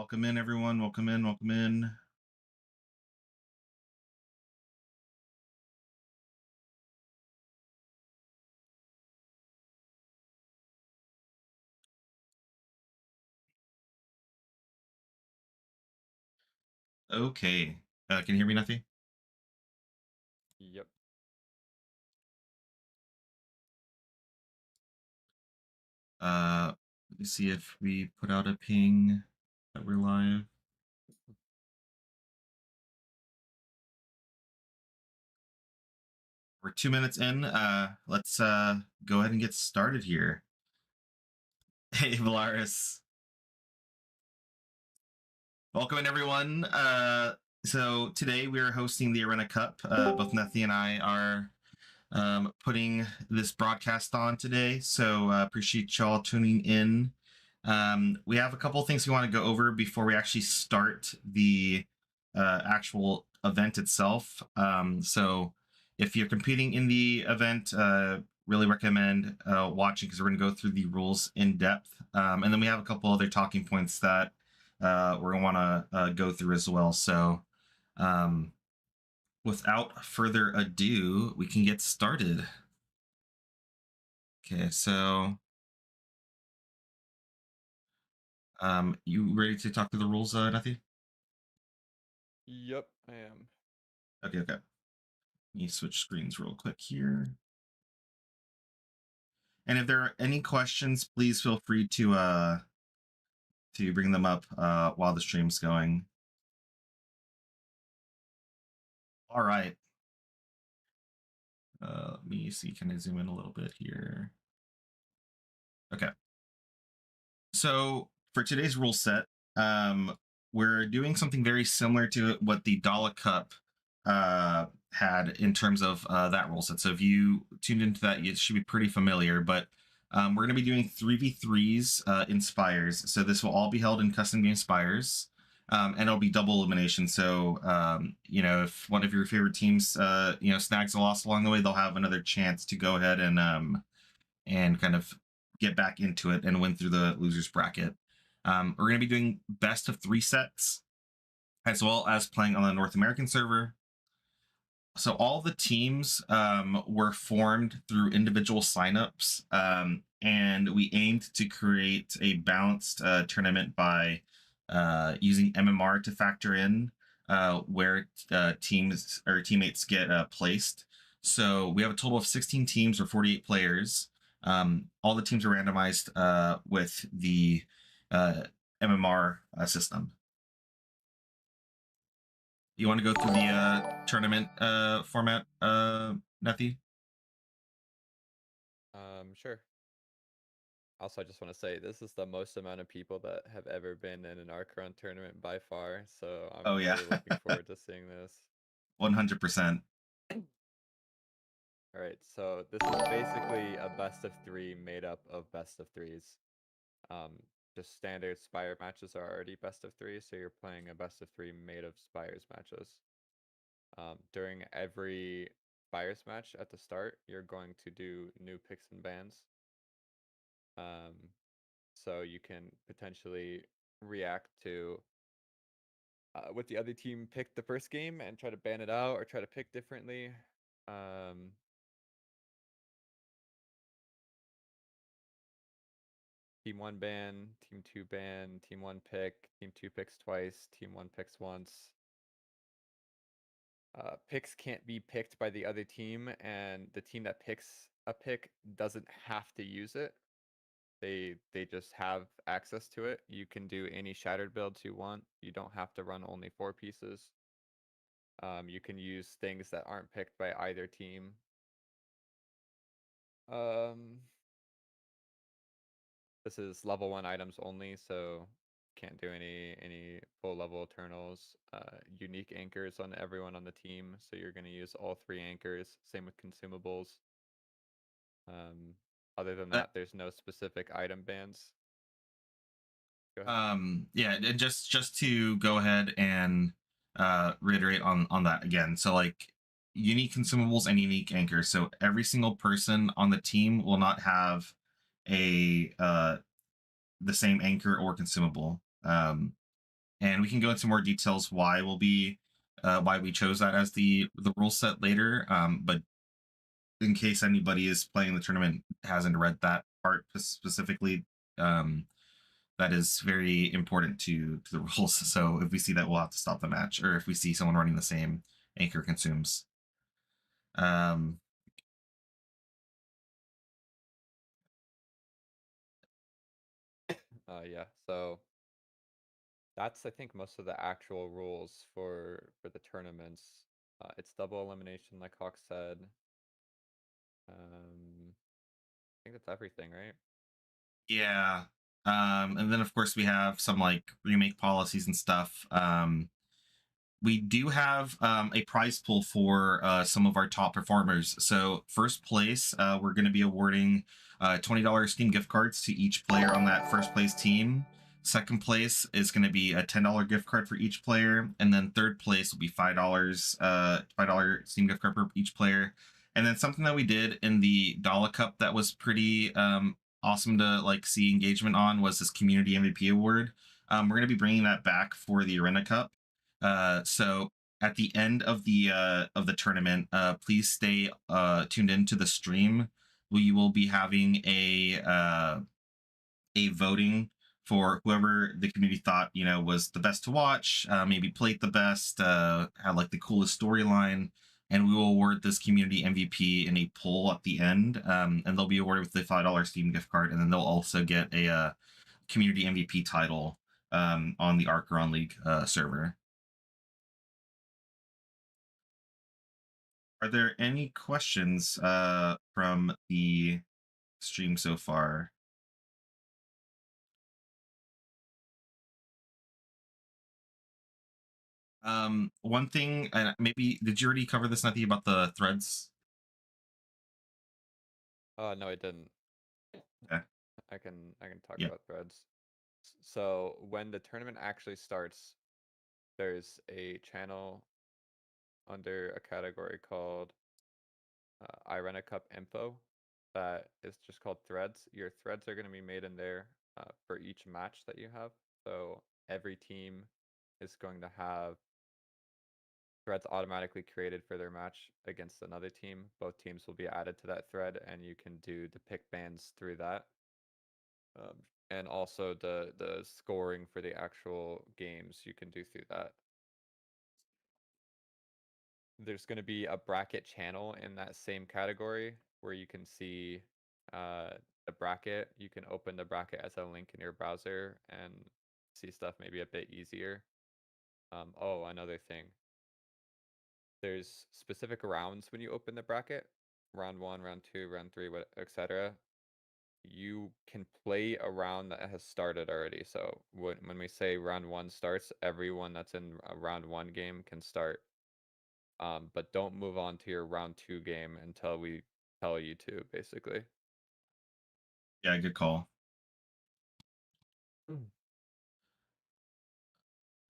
Welcome in, everyone. Welcome in. Welcome in. Okay. Can you hear me, Nethy? Yep. Let me see if we put out a ping that we're live. We're 2 minutes in. Let's go ahead and get started here. Hey, Valaris. Welcome in, everyone. So today we are hosting the Irenna Cup. Both Nethy and I are putting this broadcast on today. So appreciate y'all tuning in. We have a couple of things we want to go over before we actually start the actual event itself. So if you're competing in the event, really recommend watching because we're going to go through the rules in depth. And then we have a couple other talking points that we're going to want to go through as well. So without further ado, we can get started. Okay, so you ready to talk through the rules, Nathy? Yep, I am. Okay. Let me switch screens real quick here. And if there are any questions, please feel free to bring them up while the stream's going. All right. Let me see. Can I zoom in a little bit here? Okay. So for today's rule set, we're doing something very similar to what the Dollar Cup had in terms of that rule set. So if you tuned into that, it should be pretty familiar. But we're going to be doing 3v3s in Spires. So this will all be held in custom game Spires. And it'll be double elimination. So, if one of your favorite teams, snags a loss along the way, they'll have another chance to go ahead and kind of get back into it and win through the losers bracket. We're going to be doing best of 3 sets, as well as playing on the North American server. So all the teams were formed through individual signups, and we aimed to create a balanced tournament by using MMR to factor in where teams or teammates get placed. So we have a total of 16 teams or 48 players. All the teams are randomized with the MMR system. You want to go through the tournament format, Nethy? Sure. Also, I just want to say this is the most amount of people that have ever been in an Archon tournament by far, so Oh I'm yeah, really looking forward to seeing this. 100%. All right, so this is basically a best of 3 made up of best of 3s. Um, just standard Spire matches are already best of 3, so you're playing a best of 3 made of Spires matches. During every Spires match at the start, you're going to do new picks and bans. So you can potentially react to what the other team picked the first game and try to ban it out or try to pick differently. Team 1 ban, team 2 ban, team 1 pick, team 2 picks twice, team 1 picks once. Picks can't be picked by the other team, and the team that picks a pick doesn't have to use it. They just have access to it. You can do any shattered builds you want. You don't have to run only 4 pieces. You can use things that aren't picked by either team. This is level 1 items only, so can't do any full level Eternals. Unique anchors on everyone on the team, so you're going to use all 3 anchors. Same with consumables. Other than that, there's no specific item bans. Go ahead. Yeah, and just to go ahead and reiterate on that again. So like unique consumables and unique anchors. So every single person on the team will not have a the same anchor or consumable. and we can go into more details why we chose that as the rule set later. But in case anybody is playing the tournament hasn't read that part specifically, um, that is very important to the rules. So if we see that, we'll have to stop the match, or if we see someone running the same, anchor consumes. Um, Yeah. So that's, I think, most of the actual rules for the tournaments. It's double elimination, like Hawk said. I think that's everything, right? yeah. And then of course we have some like remake policies and stuff. We do have a prize pool for some of our top performers. So first place, we're going to be awarding $20 Steam gift cards to each player on that first place team. Second place is going to be a $10 gift card for each player, and then third place will be $5 Steam gift card for each player. And then something that we did in the Dollar Cup that was pretty awesome to like see engagement on was this community MVP award. We're going to be bringing that back for the Irenna Cup. So at the end of the tournament, please stay tuned into the stream. We will be having a voting for whoever the community thought was the best to watch, maybe played the best, had like the coolest storyline, and we will award this community MVP in a poll at the end. And they'll be awarded with the $5 Steam gift card, and then they'll also get a community MVP title on the Archeron League server. Are there any questions from the stream so far? One thing, maybe did you already cover this, Nethy, about the threads? No, I didn't. Okay. I can talk Yeah. about threads. So when the tournament actually starts, there's a channel under a category called Irenna Cup info that is just called threads. Your threads are going to be made in there for each match that you have. So every team is going to have threads automatically created for their match against another team. Both teams will be added to that thread, and you can do the pick bans through that. And also the scoring for the actual games you can do through that. There's going to be a bracket channel in that same category where you can see the bracket. You can open the bracket as a link in your browser and see stuff maybe a bit easier. Oh, another thing. There's specific rounds when you open the bracket. Round 1, round 2, round 3, etc. You can play a round that has started already. So when we say round 1 starts, everyone that's in a round 1 game can start. But don't move on to your round 2 game until we tell you to, basically. Yeah, good call. Mm.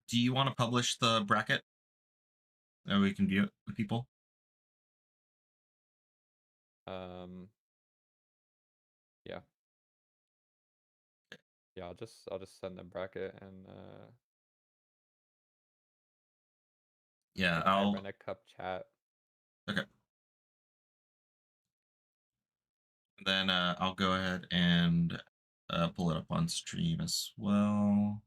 Do you want to publish the bracket? That we can view it with people. Um, yeah. Yeah, I'll just send the bracket and Yeah, the I'll. Irenna Cup chat. Okay. Then I'll go ahead and pull it up on stream as well.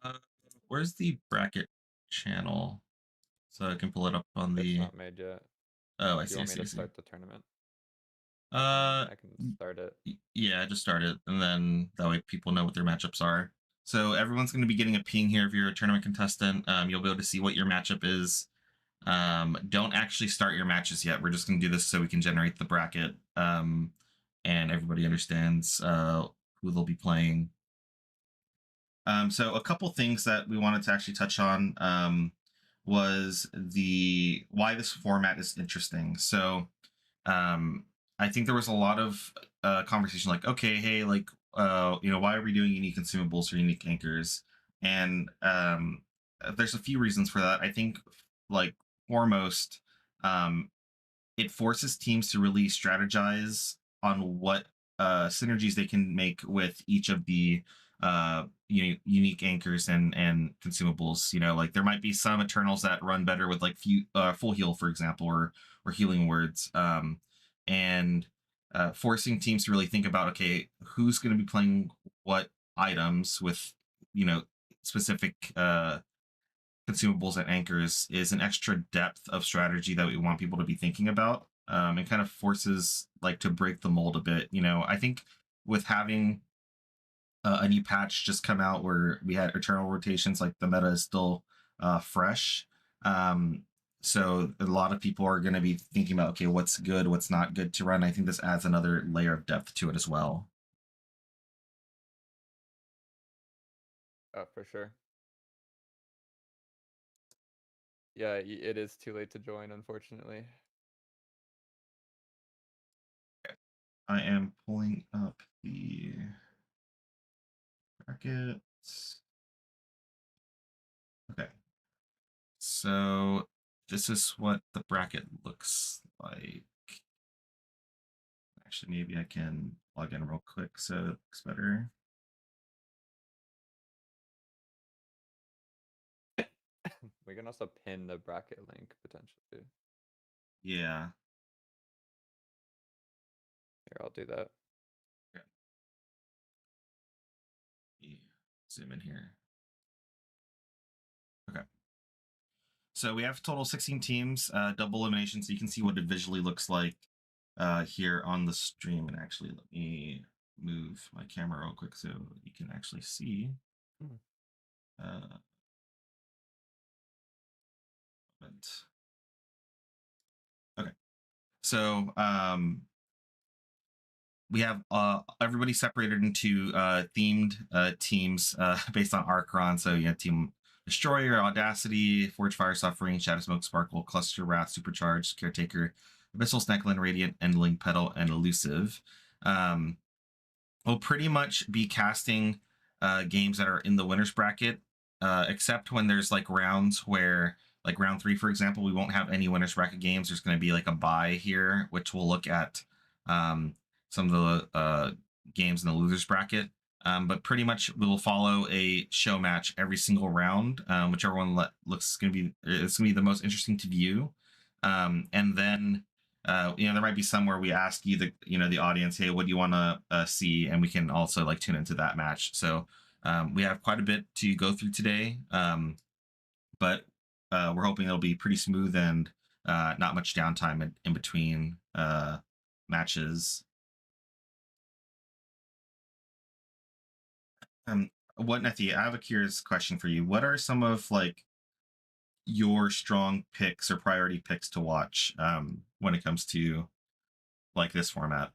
Uh, where's the bracket channel? So I can pull it up on It's the. not made yet. Oh, I Do you see. I want me see. I to see. start the tournament? Uh, I can start it. yeah, just start it, and then that way people know what their matchups are. So everyone's going to be getting a ping here if you're a tournament contestant. You'll be able to see what your matchup is. Don't actually start your matches yet. We're just going to do this so we can generate the bracket, and everybody understands who they'll be playing. So a couple things that we wanted to actually touch on was the why this format is interesting. So um, I think there was a lot of conversation like, okay, hey, like, why are we doing unique consumables for unique anchors? And there's a few reasons for that. I think, like, foremost, um, it forces teams to really strategize on what synergies they can make with each of the unique anchors and consumables. Like there might be some Eternals that run better with like full heal, for example, or healing words, and forcing teams to really think about, okay, who's going to be playing what items with you know specific consumables and anchors is an extra depth of strategy that we want people to be thinking about. And kind of forces like to break the mold a bit. I think with having a new patch just come out where we had eternal rotations, like the meta is still fresh. Um, so a lot of people are going to be thinking about, okay, what's good, what's not good to run. I think this adds another layer of depth to it as well. For sure. Yeah, it is too late to join, unfortunately. I am pulling up the brackets. Okay. So this is what the bracket looks like. Actually, maybe I can log in real quick so it looks better. We can also pin the bracket link potentially. Yeah. Here, I'll do that. Okay. Zoom in here. Okay. So we have total 16 teams, double elimination, so you can see what it visually looks like here on the stream. And actually, let me move my camera real quick so you can actually see. Mm. Okay. So we have everybody separated into themed teams based on Archron. So you have Team Destroyer, Audacity, Forge Fire, Suffering, Shadow Smoke, Sparkle, Cluster, Wrath, Supercharged, Caretaker, Abyssal, Snecklin, Radiant, Endling, Petal, and Elusive. We'll pretty much be casting games that are in the winners bracket, except when there's like rounds where, like round 3, for example, we won't have any winners bracket games. There's going to be like a bye here, which we'll look at some of the games in the losers bracket. But pretty much we will follow a show match every single round, whichever one looks going to be it's going to be the most interesting to view. And then there might be some where we ask you the audience, hey, what do you want to see, and we can also like tune into that match. So we have quite a bit to go through today, but we're hoping it'll be pretty smooth and not much downtime in between matches. What Nethy, I have a curious question for you. What are some of like your strong picks or priority picks to watch when it comes to like this format?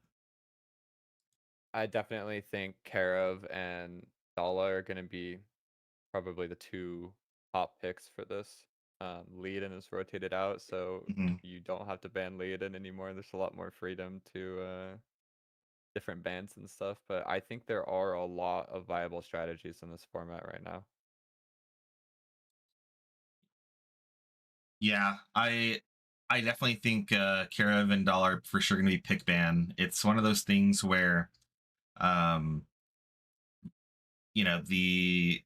I definitely think Karev and Dala are going to be probably the two top picks for this. Leiden is rotated out, so Mm-hmm. you don't have to ban Leiden anymore. There's a lot more freedom to different bans and stuff. But I think there are a lot of viable strategies in this format right now. Yeah, I definitely think Karev and Dollar for sure gonna be pick ban. It's one of those things where um the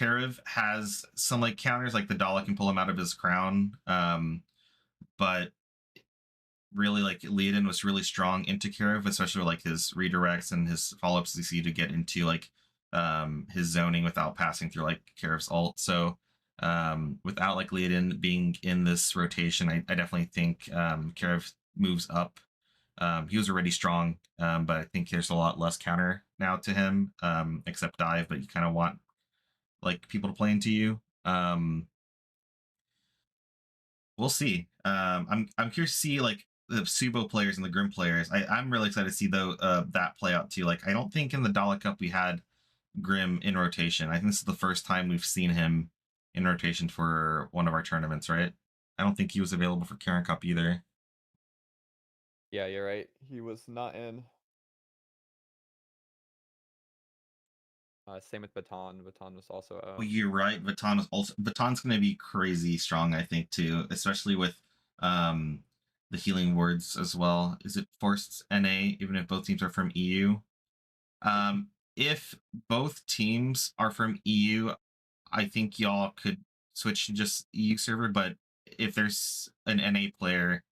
Karev has some like counters, like the Dollar can pull him out of his crown. But really like Leiden was really strong into Karev, especially with, like his redirects and his follow-ups CC to get into like his zoning without passing through like Karev's ult. So without like Leiden being in this rotation, I definitely think Karev moves up. He was already strong, but I think there's a lot less counter now to him, except dive, but you kind of want like people to play into you. We'll see. I'm curious to see like the Subo players and the Grim players. I'm really excited to see though that play out too. Like I don't think in the Dalek Cup we had Grim in rotation. I think this is the first time we've seen him in rotation for one of our tournaments, right? I don't think he was available for Karen Cup either. Yeah, you're right. He was not in. Same with Baton. Baton was also Oh, out. you're right. Baton's going to be crazy strong, I think, too, especially with um the healing wards as well. Is it forced NA even if both teams are from EU? If both teams are from EU, I think y'all could switch to just EU server. But if there's an NA player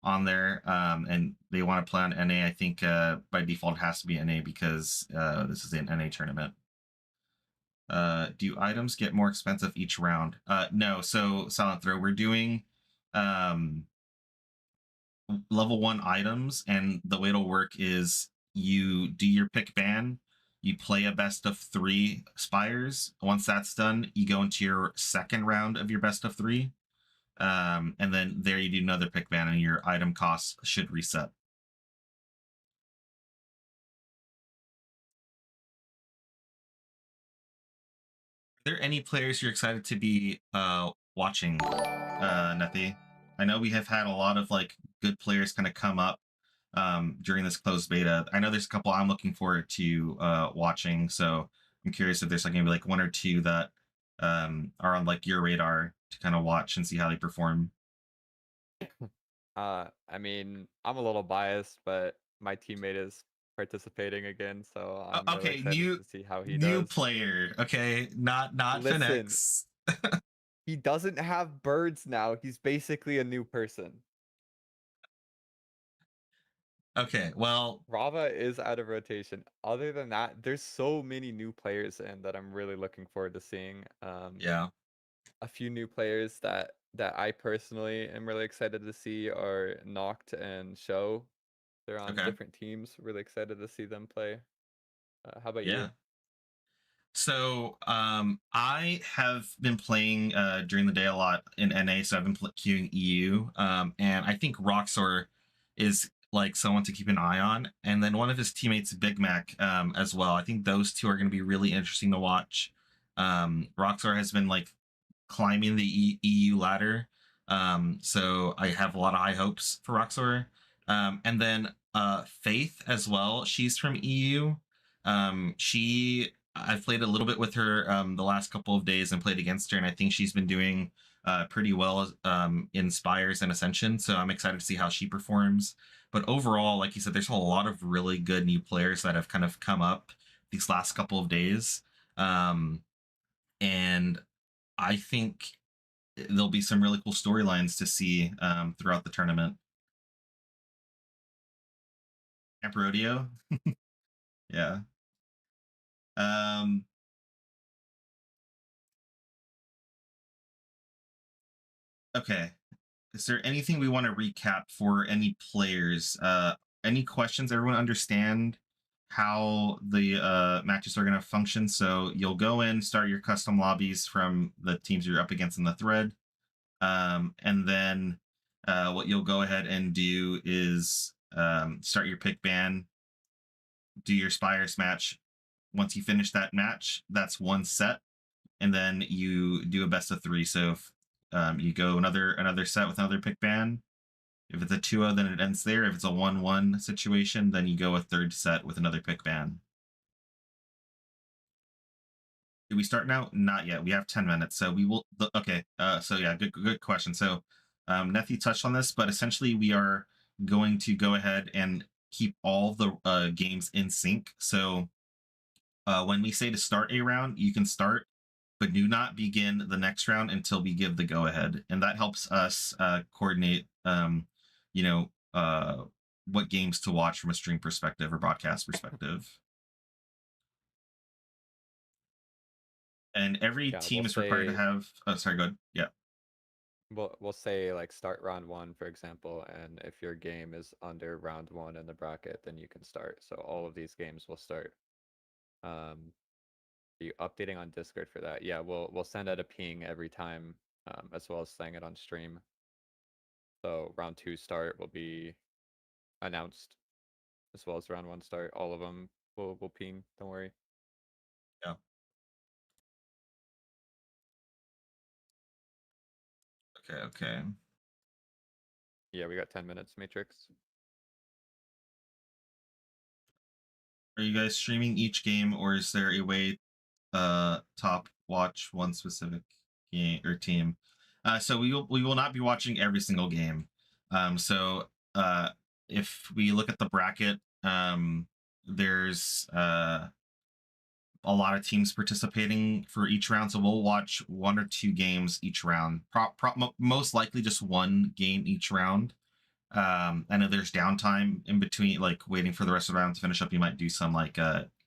on there and they want to play on NA, I think by default it has to be NA because this is an NA tournament. Do items get more expensive each round? No. So Silent Throw, we're doing um, level 1 items, and the way it'll work is you do your pick ban, you play a best of 3 spires. Once that's done, you go into your second round of your best of 3, and then there you do another pick ban, and your item costs should reset. Are there any players you're excited to be watching, Nethy? I know we have had a lot of like good players kind of come up during this closed beta. I know there's a couple I'm looking forward to watching, so I'm curious if there's like maybe like 1 or 2 that are on like your radar to kind of watch and see how they perform. I mean, I'm a little biased, but my teammate is participating again, so I'm really Okay, excited to see how he new does. player. Okay, not Listen, Finex. he doesn't have birds now. He's basically a new person. Okay, well, Rava is out of rotation. Other than that, there's so many new players in that I'm really looking forward to seeing. yeah. A few new players that I personally am really excited to see are Noct and Show. They're on Okay. different teams. Really excited to see them play. How about you? Yeah. So I have been playing during the day a lot in NA, so I've been queuing EU, and I think Roxor is like someone to keep an eye on, and then one of his teammates, Big Mac, as well. I think those two are going to be really interesting to watch. Roxor has been like climbing the EU ladder, so I have a lot of high hopes for Roxor, and then Faith as well. She's from EU. She I've played a little bit with her the last couple of days and played against her, and I think she's been doing pretty well in Spires and Ascension. So I'm excited to see how she performs. But overall, like you said, there's a lot of really good new players that have kind of come up these last couple of days, and I think there'll be some really cool storylines to see throughout the tournament. Camp Rodeo, yeah. Um, okay, is there anything we want to recap for any players? Any questions? Everyone understand how the matches are going to function? So you'll go in, start your custom lobbies from the teams you're up against in the thread, and then what you'll go ahead and do is start your pick ban, do your Spires match. Once you finish that match, that's one set, and then you do a best of 3. So if you go another set with another pick ban, if it's a 2-0, then it ends there. If it's a 1-1 situation, then you go a third set with another pick ban. Did we start now? Not yet. We have 10 minutes. So we will. Okay. So yeah, good question. So Nethy touched on this, but essentially we are going to go ahead and keep all the games in sync. So when we say to start a round, you can start, but do not begin the next round until we give the go ahead. And that helps us coordinate, you know, what games to watch from a stream perspective or broadcast perspective. And every Yeah, team is required to have. Oh, sorry, go ahead. Yeah. we'll say like start round 1, for example, and if your game is under round 1 in the bracket, then you can start. So all of these games will start. Um, are you updating on Discord for that? Yeah, we'll send out a ping every time, as well as saying it on stream. So round 2 start will be announced, as well as round 1 start. All of them will ping. Don't worry. Yeah. Okay. Okay. Yeah, we got 10 minutes, Matrix. Are you guys streaming each game, or is there a way top watch one specific game or team? So we will not be watching every single game. So if we look at the bracket, there's a lot of teams participating for each round. So we'll watch one or two games each round. Most likely just one game each round. I know there's downtime in between, like waiting for the rest of the round to finish up. You might do some like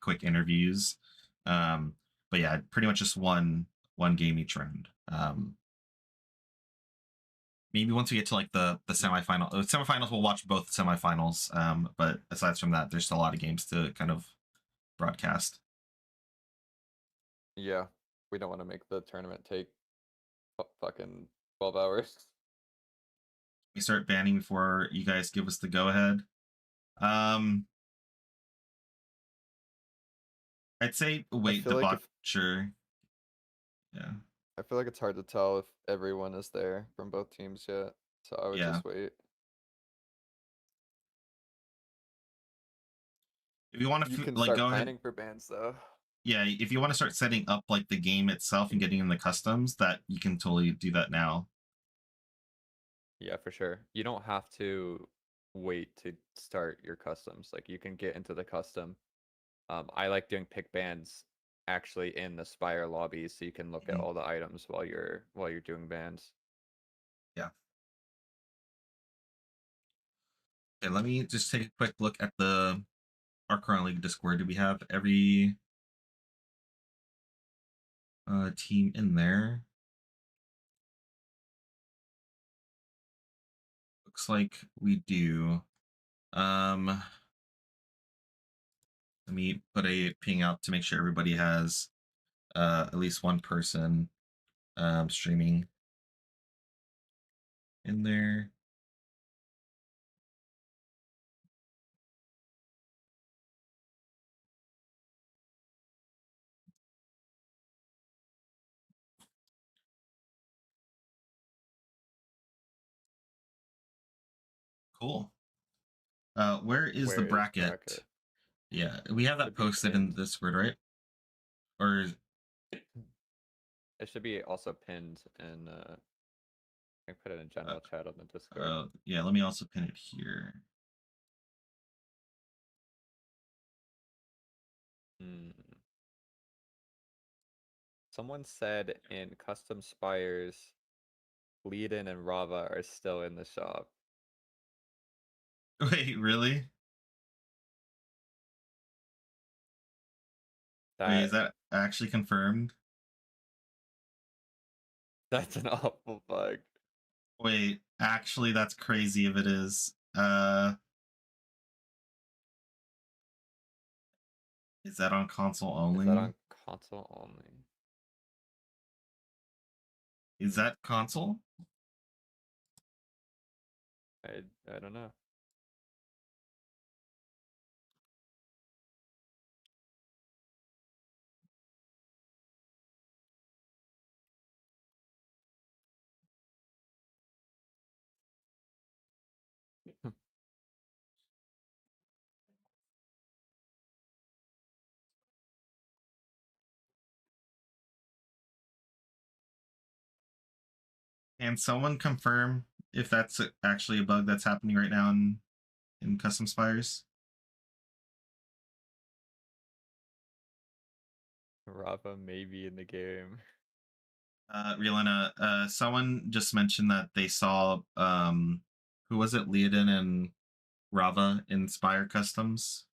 quick interviews. Um, but yeah, pretty much just one game each round. Maybe once we get to like the semifinals, we'll watch both semifinals. But aside from that, there's still a lot of games to kind of broadcast. Yeah, we don't want to make the tournament take fucking 12 hours. We start banning before you guys give us the go ahead. Um, I'd say I wait feel the like bot. if Sure. Yeah. I feel like it's hard to tell if everyone is there from both teams yet, so I would Yeah. just wait. If you want You to can like start go ahead. planning for bans though. Yeah, if you want to start setting up like the game itself and getting in the customs, that you can totally do that now. Yeah, for sure. You don't have to wait to start your customs. Like you can get into the custom. I like doing pick bans actually in the Spire lobby, so you can look at Mhm. all the items while you're doing bans. Yeah. Okay, let me just take a quick look at the our current league Discord. Do we have every team in there? Looks like we do. Let me put a ping out to make sure everybody has at least one person streaming in there. Cool. Where is the Where is bracket? bracket? Yeah, we have that Should be posted in pinned. Discord, right? Or It should be also pinned in I can put it in uh, general chat on the Discord. yeah, let me also pin it here. Hmm. Someone said in Custom Spires, Leadin and Rava are still in the shop. Wait, really? Wait, is That that actually confirmed? that's an awful bug. Wait, actually, that's crazy if it is. Is that on console Is that only? on console only? Is that console? I don't know. Can someone confirm if that's actually a bug that's happening right now in Custom Spires? Rava may be in the game. Rielena, someone just mentioned that they saw who was it, Leodin and Rava in Spire Customs.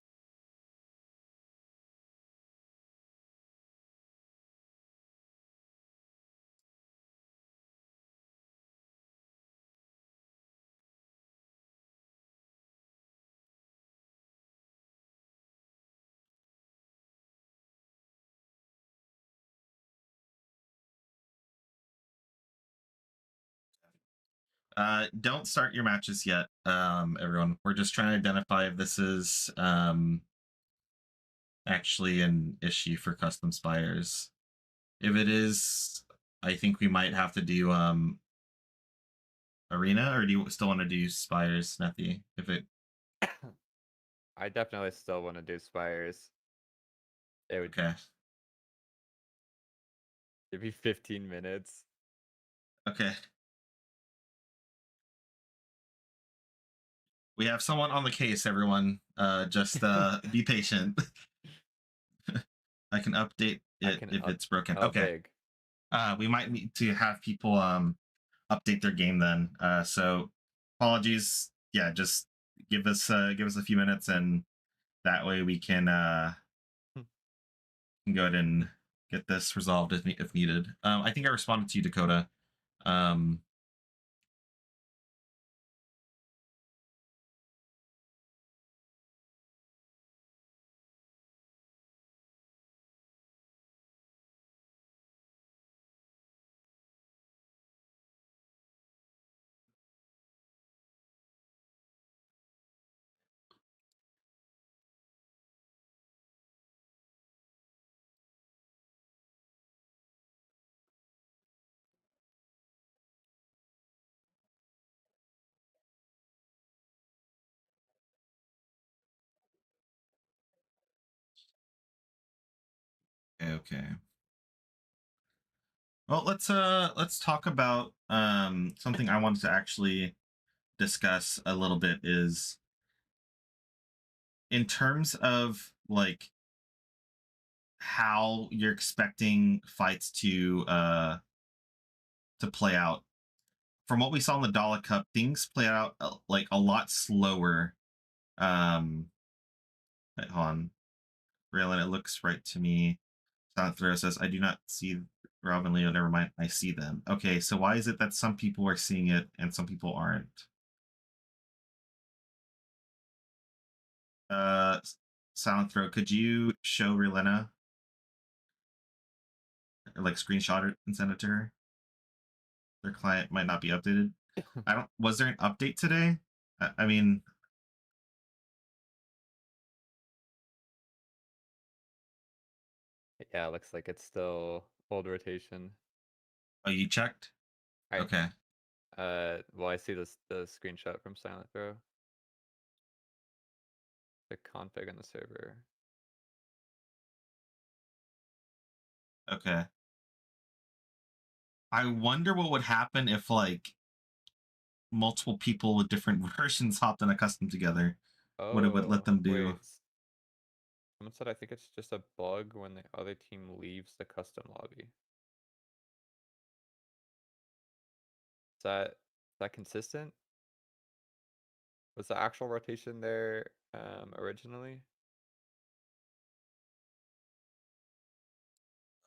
Don't start your matches yet, everyone. We're just trying to identify if this is actually an issue for custom spires. If it is, I think we might have to do arena, or do you still want to do spires, Nethy? If it I definitely still want to do Spires. It would okay, it'd be 15 minutes. okay. We have someone on the case, everyone. Just be patient. I can update I it can if up. it's broken. Oh, Okay. big. We might need to have people update their game then. So apologies. Yeah, just give us a few minutes, and that way we can go ahead and get this resolved if needed. I think I responded to you, Dakota. Um, okay, okay. Well, let's talk about something I wanted to actually discuss a little bit is in terms of like how you're expecting fights to play out. From what we saw in the Dollar Cup, things play out like a lot slower. Wait, hold on, Raylan, it looks right to me. Silent Throw says, "I do not see Rob and Leo. Never mind, I see them." Okay, so why is it that some people are seeing it and some people aren't? Uh, Silent Throw, could you show Relena or like screenshot it and send it to her? Their client might not be updated. I don't. Was there an update today? I mean, Yeah, looks like it's still old rotation. oh, you checked? All right. Okay. Well, I see this the screenshot from Silent Throw. The config on the server. Okay. I wonder what would happen if like multiple people with different versions hopped in a custom together. What it would let Oh, them do. wait. Someone said I think it's just a bug when the other team leaves the custom lobby. Is that consistent? Was the actual rotation there originally?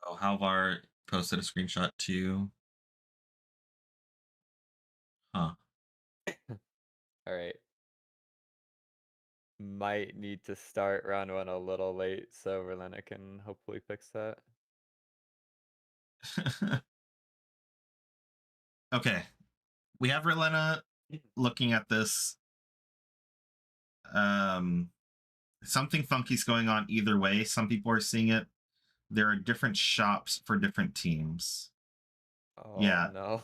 Oh, Halvar posted a screenshot too. Huh. All right. Might need to start round one a little late so Relena can hopefully fix that. Okay. We have Relena looking at this. Um, something funky's going on either way. Some people are seeing it. There are different shops for different teams. Oh Yeah. no.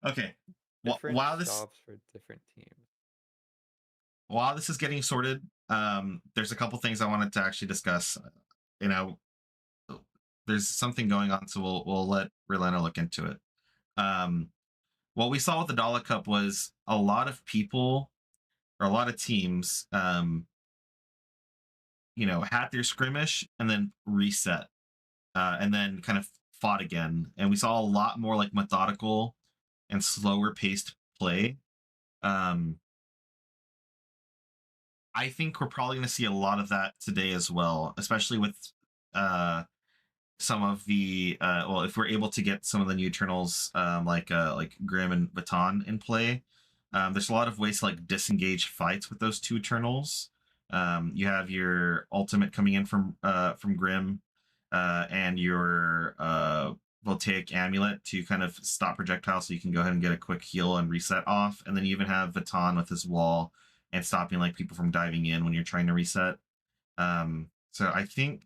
Okay. Different While this shops for different teams. while this is getting sorted, there's a couple things I wanted to actually discuss. You know, there's something going on, so we'll let Relena look into it. Um, what we saw with the Dollar Cup was a lot of people or a lot of teams, had their skirmish and then reset, and then kind of fought again, and we saw a lot more like methodical and slower paced play. Um, I think we're probably going to see a lot of that today as well, especially with uh, some of the well, if we're able to get some of the new Eternals, like Grim and Baton in play. There's a lot of ways to like disengage fights with those two Eternals. You have your ultimate coming in from Grim, and your voltaic amulet to kind of stop projectiles, so you can go ahead and get a quick heal and reset off. And then you even have Baton with his wall and stopping like people from diving in when you're trying to reset. So I think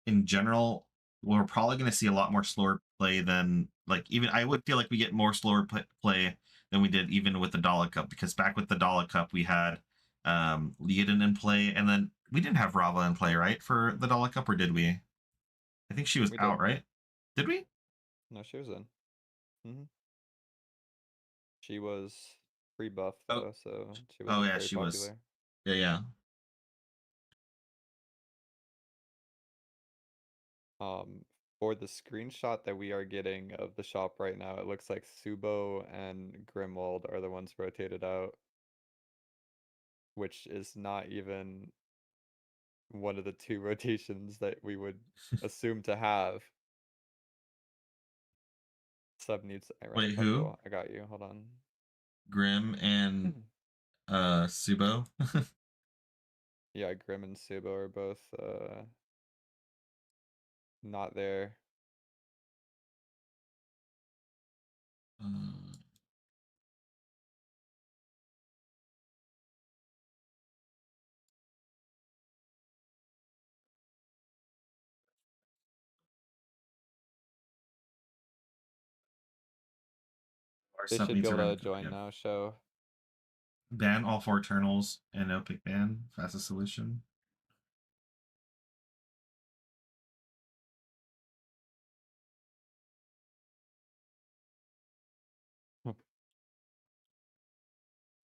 in general, we're probably going to see a lot more slower play than like even I would feel like we get more slower play than we did even with the Dollar Cup, because back with the Dollar Cup we had Leoden in play, and then we didn't have Rava in play, right, for the Dollar Cup, or did we? I think she was We out, did. right? Did we? No, she was in. Hmm She was. pre-buff Oh, though, so she oh wasn't yeah, very she was. popular. Yeah, yeah. Um, for the screenshot that we are getting of the shop right now, it looks like Subo and Grimwald are the ones rotated out, which is not even one of the two rotations that we would assume to have. Sub needs Irenna Wait, Cup. who? Cool, I got you. Hold on. Grim and Subo. Yeah, Grim and Subo are both not there. uh, our They sub should be needs able are to join yeah. now, show. Ban all 4 Eternals and no pick ban. Fastest solution.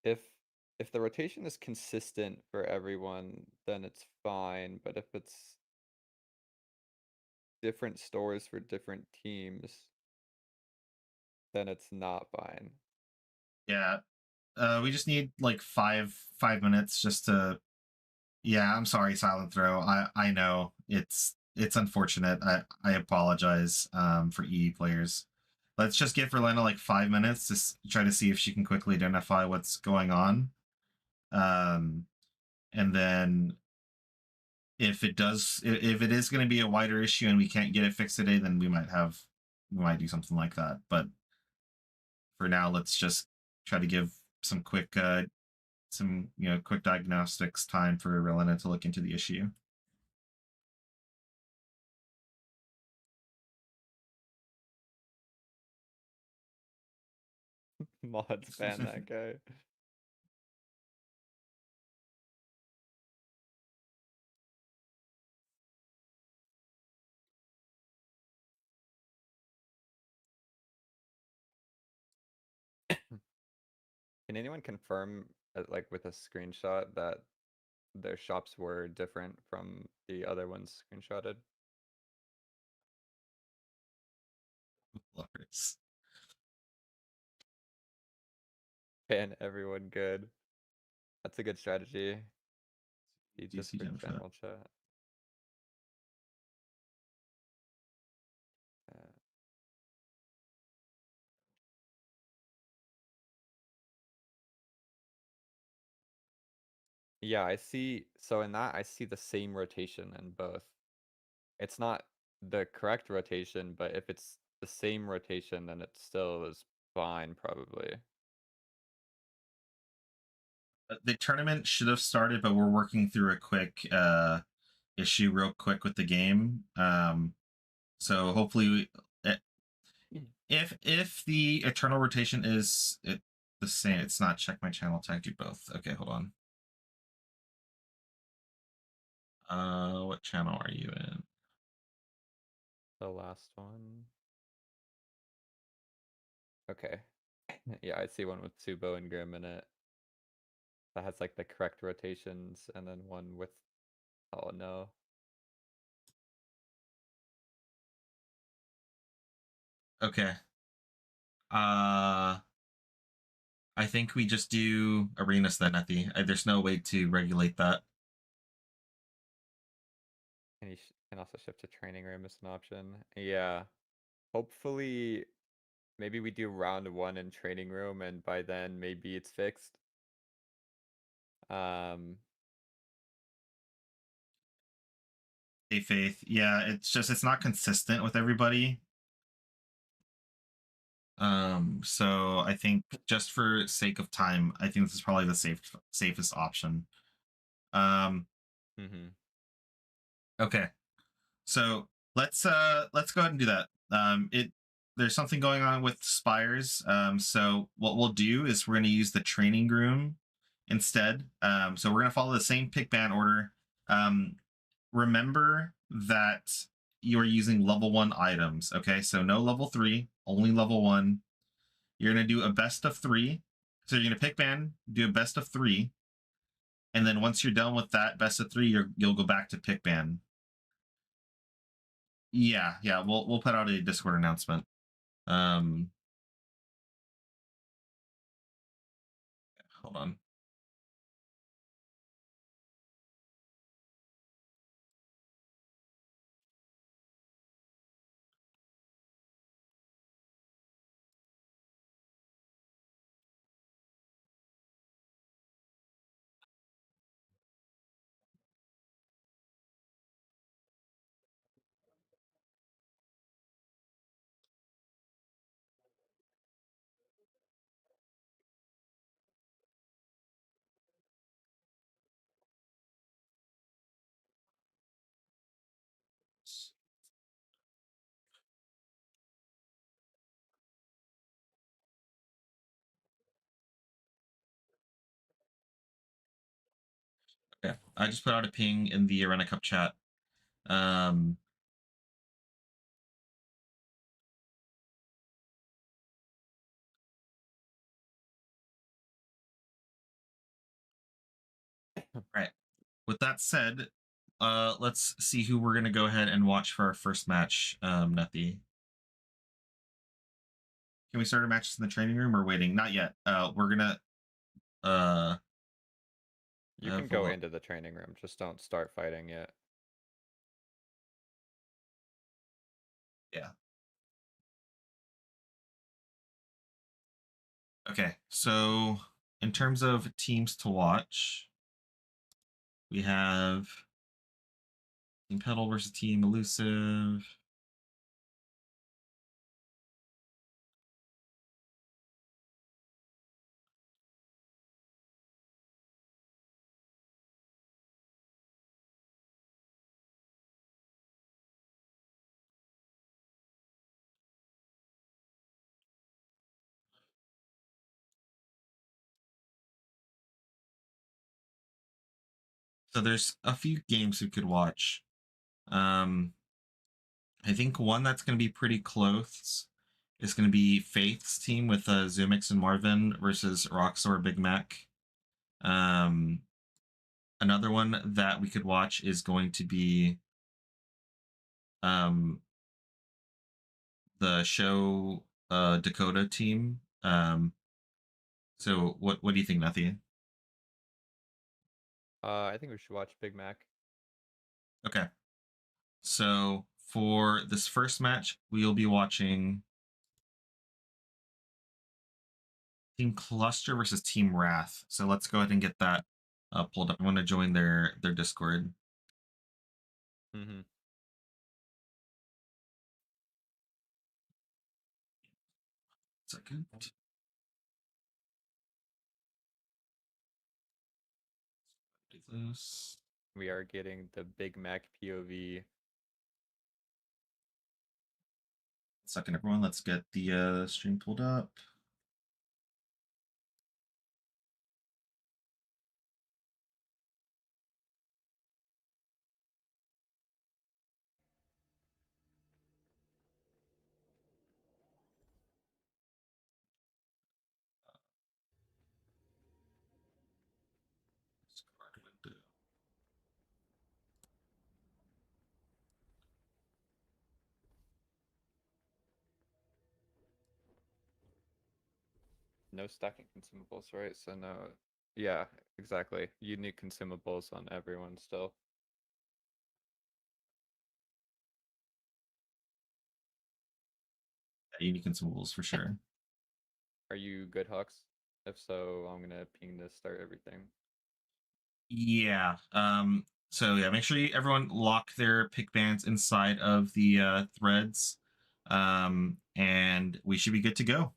If if the rotation is consistent for everyone, then it's fine, but if it's different stores for different teams, then it's not fine. Yeah. We just need like 5 minutes just to. Yeah, I'm sorry, Silent Throw. I know it's unfortunate. I apologize for EE players. Let's just give Verlena like 5 minutes to try to see if she can quickly identify what's going on. Um, and then if it is going to be a wider issue and we can't get it fixed today, then we might do something like that. But for now, let's just try to give some quick quick diagnostics time for Relena to look into the issue. Mods ban that guy. Can anyone confirm, like with a screenshot, that their shops were different from the other ones screenshotted? Lovers. Ban everyone good. That's a good strategy. Just DC for Gem Chat. general chat. Uh, yeah, I see. So in that, I see the same rotation in both. It's not the correct rotation, but if it's the same rotation, then it still is fine, probably. The tournament should have started, but we're working through a quick issue real quick with the game. So hopefully, if the eternal rotation is the same, it's not. Check my channel. Tagged you both. Okay, hold on. What channel are you in? The last one. Okay. Yeah, I see one with Subo and Grim in it. That has like the correct rotations, and then one with, oh no. Okay. Uh, I think we just do arenas then, Nethy. There's no way to regulate that. And you can also shift to training room as an option. Yeah. Hopefully, maybe we do round 1 in training room, and by then maybe it's fixed. Um, Hey, Faith. Yeah, it's not consistent with everybody. So I think just for sake of time, I think this is probably the safest option. Um, mm-hmm. okay. So let's go ahead and do that. There's something going on with spires. So what we'll do is we're going to use the training room instead. So we're going to follow the same pick ban order. Remember that you are using level 1 items. Okay, so no level 3, only level 1. You're going to do a best of 3. So you're gonna pick ban, do a best of 3, and then once you're done with that best of 3, you'll go back to pick ban. Yeah, yeah. We'll put out a Discord announcement. Um, Hold on. Okay, I just put out a ping in the Irenna Cup chat. Um, right. With that said, let's see who we're gonna go ahead and watch for our first match. Nethy, can we start our matches in the training room or waiting? Not yet. We're gonna uh You can go into the training room, just don't start fighting yet. yeah. Okay, so in terms of teams to watch, we have Team Pedal versus Team Elusive. So there's a few games we could watch. I think one that's going to be pretty close is going to be Faith's team with Zumix and Marvin versus Roxor Big Mac. Um, Another one that we could watch is going to be um, the show Dakota team. So what do you think, Nethy? I think we should watch Big Mac. Okay. So for this first match, we'll be watching Team Cluster versus Team Wrath. So let's go ahead and get that pulled up. I'm going to join their Discord. Mm-hmm. Second. Do this. We are getting the Big Mac POV. Second, everyone. Let's get the stream pulled up. Discord window. No stacking consumables, right? So no. Yeah, exactly. Unique consumables on everyone still. Yeah, unique consumables for sure. Are you good, Hawks? If so, I'm gonna ping to start everything. Yeah. So yeah, make sure everyone lock their pick bands inside of the threads. And we should be good to go.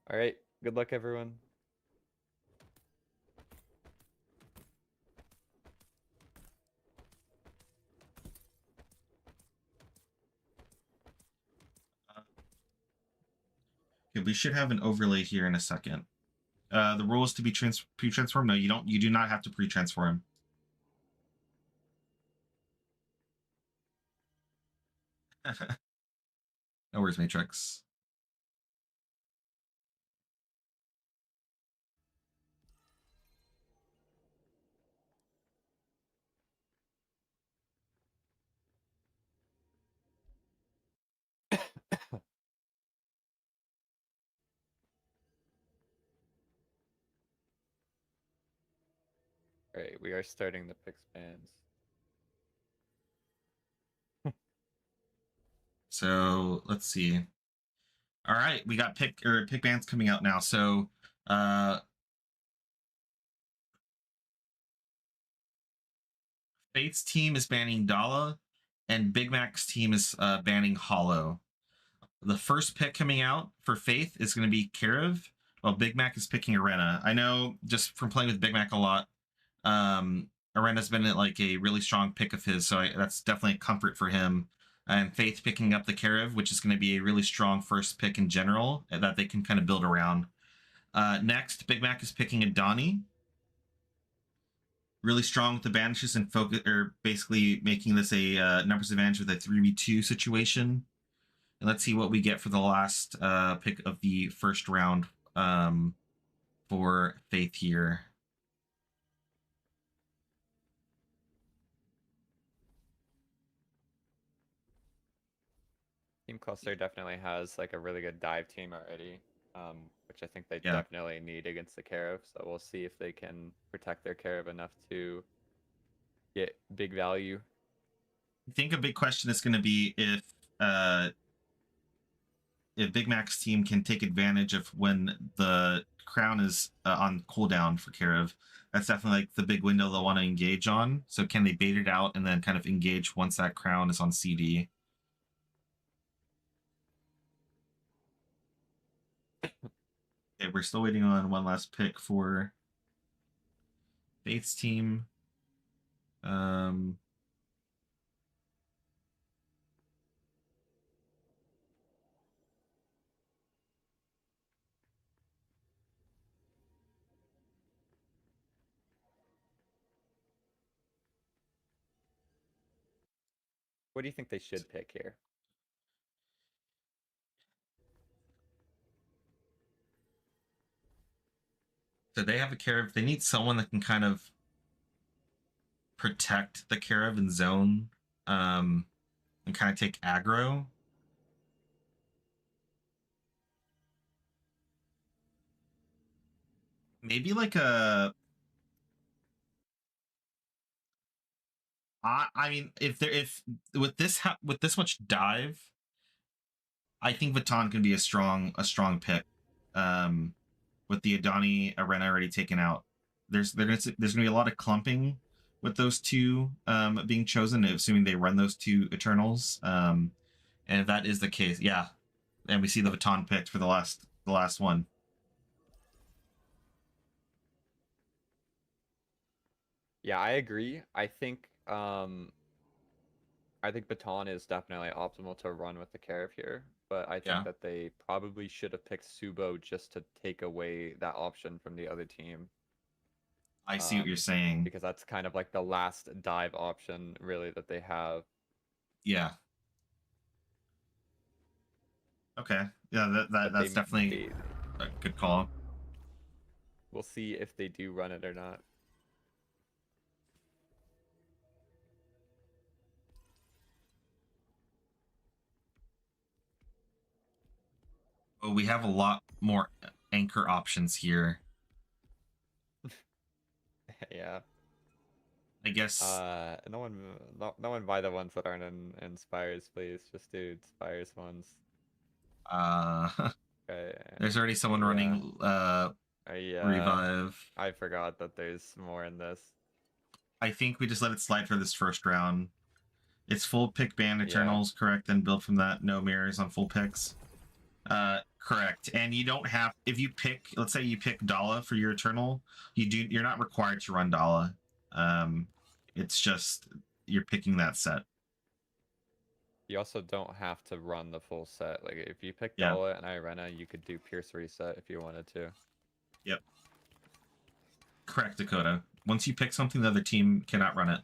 All right. Good luck, everyone. Okay, we should have an overlay here in a second. The rule is to be pre-transform. No, you don't. You do not have to pre-transform. No worries, Matrix. Alright, we are starting the pick spans. So let's see. All right, we got pick bands coming out now. So Fate's team is banning Dala, and Big Mac's team is banning Hollow. The first pick coming out for Faith is going to be Karev, while Big Mac is picking Irenna. I know just from playing with Big Mac a lot, Irenna's been like a really strong pick of his, so that's definitely a comfort for him. And Faith picking up the Karev, which is going to be a really strong first pick in general that they can kind of build around. Next, Big Mac is picking a Donnie. Really strong with the banishes and focus, or basically making this a numbers advantage with a 3v2 situation. And let's see what we get for the last pick of the first round for Faith here. Team Cluster definitely has like a really good dive team already, which I think they Yeah. definitely need against the Karev. So we'll see if they can protect their Karev enough to get big value. I think a big question is going to be if Big Mac's team can take advantage of when the crown is on cooldown for Karev. That's definitely like the big window they'll want to engage on. So can they bait it out and then kind of engage once that crown is on CD? Okay, we're still waiting on one last pick for Faith's team. What do you think they should pick here? So they have a Karev. They need someone that can kind of protect the Karev and zone, and kind of take aggro. Maybe like a. I mean, if with this much dive, I think Vatan can be a strong pick. Um, with the Adani Irenna already taken out, there's gonna be a lot of clumping with those two being chosen, assuming they run those two Eternals. And if that is the case, yeah, and we see the Vatan picked for the last one. Yeah, I agree. I think Baton is definitely optimal to run with the Karev here, but I think Yeah, that they probably should have picked Subo just to take away that option from the other team. I see what you're saying. Because that's kind of like the last dive option really that they have. Yeah. Okay. Yeah, But that's definitely they a good call. we'll see if they do run it or not. Oh, we have a lot more anchor options here. Yeah. I guess. No one buy the ones that aren't in Spires, please. Just do Spires ones. Uh, Okay. there's already someone Yeah. running Yeah. revive. I forgot that there's more in this. I think we just let it slide for this first round. It's full pick ban Yeah. Eternals, correct? Then build from that. No mirrors on full picks. Correct. And you don't have, if you pick, let's say you pick Dala for your Eternal, you're not required to run Dala. It's just you're picking that set. You also don't have to run the full set. Like if you pick Yeah. Dala and Irenna, you could do Pierce Reset if you wanted to. Yep. Correct, Dakota. Once you pick something, the other team cannot run it.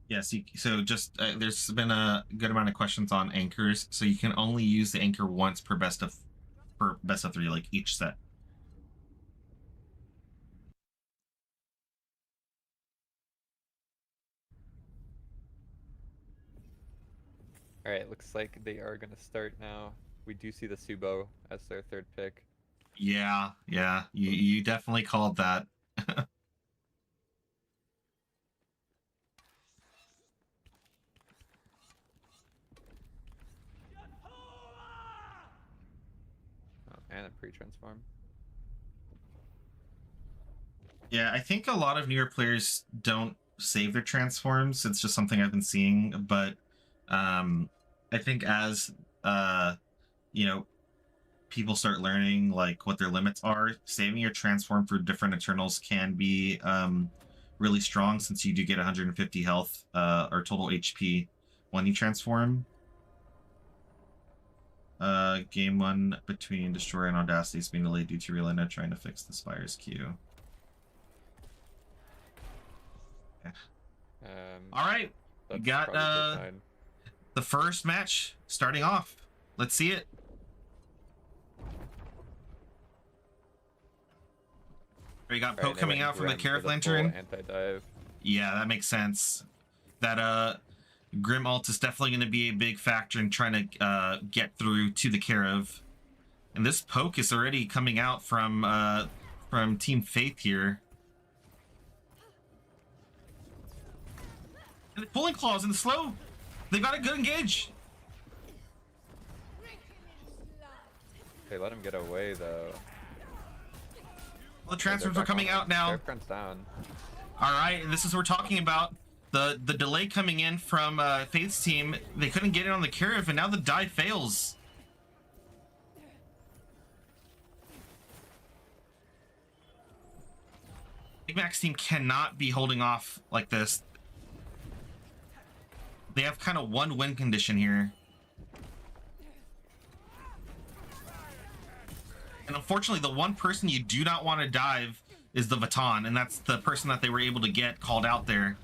Yes, so just there's been a good amount of questions on anchors, so you can only use the anchor once per best of 3, like each set. All right, looks like they are gonna start now. We do see the Subo as their third pick. Yeah, yeah, you definitely called that. Oh, and a pre-transform. Yeah, I think a lot of newer players don't save their transforms. It's just something I've been seeing, but I think as uh you know people start learning like what their limits are, saving your transform for different Eternals can be really strong, since you do get 150 health or total HP when you transform. Game 1 between Destroyer and Audacity is being delayed due to Irenna trying to fix the Spire's queue. Yeah. All right, we That's got probably fine. the first match starting off. Let's see it. We got Poke coming out from the Carif Lantern. Anti-dive. Yeah, that makes sense. That Grim ult is definitely going to be a big factor in trying to get through to the Carif. And this Poke is already coming out from Team Faith here. And the pulling claws in the slow. They got a good engage. They let him get away though. Well, the transfers are coming out now. Down. All right, and this is what we're talking about. The delay coming in from Faith's team. They couldn't get it on the Carif, and now the dive fails. Big Mac's team cannot be holding off like this. They have kind of one win condition here. And unfortunately, the one person you do not want to dive is the Vatan, and that's the person that they were able to get called out there.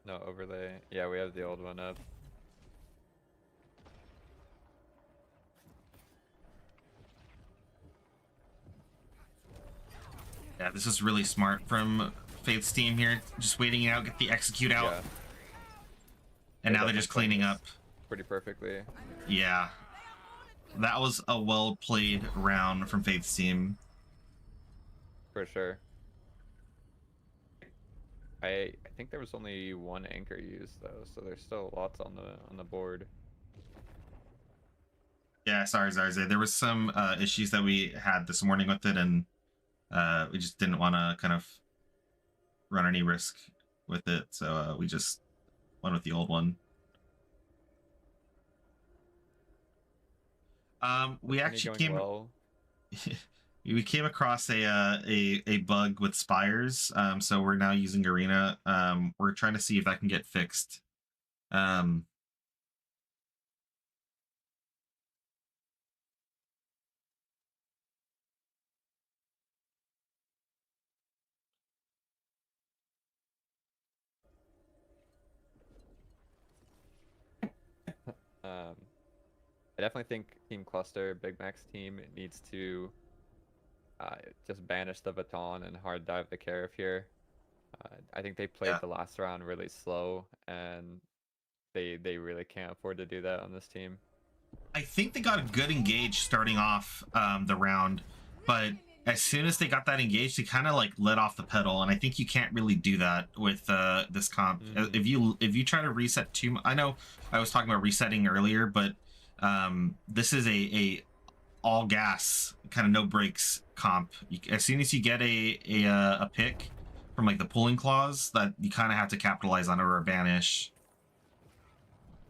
No overlay. Yeah, we have the old one up. Yeah, this is really smart from Faith's team here. Just waiting out, get the execute out. Yeah. And now they're just cleaning up. Pretty perfectly. Yeah. That was a well-played round from Faith's team. For sure. I think there was only one anchor used though, so there's still lots on the board. Yeah, sorry, Zarze. There was some issues that we had this morning with it, and we just didn't want to kind of run any risk with it, so we just went with the old one. We actually came well. we came across a bug with spires, so we're now using Irenna. We're trying to see if that can get fixed. I definitely think Team Cluster, Big Mac's team, needs to just banish the baton and hard dive the Carif here. I think they played the last round really slow, and they really can't afford to do that on this team. I think they got a good engage starting off the round, but as soon as they got that engage, they kind of like let off the pedal, and I think you can't really do that with this comp. If you try to reset too much, I know I was talking about resetting earlier, but this is a all gas kind of no brakes comp. As soon as you get a pick from like the pulling clause, that you kind of have to capitalize on or banish.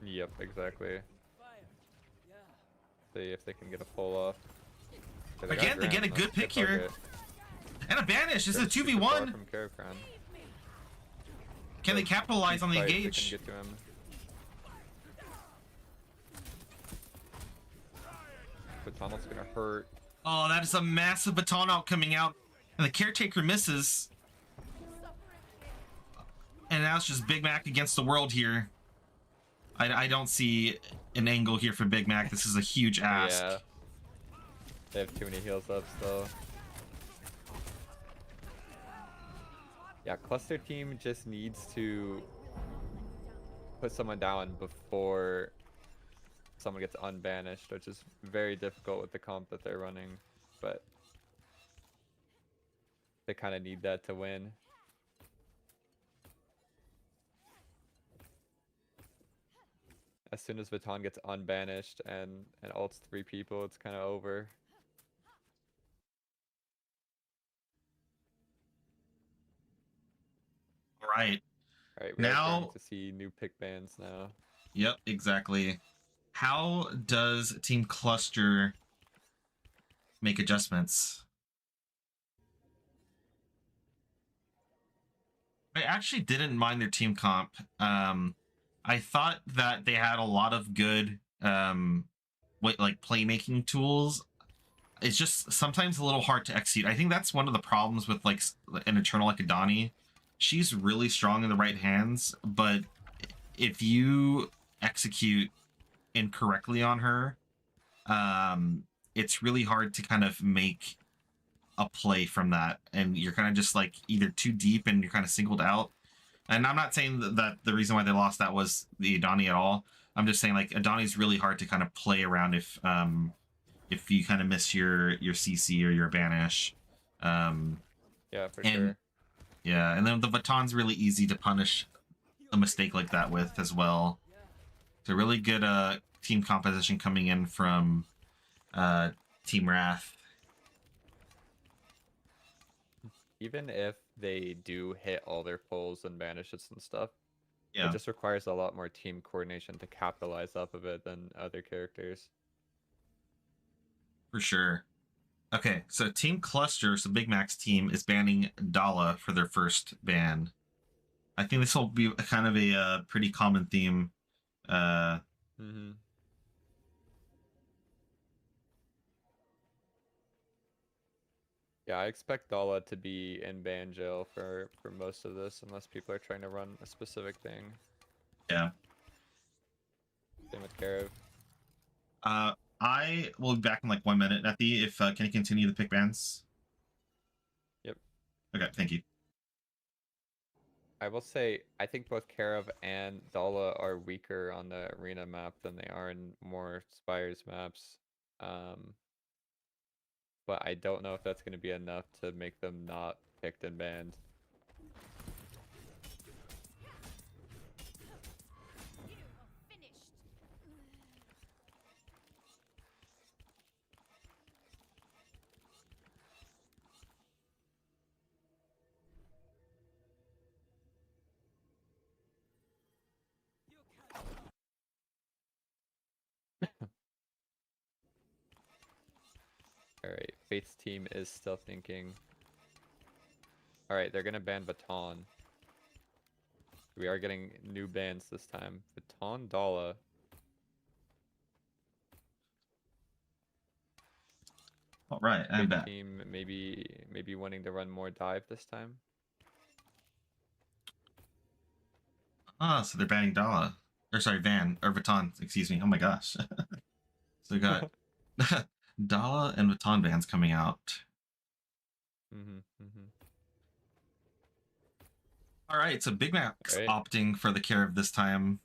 Yep, exactly. See if they can get a pull off. Again, they get a good pick here. And a banish. This is a 2v1. Can they capitalize on the engage? Baton's gonna hurt. Oh, that is a massive baton out coming out. And the Caretaker misses. And now it's just Big Mac against the world here. I don't see an angle here for Big Mac. This is a huge ask. Yeah. They have too many heals up still. Yeah, Cluster Team just needs to put someone down before someone gets unbanished, which is very difficult with the comp that they're running, but they kind of need that to win. As soon as Baton gets unbanished and ults 3 people, it's kind of over. All right. Alright, we are going Now, to see new pick bans now. yep, exactly. How does Team Cluster make adjustments? I actually didn't mind their team comp. I thought that they had a lot of good like playmaking tools. It's just sometimes a little hard to execute. I think that's one of the problems with like an Eternal like Adani. She's really strong in the right hands, but if you execute incorrectly on her, it's really hard to kind of make a play from that, and you're kind of just like either too deep and you're kind of singled out. And I'm not saying that the reason why they lost that was the Adani at all. I'm just saying like Adani's really hard to kind of play around if you kind of miss your CC or your banish. Yeah, for And sure. yeah, and then the Baton's really easy to punish a mistake like that with as well. It's a really good team composition coming in from Team Wrath. Even if they do hit all their pulls and banishes and stuff, Yeah, it just requires a lot more team coordination to capitalize off of it than other characters. for sure. Okay, so Team Cluster, so Big Mac's team, is banning Dala for their first ban. I think this will be kind of a pretty common theme. Mm-hmm. Yeah, I expect Dala to be in ban jail for most of this, unless people are trying to run a specific thing. Yeah. Same with Karev. I will be back in like 1 minute, Nethy. If can you continue the pick bans? Yep. Okay, thank you. I will say, I think both Karev and Dala are weaker on the arena map than they are in more Spires maps. But I don't know if that's going to be enough to make them not picked and banned. Alright, Faith's team is still thinking. Alright, they're going to ban Baton. We are getting new bans this time. Baton, Dala. All right, I'm Faith back. team maybe wanting to run more dive this time. Ah, so they're banning Dala. Or sorry, Van or Baton, excuse me. Oh my gosh. So we got Dala and Baton bans coming out. All right, so Big Mac's Right. opting for the care of this time.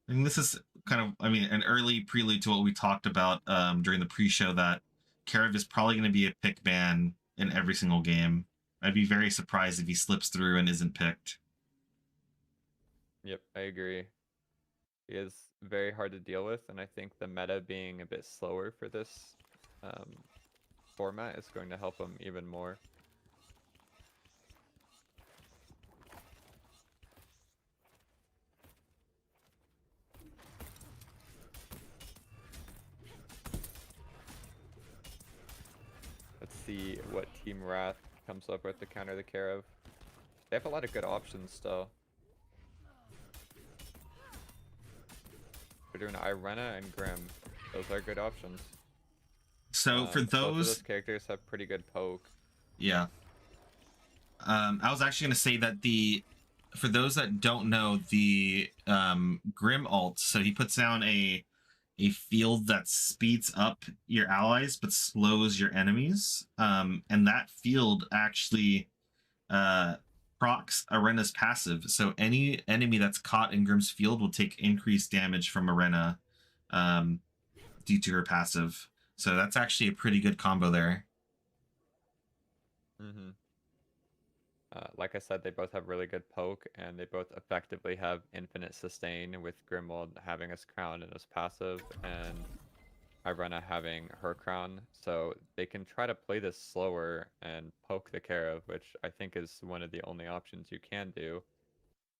And this is kind of, I mean, an early prelude to what we talked about during the pre-show, that Karev is probably going to be a pick ban in every single game. I'd be very surprised if he slips through and isn't picked. Yep, I agree. He is very hard to deal with, and I think the meta being a bit slower for this format is going to help him even more. Let's see what Team Wrath comes up with to counter the Karev. They have a lot of good options still. We're doing Irenna and Grim. Those are good options. So for Both of those, those characters have pretty good poke. yeah. I was actually going to say that for those that don't know, the Grim alt, so he puts down a field that speeds up your allies but slows your enemies. And that field actually procs Irenna's passive. So any enemy that's caught in Grim's field will take increased damage from Irenna um, due to her passive. So that's actually a pretty good combo there. Mm-hmm. Like I said, they both have really good poke, and they both effectively have infinite sustain, with Grimwald having his crown and his passive, and Irenna having her crown. So they can try to play this slower and poke the Karav, which I think is one of the only options you can do.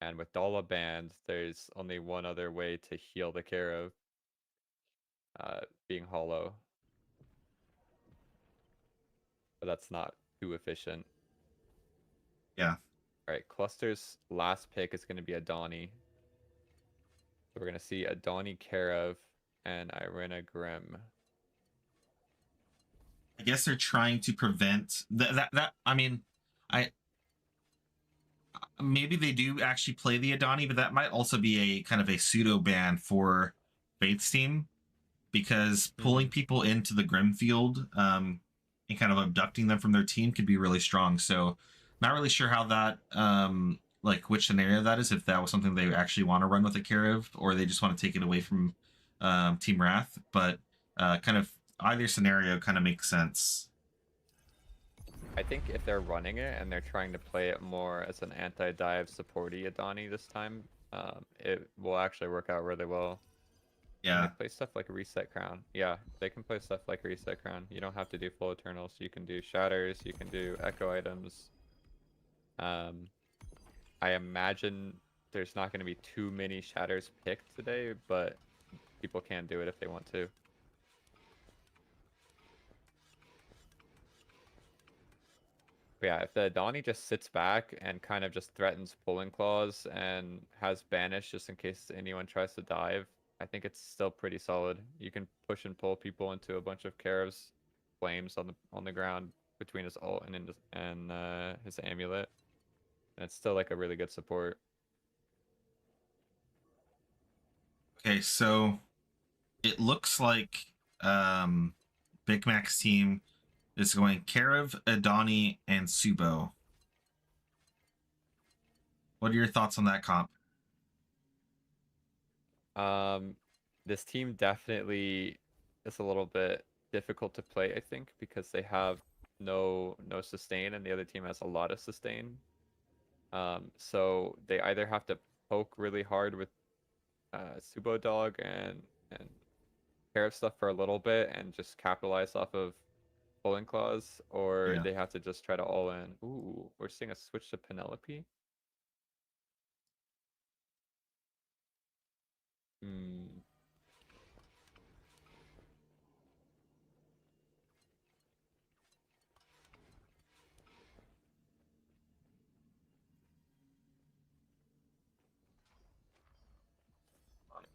And with Dala banned, there's only one other way to heal the Karav, being hollow. But that's not too efficient. Yeah. Alright, Cluster's last pick is going to be Adani. So we're going to see Adani Karav and Irenna Grim. I guess they're trying to prevent that. I mean, I maybe they do actually play the Adani, but that might also be a kind of a pseudo ban for Faith's team because pulling Mm-hmm. people into the Grimfield and kind of abducting them from their team could be really strong. So, not really sure how that like which scenario that is. If that was something they actually want to run with a Karev, or they just want to take it away from Team Wrath, but kind of either scenario kind of makes sense. I think if they're running it and they're trying to play it more as an anti-dive supporty Adani this time, it will actually work out really well. Can they Yeah. play stuff like Reset Crown? Yeah, they can play stuff like Reset Crown. You don't have to do full Eternals. You can do Shatters. You can do Echo items. Um, I imagine there's not going to be too many Shatters picked today, but people can do it if they want to. But yeah, if the Adani just sits back and kind of just threatens pulling claws and has banish just in case anyone tries to dive, I think it's still pretty solid. You can push and pull people into a bunch of Karav's flames on the ground between his ult and his amulet, and it's still like a really good support. Okay, so it looks like Big Mac's team is going Karev, Adani, and Subo. What are your thoughts on that comp? Um, this team definitely is a little bit difficult to play, I think, because they have no sustain, and the other team has a lot of sustain. So they either have to poke really hard with Subo Dog and pair of stuff for a little bit and just capitalize off of pulling claws, or Yeah. they have to just try to all in. Ooh, we're seeing a switch to Penelope. Hmm.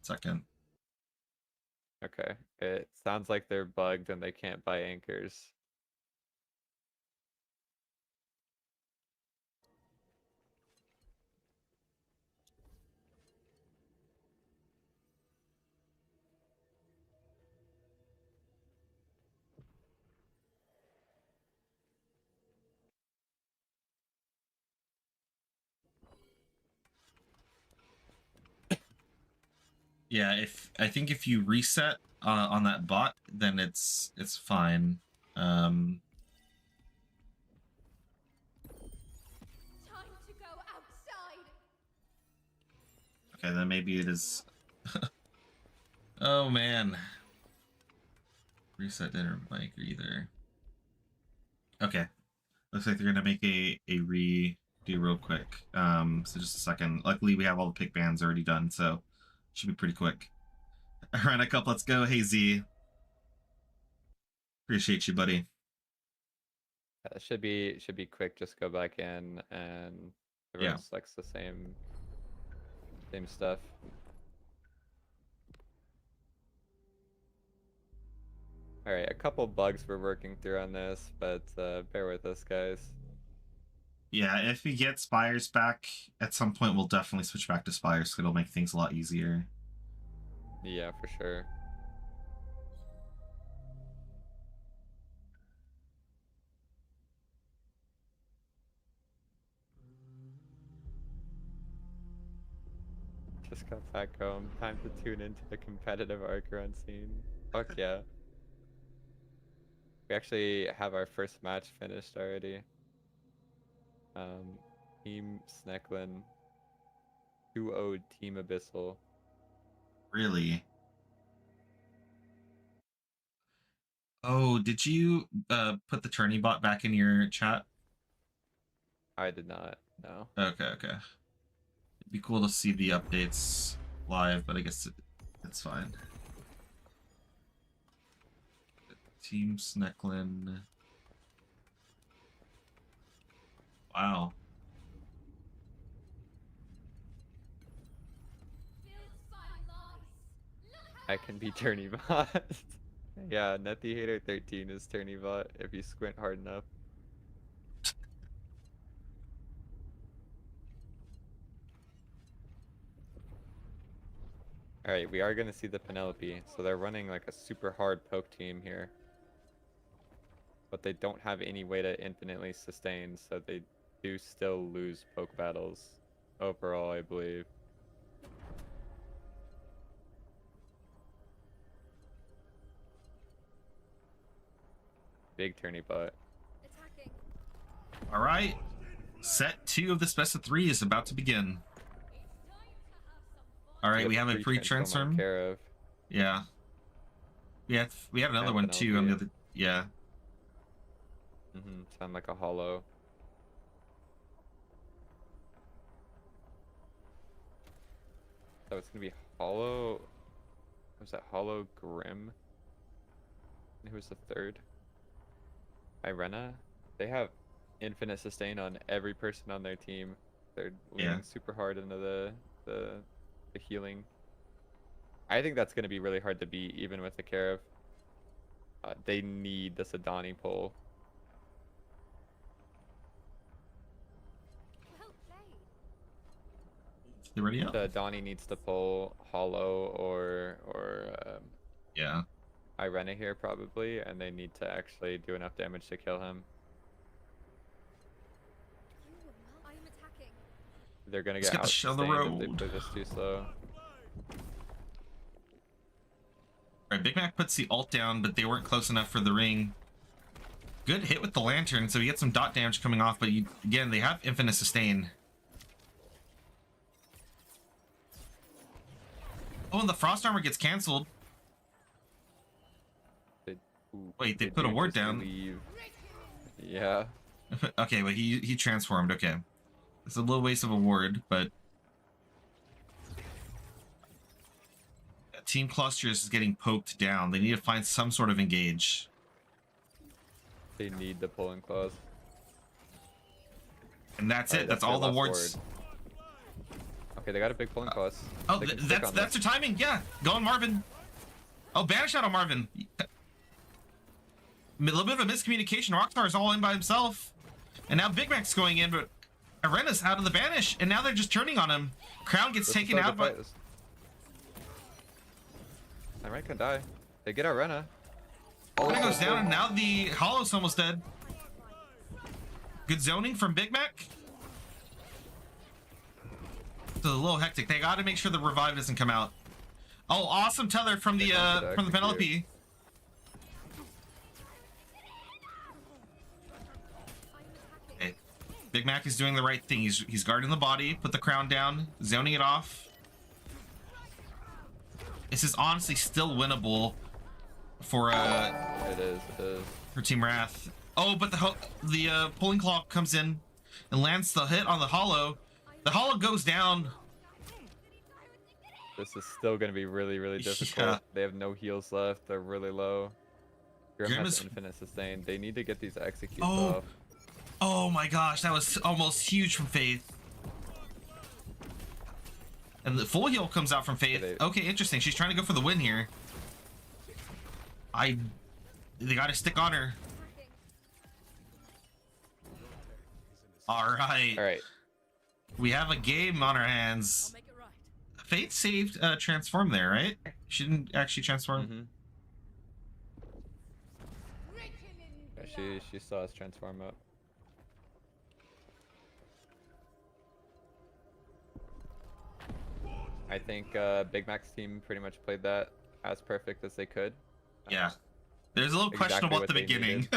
Second. Okay. It sounds like they're bugged and they can't buy anchors. Yeah, if I think if you reset on that bot, then it's fine. Time to go outside. Okay, then maybe it is. Oh man, reset didn't like either. Okay, looks like they're gonna make a redo real quick. So just a second. Luckily, we have all the pick bans already done, so should be pretty quick. Irenna Cup, let's go. Hey Z, appreciate you, buddy. Should be quick. Just go back in and everyone Yeah. selects the same stuff. Alright, a couple bugs we're working through on this, but bear with us, guys. Yeah, if we get Spires back at some point, we'll definitely switch back to Spires. It'll make things a lot easier. Yeah, for sure. Just got back home. Time to tune into the competitive arc run scene. Fuck yeah. We actually have our first match finished already. Team Snecklin 2-0 Team Abyssal. Really? Oh, did you put the tourney bot back in your chat? I did not, no. Okay, okay. It'd be cool to see the updates live, but I guess it's fine. Team Snecklin. Wow. Built by lies. Look I can be tourney bot. Yeah, Nethy Hater 13 is tourney bot if you squint hard enough. Alright, we are going to see the Penelope. So they're running like a super hard poke team here. But they don't have any way to infinitely sustain, so they do still lose poke battles overall, I believe. Big tourney bot. attacking. All right. Set 2 of this best of 3 is about to begin. It's time to have some fun. All right, we have a pre-transform on pre-transform. care of. Yeah. We have another And one too on the Penelope. other. Yeah. Sound like a hollow. So it's gonna be hollow. Was that hollow Grim? And who was the third? Irenna. They have infinite sustain on every person on their team. They're leaning Yeah. super hard into the healing. I think that's gonna be really hard to beat, even with the Carav. They need the Sadani pull. Well played. They ready up? The Donnie needs to pull Hollow or Yeah. Irenna here probably, and they need to actually do enough damage to kill him. I am attacking. They're gonna Let's get get the shit on the outsustained if they road. play this too slow. All right, Big Mac puts the ult down, but they weren't close enough for the ring. Good hit with the lantern, so we get some dot damage coming off, but again, they have infinite sustain. Oh, and the frost armor gets canceled. Ooh, Wait, they put do a ward just down. leave. Yeah. Okay, but he transformed. Okay, it's a little waste of a ward, but Team Clusters is getting poked down. They need to find some sort of engage. They need the pulling claws. And that's Alright, it. That's their all the last wards. ward. Okay, they got a big pulling claws. Oh, They can stick that's on their this. timing. Yeah, go on Marvin. Oh, banish out on Marvin. A little bit of a miscommunication. Rockstar is all in by himself, and now Big Mac's going in, but Irenna's out of the banish, and now they're just turning on him. Crown gets This is taken how the out, but fight is. Irenna can die. They get Irenna. Irenna goes down, and now the Hollow's almost dead. Good zoning from Big Mac. It's a little hectic. They got to make sure the revive doesn't come out. Oh, awesome tether from the Penelope. Okay. Big Mac is doing the right thing. He's guarding the body. Put the crown down, zoning it off. This is honestly still winnable for It is. for Team Wrath. Oh, but the pulling claw comes in and lands the hit on the hollow. The hollow goes down. This is still going to be really, really difficult. Yeah. They have no heals left. They're really low. Grim Grim has is- infinite sustain. They need to get these executes Oh. off. Oh my gosh, that was almost huge from Faith. And the full heal comes out from Faith. They- Okay, interesting. She's trying to go for the win here. They gotta stick on her. Attacking. All right. All right. We have a game on our hands. Make it right. Faith saved transform there, right? She didn't actually transform. Yeah, she saw us transform up. I think Big Mac's team pretty much played that as perfect as they could. Yeah. There's a little Exactly questionable at what the they beginning.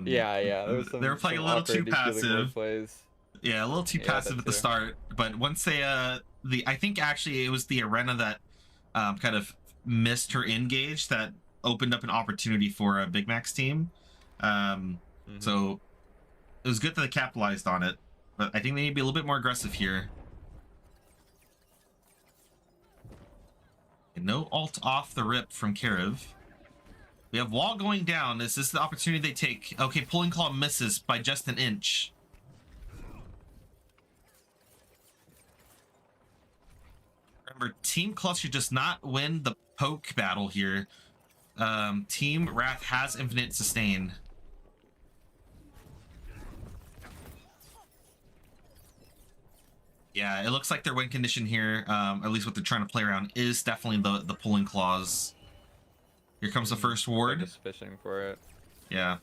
Yeah. There was They were playing a little too passive. Plays. Yeah, a little too Yeah, passive that at the too. start. But once they I think actually it was the Irenna that kind of missed her engage that opened up an opportunity for a Big Mac's team. So it was good that they capitalized on it. But I think they need to be a little bit more aggressive here. And no ult off the rip from Karev. We have wall going down. Is this the opportunity they take? Okay, pulling claw misses by just an inch. Remember, Team Cluster does not win the poke battle here. Team Wrath has infinite sustain. Yeah, it looks like their win condition here, at least what they're trying to play around, is definitely the pulling claws. Here comes the first They're ward. just fishing for it. Yeah.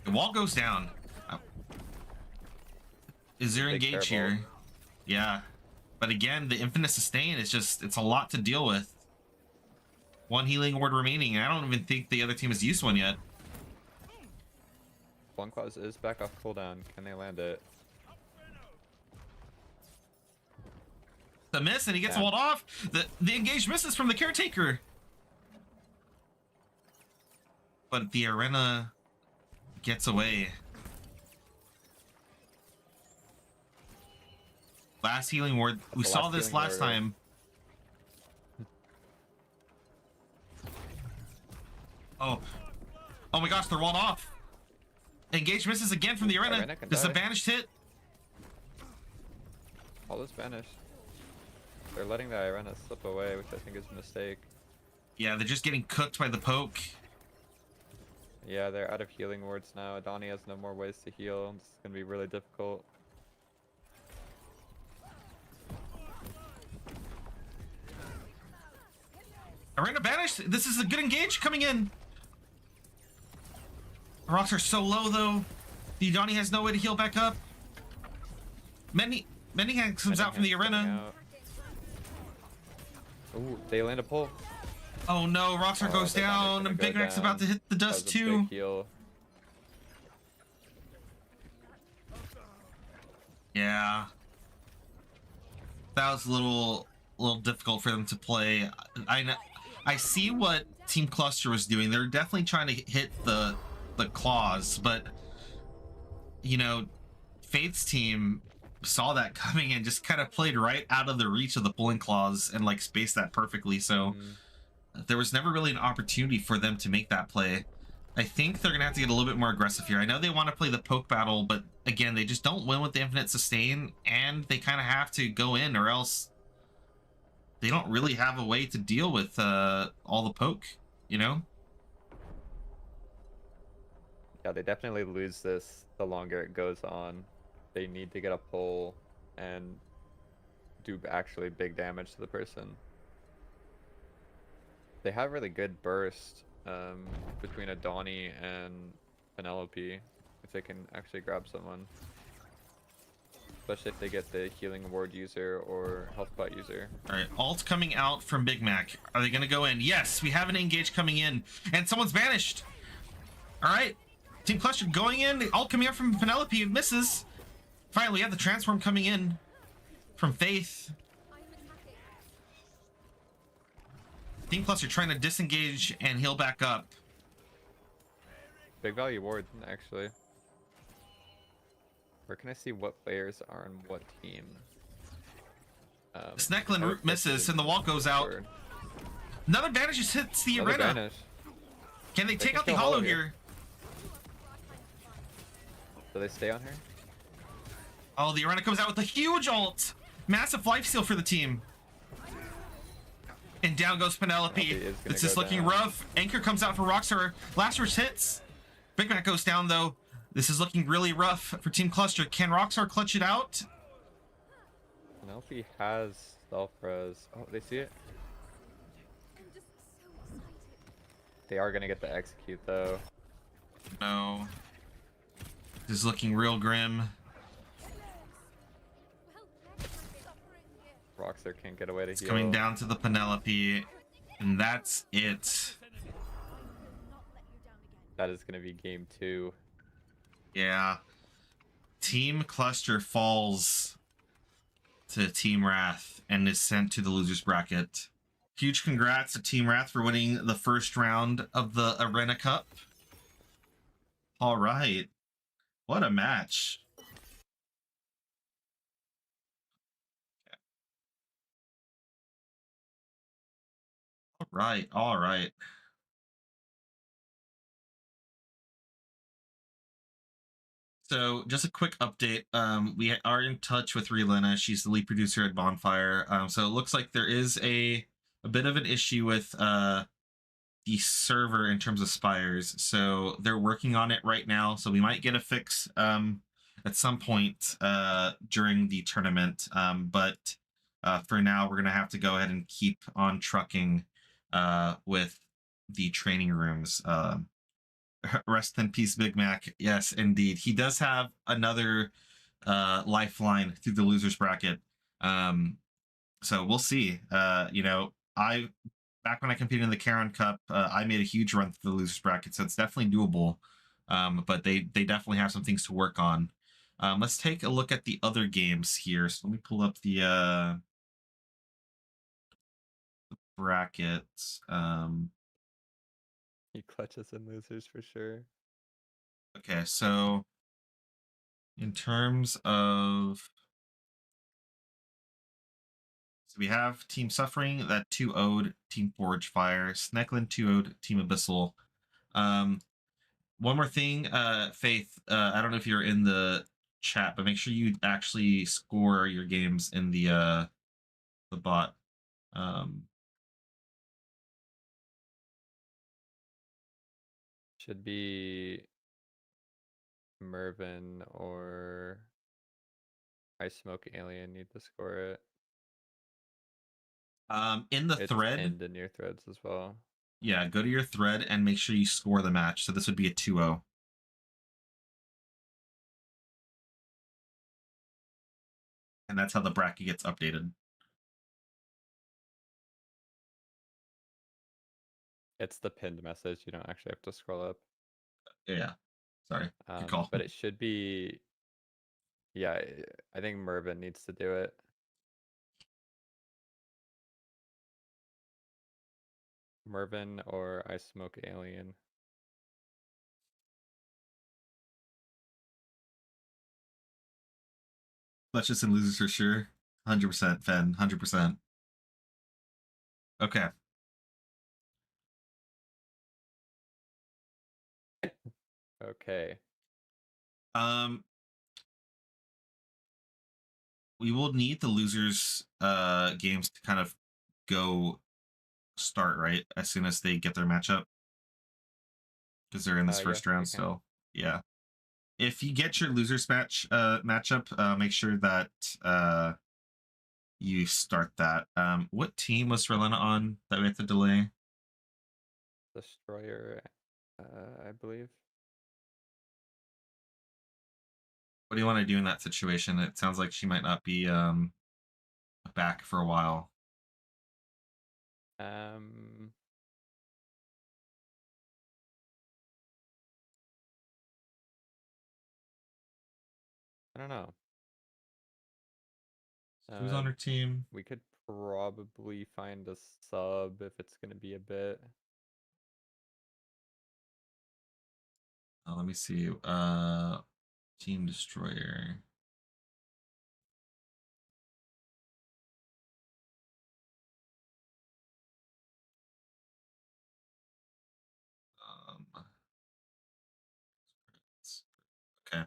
The wall goes down. Is there Big engage fireball. here? Yeah. But again, the infinite sustain is just, it's a lot to deal with. One healing ward remaining, and I don't even think the other team has used one yet. One clause is back off cooldown. Can they land it? The miss, and he gets Yeah. walled off. The engage misses from the caretaker. But the Irenna gets away. Last healing ward. We The saw last this healing last ward. time. Oh my gosh, they're walled off. Engage misses again from the Irenna. Irenna can This is a die. banished hit. All is banished. They're letting the Irenna slip away, which I think is a mistake. Yeah, they're just getting cooked by the poke. Yeah, they're out of healing wards now. Adani has no more ways to heal. This is gonna be really difficult. Irenna banished. This is a good engage coming in. The rocks are so low though. The Adani has no way to heal back up. Mendingham comes out from the Irenna. Ooh, they land a pull. Oh no, Rockstar Oh, goes the Adani's down, gonna and go Big Mac's about to down. hit the That dust was a too. big heal. Yeah. That was a little difficult for them to play. I see what Team Cluster was doing. They're definitely trying to hit the claws, but you know, Faith's team saw that coming and just kind of played right out of the reach of the pulling claws and like spaced that perfectly. So there was never really an opportunity for them to make that play. I think they're gonna have to get a little bit more aggressive here. I know they want to play the poke battle, but again, they just don't win with the infinite sustain, and they kind of have to go in, or else they don't really have a way to deal with all the poke, you know? Yeah, they definitely lose this the longer it goes on. They need to get a pull and do actually big damage to the person. They have really good burst between Adani and Penelope if they can actually grab someone. Especially if they get the healing ward user or health pot user. All right, ult coming out from Big Mac. Are they gonna go in? Yes, we have an engage coming in, and someone's banished. All right, Team Cluster going in. Ult coming out from Penelope. It misses. Finally, we have the transform coming in from Faith. I'm attacking. Team Cluster trying to disengage and heal back up. Big value ward, actually. Where can I see what players are on what team? Snecklin I would guess misses, it's and the wall goes out. Discord. Another banish just hits the Another Irenna. banish. Can they take can out the kill hollow Hollow here? here. Do they stay on her? Oh, the Irenna comes out with a huge ult. Massive life steal for the team. And down goes Penelope. Penelope is gonna This is go looking down. rough. Anchor comes out for Roxor. Last rush hits. Big Mac goes down though. This is looking really rough for Team Cluster. Can Roxor clutch it out? Penelope has self res. Oh, they see it. I'm just so excited. They are gonna get the execute though. No. This is looking real grim. Well, they're suffering here. Roxer can't get away to It's heal. coming down to the Penelope. And that's it. I will not let you down again. That is gonna be game 2. Yeah. Team Cluster falls to Team Wrath and is sent to the losers bracket. Huge congrats to Team Wrath for winning the first round of the Irenna Cup. All right. What a match. All right. All right. So just a quick update. We are in touch with Irenna. She's the lead producer at Bonfire. So it looks like there is a bit of an issue with the server in terms of spires. So they're working on it right now. So we might get a fix at some point during the tournament. But for now, we're gonna have to go ahead and keep on trucking with the training rooms. Rest in peace, Big Mac. Yes, indeed. He does have another lifeline through the losers bracket. So we'll see. I back when I competed in the Karen Cup, I made a huge run through the losers bracket, so it's definitely doable. But they definitely have some things to work on. Let's take a look at the other games here. So let me pull up the brackets. He clutches and losers for sure. Okay, so in terms of, so we have Team Suffering that 2-0'd Team Forge Fire, Snecklin 2-0'd Team Abyssal. One more thing, Faith, I don't know if you're in the chat, but make sure you actually score your games in the bot. Should be Mervin or I Smoke Alien need to score it. In the It's thread, pinned in your threads as well. yeah, go to your thread and make sure you score the match. So this would be a 2-0. And that's how the bracket gets updated. It's the pinned message. You don't actually have to scroll up. Yeah, sorry. Good call. But it should be. Yeah, I think Mervin needs to do it. Mervin or I Smoke Alien. Let's just in losers for sure. 100%, Fen. 100%. Okay. Okay. We will need the losers games to kind of go start right as soon as they get their matchup, because they're in this first Yeah, round they can. still. Yeah. If you get your losers matchup, make sure that you start that. What team was Irenna on that we have to delay? Destroyer, I believe. What do you want to do in that situation? It sounds like she might not be back for a while. I don't know. Who's on her team? We could probably find a sub if it's gonna be a bit. Let me see. Team Destroyer. Okay.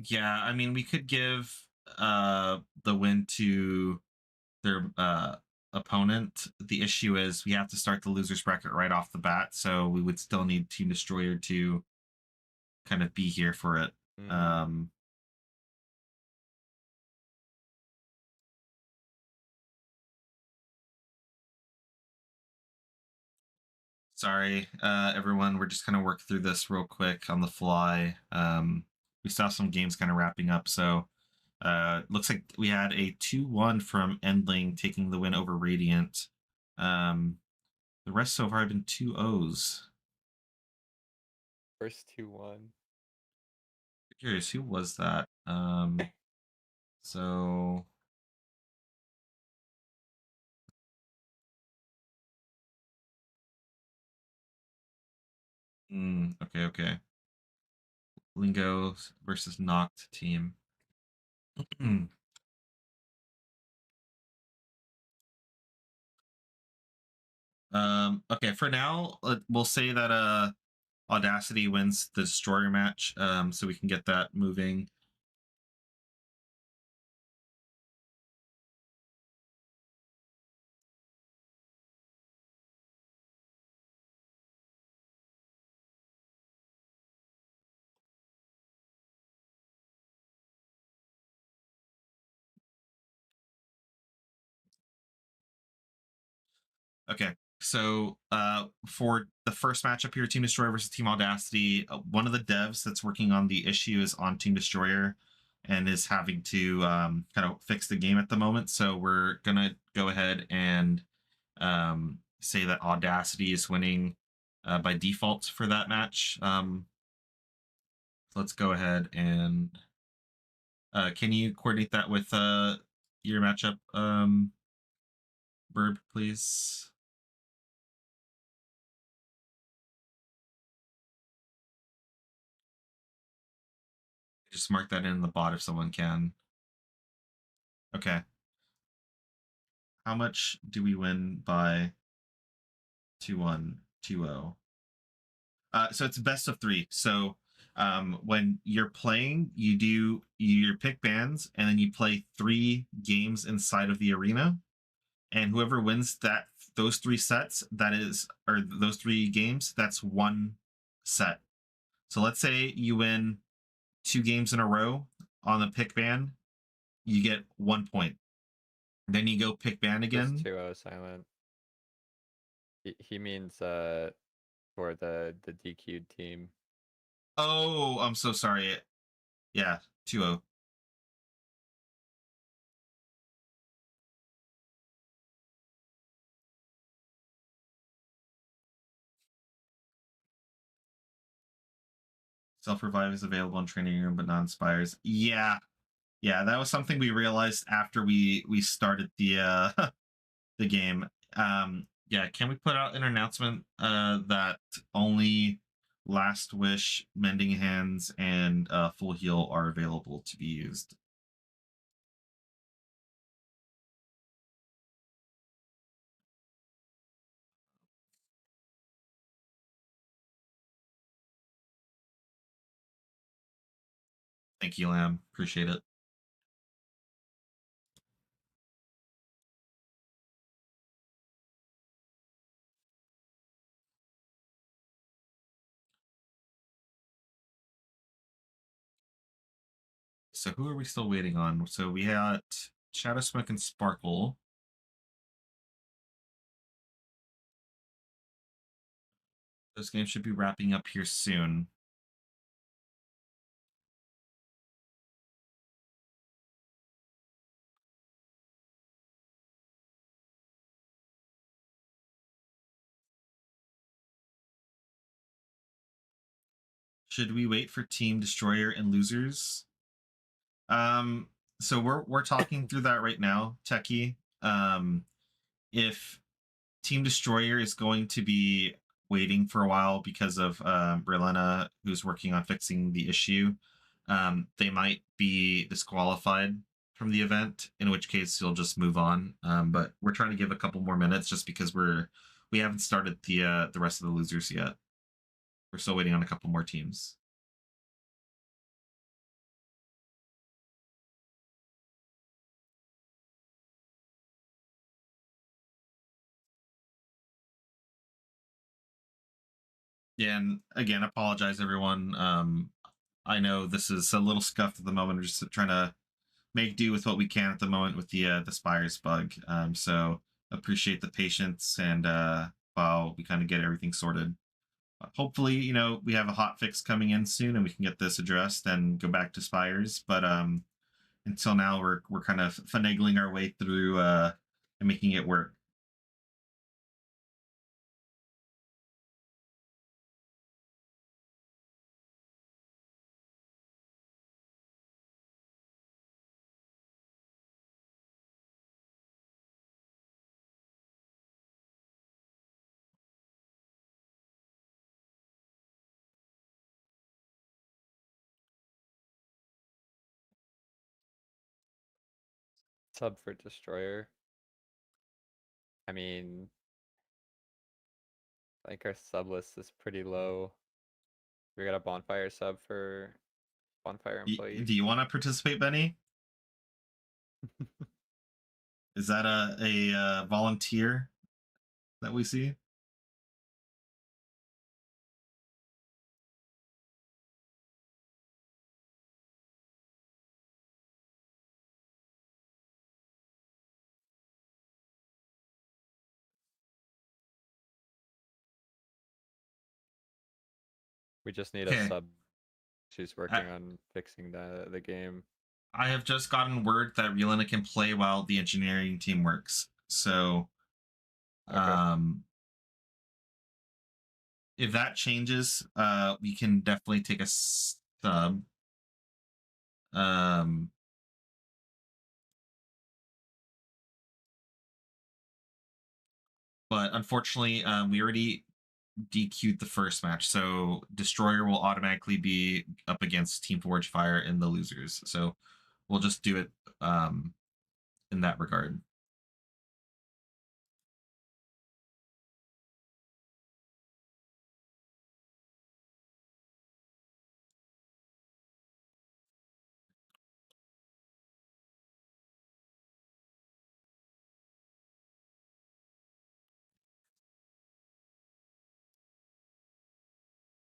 Yeah, I mean we could give the win to their opponent. The issue is we have to start the losers bracket right off the bat, so we would still need Team Destroyer to kind of be here for it. Sorry, everyone. We're just kind of work through this real quick on the fly. We saw some games kind of wrapping up, so looks like we had a 2-1 from Endling taking the win over Radiant. The rest so far have been 2-0s. First 2-1. Curious, who was that? So okay. Lingo versus Noct team. Okay, for now, we'll say that Audacity wins the Destroyer match, so we can get that moving. Okay, so for the first matchup here, Team Destroyer versus Team Audacity, one of the devs that's working on the issue is on Team Destroyer and is having to kind of fix the game at the moment. So we're gonna go ahead and say that Audacity is winning by default for that match. Let's go ahead and can you coordinate that with your matchup, Burb, please? Just mark that in the bot if someone can. Okay. How much do we win by 2-1, 2-0? So it's best of 3. So when you're playing, you do your pick bands, and then you play 3 games inside of the arena, and whoever wins those 3 sets, that is, or those 3 games, that's 1 set. So let's say you win 2 games in a row on the pick band, you get 1 point. Then you go pick band again. Just 2-0 silent. He means for the DQ'd team. Oh, I'm so sorry. Yeah, 2-0. Self-revive is available in training room, but not in spires. Yeah, that was something we realized after we started the the game. Yeah, can we put out an announcement that only Last Wish, Mending Hands, and Full Heal are available to be used? Thank you, Lamb. Appreciate it. So who are we still waiting on? So we had Shadow Smoke and Sparkle. Those games should be wrapping up here soon. Should we wait for Team Destroyer and Losers? So we're talking through that right now, Techie. If Team Destroyer is going to be waiting for a while because of Irenna, who's working on fixing the issue, they might be disqualified from the event, in which case you'll just move on. But we're trying to give a couple more minutes just because we haven't started the rest of the losers yet. We're still waiting on a couple more teams. Yeah, and again, apologize everyone. I know this is a little scuffed at the moment. We're just trying to make do with what we can at the moment with the spires bug. So appreciate the patience and while we kind of get everything sorted. Hopefully, we have a hot fix coming in soon and we can get this addressed and go back to spires. But until now, we're kind of finagling our way through and making it work. Sub for Destroyer. I mean, I think our sub list is pretty low. We got a bonfire sub for bonfire employee. Do you want to participate, Benny? Is that a volunteer that we see? We just need a Okay. sub. She's working on fixing the game. I have just gotten word that Irenna can play while the engineering team works. So, Okay. if that changes, we can definitely take a sub. Um, but unfortunately, we already DQ'd the first match, so Destroyer will automatically be up against Team Forge Fire in the losers. So we'll just do it in that regard.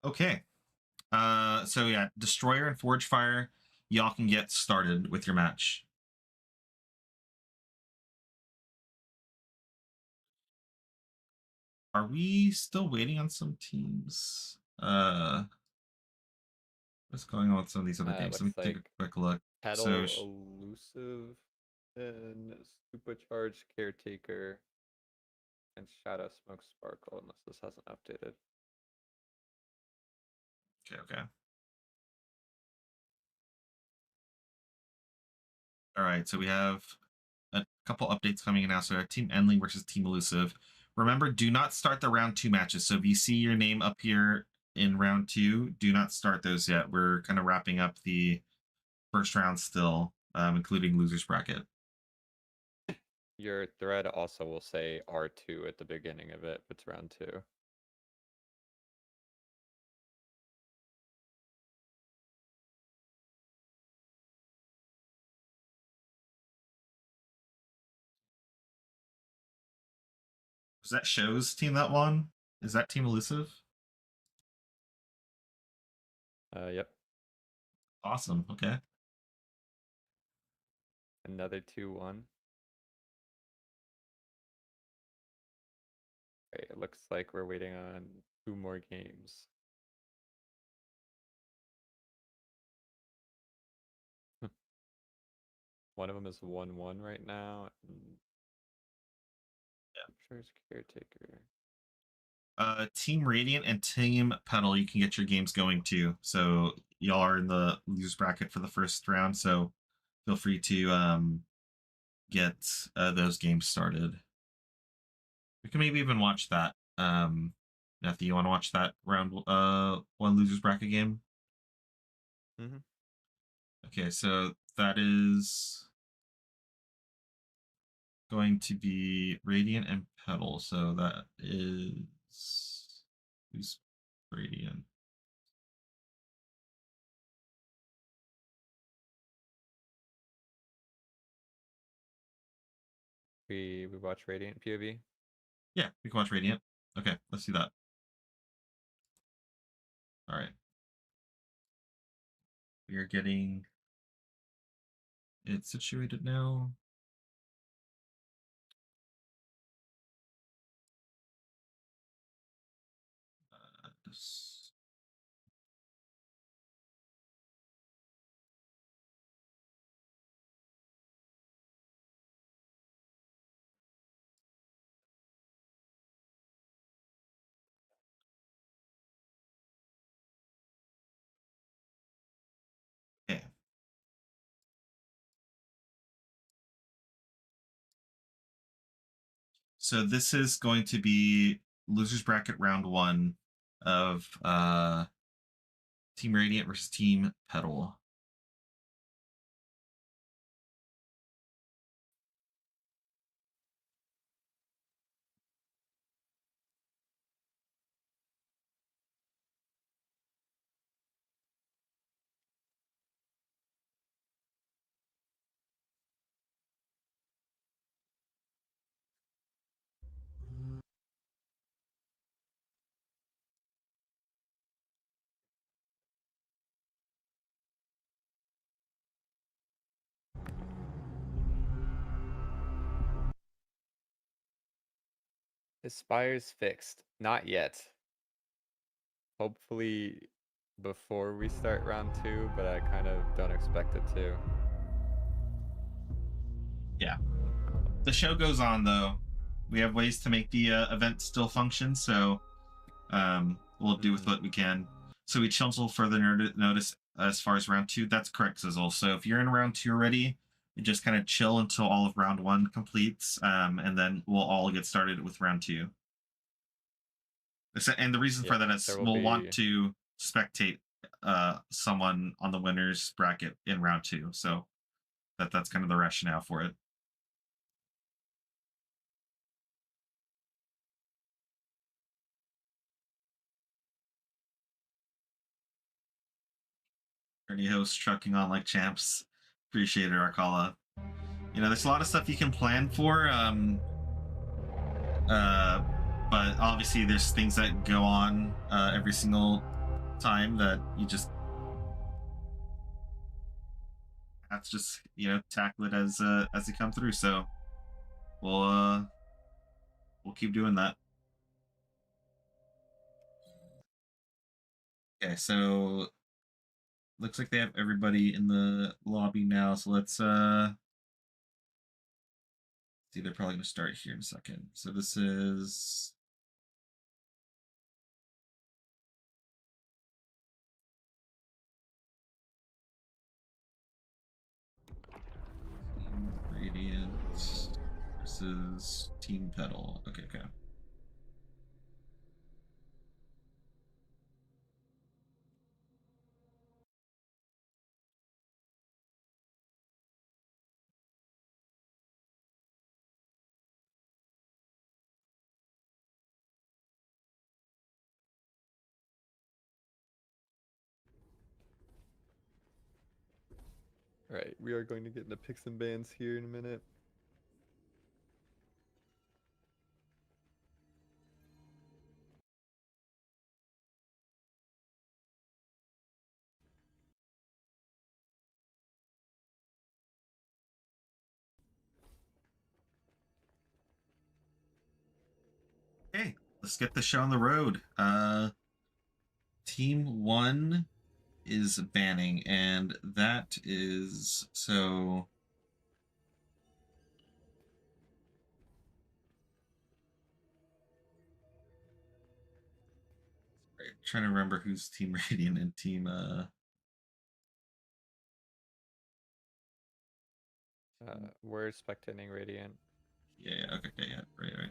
Okay. So yeah, Destroyer and Forge Fire, y'all can get started with your match. Are we still waiting on some teams? What's going on with some of these other games? Let me Looks take a like quick look. So Petal Elusive and Supercharged Caretaker and Shadow Smoke Sparkle, unless this hasn't updated. okay. All right, so we have a couple updates coming in now. So we have Team Endling versus Team Elusive. Remember, do not start the round 2 matches. So if you see your name up here in round 2, do not start those yet. We're kind of wrapping up the first round still, including losers bracket. Your thread also will say R2 at the beginning of it, if it's round 2. Was that Show's team that won? Is that Team Elusive? Yep. Awesome. Okay. Another 2-1. Okay, it looks like we're waiting on 2 more games. One of them is 1-1 right now. Yeah. Sure it's Caretaker. Team Radiant and Team Petal, you can get your games going too. So y'all are in the losers bracket for the first round. So feel free to get those games started. We can maybe even watch that. Nethy, you want to watch that round 1 losers bracket game? Mm-hmm. Okay, so that is going to be Radiant and Petal. So that is who's Radiant? We watch Radiant POV. Yeah, we can watch Radiant. Okay, let's do that. All right. We are getting it situated now. This... Okay. So this is going to be losers bracket round 1 of Team Radiant versus Team Petal. Is Spires fixed? Not yet. Hopefully before we start round 2, but I kind of don't expect it to. Yeah. The show goes on, though. We have ways to make the event still function, so we'll do with what we can. So we chill until further notice as far as round 2. That's correct, Sizzle. So if you're in round 2 already, you just kind of chill until all of round 1 completes, and then we'll all get started with round 2. And the reason for that is we'll want to spectate someone on the winners bracket in round 2. So that's kind of the rationale for it. Any hosts trucking on like champs. Appreciate it, Arcala. You know, there's a lot of stuff you can plan for. But obviously there's things that go on every single time that you just have to just, you know, tackle it as they come through. So we'll keep doing that. Okay, so looks like they have everybody in the lobby now. So let's see. They're probably gonna start here in a second. So this is Team Radiant versus Team Petal. Okay. Alright, we are going to get into picks and bans here in a minute. Okay, let's get the show on the road. Team 1 is banning, and that is so. Right, trying to remember who's Team Radiant and Team We're spectating Radiant. Yeah, okay, yeah, right.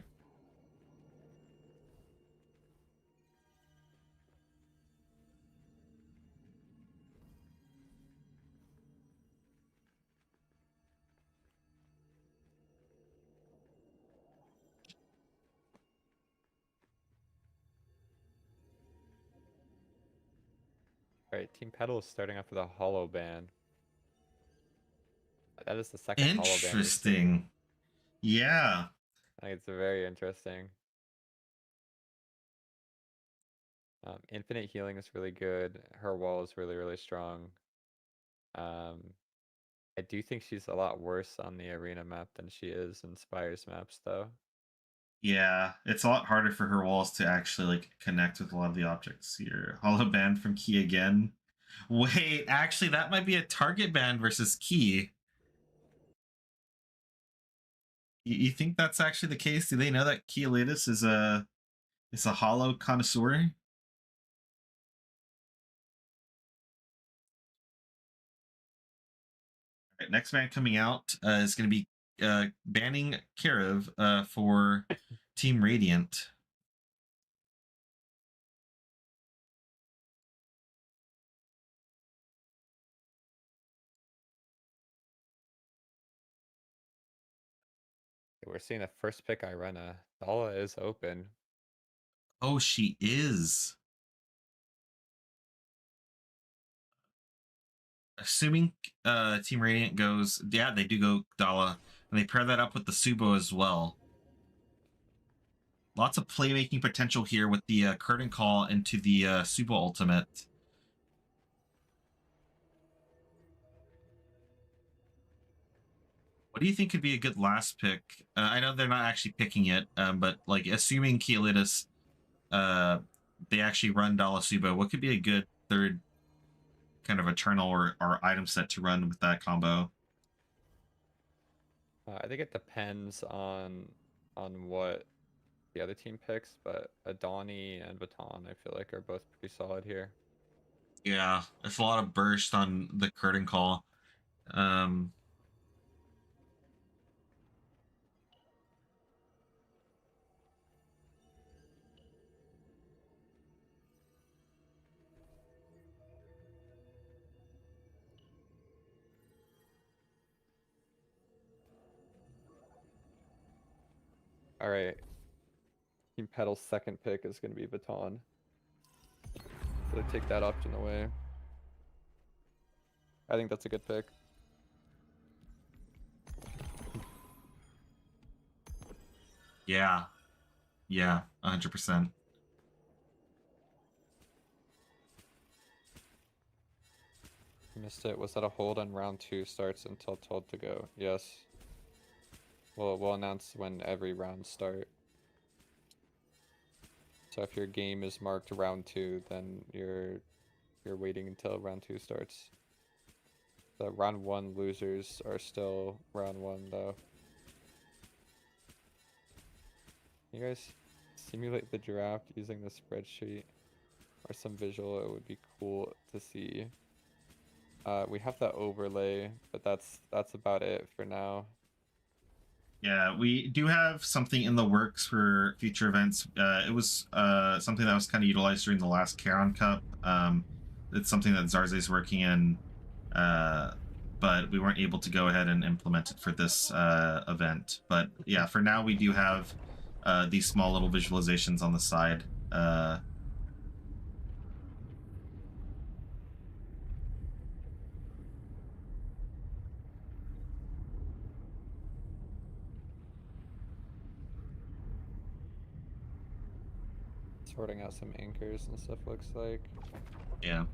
Alright, Team Petal is starting off with a hollow ban. That is the second hollow ban we've seen. Interesting. Yeah. I think it's very interesting. Infinite healing is really good. Her wall is really, really strong. I do think she's a lot worse on the arena map than she is in Spires maps, though. Yeah, it's a lot harder for her walls to actually like connect with a lot of the objects here. Hollow band from Key again. Wait, actually, that might be a target band versus Key. You think that's actually the case? Do they know that Keolis is a hollow connoisseur? Right, next band coming out is going to be banning Karev for Team Radiant. We're seeing a first pick Irenna. Dala is open. Oh, she is. Assuming Team Radiant goes, yeah, they do go Dala, and they pair that up with the Subo as well. Lots of playmaking potential here with the curtain call into the Subo ultimate. What do you think could be a good last pick? I know they're not actually picking it, but like assuming Keolitis, they actually run Dala Subo, what could be a good third kind of eternal or item set to run with that combo? I think it depends on what the other team picks, but Adani and Baton I feel like are both pretty solid here. Yeah, it's a lot of burst on the curtain call. All right. Team Petal's second pick is going to be Baton. So they take that option away. I think that's a good pick. Yeah, 100%. Missed it. Was that a hold on round 2 starts until told to go? Yes. We'll announce when every round start. So if your game is marked round 2, then you're waiting until round 2 starts. The round 1 losers are still round 1 though. You guys simulate the draft using the spreadsheet or some visual? It would be cool to see. We have that overlay, but that's about it for now. Yeah, we do have something in the works for future events. It was something that was kind of utilized during the last Irenna Cup. It's something that Zarze is working in, but we weren't able to go ahead and implement it for this event. But yeah, for now we do have these small little visualizations on the side. Sorting out some anchors and stuff looks like. Yeah.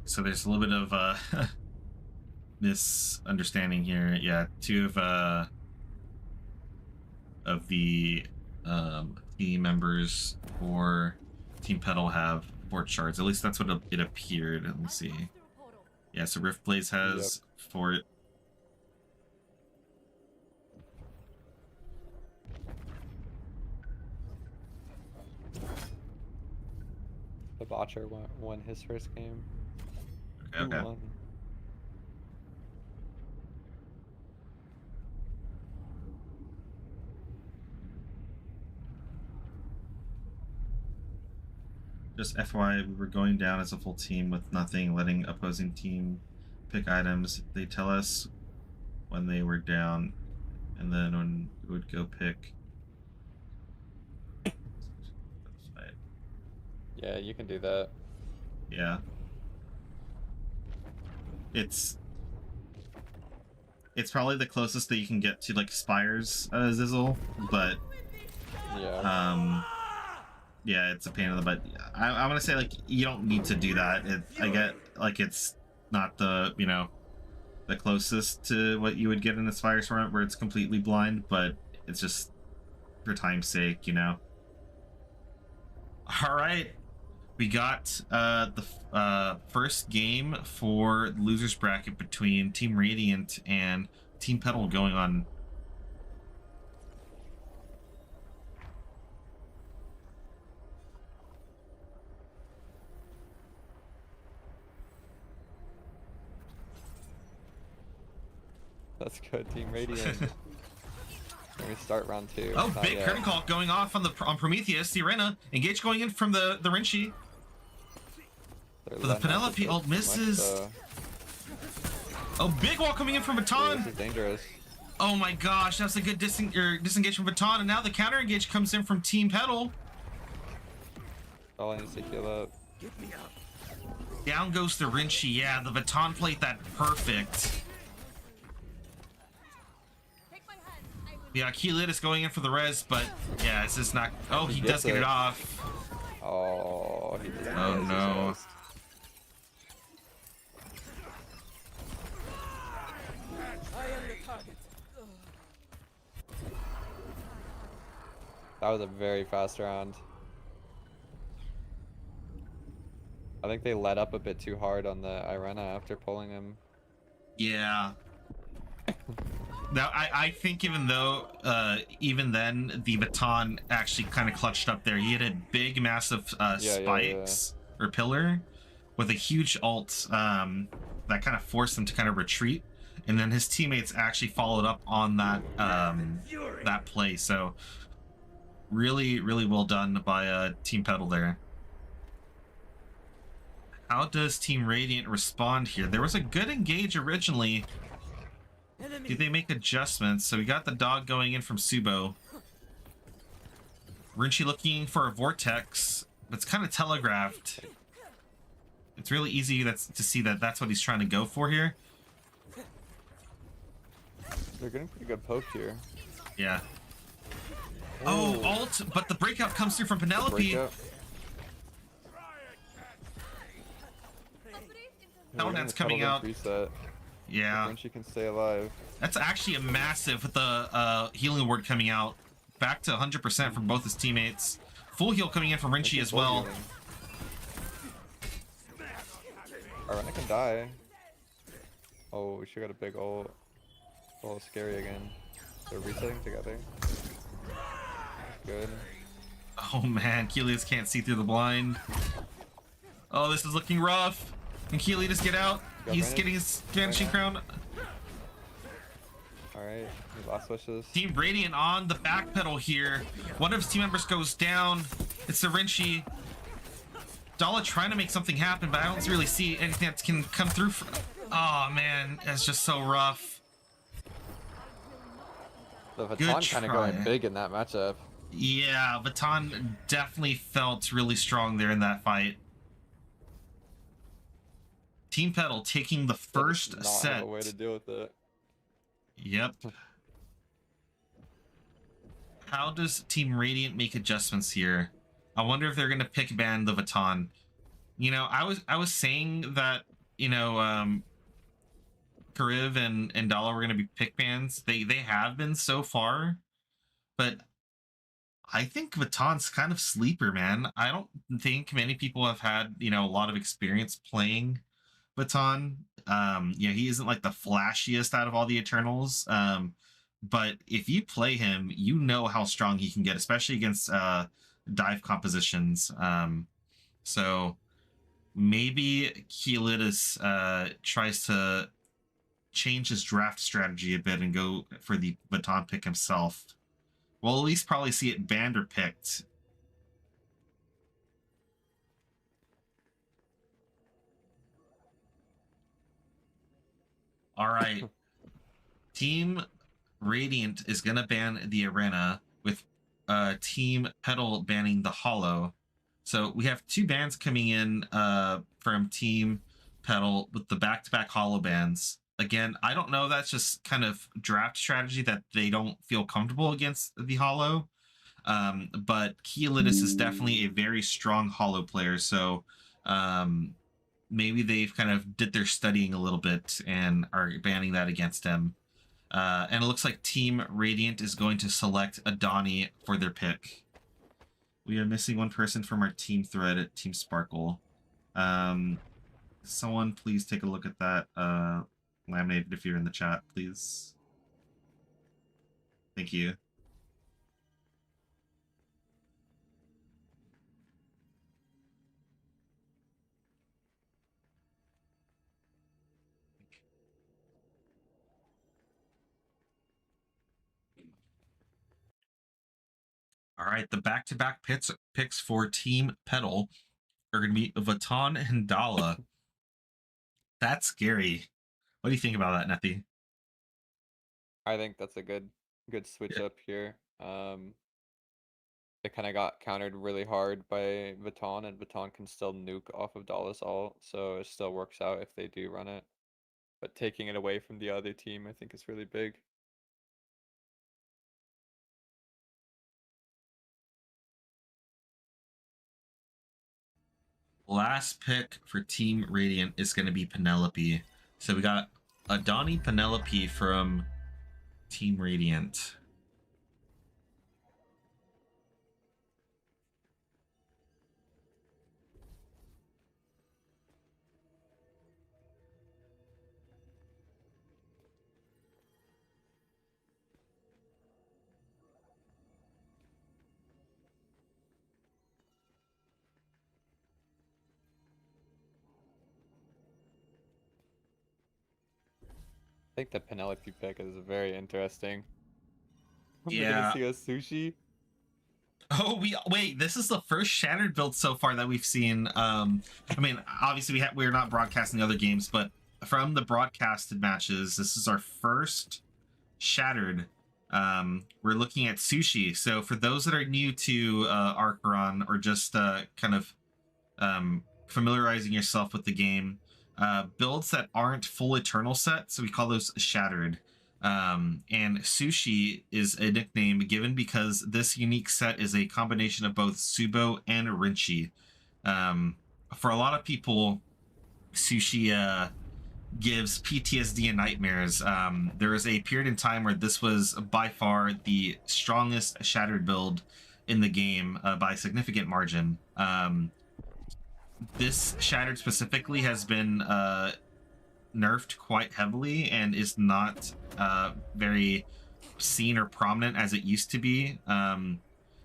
So there's a little bit of misunderstanding here. Yeah, two of the team members for Team Petal have port shards. At least that's what it appeared. Let me see. Yeah, so Rift Blaze has fort. The Botcher won his first game. Okay. 2-1. Just FYI, we were going down as a full team with nothing, letting opposing team pick items. They tell us when they were down, and then when we would go pick. Yeah, you can do that. Yeah. It's probably the closest that you can get to like Spire's Zizzle, but Yeah. yeah, it's a pain in the butt. I'm gonna say like you don't need to do that. I get like it's not the the closest to what you would get in the Spire's front where it's completely blind, but it's just for time's sake, All right, we got the first game for the losers bracket between Team Radiant and Team Petal going on. That's good, Team Radiant. Let me start round 2. Oh, big curtain call going off on Prometheus. The Irenna engage going in from the Rinchi. But the Penelope ult misses. Oh, big wall coming in from Baton. This is dangerous. Oh my gosh, that's a good disengage from Baton, and now the counter engage comes in from Team Petal. All I need to heal up. Down goes the Rinchi. Yeah, the Baton played that perfect. Yeah, Keylid is going in for the res, but yeah, it's just not. Oh, he does get it off. Oh, he did. Oh no. That was a very fast round. I think they let up a bit too hard on the Irenna after pulling him. Yeah. Now, I think even though, even then, the Baton actually kind of clutched up there. He had a big, massive spikes or pillar with a huge ult that kind of forced him to kind of retreat. And then his teammates actually followed up on that that play. So really, really well done by Team Petal there. How does Team Radiant respond here? There was a good engage originally. Did they make adjustments? So we got the dog going in from Subo. Rinchi looking for a vortex. It's kind of telegraphed. It's really easy to see that that's what he's trying to go for here. They're getting pretty good poke here. Yeah. Oh, ult, but the breakout comes through from Penelope. Paladin's coming out. Reset. Yeah. When she can stay alive. That's actually a massive with the healing ward coming out. Back to 100% from both his teammates. Full heal coming in from Rinchi as well. Irenna can die. Oh, she got a big ult. A little scary again. They're resetting together. Good. Oh man, Keelius can't see through the blind. Oh, this is looking rough. Can Keelius get out? He's getting his vanishing crown. Alright, last wishes. Team Radiant on the back pedal here. One of his team members goes down. It's the Rinchi. Dala trying to make something happen, but I don't really see anything that can come through. Oh man, it's just so rough. The Baton kind of going big in that matchup. Yeah, Baton definitely felt really strong there in that fight. Team Petal taking the first set. Have a way to deal with it. Yep. How does Team Radiant make adjustments here? I wonder if they're gonna pick ban the Baton. You know, I was saying that, you know, Kariv and Dala were gonna be pick bans. They have been so far, but I think Baton's kind of sleeper, man. I don't think many people have had, you know, a lot of experience playing Baton. You know, he isn't like the flashiest out of all the Eternals. But if you play him, you know how strong he can get, especially against dive compositions. So maybe Keylidus tries to change his draft strategy a bit and go for the Baton pick himself. We'll at least probably see it banned or picked. All right. Team Radiant is gonna ban the Irenna, with Team Petal banning the Hollow. So we have two bans coming in from Team Petal with the back-to-back Hollow bans. Again, I don't know. That's just kind of draft strategy that they don't feel comfortable against the Hollow. But Keylidus is definitely a very strong Hollow player. So maybe they've kind of did their studying a little bit and are banning that against him. And it looks like Team Radiant is going to select Adani for their pick. We are missing one person from our team thread at Team Sparkle. Someone please take a look at that laminated if you're in the chat, please. Thank you. All right, the back-to-back picks for Team Petal are going to be Vatan and Dala. That's scary. What do you think about that, Nethy? I think that's a good switch up here. They kind of got countered really hard by Vatan, and Vatan can still nuke off of Dala's ult, so it still works out if they do run it. But taking it away from the other team, I think, is really big. Last pick for Team Radiant is going to be Penelope. So we got Adani Penelope from Team Radiant. I think the Penelope pick is very interesting. We're Yeah. gonna see a sushi. Oh, wait. This is the first Shattered build so far that we've seen. I mean, obviously we're not broadcasting other games, but from the broadcasted matches, this is our first Shattered. We're looking at sushi. So for those that are new to Archeron, or just kind of familiarizing yourself with the game, builds that aren't full Eternal set, so we call those Shattered. And Sushi is a nickname given because this unique set is a combination of both Subo and Rinchi. For a lot of people, Sushi gives PTSD and nightmares. There was a period in time where this was by far the strongest Shattered build in the game by a significant margin. This Shattered specifically has been nerfed quite heavily and is not very seen or prominent as it used to be.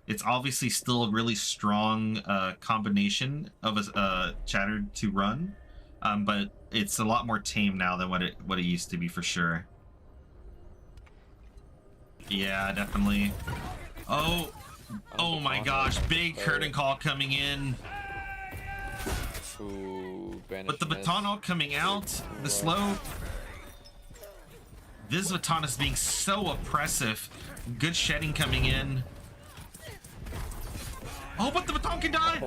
It's obviously still a really strong combination of a Shattered to run, but it's a lot more tame now than what it used to be, for sure. Yeah, definitely. Oh my gosh, big curtain call coming in. Ooh, But the baton all coming out, the slow. This baton is being so oppressive. Good shedding coming in. Oh, but the baton can die.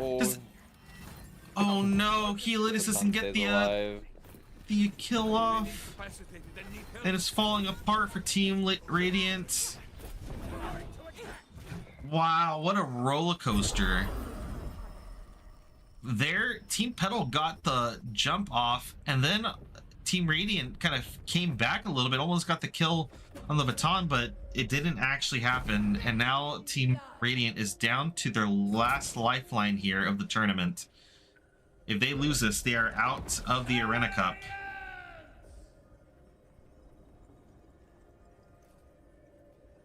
Oh no, Keylidus doesn't get the kill off. And it's falling apart for Team Radiant. Wow, what a roller coaster. Their Team Petal got the jump off, and then Team Radiant kind of came back a little bit, almost got the kill on the baton, but it didn't actually happen. And now Team Radiant is down to their last lifeline here of the tournament. If they lose this, they are out of the Irenna Cup.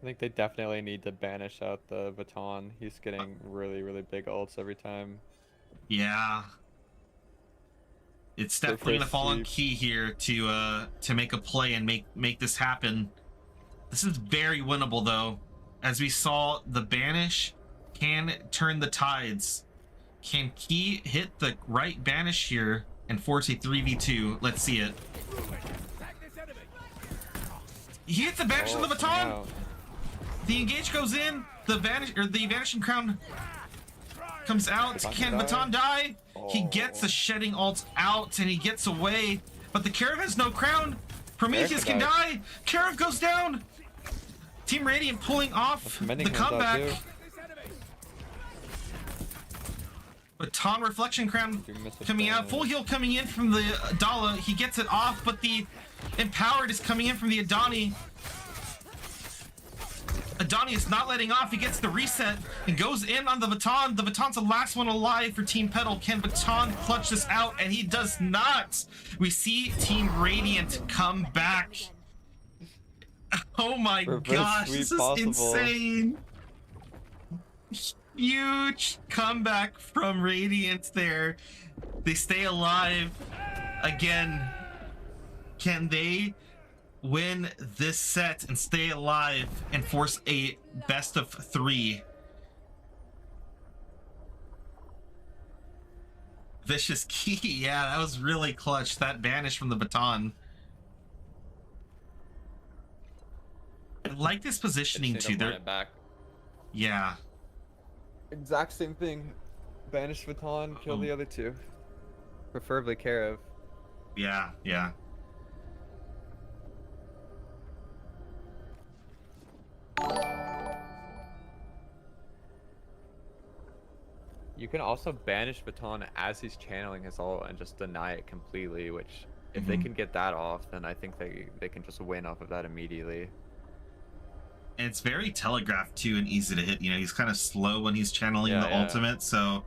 I think they definitely need to banish out the baton. He's getting really, really big ults every time. Yeah. It's definitely gonna fall on Key here to make a play and make this happen. This is very winnable though. As we saw, the banish can turn the tides. Can Key hit the right banish here and force a 3v2? Let's see it. He hits the Vanish on the Oh, coming baton. out. The engage goes in. The Vanishing Crown comes out. Baton Can die? Baton die? He gets the Oh. Shedding ult out and he gets away. But the Carav has no crown. Prometheus can die. Carav goes down. Team Radiant pulling off Mending the comes out comeback. too. Baton Reflection Crown You missed a coming out. bonus. Full heal coming in from the Dala. He gets it off, but the Empowered is coming in from the Adani. Adani is not letting off. He gets the reset and goes in on the Baton. The Baton's the last one alive for Team Petal. Can Baton clutch this out? And he does not. We see Team Radiant come back. Oh my Reverse gosh, sweep this is possible. insane. Huge comeback from Radiant there. They stay alive again. Can they win this set and stay alive and force a best of 3? Vicious Key, yeah, that was really clutch. That Banish from the Baton. I like this positioning Just too. need to run They're, it back. yeah. Exact same thing. Banish Baton, kill the Oh. other two. Preferably Carav. Yeah, yeah. You can also banish Baton as he's channeling his ult and just deny it completely, which if they Mhm. can get that off, then I think they can just win off of that immediately. And it's very telegraphed too and easy to hit. You know, he's kind of slow when he's channeling Yeah, the yeah. ultimate. So,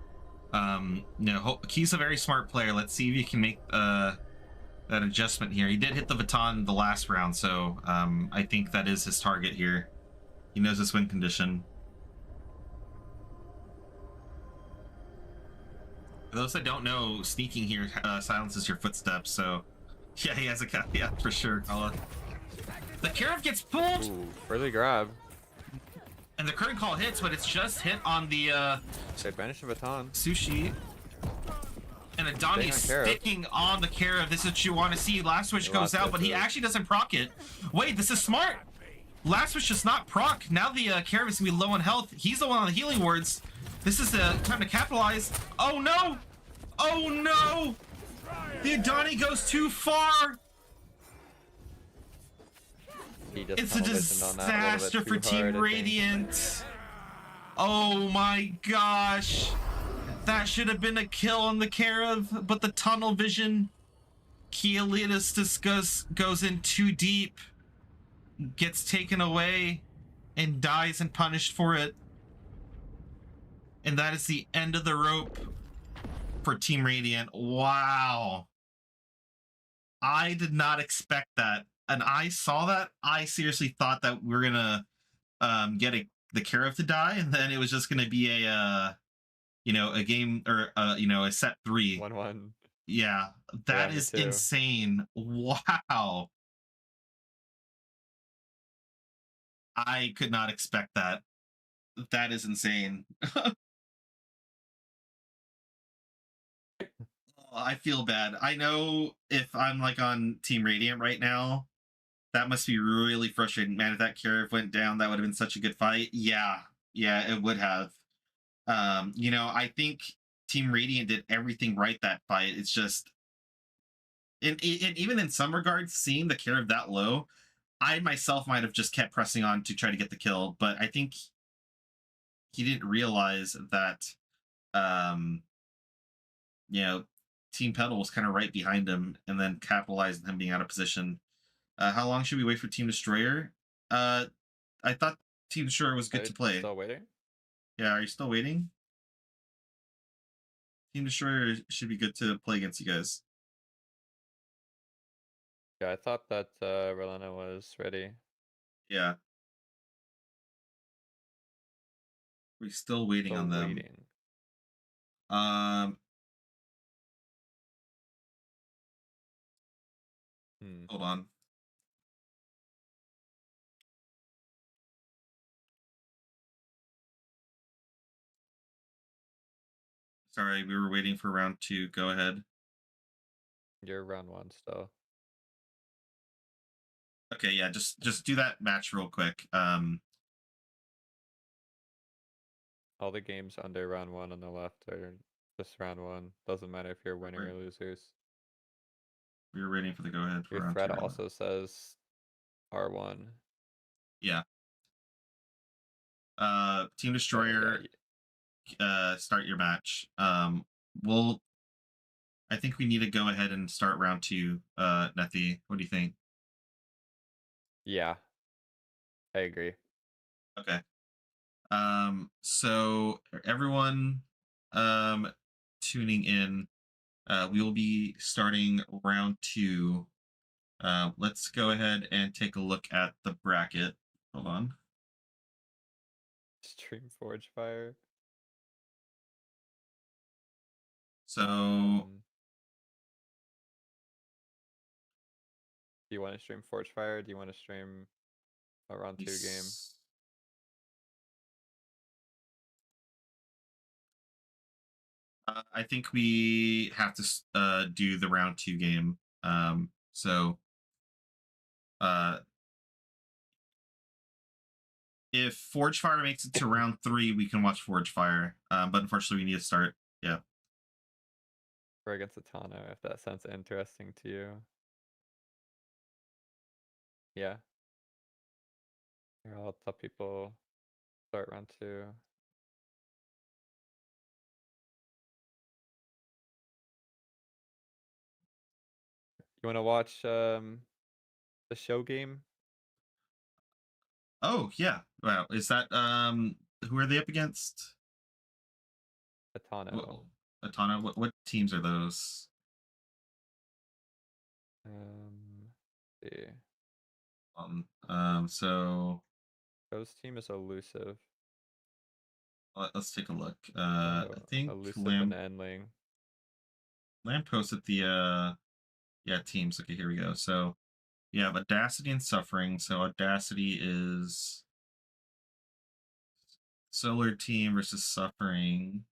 you know, Key's a very smart player. Let's see if he can make that adjustment here. He did hit the baton the last round, so I think that is his target here. He knows his win condition. For those that don't know, sneaking here silences your footsteps. So, yeah, he has a yeah for sure. The Carav gets pulled. Ooh, early grab. And the current call hits, but it's just hit on the They banish a Baton. Sushi. And Adani is Staying on Carav. sticking on the Carav. This is what you want to see. Last Switch He goes lost out, it, but he too. actually doesn't proc it. Wait, this is smart. Last Switch does not proc. Now the Carav is going to be low on health. He's the one on the healing wards. This is the time to capitalize. Oh no! Oh no! The Adani goes too far. He just It's a tunnel visioned on that a little bit disaster too for Team hard, I think. Radiant. Oh my gosh. That should have been a kill on the Carav, but the tunnel vision. Kealitis goes in too deep, gets taken away, and dies and punished for it. And that is the end of the rope for Team Radiant. Wow. I did not expect that. And I saw that. I seriously thought that we are gonna get the Carav to die, and then it was just gonna be a you know, a game or you know, a set 3. 1-1. Yeah, that Yeah, me is too. insane. Wow. I could not expect that. That is insane. I feel bad. I know if I'm like on Team Radiant right now, that must be really frustrating. Man, if that Carav went down, that would have been such a good fight. Yeah, yeah, it would have. You know, I think Team Radiant did everything right that fight. It's just, and even in some regards, seeing the Carav that low, I myself might have just kept pressing on to try to get the kill, but I think he didn't realize that, you know, Team Petal was kind of right behind him and then capitalized on him being out of position. How long should we wait for Team Destroyer? I thought Team Destroyer was good to play. Still waiting? Yeah, are you still waiting? Team Destroyer should be good to play against you guys. Yeah, I thought that Irenna was ready. Yeah. We're still waiting Still on them. waiting. Hold on. Sorry, we were waiting for round 2. Go ahead. You're round 1 still. Okay, yeah, just do that match real quick. All the games under round 1 on the left are just round 1. Doesn't matter if you're winner or losers. We were waiting for the go ahead for Your round thread 2 right now. also says R1. Yeah. Team So, Destroyer, start your match. We'll. I think we need to go ahead and start round 2. Nethy, what do you think? yeah, I agree. Okay. So everyone, tuning in, we will be starting round 2. Let's go ahead and take a look at the bracket. Hold on. Stream Forge Fire. So Do you want to stream Forge Fire? Do you want to stream a round 2 game? I think we have to do the round 2 game. So if Forge Fire makes it to round 3, we can watch Forge Fire. But unfortunately, we need to start. Yeah. Or against Atano, if that sounds interesting to you. Yeah. Here, I'll tell people start round 2. You want to watch the show game? Oh yeah. Wow. Is that who are they up against? Atano. Atana. What teams are those? See. So Show's team is elusive. let's take a look. I think Elusive and Endling. Lamb posted the yeah, teams. Okay, here we go. So you have Audacity and Suffering. So Audacity is Solar Team versus Suffering.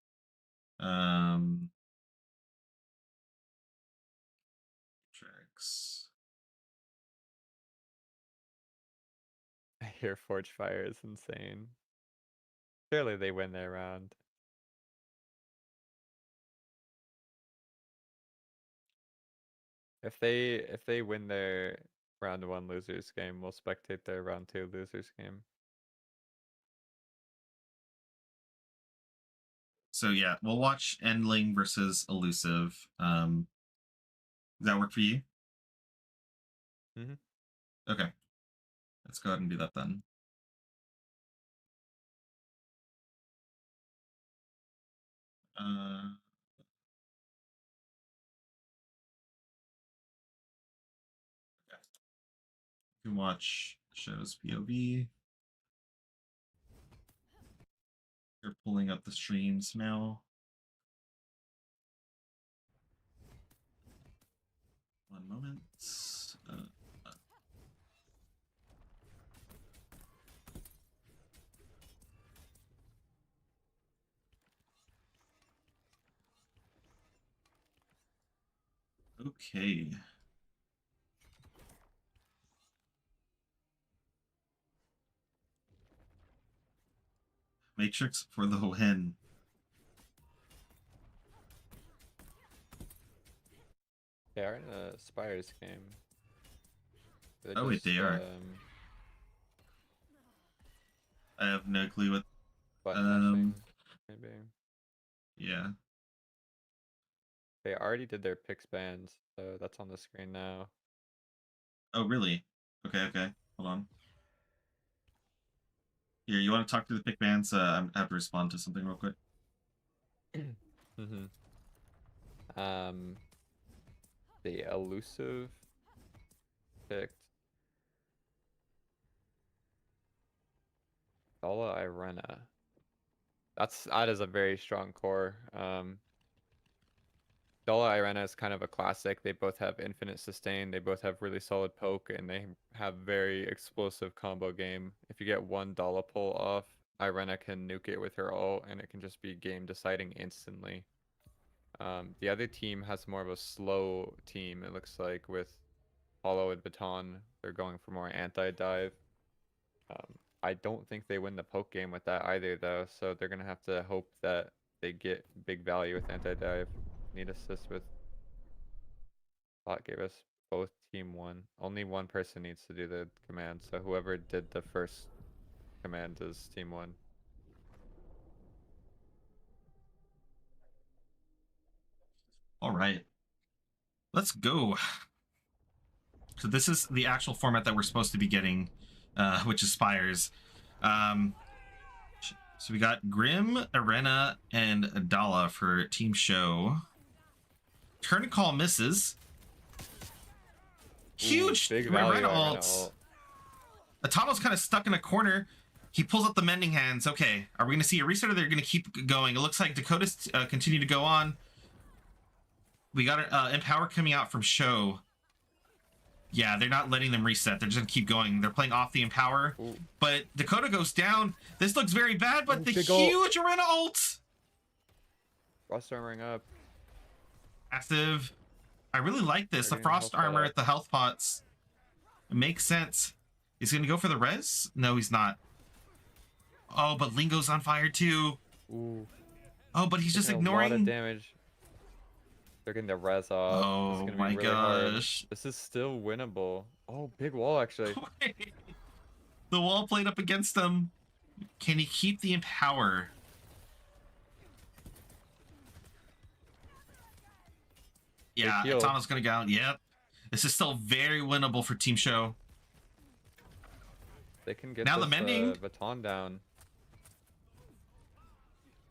Tracks. I hear Forge Fire is insane. Surely they win their round. If they win their round 1 losers game, we'll spectate their round 2 losers game. So yeah, we'll watch Endling versus Elusive. Does that work for you? Mm-hmm. Okay. Let's go ahead and do that then. You can watch shows POV. You're pulling up the streams now. One moment. Okay. Matrix for the win. They are in a Spires game. They're Oh wait, just, they are. I have no clue what. button mashing, maybe. Yeah. They already did their picks bands, so that's on the screen now. Oh really? Okay. Okay. Hold on. Here, you want to talk to the pick bands? I have to respond to something real quick. Mm-hmm. The elusive picked Irenna. That is a very strong core. Irenna is kind of a classic. They both have infinite sustain. They both have really solid poke, and they have very explosive combo game. If you get one Dala pull off, Irenna can nuke it with her ult, and it can just be game deciding instantly. The other team has more of a slow team, it looks like, with Hollow and Baton, they're going for more anti-dive. I don't think they win the poke game with that either, though, so they're going to have to hope that they get big value with anti-dive. Need assist with... Bot gave us both team 1. Only one person needs to do the command, so whoever did the first command is team 1. All right. Let's go. So this is the actual format that we're supposed to be getting, which is Spires. So we got Grim, Irenna, and Adala for Team Show. Turn call misses. Huge big value Irenna Irenna ult. ult. Atano's kind of stuck in a corner. He pulls up the mending hands. Okay, are we going to see a reset or they're going to keep going? It looks like Dakota's continue to go on. We got an Empower coming out from Show. Yeah, they're not letting them reset. They're just going to keep going. They're playing off the Empower. Ooh. But Dakota goes down. This looks very bad, but the big ult. huge Irenna ult. Frost armoring up. Massive. I really like this. The They're getting frost health armor pot at the health pots. It makes sense. He's going to go for the res? No, he's not. Oh, but Lingo's on fire too. Ooh. Oh, but he's just Taking a lot of ignoring. damage. They're getting the res off. Oh This is gonna my be really hard. gosh. This is still winnable. Oh, big wall actually. The wall played up against him. Can he keep the Empower? Yeah, heal. Atano's going to go out. Yep. This is still very winnable for Team Show. They can get Now the this, mending. baton down.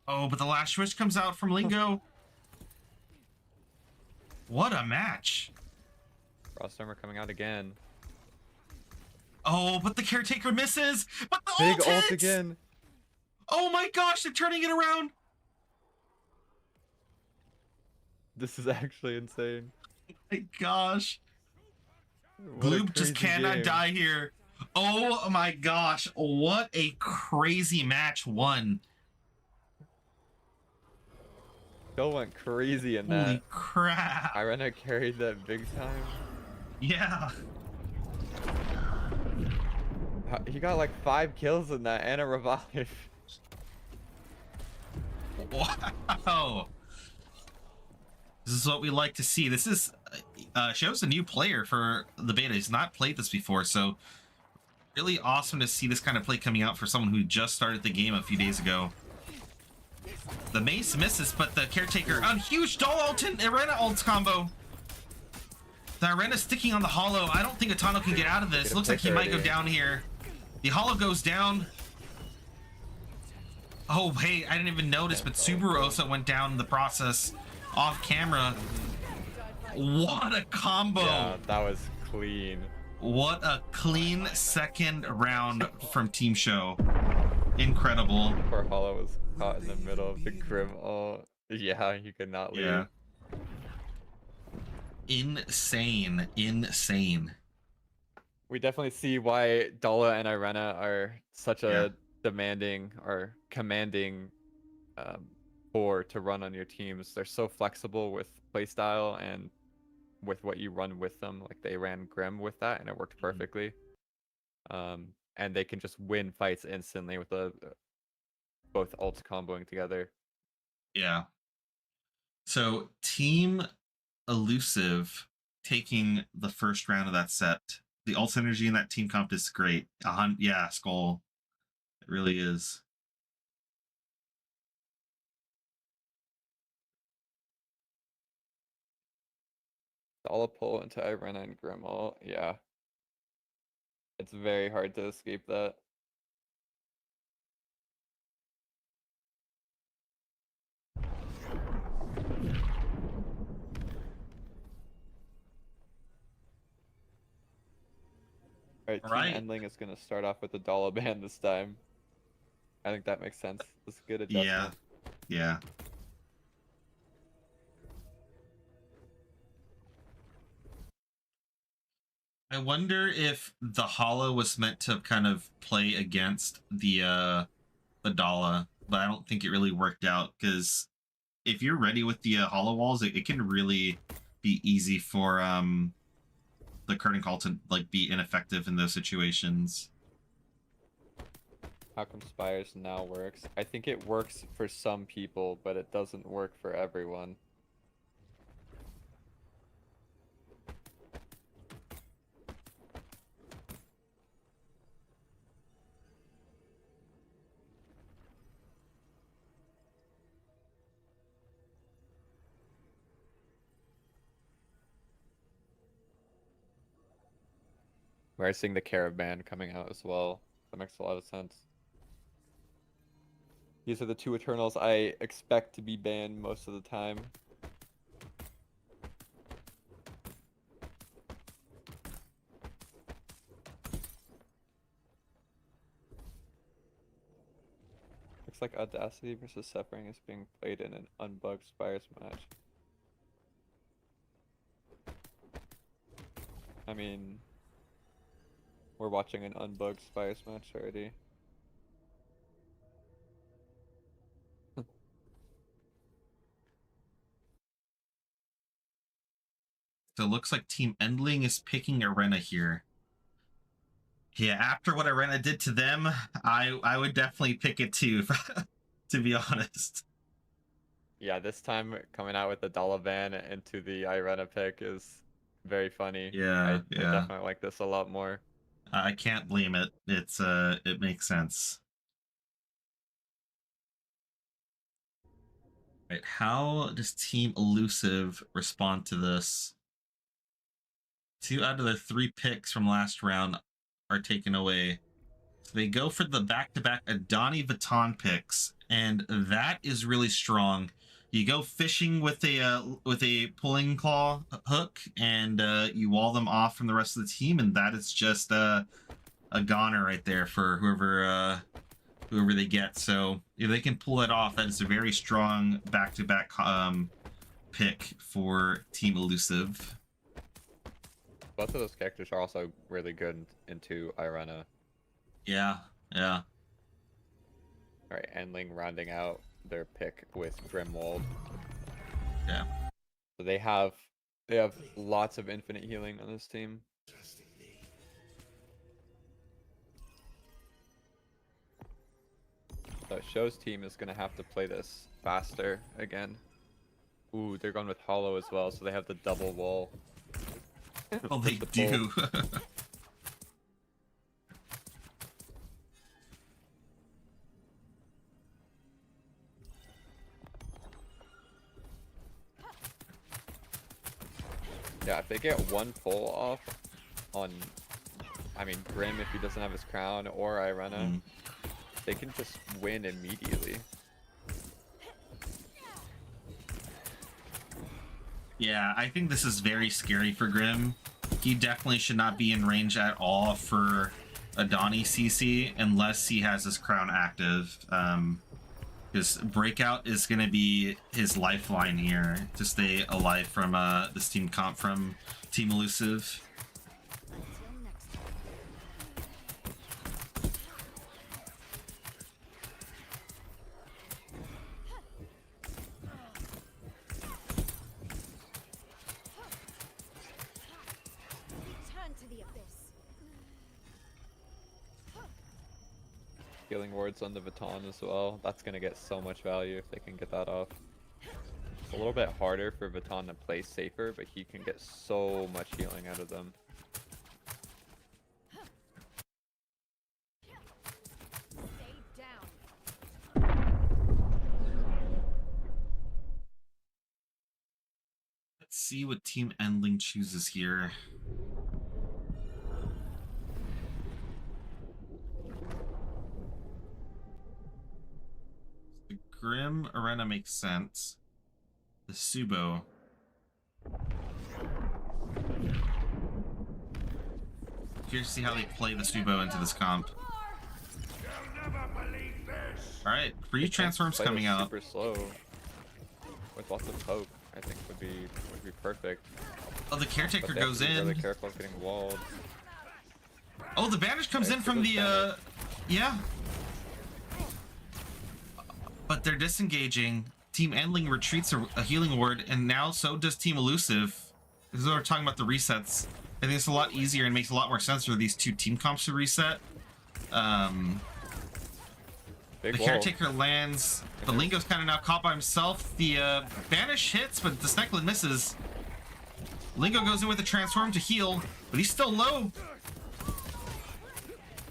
Oh, but the last switch comes out from Lingo. What a match. Frost armor coming out again. Oh, but the Caretaker misses. But the Big ult ult hits! again. Oh my gosh, they're turning it around. This is actually insane. My gosh. What a Gloob just crazy cannot game. die here. Oh my gosh. What a crazy match one. Still went crazy in Holy that. crap. Irenna carried that big time. Yeah. He got like 5 kills in that and a revive. Wow. This is what we like to see. This is shows a new player for the beta. He's not played this before, so really awesome to see this kind of play coming out for someone who just started the game a few days ago. The mace misses, but the Caretaker, a huge Doll ult and Irenna ults combo. The Irenna sticking on the Hollow. I don't think Atano can get out of this. Get a Looks like he pick might go already. down here. The Hollow goes down. Oh, hey, I didn't even notice, but Subaru also went down in the process off camera. What a combo. Yeah, that was clean. What a clean second round from Team Show. Incredible. Poor Hollow was caught in the middle of the Grim ult. Yeah, he could not leave. Yeah. Insane. Insane. We definitely see why Dala and Irenna are such a Yeah. demanding or commanding core to run on your teams. They're so flexible with playstyle and with what you run with them. Like they ran Grim with that and it worked perfectly. And they can just win fights instantly with both ults comboing together. Yeah. So Team Elusive taking the first round of that set. The ult synergy in that team comp is great. Yeah, Skull. It really is. Dala pull into Irenna and Grim ult. Yeah. It's very hard to escape that. Alright, Team Right. Endling is going to start off with the Dala ban this time. I think that makes sense. It's a good adjustment. Yeah. I wonder if the Hollow was meant to kind of play against the Dala, but I don't think it really worked out because if you're ready with the Hollow walls, it can really be easy for the curtain call to like be ineffective in those situations. How come Spires now works? I think it works for some people, but it doesn't work for everyone. We're seeing the Caravan coming out as well. That makes a lot of sense. These are the two Eternals I expect to be banned most of the time. Looks like Audacity versus Suffering is being played in an unbugged Spires match. I mean, we're watching an unbugged Spires match already. So it looks like Team Endling is picking Irenna here. Yeah, after what Irenna did to them, I would definitely pick it too, to be honest. Yeah, this time coming out with the Dalavan into the Irenna pick is very funny. Yeah, I definitely like this a lot more. I can't blame it. It's it makes sense. Right, how does Team Elusive respond to this? 2 out of the 3 picks from last round are taken away. So they go for the back-to-back Adani Vuitton picks, and that is really strong. You go fishing with a pulling claw hook, and you wall them off from the rest of the team, and that is just a goner right there for whoever they get. So if they can pull that off, that is a very strong back-to-back pick for Team Elusive. Both of those characters are also really good into Irenna. Yeah. Alright, Endling rounding out their pick with Grimwald. Yeah. So they have lots of infinite healing on this team. So Show's team is gonna have to play this faster again. Ooh, they're going with Hollow as well, so they have the double wall. Well, they do. Yeah, if they get one pull off on, I mean, Grim if he doesn't have his crown, or Irenna, they can just win immediately. Yeah, I think this is very scary for Grim. He definitely should not be in range at all for Adani CC unless he has his crown active. Because Breakout is going to be his lifeline here to stay alive from this team comp from Team Elusive. Healing wards on the Vuitton as well. That's gonna get so much value if they can get that off. It's a little bit harder for Vuitton to play safer, but he can get so much healing out of them. Stay down. Let's see what Team Endling chooses here. The Grim Irenna makes sense. The Subo. Curious to see how they play the Subo into this comp. Alright, free transforms Play coming this out. super slow with lots of poke. I think would be perfect. Oh, the caretaker But they have goes to be in. really careful of getting walled. Oh, the bandage comes in from the yeah. But they're disengaging. Team Endling retreats a healing ward, and now so does Team Elusive. This is what we're talking about, the resets. I think it's a lot easier and makes a lot more sense for these two team comps to reset. Big The wall. caretaker lands. The Lingo's kind of now caught by himself. The banish hits, but the Sneklin misses. Lingo goes in with the transform to heal, but he's still low.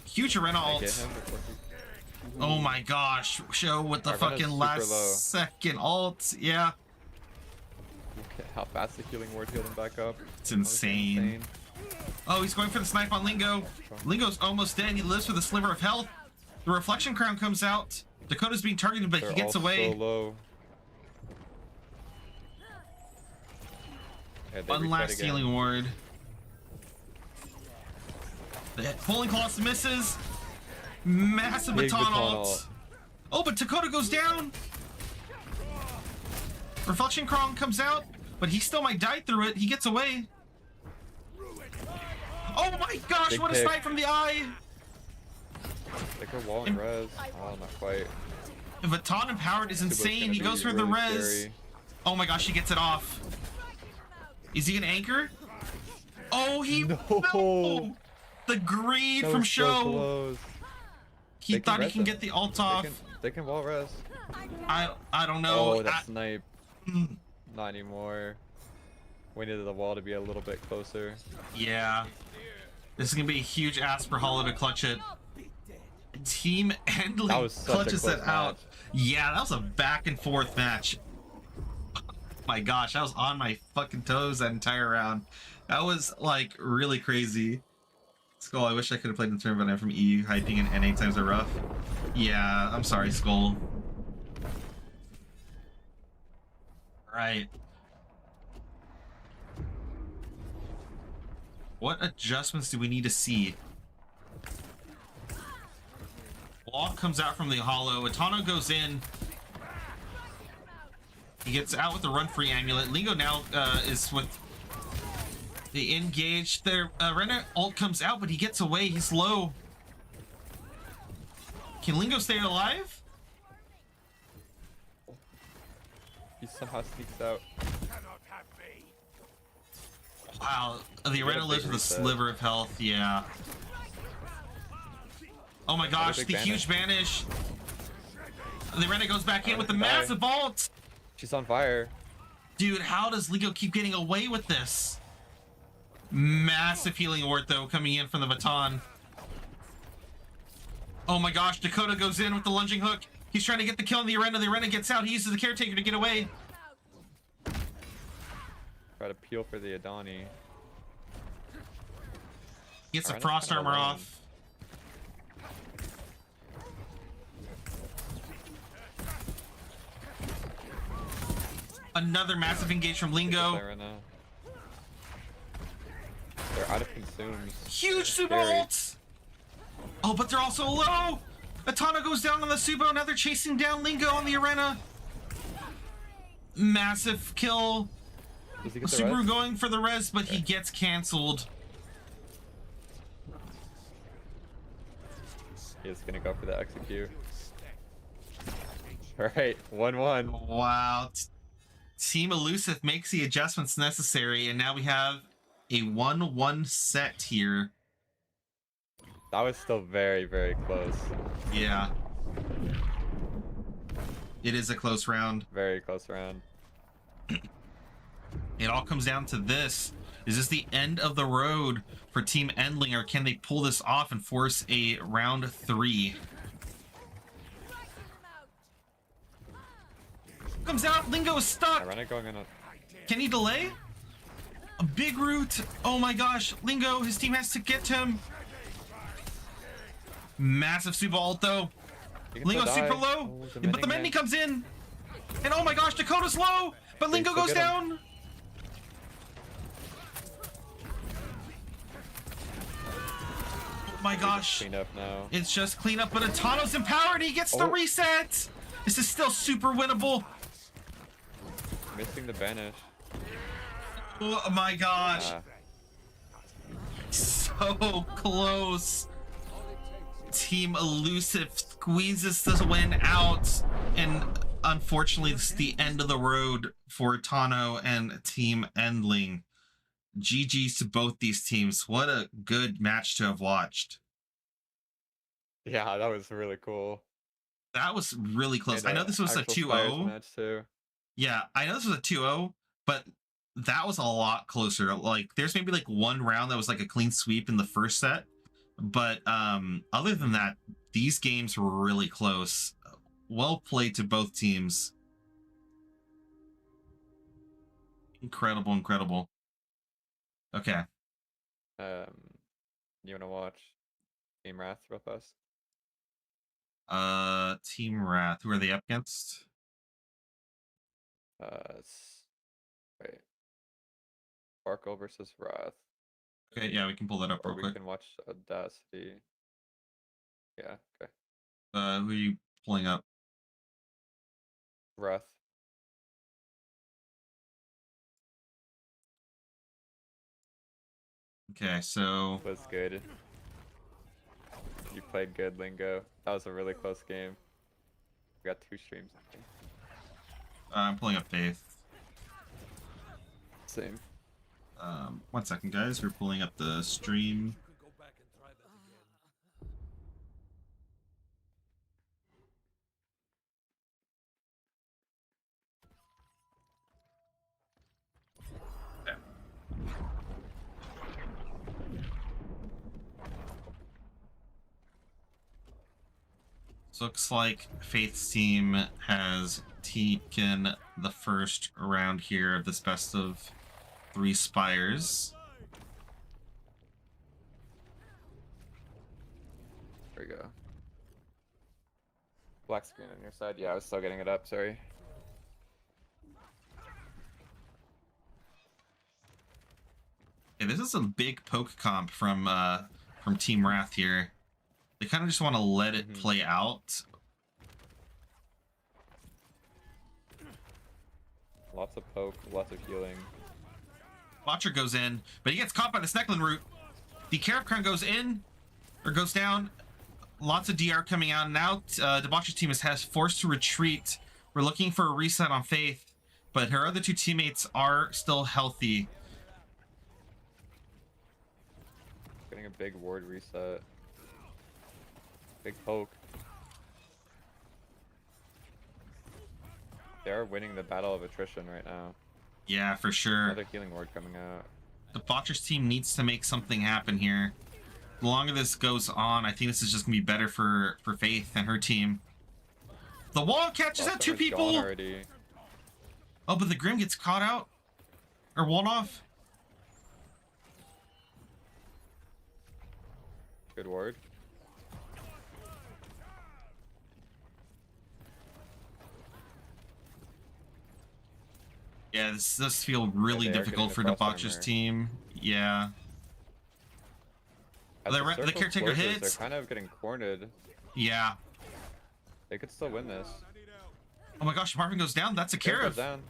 Huge Irenna Can I get ult. him before he- Oh my gosh. Show with the Irenna's fucking super last low. second ult. Yeah. Look at how fast the healing ward healed him back up. It's That was insane. Oh, he's going for the snipe on Lingo. Lingo's almost dead. He lives with a sliver of health. The reflection crown comes out. Dakota's being targeted, but They're he gets all away. so low. Yeah, they One reset last again. healing ward. The pulling claws misses. Massive Big baton baton ult. ult. Oh, but Dakota goes down. Reflection crown comes out, but he still might die through it. He gets away. Oh my gosh, Big what a pick. snipe from the eye. Take a wall and res. Oh, not quite. Baton empowered is Subo's insane. gonna He be goes for the really res. scary. Oh my gosh, he gets it off. Is he gonna anchor? Oh, he no. The greed That from was so Show. close. He They can thought he res can him. get the ult off. They can wall res. I don't know. Oh, that snipe. Not anymore. We needed the wall to be a little bit closer. Yeah. This is gonna be a huge ask for Hollow to clutch it. Team Endling That was such a clutches close it out. match. Yeah, that was a back and forth match. Oh my gosh, I was on my fucking toes that entire round. That was like really crazy. Skull, I wish I could have played in the tournament, but I'm from EU, hyping and NA times are rough. Yeah, I'm sorry, Skull. Right. What adjustments do we need to see? Wall comes out from the hollow. Atano goes in. He gets out with the run free amulet. Lingo now is with the engage. There, Irenna ult comes out, but he gets away. He's low. Can Lingo stay alive? He somehow sneaks out. Wow, the He got a Irenna lives big with a reset. sliver of health. Yeah. Oh my gosh, big the banish. huge banish. The Irenna goes back in with the Die. massive ult. She's on fire. Dude, how does Lingo keep getting away with this? Massive healing ward though coming in from the baton. Oh my gosh, Dakota goes in with the lunging hook. He's trying to get the kill on the Irenna. The Irenna gets out. He uses the caretaker to get away. Try to peel for the Adani. Gets the Irenna's frost kinda armor alone. off. Another massive engage from Lingo. Irenna. They're out of consumes. Huge They're Subo scary. ult! Oh, but they're also low! Atana goes down on the Subo, now they're chasing down Lingo on the Irenna. Massive kill. Does he get the Subaru res? going for the res, but he gets cancelled. He's gonna go for the execute. Alright, 1-1. Wow. Team Elusive makes the adjustments necessary, and now we have a 1-1 set here. That was still very, very close. Yeah. It is a close round. Very close round. It all comes down to this. Is this the end of the road for Team Endling, or can they pull this off and force a round 3? Comes out, Lingo is stuck. Irenna going in a... Can he delay? A big root. Oh my gosh, Lingo, his team has to get to him. Massive super ult though. He can Lingo still super die. low, Oh, but the Mending comes in. And oh my gosh, Dakota's low, but Lingo still goes get him. down. Oh my gosh. Clean up now. It's just cleanup, but Atano's empowered. He gets the Oh. reset. This is still super winnable. Missing the banish. Oh my gosh. Ah, So close. Team Elusive squeezes this win out. And unfortunately, this is the end of the road for Tano and Team Endling. GG's to both these teams. What a good match to have watched. Yeah, that was really cool. That was really close. And I know this was a actual Spires 2-0. match too. Yeah, I know this was a 2-0, but that was a lot closer. Like, there's maybe like one round that was like a clean sweep in the first set. But other than that, these games were really close. Well played to both teams. Incredible, incredible. Okay. You wanna watch Team Wrath real fast? Team Wrath. Who are they up against? Wait. Sparkle versus Wrath. Okay, yeah, we can pull that up Or real we quick. can watch Audacity. Yeah, okay. Who are you pulling up? Wrath. Okay, so Was good. You played good, Lingo. That was a really close game. We got 2 streams. I'm pulling up Faith. Same. 1 second, guys. We're pulling up the stream. Okay. So looks like Faith's team has taken the first round here of this best of 3 Spires. There we go. Black screen on your side. Yeah, I was still getting it up. Sorry. Okay, this is a big poke comp from Team Wrath here. They kind of just want to let it play out. Lots of poke, lots of healing. Watcher goes in, but he gets caught by the Snecklin root. The Carib Crown goes in, or goes down. Lots of DR coming out. Now Debaucher's team has forced to retreat. We're looking for a reset on Faith, but her other 2 teammates are still healthy. Getting a big ward reset. Big poke. They are winning the battle of attrition right now. Yeah, for sure. Another healing ward coming out. Debaucher's team needs to make something happen here. The longer this goes on, I think this is just gonna be better for Faith and her team. The wall catches out 2 people. Already. Oh, but the Grim gets caught out or walled off. Good ward. Yeah, this does feel really they are difficult for getting the cross Debaucher's armor. team. Yeah. As The circle caretaker closes, hits. They're kind of getting cornered. Yeah. They could still win this. Oh my gosh, Marvin goes down. That's a Carib goes Carib. down.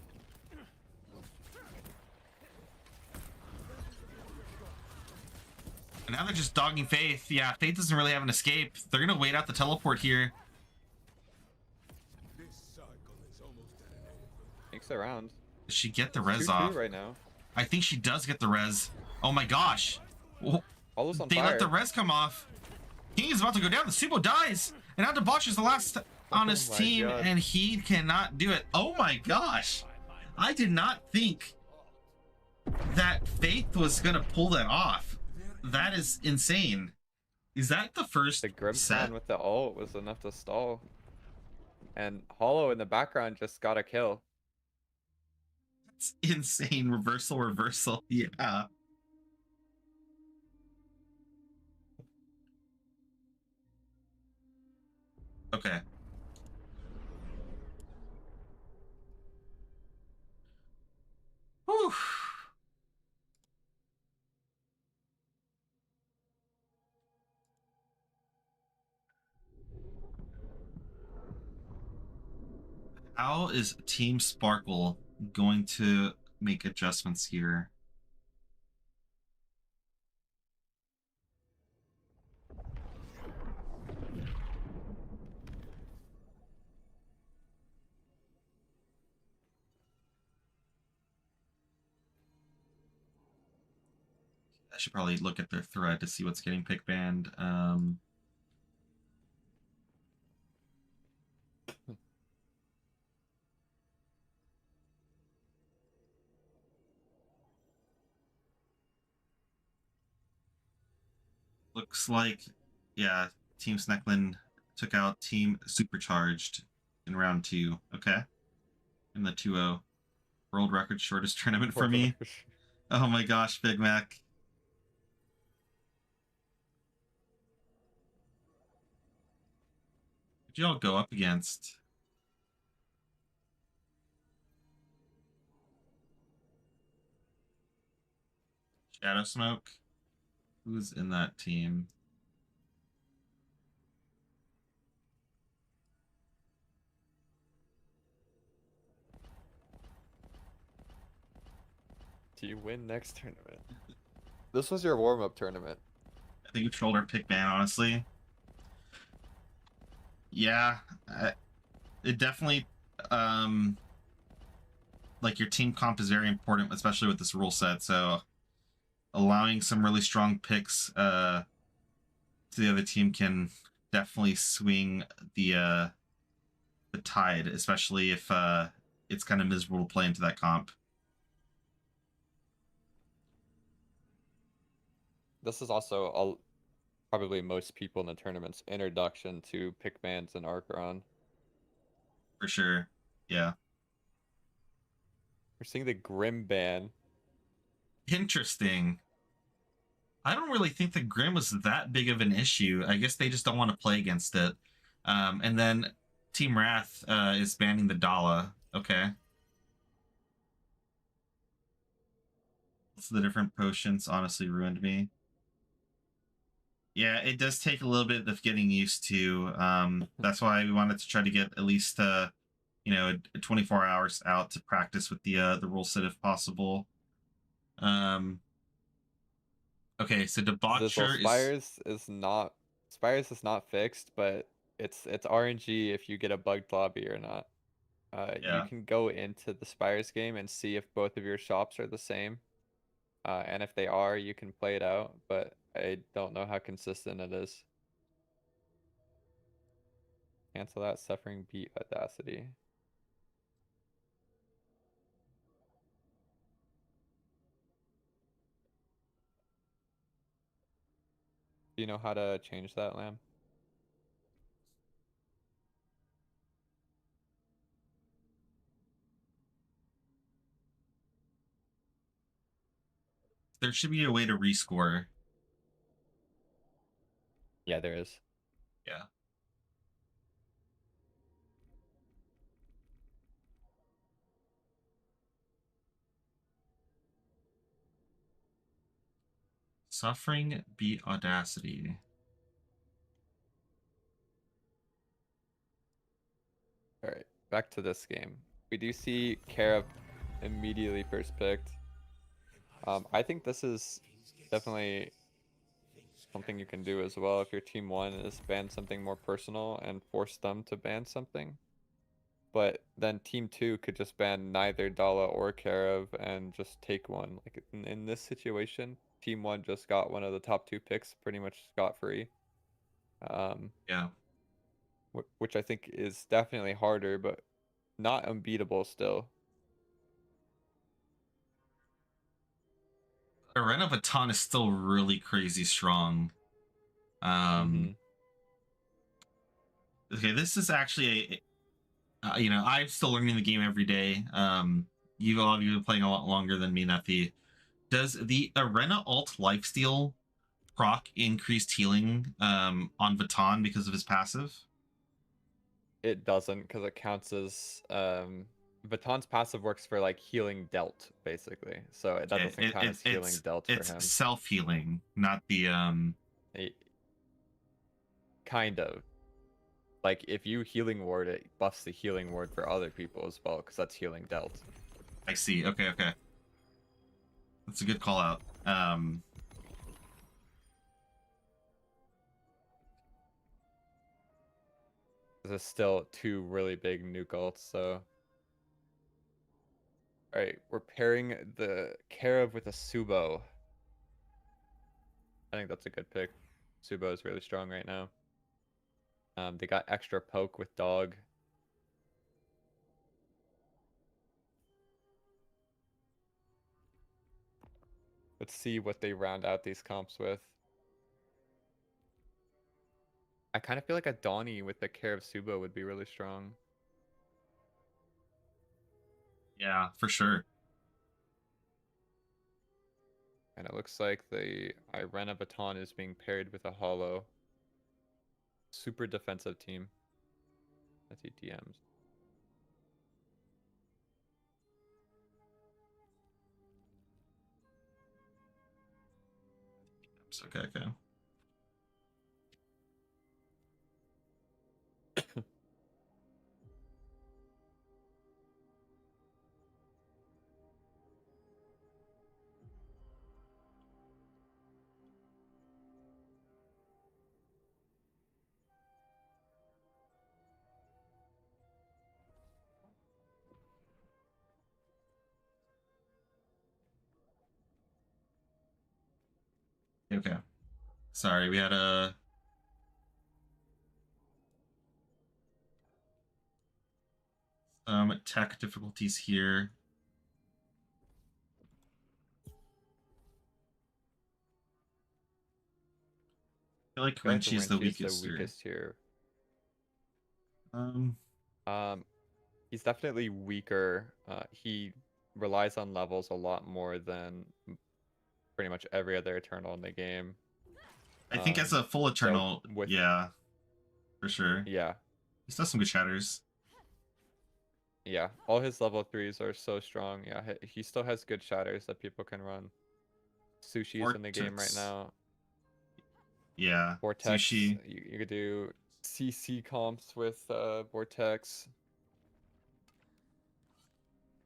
And now they're just dogging Faith. Yeah, Faith doesn't really have an escape. They're gonna wait out the teleport here. Takes it around. Does she get the res 2-2 off? right now. I think she does get the res. Oh my gosh. Almost on They fire. let the res come off. King is about to go down. The Subo dies. And now Debaucher's the last on his my team, God. and he cannot do it. Oh my gosh. I did not think that Faith was going to pull that off. That is insane. Is that the first The set? Grimtown with the ult was enough to stall. And Hollow in the background just got a kill. It's insane. Reversal, reversal. Yeah. Okay. Whew. How is Team Sparkle going to make adjustments here? I should probably look at their thread to see what's getting pick banned. Looks like, yeah, Team Snecklin took out Team Supercharged in round 2. Okay. In the 2-0. World record shortest tournament for me. Oh my gosh, Big Mac. Who'd y'all go up against? Shadow Smoke? Who's in that team? Do you win next tournament? This was your warm-up tournament. I think we trolled our pick ban, honestly. Yeah, it definitely, like, your team comp is very important, especially with this rule set. So allowing some really strong picks to the other team can definitely swing the tide, especially if it's kind of miserable to play into that comp. This is also probably most people in the tournament's introduction to pick bans and Archeron. For sure. Yeah. We're seeing the Grim ban. Interesting. I don't really think the Grim was that big of an issue. I guess they just don't want to play against it. And then Team Wrath is banning the Dala. Okay. The different potions honestly ruined me. Yeah, it does take a little bit of getting used to. That's why we wanted to try to get at least 24 hours out to practice with the rule set if possible. Okay, so Debaucher Spires is not fixed, but it's RNG if you get a bugged lobby or not. You yeah. can go into the Spires game and see if both of your shops are the same. And if they are, you can play it out, but I don't know how consistent it is. Cancel that. Suffering beat Audacity. Do you know how to change that, Lamb? There should be a way to rescore. Yeah, there is. Yeah. Suffering beat Audacity. All right, back to this game. We do see Kara immediately first picked. I think this is definitely something you can do as well if your team one is ban something more personal and force them to ban something. But then team two could just ban neither Dala or Karev and just take one. Like in this situation, team one just got one of the top 2 picks pretty much scot free. Yeah. Which I think is definitely harder, but not unbeatable still. Irenna Baton is still really crazy strong. Okay, this is actually I'm still learning the game every day. You all of you been playing a lot longer than me, Nethy. Does the Irenna alt lifesteal proc increased healing on Baton because of his passive? It doesn't because it counts as Baton's passive works for like healing dealt basically, so that doesn't count as healing dealt for him. It's self healing, not the kind of. Like if you healing ward, it buffs the healing ward for other people as well because that's healing dealt. I see. Okay. That's a good call out. This is still 2 really big nuke ults, so. Alright, we're pairing the Karev with a Subo. think that's a good pick. Subo is really strong right now. They got extra poke with dog. Let's see what they round out these comps with. I kind of feel like a Donnie with the care of Subo would be really strong. Yeah, for sure. And it looks like the Irenna Baton is being paired with a Hollow. Super defensive team. Let's see DMs. Okay, okay. Okay. Sorry, we had some tech difficulties here. I feel like Renchi's the weakest here. Um, He's definitely weaker. He relies on levels a lot more than pretty much every other Eternal in the game. I think as a full Eternal, yeah, for sure. Yeah. He still has some good shatters. Yeah, all his level 3s are so strong. Yeah, he still has good shatters that people can run. Sushi's in the game right now. Yeah, Vortex. Sushi. You could do CC comps with Vortex.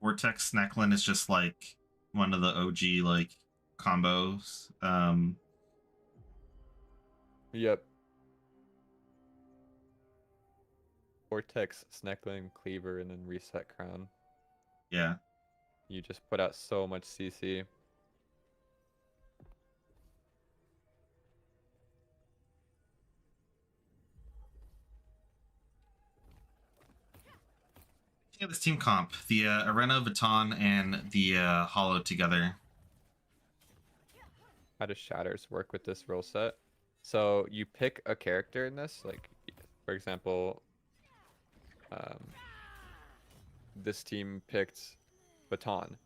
Vortex Snecklin is just like one of the OG like combos. Yep. Vortex, Snecklin, Cleaver, and then Reset Crown. Yeah. You just put out so much CC. Yeah, this team comp, the Irenna, Baton, and the Hollow together. How does Shatters work with this rule set? So you pick a character in this, like for example, this team picked Baton.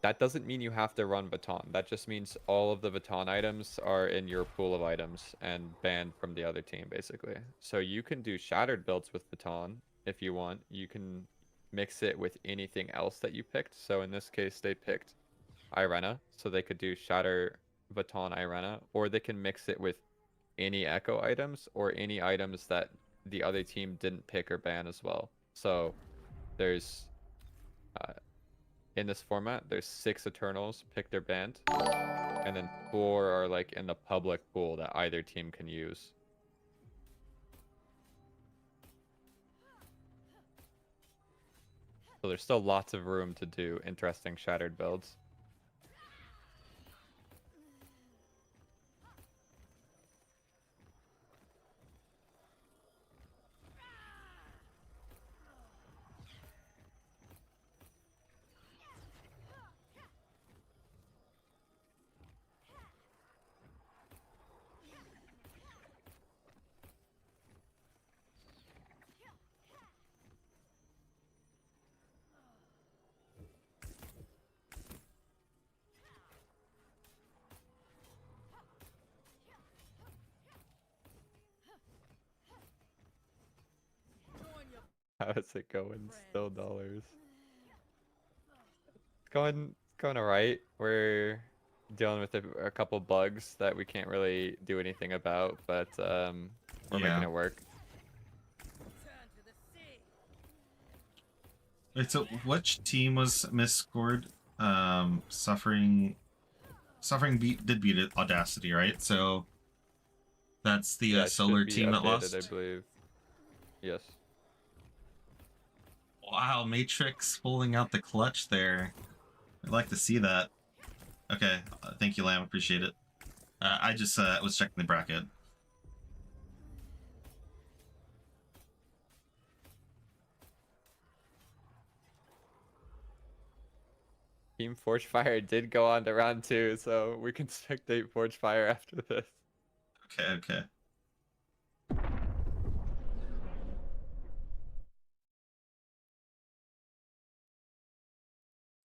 That doesn't mean you have to run Baton. That just means all of the Baton items are in your pool of items and banned from the other team, basically. So you can do Shattered builds with Baton if you want. You can mix it with anything else that you picked. So in this case, they picked Irenna, so they could do Shatter Baton Irenna, or they can mix it with any Echo items or any items that the other team didn't pick or ban as well. So there's in this format, there's 6 Eternals picked or banned, and then 4 are like in the public pool that either team can use. So there's still lots of room to do interesting Shattered builds. How's it going? Still dollars. It's going alright. We're dealing with a couple bugs that we can't really do anything about, but we're making it work. Wait, so which team was misscored? Suffering did beat it, Audacity, right? So that's the solar team that lost, I believe. Yes. Wow, Matrix pulling out the clutch there. I'd like to see that. Okay, thank you, Lamb. Appreciate it. I just was checking the bracket. Team Forge Fire did go on to round 2, so we can spectate Forge Fire after this. Okay, okay.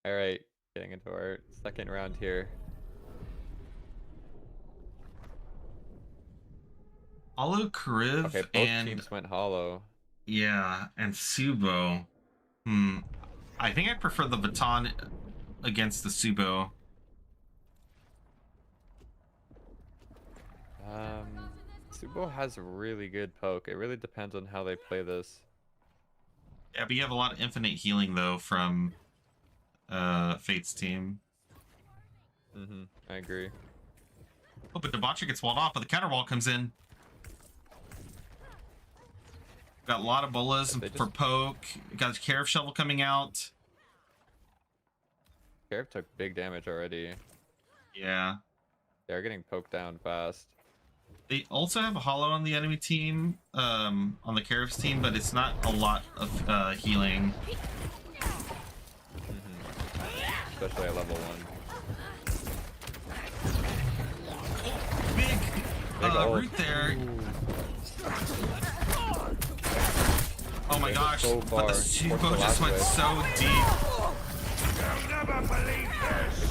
All right, getting into our second round here. Hollow Kriv Okay, both and teams went hollow. yeah, and Subo. I think I prefer the baton against the Subo. Subo has really good poke. It really depends on how they play this. Yeah, but you have a lot of infinite healing though from Fate's team. I agree. Oh, but Debaucher gets walled off, but the counter wall comes in. Got a lot of bolas for poke. Got a Care Shovel coming out. Carib took big damage already. Yeah. They're getting poked down fast. They also have a hollow on the enemy team, on the Carib's team, but it's not a lot of healing. Especially at level 1. Big ult. root there. Oh my gosh, so but far. the Subo just went so deep. Big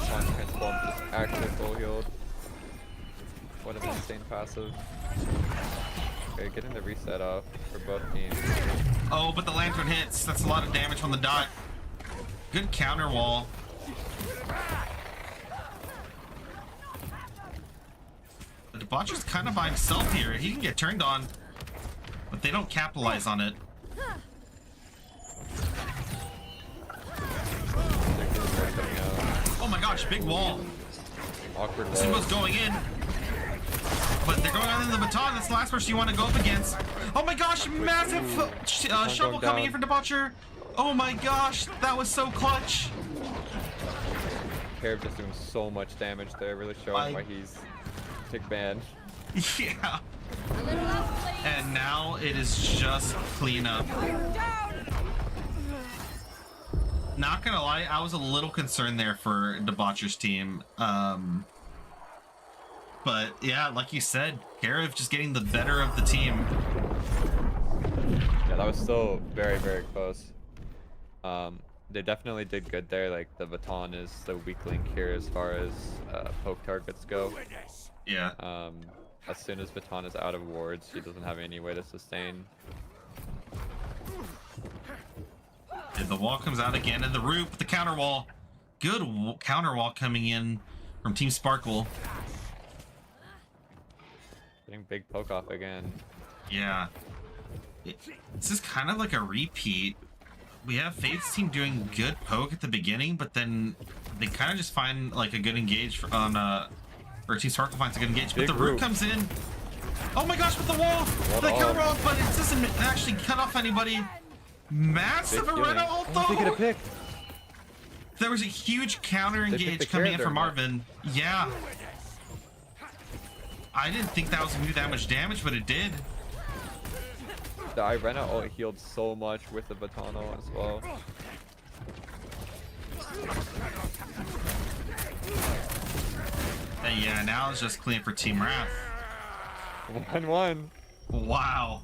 one transform just actually full healed. What an insane passive. Okay, getting the reset off for both teams. Oh, but the lantern hits. That's a lot of damage from the dot. Good counter wall. The Debaucher's kind of by himself here. He can get turned on, but they don't capitalize on it. Oh my gosh, big wall. Awkward wall. Subo's going in. But they're going on in the baton. That's the last person you want to go up against. Oh my gosh, massive shovel coming in for Debaucher. Oh my gosh, that was so clutch. Carib just doing so much damage there, really showing why he's tick banned. Yeah. And now it is just cleanup. Not gonna lie, I was a little concerned there for Debaucher's team. But yeah, like you said, Gareth just getting the better of the team. Yeah, that was still very, very close. They definitely did good there. Like, the baton is the weak link here as far as poke targets go. Yeah. As soon as baton is out of wards, he doesn't have any way to sustain. And the wall comes out again, and the root with the counter wall. Good counter wall coming in from Team Sparkle. Getting big poke off again. Yeah. This is kind of like a repeat. We have Fate's team doing good poke at the beginning, but then they kind of just find like a good engage on or Team Sparkle finds a good engage. But the root comes in. Oh my gosh, with the wall! The counter wall, but it doesn't actually cut off anybody. Massive Irenna ult though! They get a pick. There was a huge counter engage coming in from Marvin. Yeah. I didn't think that was gonna do that much damage, but it did. The Irenna ult healed so much with the baton ult as well. And yeah, now it's just clean for Team Wrath. 1-1. Wow.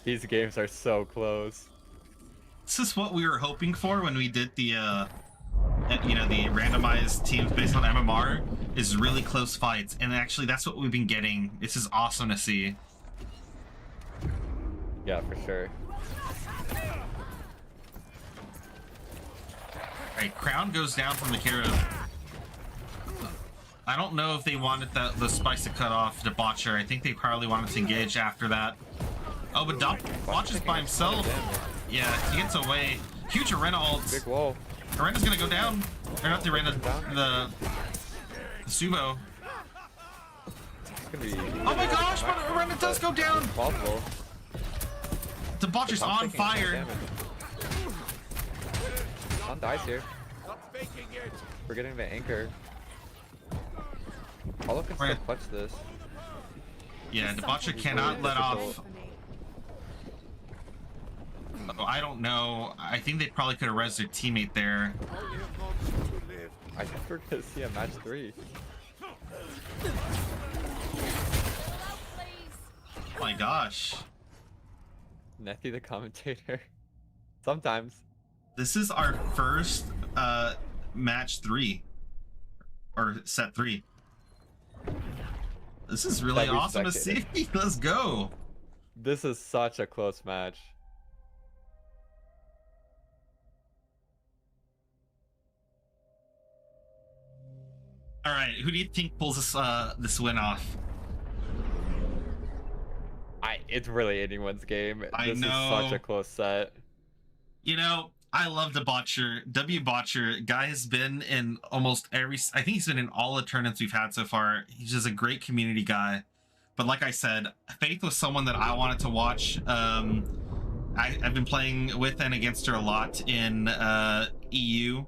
These games are so close. This is what we were hoping for when we did the, you know, the randomized teams based on MMR, is really close fights. And actually, that's what we've been getting. This is awesome to see. Yeah, for sure. Alright, Crown goes down from the Kira. I don't know if they wanted the spice to cut off Debaucher. I think they probably wanted to engage after that. Oh, but Debaucher's by himself. Yeah, he gets away. Huge Irenna ults. Big wall. Irenna's gonna go down. Or not the Irenna, the Subo. Oh my gosh, but Irenna does go down. Possible. Debaucher's on fire. On dice here. We're getting the anchor. Hollow can still Right. clutch this. Yeah, Debaucher Something cannot really let difficult. off. Oh, I don't know. I think they probably could have res their teammate there. I think we're gonna see a match 3. Pull out, please. Oh my gosh. Nethy the commentator. Sometimes. This is our first match 3 or set 3. This is really That we awesome to see. spectated. Let's go. This is such a close match. All right, who do you think pulls this win off? It's really anyone's game. I This is know. such a close set. You know, I love Debaucher. W Botcher guy has been in almost every. I think he's been in all the tournaments we've had so far. He's just a great community guy. But like I said, Faith was someone that I wanted to watch. I've been playing with and against her a lot in EU,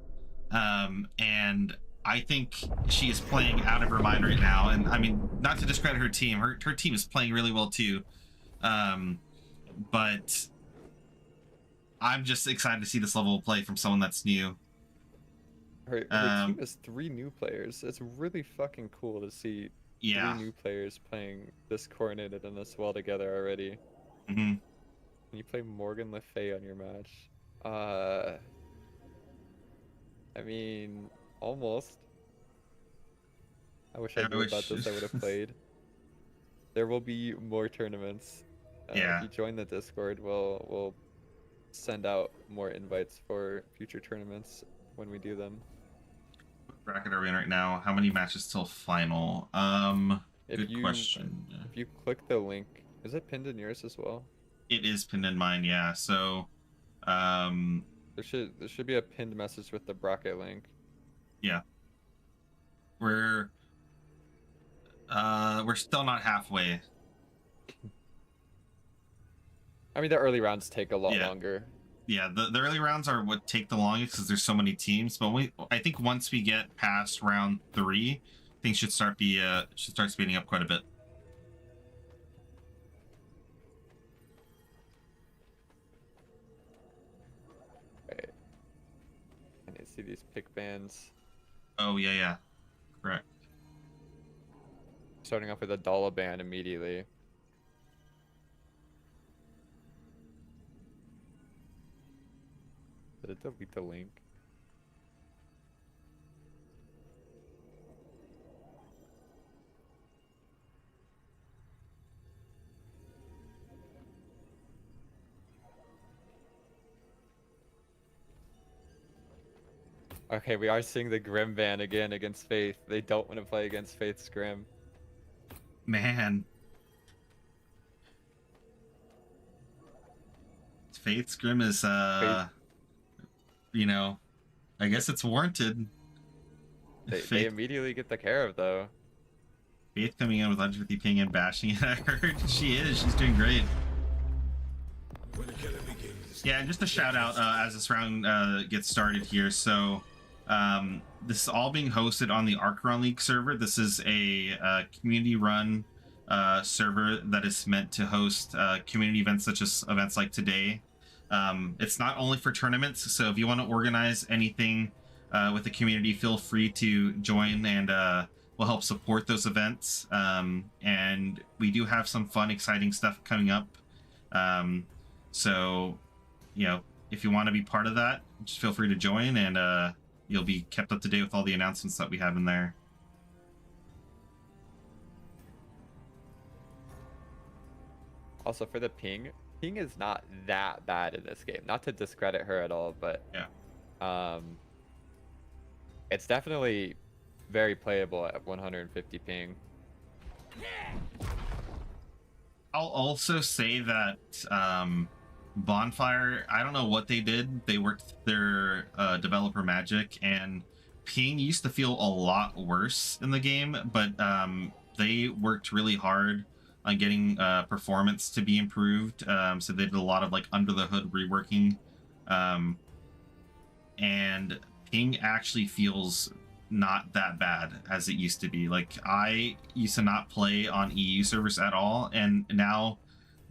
and I think she is playing out of her mind right now. And I mean, not to discredit her team, her team is playing really well too. But I'm just excited to see this level of play from someone that's new. Her team has 3 new players. It's really fucking cool to see Yeah. 3 new players playing this coordinated and this well together already. hmm And you play Morgan Le Fay on your match. I mean, almost. I wish I I knew about wish- this. I would have played. There will be more tournaments. Yeah. If you join the Discord, we'll send out more invites for future tournaments when we do them. What bracket are we in right now? How many matches till final? Good question. If you click the link, is it pinned in yours as well? It is pinned in mine, yeah. So, There should be a pinned message with the bracket link. we're still not halfway. I mean, the early rounds take a lot Yeah. longer. Yeah, the early rounds are what take the longest because there's so many teams. But I think once we get past round 3, things should start speeding up quite a bit. Right. I need to see these pick bands. Oh yeah, correct. Starting off with a dollar band immediately. Did it delete the link? Okay, we are seeing the Grim ban again against Faith. They don't want to play against Faith's Grim. Man, Faith's Grim is you know, I guess it's warranted. They Faith, immediately get the care of though. Faith coming in with 150 ping and bashing it. I heard she is. She's doing great. Yeah, and just a shout out as this round gets started here. So this is all being hosted on the Archeron League server. This is a community-run server that is meant to host community events such as events like today. It's not only for tournaments, so if you want to organize anything with the community, feel free to join and we'll help support those events. And we do have some fun, exciting stuff coming up. So, you know, if you want to be part of that, just feel free to join and you'll be kept up to date with all the announcements that we have in there. Also for the ping is not that bad in this game. Not to discredit her at all, but Yeah. It's definitely very playable at 150 ping. I'll also say that Bonfire, I don't know what they did. They worked their developer magic, and ping used to feel a lot worse in the game, but they worked really hard on getting performance to be improved. So they did a lot of like under the hood reworking, and ping actually feels not that bad as it used to be. Like I used to not play on EU servers at all, and now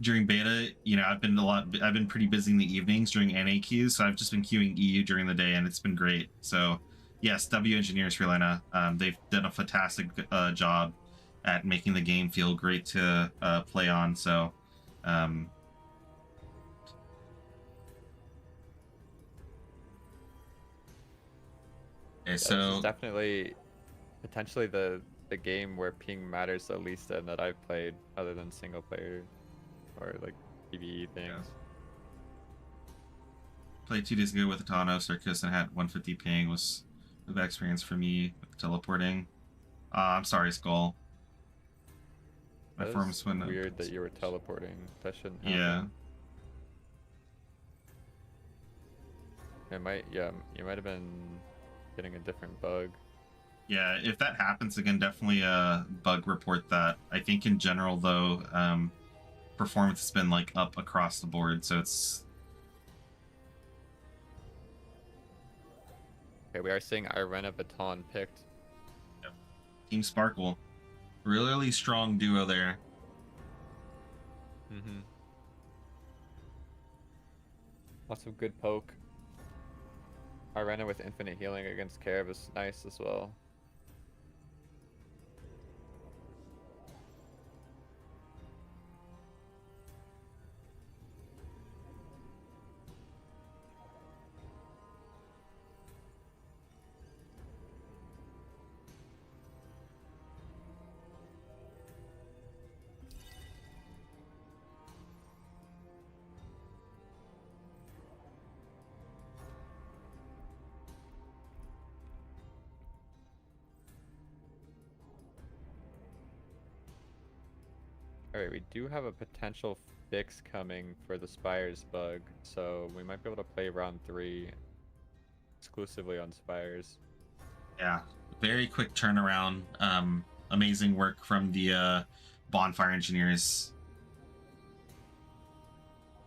during beta, I've been pretty busy in the evenings during NA queues, so I've just been queuing EU during the day, and it's been great. So yes, W Engineers for Irenna, they've done a fantastic job at making the game feel great to play on. So okay, This is definitely potentially the game where ping matters the least in that I've played, other than single player or like PvE things. played 2 days ago with Atano Circus and had 150 ping. Was a bad experience for me with teleporting. I'm sorry, Skull. My That forms is went weird that you were teleporting. That shouldn't Yeah. happen. Yeah, you might have been getting a different bug. Yeah, if that happens again, definitely bug report that. I think in general though, performance has been like up across the board, so it's Okay, we are seeing Irenna Baton picked. Team Sparkle. Really strong duo there. Mm-hmm. Lots of good poke. Irenna with infinite healing against Carib is nice as well. Alright, we do have a potential fix coming for the Spires bug, so we might be able to play round 3 exclusively on Spires. Yeah, very quick turnaround. Amazing work from the bonfire engineers.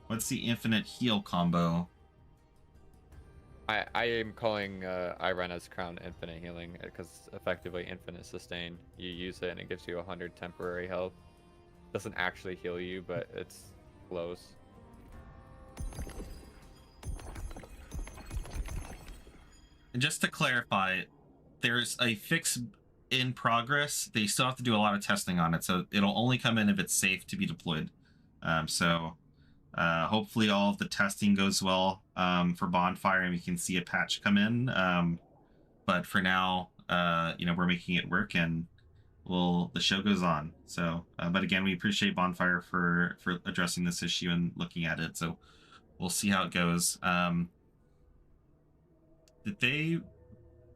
What's the infinite heal combo? I am calling Irenna's Crown infinite healing because effectively infinite sustain. You use it and it gives you 100 temporary health. Doesn't actually heal you, but it's close. And just to clarify, there's a fix in progress. They still have to do a lot of testing on it, so it'll only come in if it's safe to be deployed. Hopefully all of the testing goes well for Bonfire and we can see a patch come in. But for now, we're making it work and the show goes on. So, but again, we appreciate Bonfire for addressing this issue and looking at it. So we'll see how it goes. Did they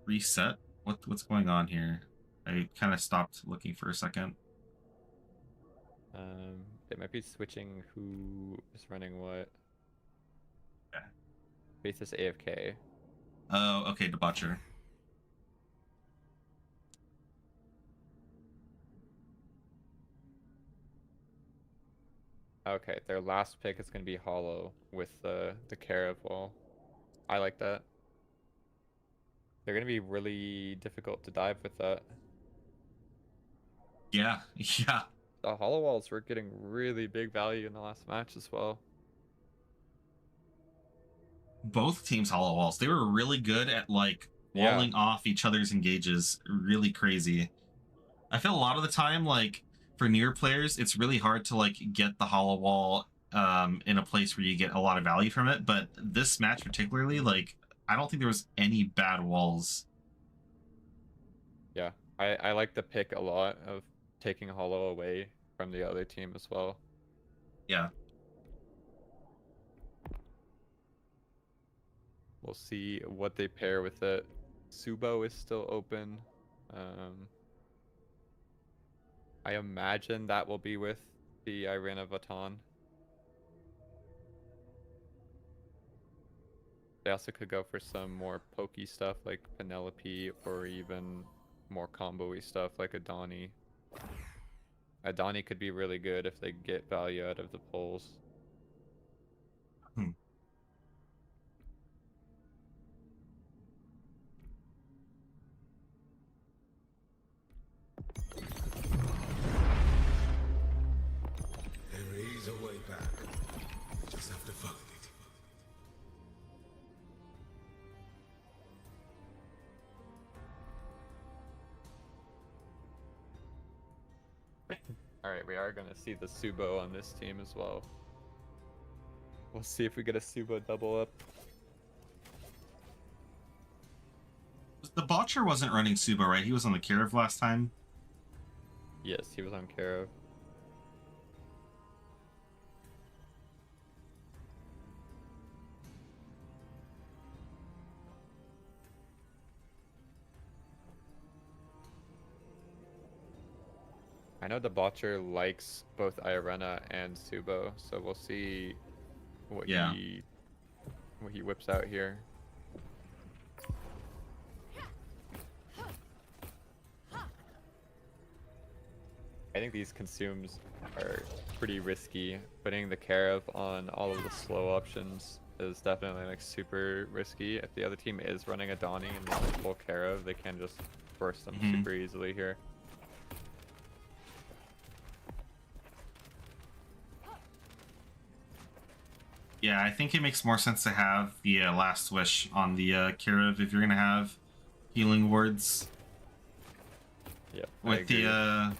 reset? What's going on here? I kind of stopped looking for a second. They might be switching who is running what. Okay. Faith is AFK. Oh, okay, Debaucher. Okay, their last pick is going to be Hollow with the Caraval. I like that. They're going to be really difficult to dive with that. Yeah, yeah. The Hollow Walls were getting really big value in the last match as well. Both teams hollow walls. They were really good at like walling off each other's engages. Really crazy. I feel a lot of the time, like for newer players, it's really hard to like get the hollow wall in a place where you get a lot of value from it. But this match particularly, like I don't think there was any bad walls. Yeah, I like the pick a lot of taking Hollow away from the other team as well. Yeah. We'll see what they pair with it. Subo is still open. I imagine that will be with the Irenna Baton. They also could go for some more pokey stuff like Penelope, or even more combo-y stuff like Adani. Adani could be really good if they get value out of the pulls. Alright, we are gonna see the Subo on this team as well. We'll see if we get a Subo double up. The Botcher wasn't running Subo, right? He was on the Karev last time. Yes, he was on Karev. I know the Botcher likes both Irenna and Subo, so we'll see what he whips out here. I think these consumes are pretty risky. Putting the Karev on all of the slow options is definitely like super risky. If the other team is running a Donnie and not full Karev, they can just burst them super easily here. Yeah, I think it makes more sense to have the Last Wish on the Karev if you're gonna have healing wards. Yep. With the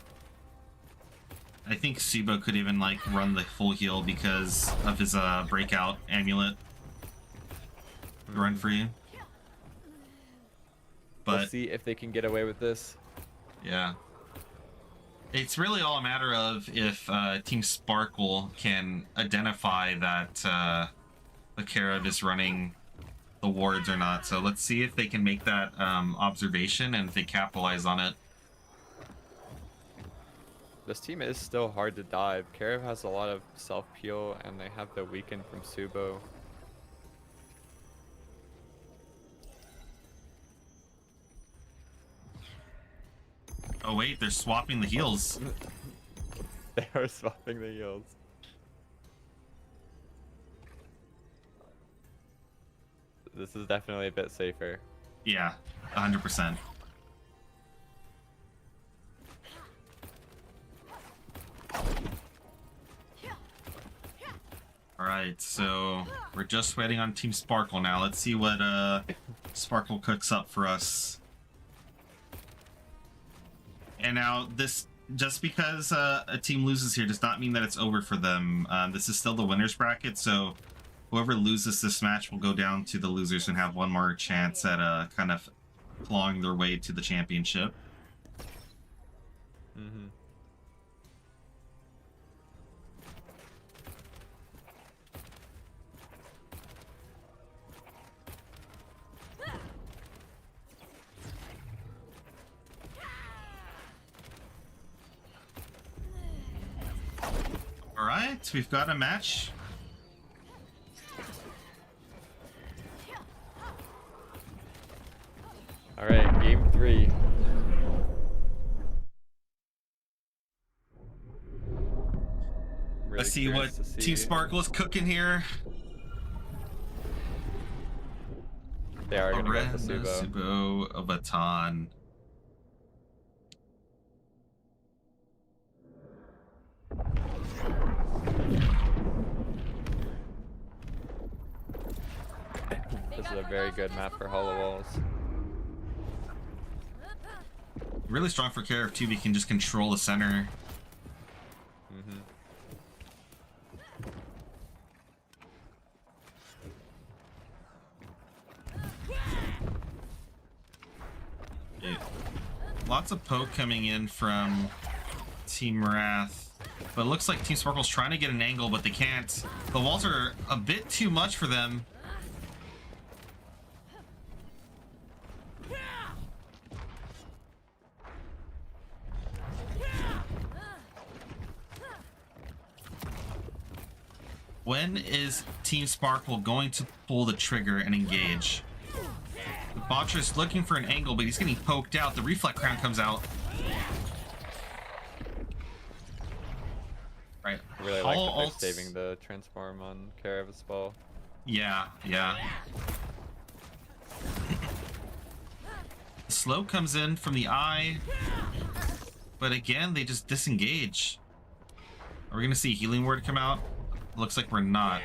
I think Subo could even like run the full heal because of his breakout amulet to run for you. But we'll see if they can get away with this. yeah. It's really all a matter of if Team Sparkle can identify that the Karev is running the wards or not. So let's see if they can make that observation and if they capitalize on it. This team is still hard to dive. Karev has a lot of self-peel, and they have the weaken from Subo. Oh wait, they're swapping the heals. They are swapping the heals. This is definitely a bit safer. Yeah, 100%. Alright, so we're just waiting on Team Sparkle now. Let's see what Sparkle cooks up for us. And now this, just because a team loses here does not mean that it's over for them. This is still the winner's bracket, so whoever loses this match will go down to the losers and have one more chance at kind of clawing their way to the championship. Mm-hmm. Alright, we've got a match. Alright, game 3. Let's see what Team Sparkle is cooking here. They are going to get the Irenna, Subo. Subo, a baton. This is a very good map for Hollow Walls. Really strong for Karev too, we can just control the center. Mm-hmm. Lots of poke coming in from Team Wrath, but it looks like Team Sparkle's trying to get an angle, but they can't. The walls are a bit too much for them. When is Team Sparkle going to pull the trigger and engage? The Botcher is looking for an angle, but he's getting poked out. The Reflect Crown comes out. Right. I really like that they're saving the transform on Karev as well. Yeah, yeah. The slow comes in from the eye, but again, they just disengage. Are we going to see Healing Word come out? Looks like we're not.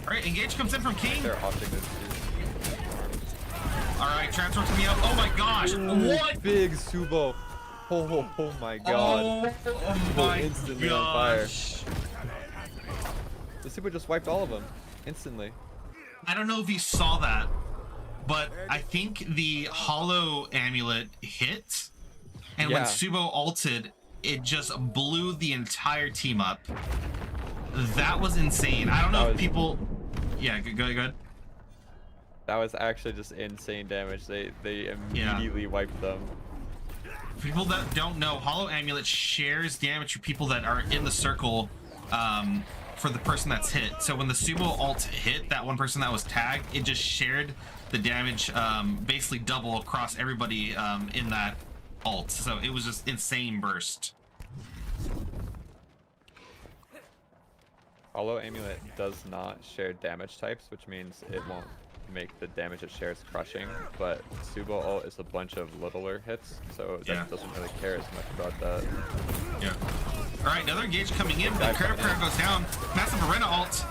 Alright, engage comes in from King. They're opting this. Alright, transfer coming out. Oh my gosh! Ooh, What? Big Subo. Oh my god. Oh People my instantly on fire. gosh. The super just wiped all of them instantly. I don't know if you saw that, but I think the hollow amulet hit, and when Yeah. Subo ulted, it just blew the entire team up. That was insane. I don't know if people... Yeah, go ahead. That was actually just insane damage. They immediately wiped them. For people that don't know, hollow amulet shares damage for people that are in the circle for the person that's hit. So when the Subo ult hit that one person that was tagged, it just shared the damage basically double across everybody in that ult. So it was just insane burst. Hollow amulet does not share damage types, which means it won't make the damage it shares crushing, but Subo ult is a bunch of littler hits, so that doesn't really care as much about that. Yeah. All right, another engage coming in, but the Carrot goes down. Massive Irenna ult.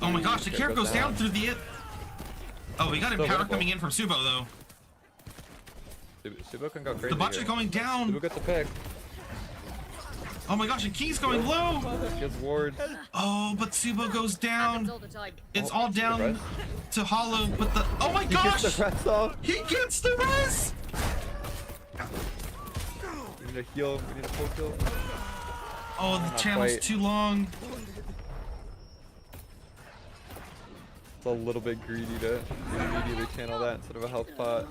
Oh my gosh, the Carrot goes down through the... Oh, we got Empower coming in from Subo, though. Subo can go crazy. The bot's going down. Subo gets a pick. Oh my gosh, and Key's going low. Gets wards. Oh, but Subo goes down. It's all down to Hollow, but the... Oh my gosh! He gets the rest off. He gets the rest! We need a heal. We need a full kill. Oh, the channel's too long. It's a little bit greedy to immediately channel that instead of a health pot.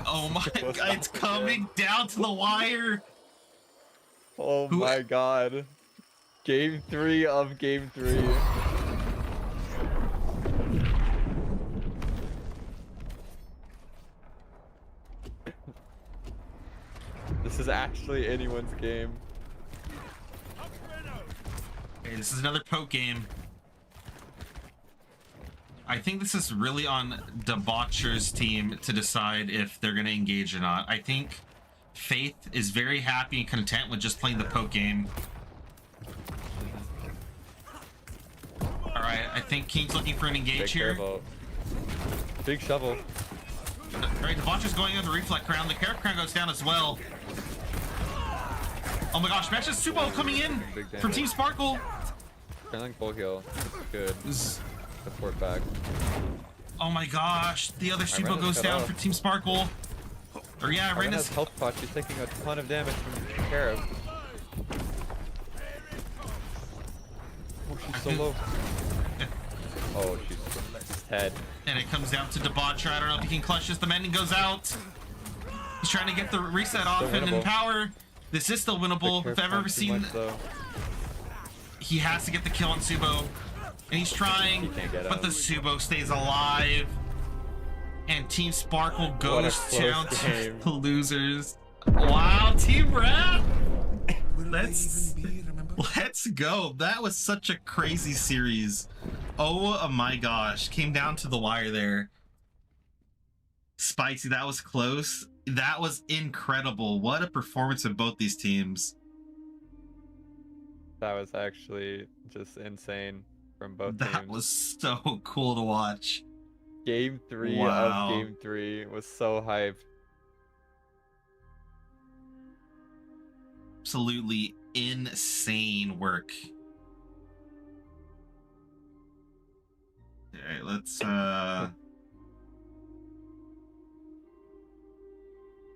Oh my god, it's coming down to the wire. Oh my god. Game 3 of game 3. This is actually anyone's game. Okay, this is another poke game. I think this is really on Debaucher's team to decide if they're going to engage or not. I think Faith is very happy and content with just playing the poke game. Alright, I think King's looking for an engage here. Big shovel. Alright, Debaucher's going on the Reflect Crown. The Carrot Crown goes down as well. Oh my gosh, matches Subo coming in from Team Sparkle. Trailing full heal. Good. Support back. Oh my gosh, the other Subo goes down for Team Sparkle. Or yeah, Irenna's health pot. She's taking a ton of damage from Carrot. Oh, she's so low. Oh, she's dead. And it comes down to Debaucher. I don't know if he can clutch this. The mending goes out. He's trying to get the reset off and empower. This is still winnable. If I've ever seen... He has to get the kill on Subo. And he's trying, but the Subo stays alive. And Team Sparkle goes down to the losers. Wow, Team Red! Let's go. That was such a crazy series. Oh my gosh. Came down to the wire there. Spicy, that was close. That was incredible. What a performance of both these teams. That was actually just insane from both teams. That was so cool to watch. Game 3 of game 3 was so hyped. Absolutely insane work. Okay, let's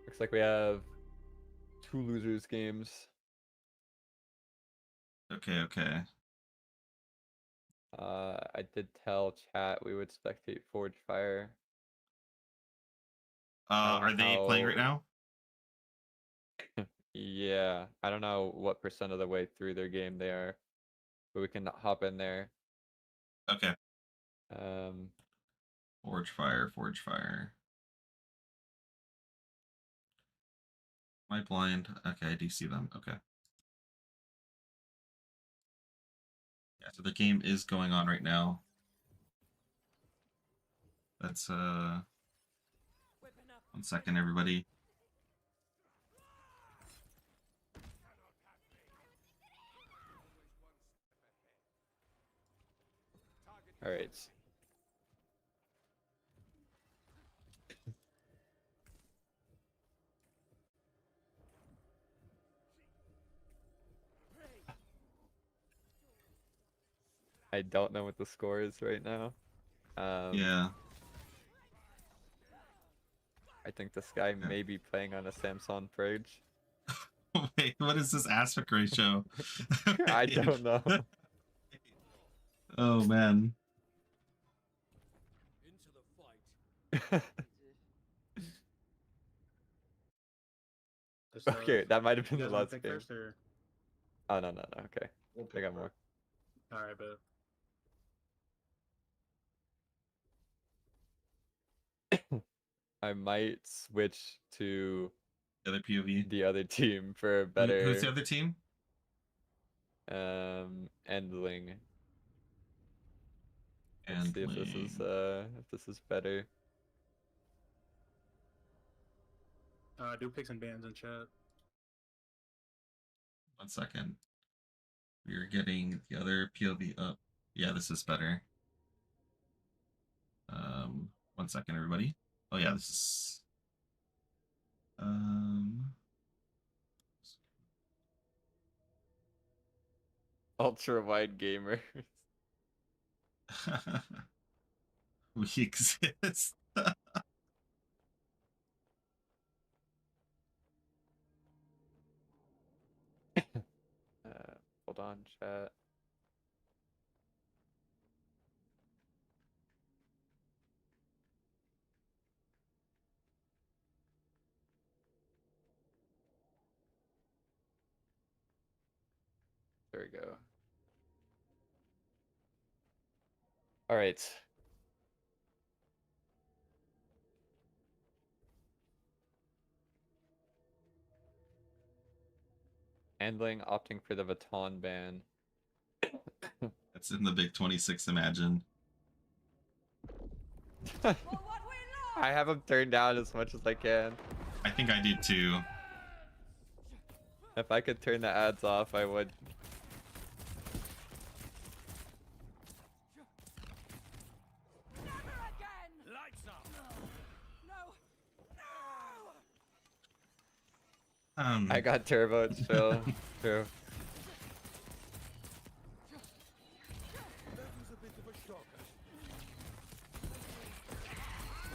Looks like we have 2 losers games. Okay. I did tell chat we would spectate Forge Fire. Are they playing right now? Yeah, I don't know what % of the way through their game they are, but we can hop in there. Okay. Um, Forge Fire. Am I blind? Okay, I do see them. Okay. Yeah, so the game is going on right now. That's 1 second, everybody. all right. I don't know what the score is right now. Yeah. I think this guy may be playing on a Samsung Purge. Wait, what is this aspect ratio? I don't know. Oh man. Into the fight. Okay, that might have been You the guys want last to pick game. first, or Oh no. Okay, we'll I pick got more. All right, but I might switch to The other POV. the other team for a Who's better the other team? endling. Let's see if this is better. do picks and bans in chat. 1 second. We're getting the other POV up. Yeah, this is better. 1 second, everybody. Oh yeah, this is. Ultra wide gamer. We exist. Hold on, chat. There we go. All right. Handling opting for the Baton ban. That's in the big 26, imagine. I have him turned down as much as I can. I think I did too. If I could turn the ads off, I would. Never again. Lights up. No. I got turbo chill. True.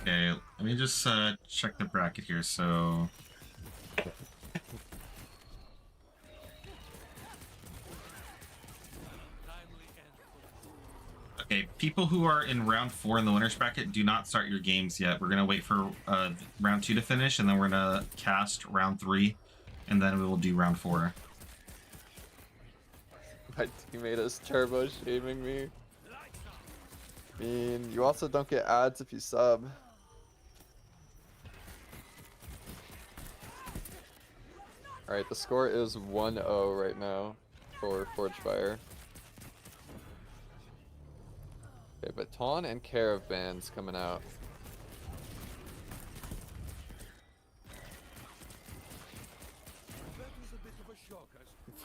Okay, let me just check the bracket here. So okay, people who are in round 4 in the winners bracket, do not start your games yet. We're gonna wait for round 2 to finish, and then we're gonna cast round 3, and then we will do round 4. My teammate is turbo shaming me. I mean, you also don't get ads if you sub. Alright, the score is 1-0 right now for Forge Fire. Okay, Baton and Caravans coming out.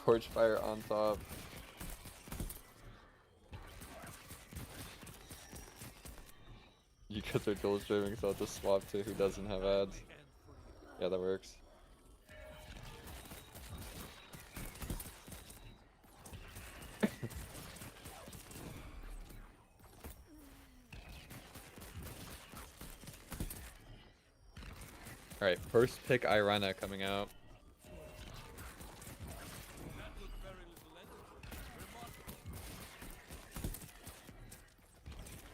Forge Fire on top. You guys are dual streaming, so I'll just swap to who doesn't have ads. Yeah, that works. Alright, first pick Irenna coming out.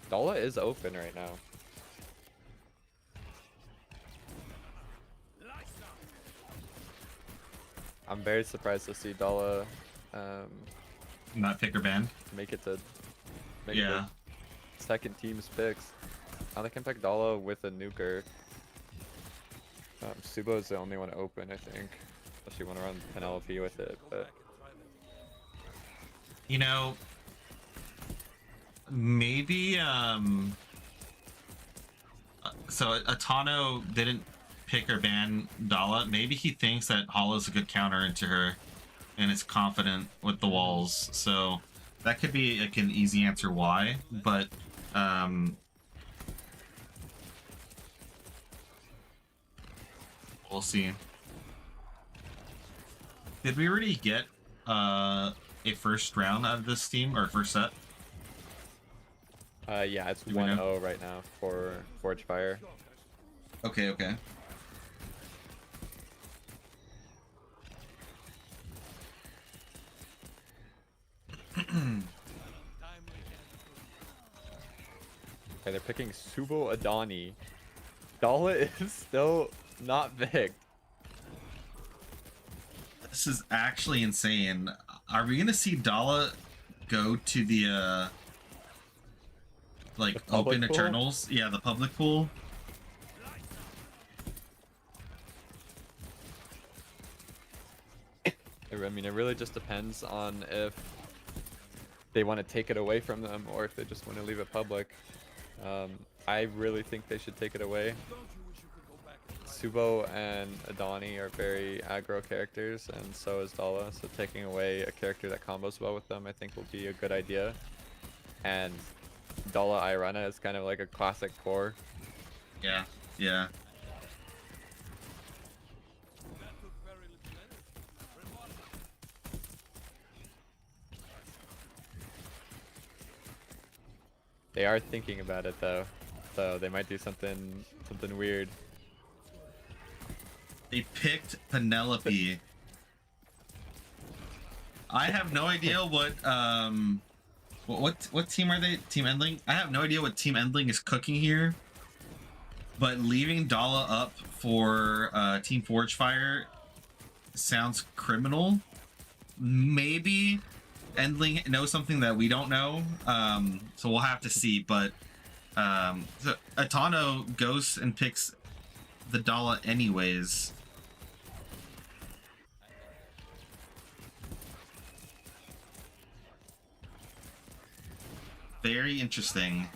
Dala is open right now. I'm very surprised to see Dala Not pick or ban. make it to Yeah. the second team's picks. Now they can pick Dala with a nuker. Subo is the only one open, I think. Unless you want to run Penelope with it, but You know, maybe so Atano didn't pick or ban Dala. Maybe he thinks that Hollow's a good counter into her and is confident with the walls. So that could be like an easy answer why, but we'll see. Did we already get a first round out of this team or first set? Yeah, it's Do we know? 1-0 right now for Forge Fire. Okay, okay. Okay, they're picking Subo Adani. Dala is still not big. This is actually insane. Are we gonna see Dala go to the like The public open pool? Eternals? Yeah, the public pool. I mean, it really just depends on if they want to take it away from them or if they just want to leave it public. I really think they should take it away. Subo and Adani are very aggro characters, and so is Dala. So taking away a character that combos well with them, I think, will be a good idea. And Dala Irenna is kind of like a classic core. Yeah, yeah. They are thinking about it though, so they might do something weird. They picked Penelope. I have no idea what team are they? Team Endling? I have no idea what Team Endling is cooking here. But leaving Dala up for Team Forge Fire sounds criminal. Maybe Endling knows something that we don't know. So we'll have to see. But so Atano goes and picks the Dala anyways. Very interesting.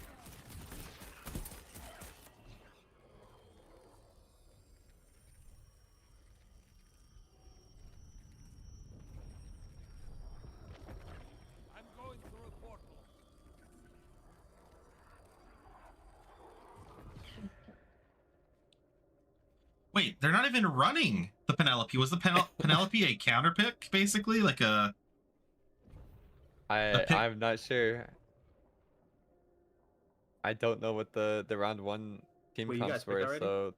I'm going through a portal. Wait, they're not even running the Penelope. Was the Penelope a counter pick, basically? Like a pick? I'm not sure. I don't know what the round 1 team Wait, you guys comps picked were, already? so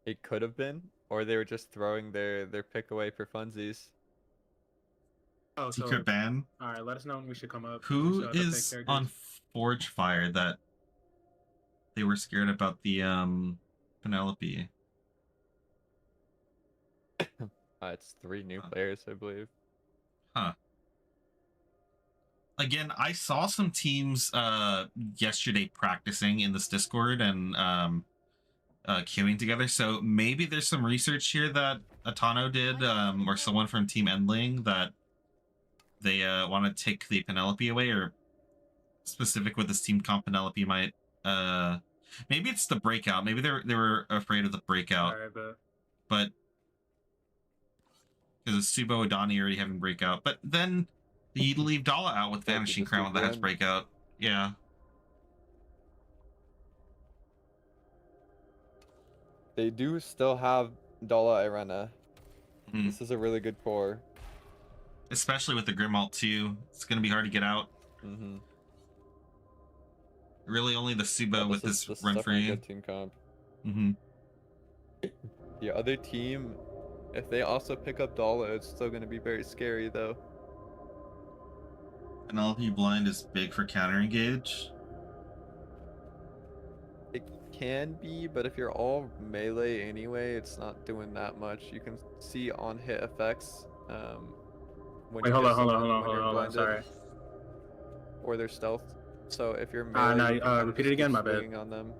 it could have been, or they were just throwing their pick away for funsies. Oh, so Secret ban. all right. Let us know when we should come up. Who to pick is characters. on Forge Fire that they were scared about the Penelope? It's 3 new players, I believe. Huh. Again, I saw some teams yesterday practicing in this Discord and queuing together. So maybe there's some research here that Atano did, or someone from Team Endling, that they want to take the Penelope away, or specific with this team comp Penelope might. Maybe it's the breakout. Maybe they were afraid of the breakout. All right, But because Subo Adani already having breakout, but then you leave Dala out with Yeah, Vanishing just do Crown that has one. breakout. Yeah. They do still have Dala Irenna. Mm. This is a really good core. Especially with the Grimalt too. It's gonna be hard to get out. Mm-hmm. Really only the Subo with this is run definitely a free. good team comp. Mm-hmm. The other team, if they also pick up Dala, it's still going to be very scary though. Penelope blind is big for counter engage. It can be, but if you're all melee anyway, it's not doing that much. You can see on hit effects. When Wait, you hold hit on, hold on, someone hold on, when hold you're on, hold on. blinded, Sorry. or their stealth. So if you're melee, No, you can kind of repeat just it again. keep My bad. swinging on them.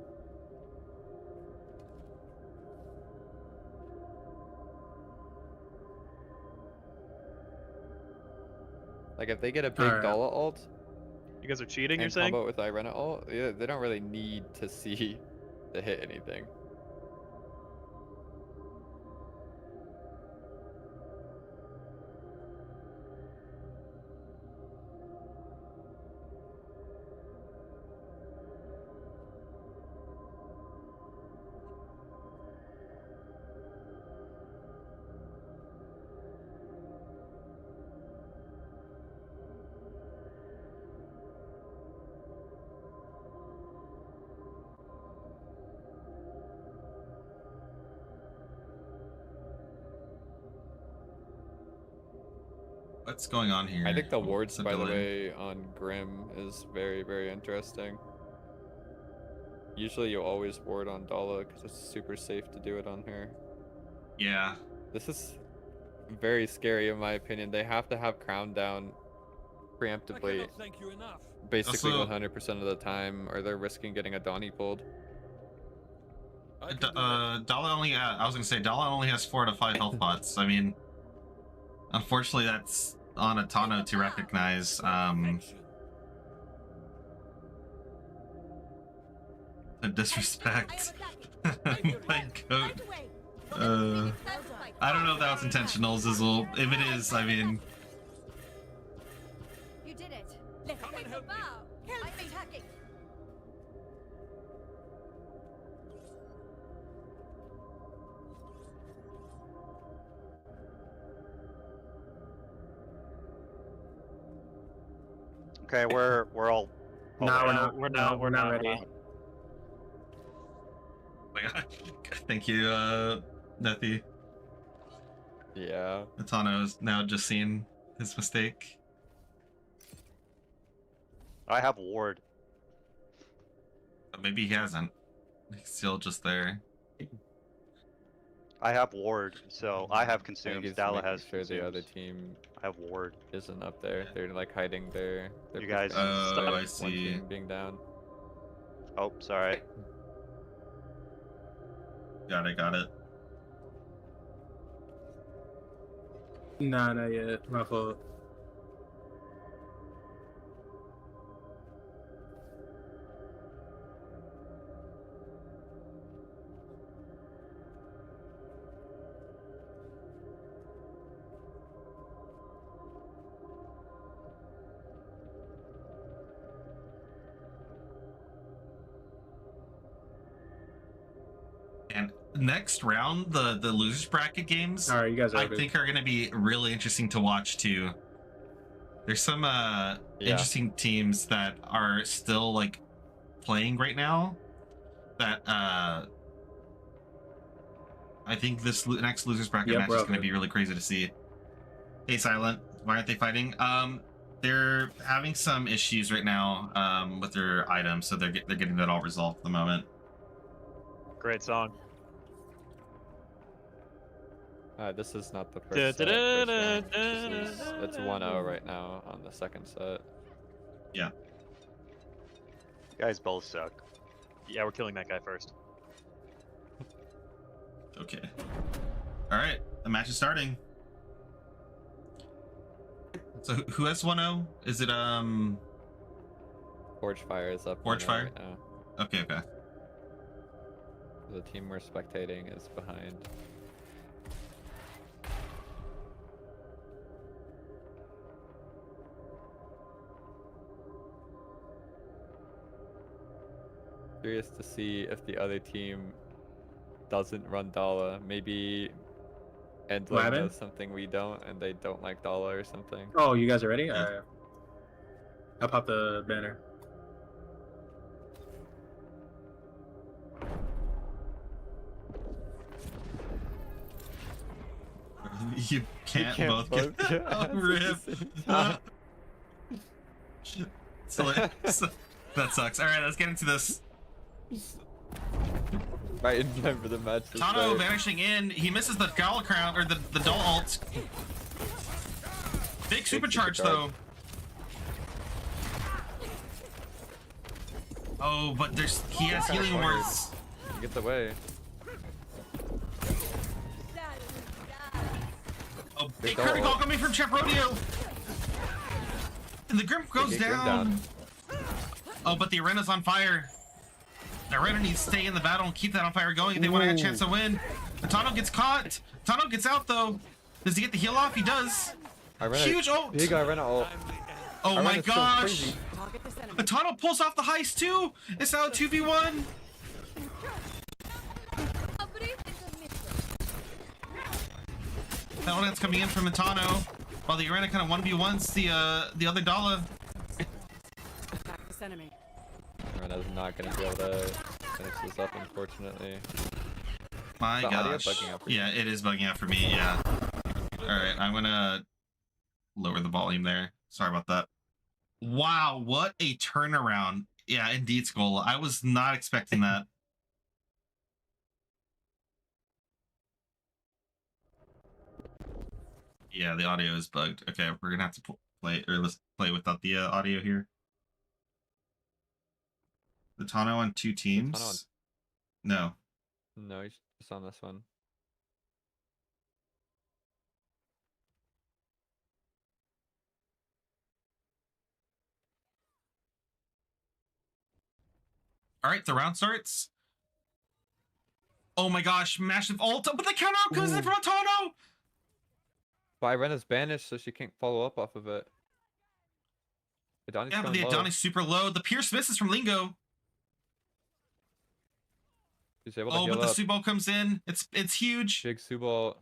Like if they get a big Alright. Dala ult You guys are cheating, you're and saying? combo with Irenna ult, yeah, they don't really need to see to hit anything. What's going on here? I think the Oh, wards, it's a by the delay. way, on Grim is very, very interesting. Usually you always ward on Dala because it's super safe to do it on her. Yeah. This is very scary in my opinion. They have to have Crown down I preemptively, cannot thank you enough. basically Also- 100% of the time, or they're risking getting a Donnie pulled. I can do that. Dala only. I was gonna say Dala only has 4 to 5 health pots. I mean, unfortunately, that's on a Tano to recognize. Action. The disrespect. Thank you. My goat. I don't know if that was intentional, Zizzle. If it is, I mean, You did it. Come and help me. I'm attacking. Okay, we're all. No, we're not. We're not ready. oh my god. Thank you, Nethy. Yeah. Tano has now just seen his mistake. I have ward. But maybe he hasn't. He's still just there. I have ward, so I have I think consumed. he's Dala making has sure the other consumed. team I have ward. isn't up there. They're like hiding their You guys- perspective. Oh, I One see. team being down. Oh, sorry. Got it. Nah, not yet. My fault. And next round, the losers bracket games, All right, you guys are I good. think are going to be really interesting to watch too. There's some interesting teams that are still like playing right now that I think this next losers bracket Yep, match we're is all going to good. be really crazy to see. Hey, Silent, why aren't they fighting? They're having some issues right now with their items, so they're getting that all resolved at the moment. Great song. This is not the first set. It's 1-0 right now on the second set. You guys both suck. Yeah, we're killing that guy first. Okay. All right, the match is starting. So who has 1-0? Is it Forge Fire is up. Forge 1-0 Fire? right now. Okay. The team we're spectating is behind. Curious to see if the other team doesn't run Dala. Maybe Endling Lavin? does something we don't, and they don't like Dala or something. Oh, you guys are ready? Yeah. All right. I'll pop the banner. You can't, can't both get both get oh, ads at rip. the same time. So that sucks. All right, let's get into this. Right in time for the match to Tano start. vanishing in. He misses the Gala Crown or the Dull ult. Big supercharge though. Oh, but he has healing wards. He gets away. Oh, Big big curvy ult. call coming from Chef Rodeo. And the Grim goes Get Grim down. Oh, but the Irenna's on fire. The Irenna needs to stay in the battle and keep that on fire going if they want to have a chance to win. Tano gets caught. Tano gets out though. Does he get the heal off? He does. Huge ult. Big Irenna ult. Oh my Irena's so gosh. crazy. Tano pulls off the heist too. It's now a 2v1. That ult's coming in from Matano, while the Irenna kind of 1v1s the other Dala. Irena's not gonna be able to finish this up, unfortunately. My The audio gosh. bugging out for you. Yeah, it is bugging out for me. Yeah. All right, I'm gonna lower the volume there. Sorry about that. Wow, what a turnaround. Yeah, indeed, Skull. I was not expecting that. Yeah, the audio is bugged. Okay, we're gonna have to play, or let's play without the audio here. The Tano on 2 teams? No. No, he's just on this one. All right, the round starts. Oh my gosh, massive ult, but the counter out comes in from a Tano! But Irenna's banished, so she can't follow up off of it. Adani's Yeah, but going the low. Adani's super low. The Pierce misses from Lingo. She's able to Oh, heal but the up. Subal comes in. It's huge. Big Subal.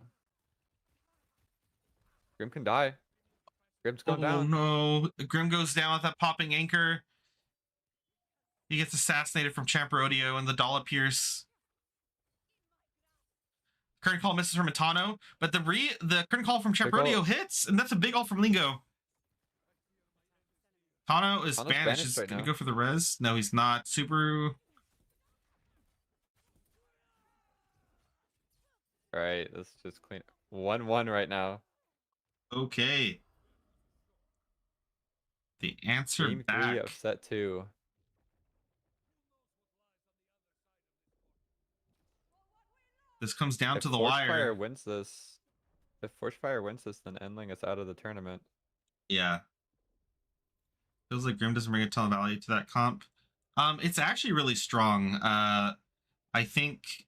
Grim can die. Grim's going down. Oh no, Grim goes down with that popping anchor. He gets assassinated from Champ Rodeo and the Dollar Pierce. Current call misses from Matano, but the current call from Champ Big Rodeo ult. hits, and that's a big ult from Lingo. Tano is Tano's banished. banished He's right gonna now. go for the res. No, he's not. Super. Alright, let's just clean 1-1 right now. Okay. The answer Game back. 3 of set 2. This comes down If to the Forgefire wire. wins this, if Forgefire wins this, then Endling is out of the tournament. Yeah. Feels like Grim doesn't bring a ton of value to that comp. It's actually really strong. I think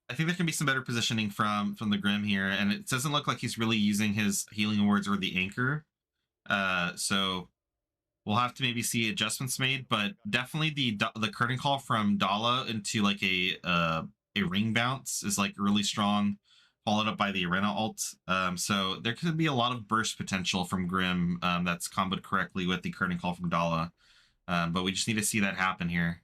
there can be some better positioning from the Grim here, and it doesn't look like he's really using his healing awards or the anchor. So we'll have to maybe see adjustments made, but definitely the curtain call from Dala into like a ring bounce is like really strong, followed up by the Irenna ult. So there could be a lot of burst potential from Grim that's comboed correctly with the curtain call from Dala. But we just need to see that happen here.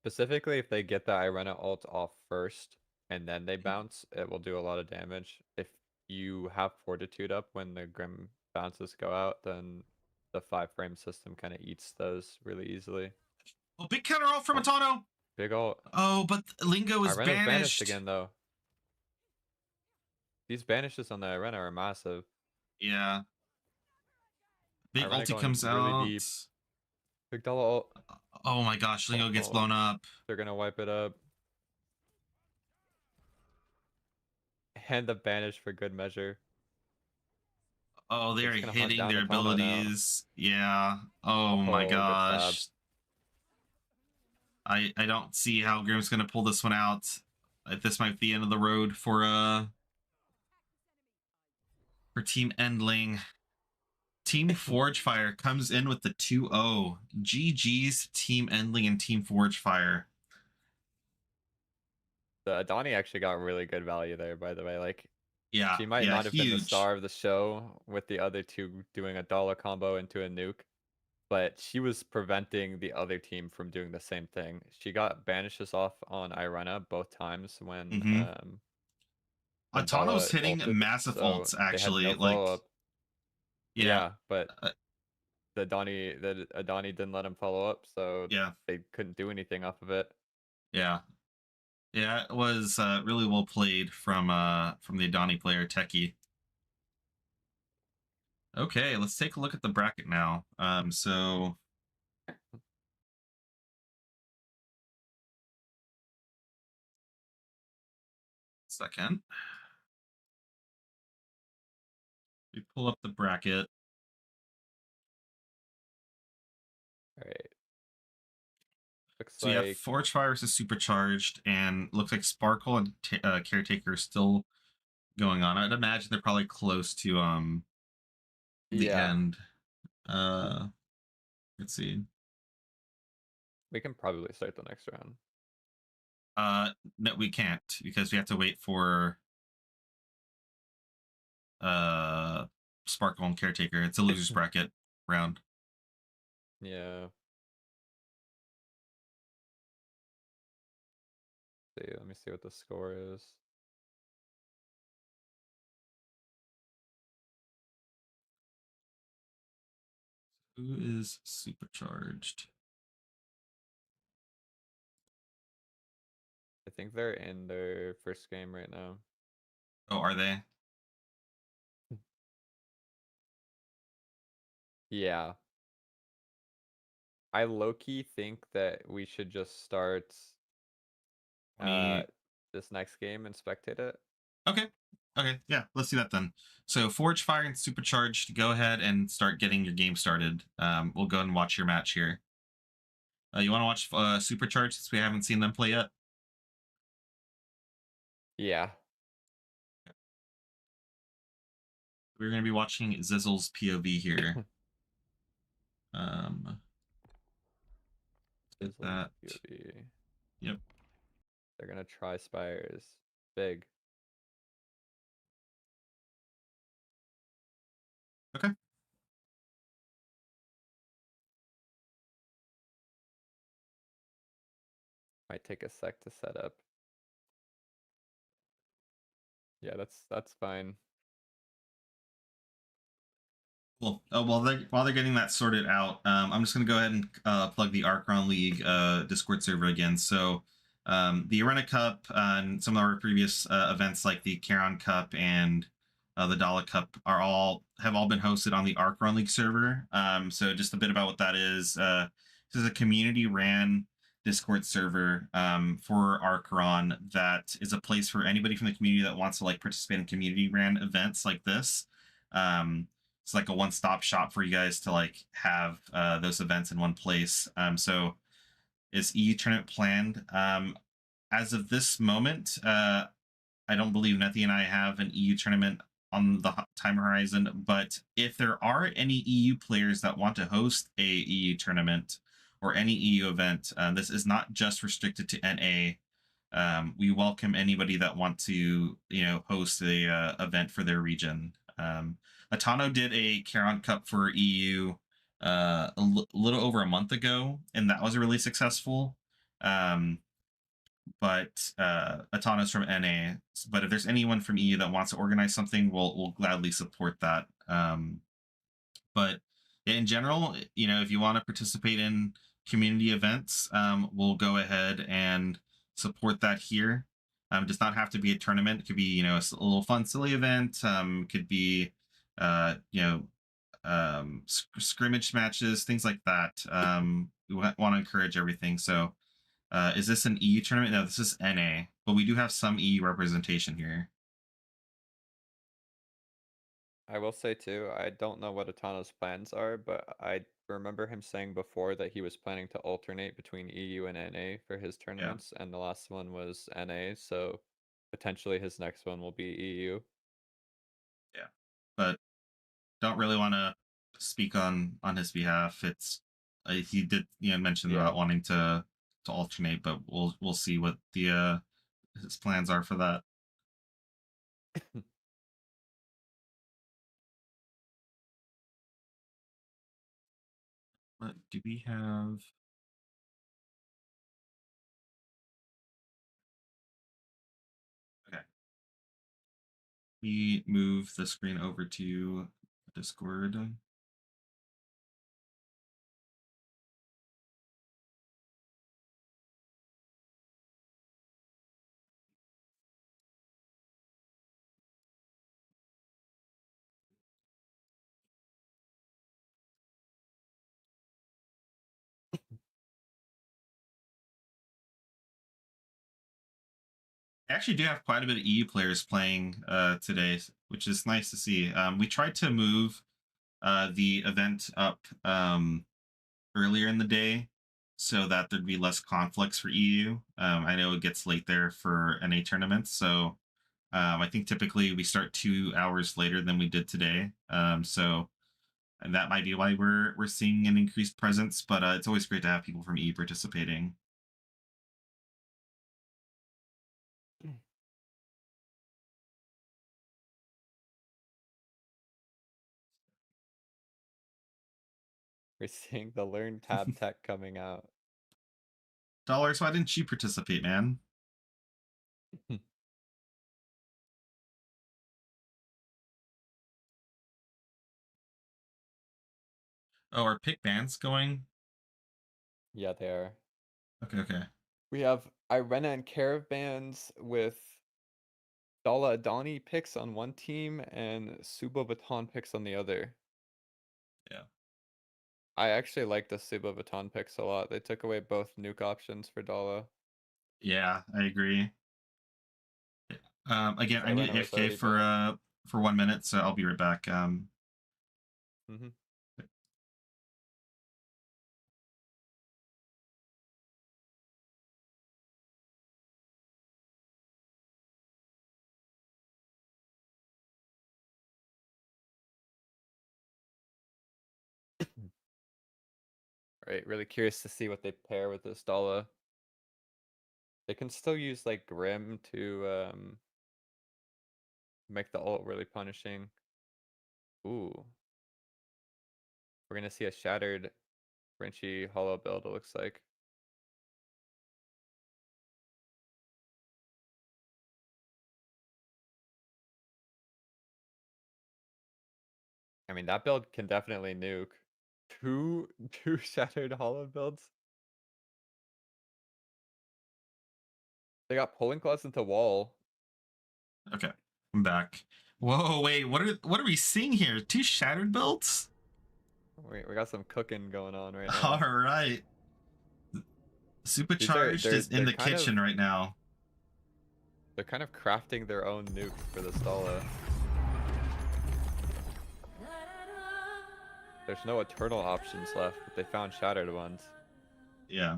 Specifically, if they get the Irenna ult off first and then they bounce, it will do a lot of damage. If you have Fortitude up when the Grim bounces go out, then the 5-frame system kind of eats those really easily. Oh, big counter ult from Matano. Big ult. Oh, but Lingo is Irenna's banished. banished again, though. These banishes on the Irenna are massive. Yeah. Big Irenna ulti going comes really out. deep. Big Dala ult. Oh my gosh, Lingo gets blown up. They're gonna wipe it up. And the banish for good measure. Oh, they're It's gonna hunt hitting down their the Tano now. abilities. Yeah. Oh my Oh, good stab. gosh. I don't see how Grim's gonna pull this one out. This might be the end of the road for Team Endling. Team Forgefire comes in with the 2-0. GG's Team Endling and Team Forgefire. The Adani actually got really good value there, by the way. Like, Yeah, she might yeah, not have been the huge. star of the show with the other two doing a dollar combo into a nuke, but she was preventing the other team from doing the same thing. She got banishes off on Irenna both times when Atano's Dala hitting ulted, massive so ults they had actually. no Like, follow-up. yeah, but the Adani didn't let him follow up, so yeah, they couldn't do anything off of it. yeah. Yeah, it was really well played from the Adani player Techie. Okay, let's take a look at the bracket now. So second, we pull up the bracket. All right. Looks So like you have Forgefire versus Supercharged, and looks like Sparkle and Caretaker are still going on. I'd imagine they're probably close to the end. Let's see. We can probably start the next round. No, we can't because we have to wait for Sparkle and Caretaker. It's a losers bracket round. Yeah. See, let me see what the score is. Who is supercharged? I think they're in their first game right now. Oh, are they? Yeah. I low-key think that we should just start this next game and spectate it. Okay. Okay. Yeah, let's do that then. So Forge Fire and Supercharged, go ahead and start getting your game started. We'll go and watch your match here. You want to watch Supercharged since we haven't seen them play yet? Yeah. We're going to be watching Zizzle's POV here. Is that? POV. Yep. They're gonna try Spires. Big. Okay. Might take a sec to set up. Yeah, that's fine. Cool. While they're getting that sorted out, I'm just gonna go ahead and plug the Archron League Discord server again. So the Irenna Cup and some of our previous events like the Charon Cup and the Dala Cup have all been hosted on the Archron League server. So just a bit about what that is. This is a community ran Discord server for Archron that is a place for anybody from the community that wants to like participate in community ran events like this. It's like a one-stop shop for you guys to like have those events in one place. So is EU tournament planned? As of this moment, I don't believe Nethy and I have an EU tournament on the time horizon, but if there are any EU players that want to host a EU tournament or any EU event, this is not just restricted to NA. We welcome anybody that want to, host a event for their region. Atano did a Charon Cup for EU little over a month ago, and that was really successful. But Atano's from NA. But if there's anyone from EU that wants to organize something, we'll gladly support that. But in general, if you want to participate in community events, we'll go ahead and support that here. It does not have to be a tournament. It could be, a little fun, silly event. Could be, scrimmage matches, things like that. We want to encourage everything. So is this an EU tournament? No, this is NA, but we do have some EU representation here. I will say too, I don't know what Atano's plans are, but I remember him saying before that he was planning to alternate between EU and NA for his tournaments, and the last one was NA, so potentially his next one will be EU. Yeah, but don't really want to speak on his behalf. It's he did mention about wanting to alternate, but we'll see what the his plans are for that. What do we have? Okay. We move the screen over to Discord. I actually do have quite a bit of EU players playing today, which is nice to see. We tried to move the event up earlier in the day so that there'd be less conflicts for EU. I know it gets late there for NA tournaments, so I think typically we start 2 hours later than we did today. So and that might be why we're seeing an increased presence, but it's always great to have people from EU participating. We're seeing the Learn tab tech coming out. Dollars, why didn't you participate, man? Oh, are pick bands going? Yeah, they are. Okay. We have Irenna and Caravans with Dala Adani picks on one team and Subo Baton picks on the other. Yeah. I actually like the Subo Baton picks a lot. They took away both nuke options for Dala. Yeah, I agree. Again, I need Irenna was AFK already built. for 1 minute, so I'll be right back. Mm-hmm. Alright, really curious to see what they pair with this Dala. They can still use like Grim to make the ult really punishing. Ooh. We're gonna see a shattered Grinchy hollow build, it looks like. I mean, that build can definitely nuke. Two shattered hollow builds. They got pulling claws into wall. Okay, I'm back. Whoa, wait, what are we seeing here? 2 shattered builds? We got some cooking going on right now. All right. Supercharged is in the kitchen right now. They're kind of crafting their own nukes for this Dala. There's no eternal options left, but they found shattered ones. Yeah.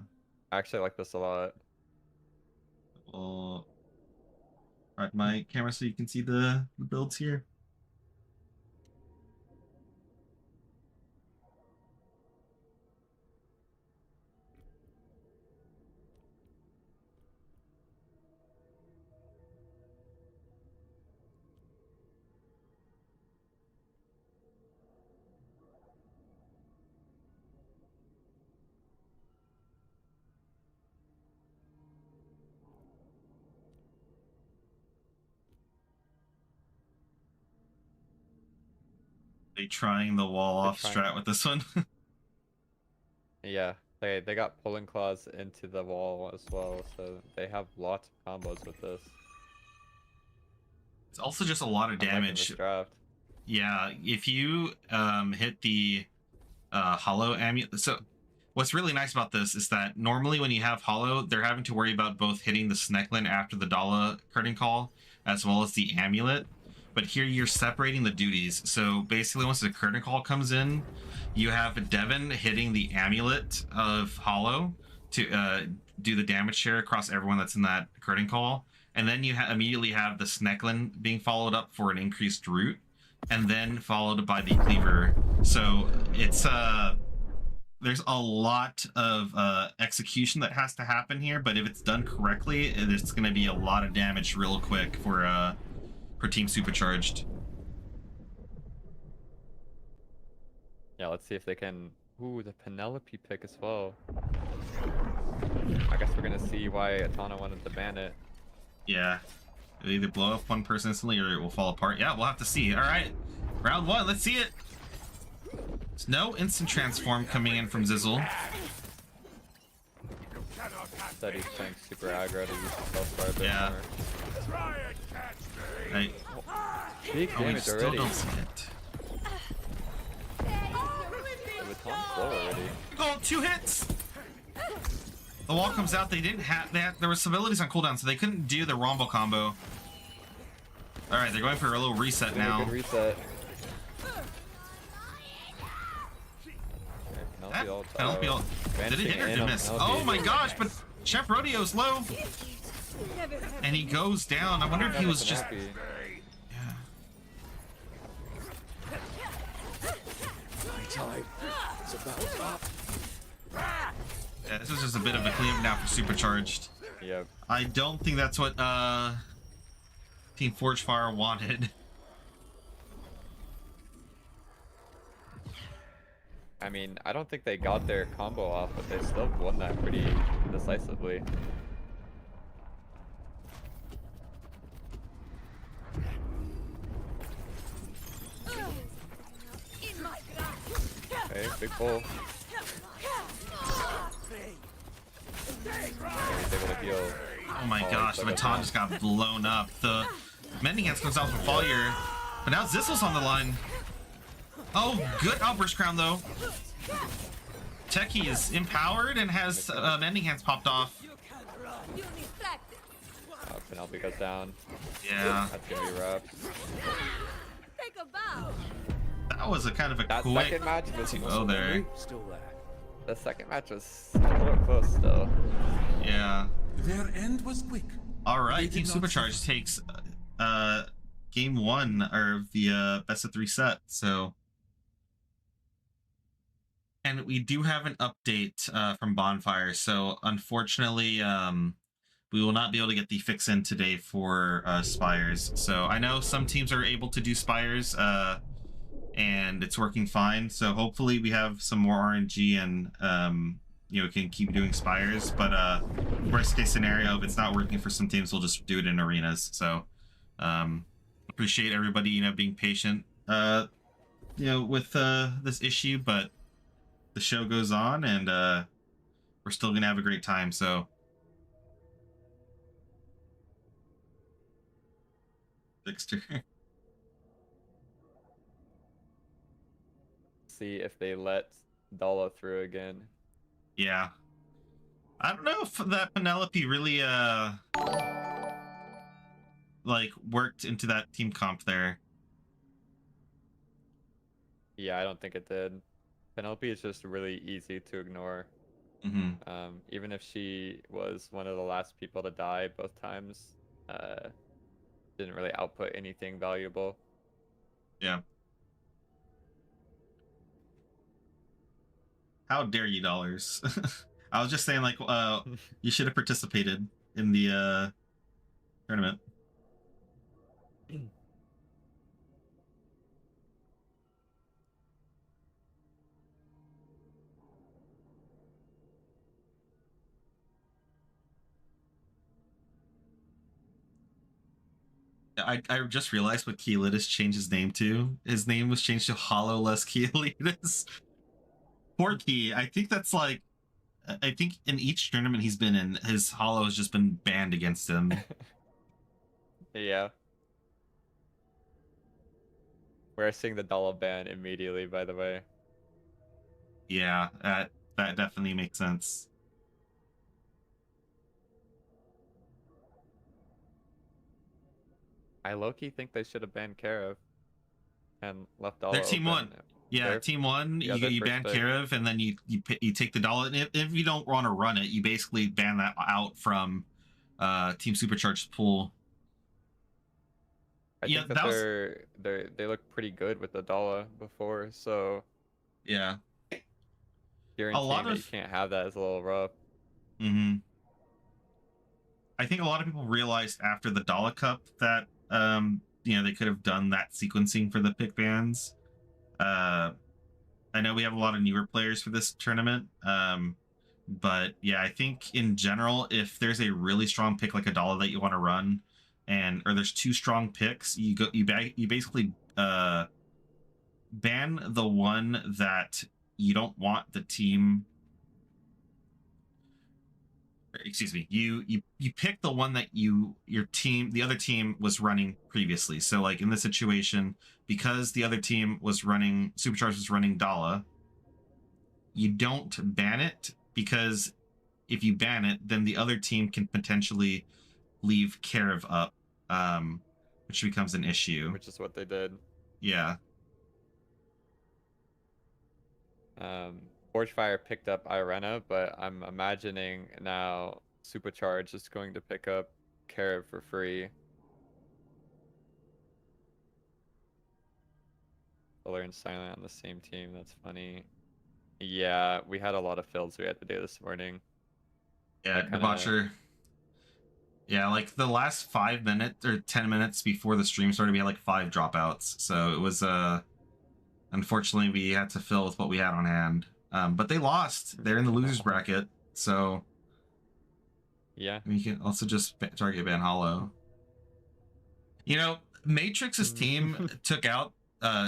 I actually like this a lot. Well, right, my camera so you can see the builds here. They trying the wall off strat with this one. Yeah, they got pulling claws into the wall as well, so they have lots of combos with this. It's also just a lot of damage. Yeah, if you hit the hollow amulet. So what's really nice about this is that normally when you have hollow, they're having to worry about both hitting the Sneklin after the Dala curtain call as well as the amulet. But here you're separating the duties. So basically once the curtain call comes in, you have Devin hitting the amulet of hollow to do the damage share across everyone that's in that curtain call. And then you immediately have the Sneklin being followed up for an increased root, and then followed by the cleaver. So it's there's a lot of execution that has to happen here, but if it's done correctly, it's going to be a lot of damage real quick for Team Supercharged. Yeah, let's see if they can. Ooh, the Penelope pick as well. I guess we're gonna see why Atana wanted to ban it. Yeah, it'll either blow up one person instantly or it will fall apart. Yeah, we'll have to see. All right, round 1, let's see it. There's no instant transform coming in from Zizzle. That he's playing super aggro to use the self-fire a bit more. Right. Big damage still already. don't see it. The Baton's slow already. Oh, 2 hits! The wall comes out. They didn't have. There were civilities on cooldown, so they couldn't do the Rombo combo. All right, they're going for a little reset now. Good reset. Penelope ult. Did it hit or did it miss? Oh my gosh! But Chef Rodeo's low, and he goes down. I wonder if he was just. Yeah, this is just a bit of a cleanup now for Supercharged. Yep. I don't think that's what Team Forgefire wanted. I mean, I don't think they got their combo off, but they still won that pretty decisively. Okay, big pull. He's able to heal. Oh my gosh, the baton just got blown up. The Mending Hands comes out from Folier, but now Zissel's on the line. Oh, good Outburst Crown though. Techie is empowered and has Mending Hands popped off. Penelope goes down. Yeah. That's gonna be rough. Take a bow. That was a kind of a That quick second match was 2-0 there. Still there. the second match was a little close still. Yeah. Their end was quick. All right, They Team did not Supercharged takes game one of the best of 3 set. So, and we do have an update from Bonfire. So unfortunately, we will not be able to get the fix in today for Spires. So I know some teams are able to do Spires, and it's working fine. So hopefully we have some more RNG and you know, can keep doing Spires. But worst case scenario, if it's not working for some teams, we'll just do it in arenas. So appreciate everybody, you know, being patient, you know, with this issue. But the show goes on, and we're still gonna have a great time. So. Fixture. See if they let Dala through again. Yeah. I don't know if that Penelope really like worked into that team comp there. Yeah, I don't think it did. Penelope is just really easy to ignore. Mm-hmm. Even if she was one of the last people to die both times, didn't really output anything valuable. Yeah. How dare you, dollars? I was just saying, like, you should have participated in the tournament. I just realized what Keylidus changed his name to. His name was changed to Hollowless Keylidus. Poor Key. I think that's like, I think in each tournament he's been in, his Hollow has just been banned against him. Yeah. We're seeing the Dala ban immediately, by the way. Yeah, that definitely makes sense. I low-key think they should have banned Karev and left Dala They're team open. one. Yeah, team one. yeah, You ban Karev, and then you take the dollar. And if you don't want to run it, you basically ban that out from Team Supercharged pool. I Yeah, think that they look pretty good with the Dala before, so yeah, guaranteeing that you can't have that is a little rough. Mm-hmm. I think a lot of people realized after the Dala Cup that you know, they could have done that sequencing for the pick bans. I know we have a lot of newer players for this tournament, but yeah, I think in general, if there's a really strong pick like a Dala that you want to run, or there's 2 strong picks, you basically ban the one that you don't want the team. Excuse me. You pick the one that the other team was running previously. So like in this situation, because the other team was running, Supercharged was running Dala, you don't ban it, because if you ban it, then the other team can potentially leave Karev up, which becomes an issue. Which is what they did. Yeah. Forgefire picked up Irenna, but I'm imagining now Supercharge is going to pick up Karev for free. Fuller and Silent on the same team. That's funny. Yeah, we had a lot of fills we had to do this morning. Yeah, Debaucher. Yeah, like the last 5 minutes or 10 minutes before the stream started, we had like 5 dropouts. So it was unfortunately we had to fill with what we had on hand. But they lost. They're in the losers bracket, so yeah, we can also just target ban Hollow. You know, Matrix's team took out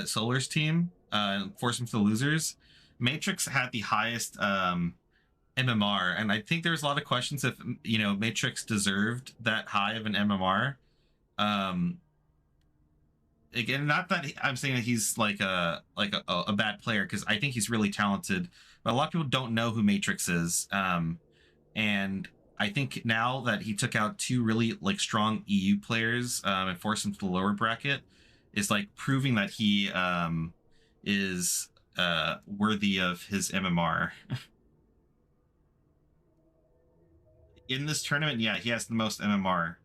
Solar's team and forced him to the losers. Matrix had the highest MMR, and I think there's a lot of questions if Matrix deserved that high of an MMR. Again, not that I'm saying that he's like a bad player, because I think he's really talented, but a lot of people don't know who Matrix is. And I think now that he took out 2 really like strong EU players and forced them to the lower bracket, is like proving that he is worthy of his MMR. In this tournament, yeah, he has the most MMR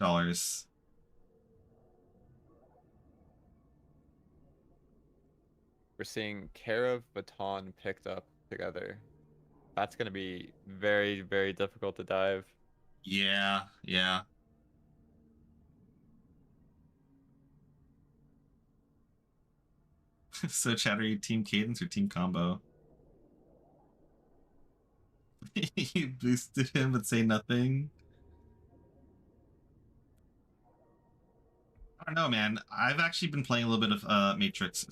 dollars. We're seeing Karev, Baton picked up together. That's going to be very, very difficult to dive. Yeah. So, Chad, are you team cadence or team combo? You boosted him but say nothing. I don't know, man. I've actually been playing a little bit of Matrix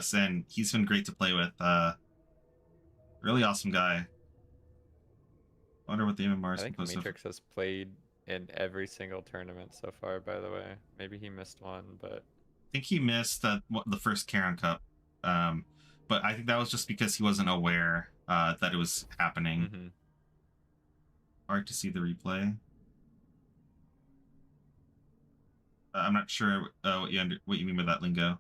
Sen. He's been great to play with. Really awesome guy. I wonder what the MMR is I think composed Matrix has played in every single tournament so far, by the way. Maybe he missed one, but... I think he missed the first Irenna Cup. But I think that was just because he wasn't aware that it was happening. Mm-hmm. Hard to see the replay. I'm not sure what you mean by that lingo.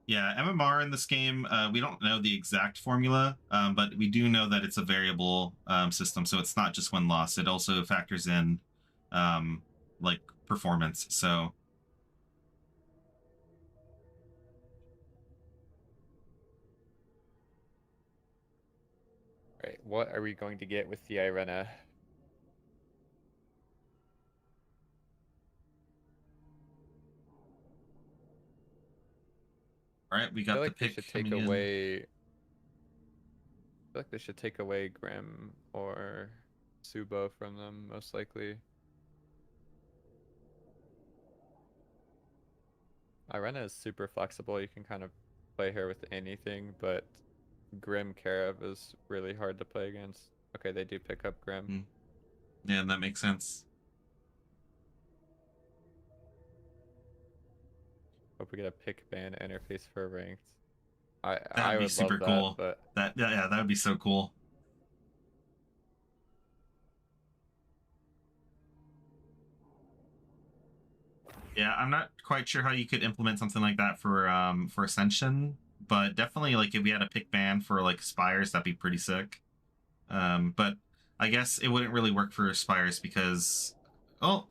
Yeah, MMR in this game, we don't know the exact formula, but we do know that it's a variable system, so it's not just win loss. It also factors in like performance. So Right, what are we going to get with the Irenna? all right, we got the pick coming in. I feel like they should take away Grim or Subo from them, most likely. Irenna is super flexible. You can kind of play her with anything, but Grim Karev is really hard to play against. Okay, they do pick up Grim. Yeah, that makes sense. Hope we get a pick ban interface for ranked. That'd be super cool. But that would be so cool. Yeah, I'm not quite sure how you could implement something like that for Ascension, but definitely like if we had a pick ban for like Spires, that'd be pretty sick. But I guess it wouldn't really work for Spires because, well,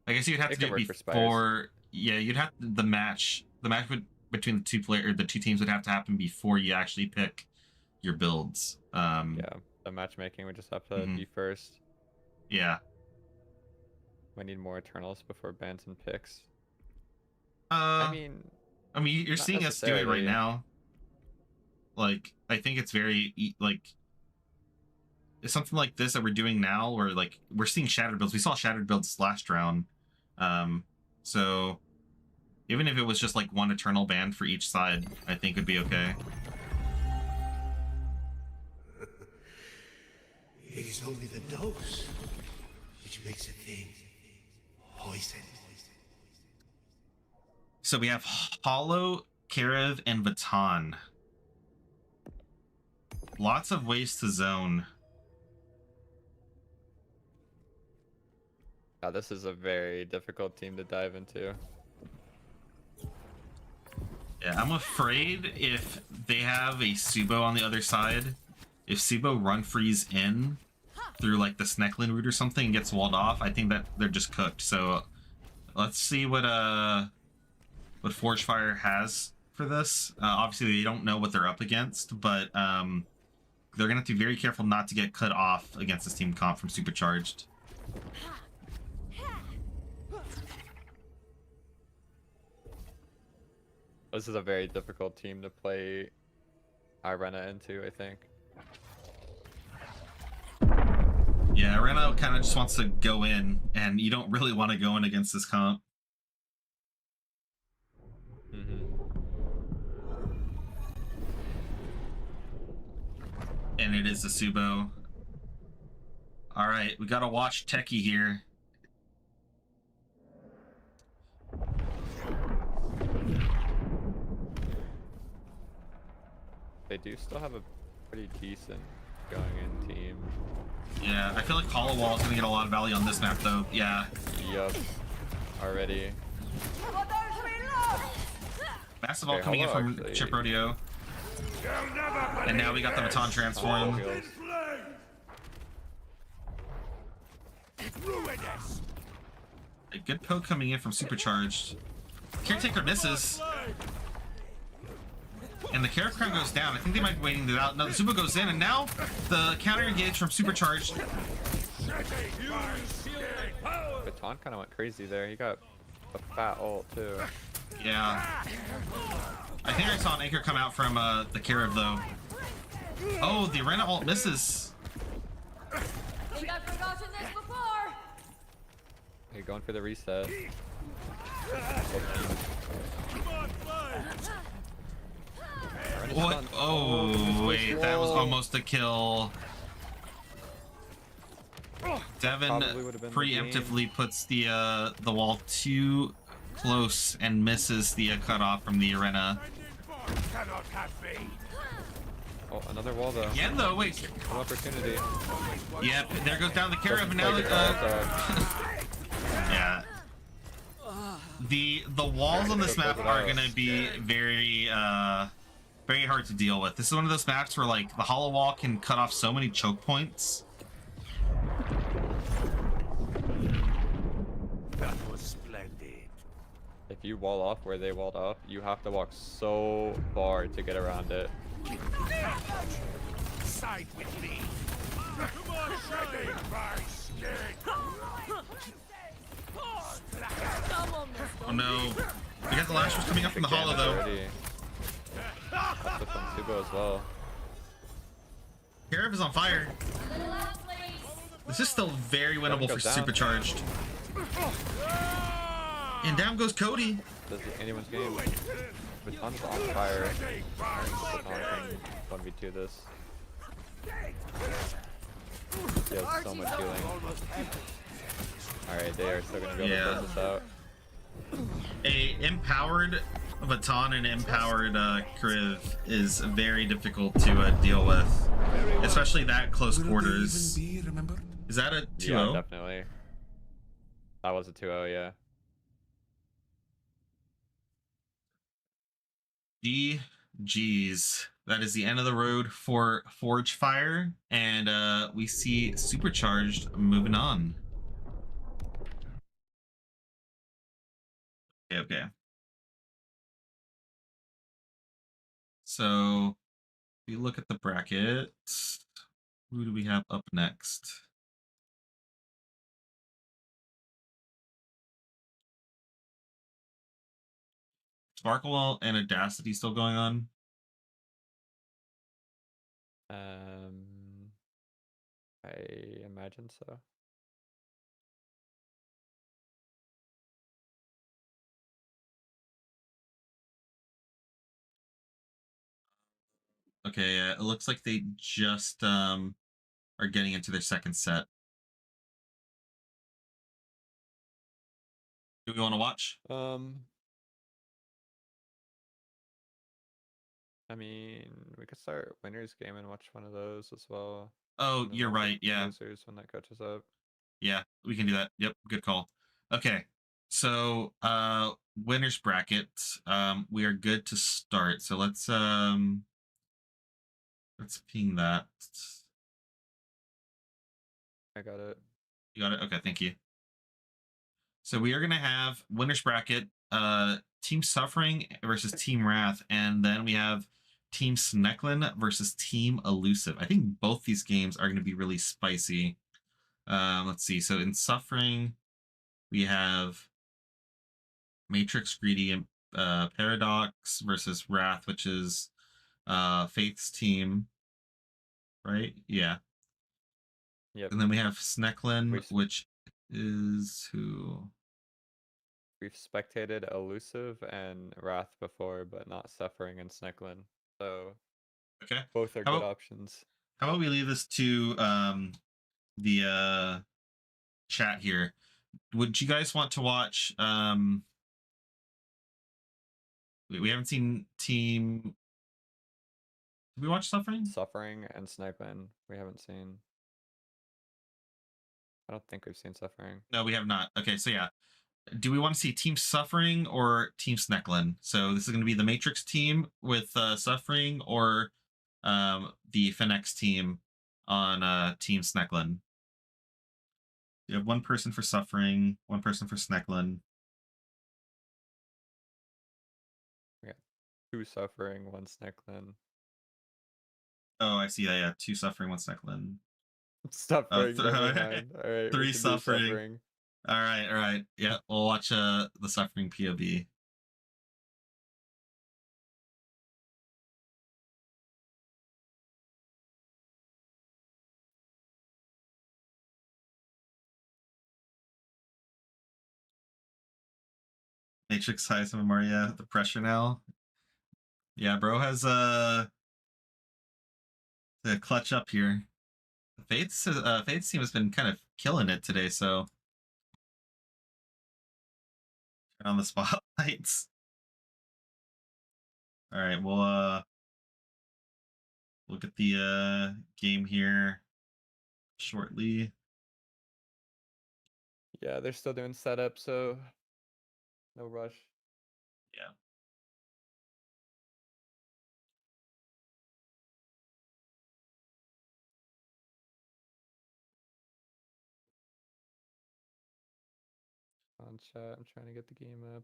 I guess you'd have to do it before. Yeah, you'd have the match between the two teams would have to happen before you actually pick your builds. Yeah, the matchmaking would just have to be first. Yeah. We need more Eternals before bans and picks. I mean, you're seeing us do it right now. Like, I think it's very like it's something like this that we're doing now, where like we're seeing shattered builds. We saw shattered builds last round. So even if it was just like one Eternal ban for each side, I think it'd be okay. It is only the dose which makes a thing poison. So we have Hollow, Karev, and Baton. Lots of ways to zone. Yeah, this is a very difficult team to dive into. Yeah, I'm afraid if they have a Subo on the other side, if Subo run freeze in through like the Snecklin route or something and gets walled off, I think that they're just cooked. So let's see what Forge Fire has for this. Obviously they don't know what they're up against, but they're gonna have to be very careful not to get cut off against this team comp from Supercharged. This is a very difficult team to play Irenna into, I think. Yeah, Irenna kind of just wants to go in, and you don't really want to go in against this comp. Mm-hmm. And it is the Subo. All right, we gotta watch Techie here. They do still have a pretty decent going in team. Yeah, I feel like Hollow Wall is gonna get a lot of value on this map, though. Yeah. Yup. Already. Massive ult Okay, coming in Hollow from actually- Chip Rodeo. And now we got the baton transform. Feels- A good poke coming in from Supercharged. Caretaker misses. And the Carrot Crown goes down. I think they might be waiting it out. No, the Subo goes in, and now the counter engage from Supercharged. Baton kind of went crazy there. He got a fat ult too. Yeah. I think I saw an anchor come out from the Carib, though. Oh, the Irenna ult misses. Think I've forgotten this before. Okay, going for the reset. What? Oh, wait, that was almost a kill. Devin Probably would've been the preemptively puts the wall too close and misses the cutoff from the Irenna. Oh, another wall though. Again, though, wait. Good opportunity. Yep, there goes down the Carib, and now Like, yeah. The walls on this map are gonna be very very hard to deal with. This is one of those maps where like the hollow wall can cut off so many choke points. That was splendid. If you wall off where they walled off, you have to walk so far to get around it. Side with me. Come on, shedding my skin. Oh no. We got the lashers coming up from the hollow though. Already. That's with some Subo as well. Carib is on fire. This is still very winnable for goes down. Supercharged. And down goes Cody. Does anyone's game? Baton's on fire. Baton can 1v2 this. He has so much healing. Alright, they are still gonna be able to close this out. A empowered Baton and empowered Kriv is very difficult to deal with, especially that close quarters. Is that a 2-0? Yeah, definitely. That was a 2-0, yeah. GG's. That is the end of the road for Forge Fire, and we see Supercharged moving on. Okay. So, if you look at the bracket, who do we have up next? Sparkle and Audacity still going on? I imagine so. Okay, it looks like they just are getting into their second set. Do we want to watch? I mean, we could start winner's game and watch one of those as well. Oh, And then you're watch right. Yeah. Losers when that catches up. Yeah, we can do that. Yep, good call. Okay. So, winners bracket. We are good to start. So let's ping that. I got it. You got it? Okay, thank you. So we are gonna have winners bracket, Team Suffering versus Team Wrath, and then we have Team Snecklin versus Team Elusive. I think both these games are gonna be really spicy. Let's see. So in Suffering, we have Matrix Greedy and Paradox versus Wrath, which is Faith's team, right? Yeah. Yep. And then we have Snecklin, We've- which is who? We've spectated Elusive and Wrath before, but not Suffering and Snecklin. So Okay. both are How good about- options. How about we leave this to the chat here? Would you guys want to watch? We haven't seen team. Did we watch Suffering? Suffering and Sniping, we haven't seen. I don't think we've seen Suffering. No, we have not. Okay, so yeah. Do we want to see Team Suffering or Team Snecklin? So this is going to be the Matrix team with Suffering, or the Phoenix team on Team Snecklin. You have one person for Suffering, one person for Snecklin. Yeah, 2 Suffering, 1 Snecklin. Oh, I see that. Yeah, 2 Suffering, 1 Snecklin. Suffering, never mind. All right, 3 we can do Suffering. All right. Yeah, we'll watch the Suffering POV. Matrix size of Maria, the pressure now. Yeah, bro has the clutch up here. Faith's team has been kind of killing it today, so turn on the spotlights. All right, we'll look at the game here shortly. Yeah, they're still doing setup, so no rush. Yeah. On chat, I'm trying to get the game up.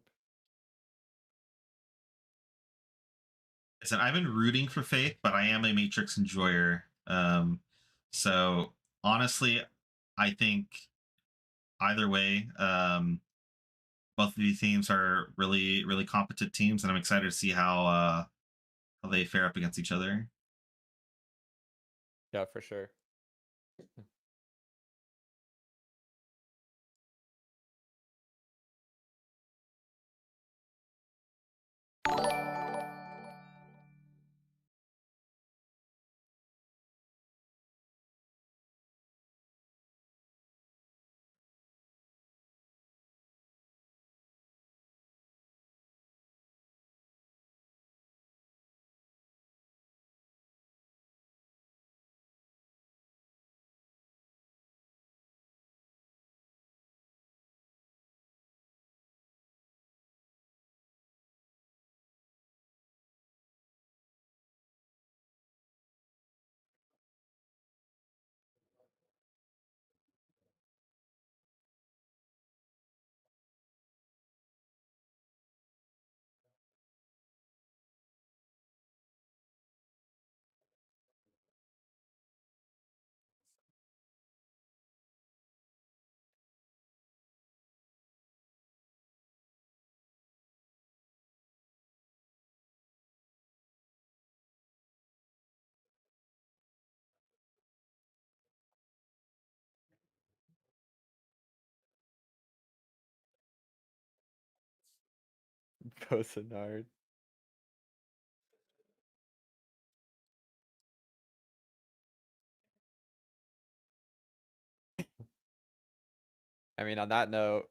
Listen, I've been rooting for Faith, but I am a Matrix enjoyer. So honestly, I think either way, both of these teams are really, really competent teams, and I'm excited to see how they fare up against each other. Yeah, for sure. Bosenard. I mean, on that note,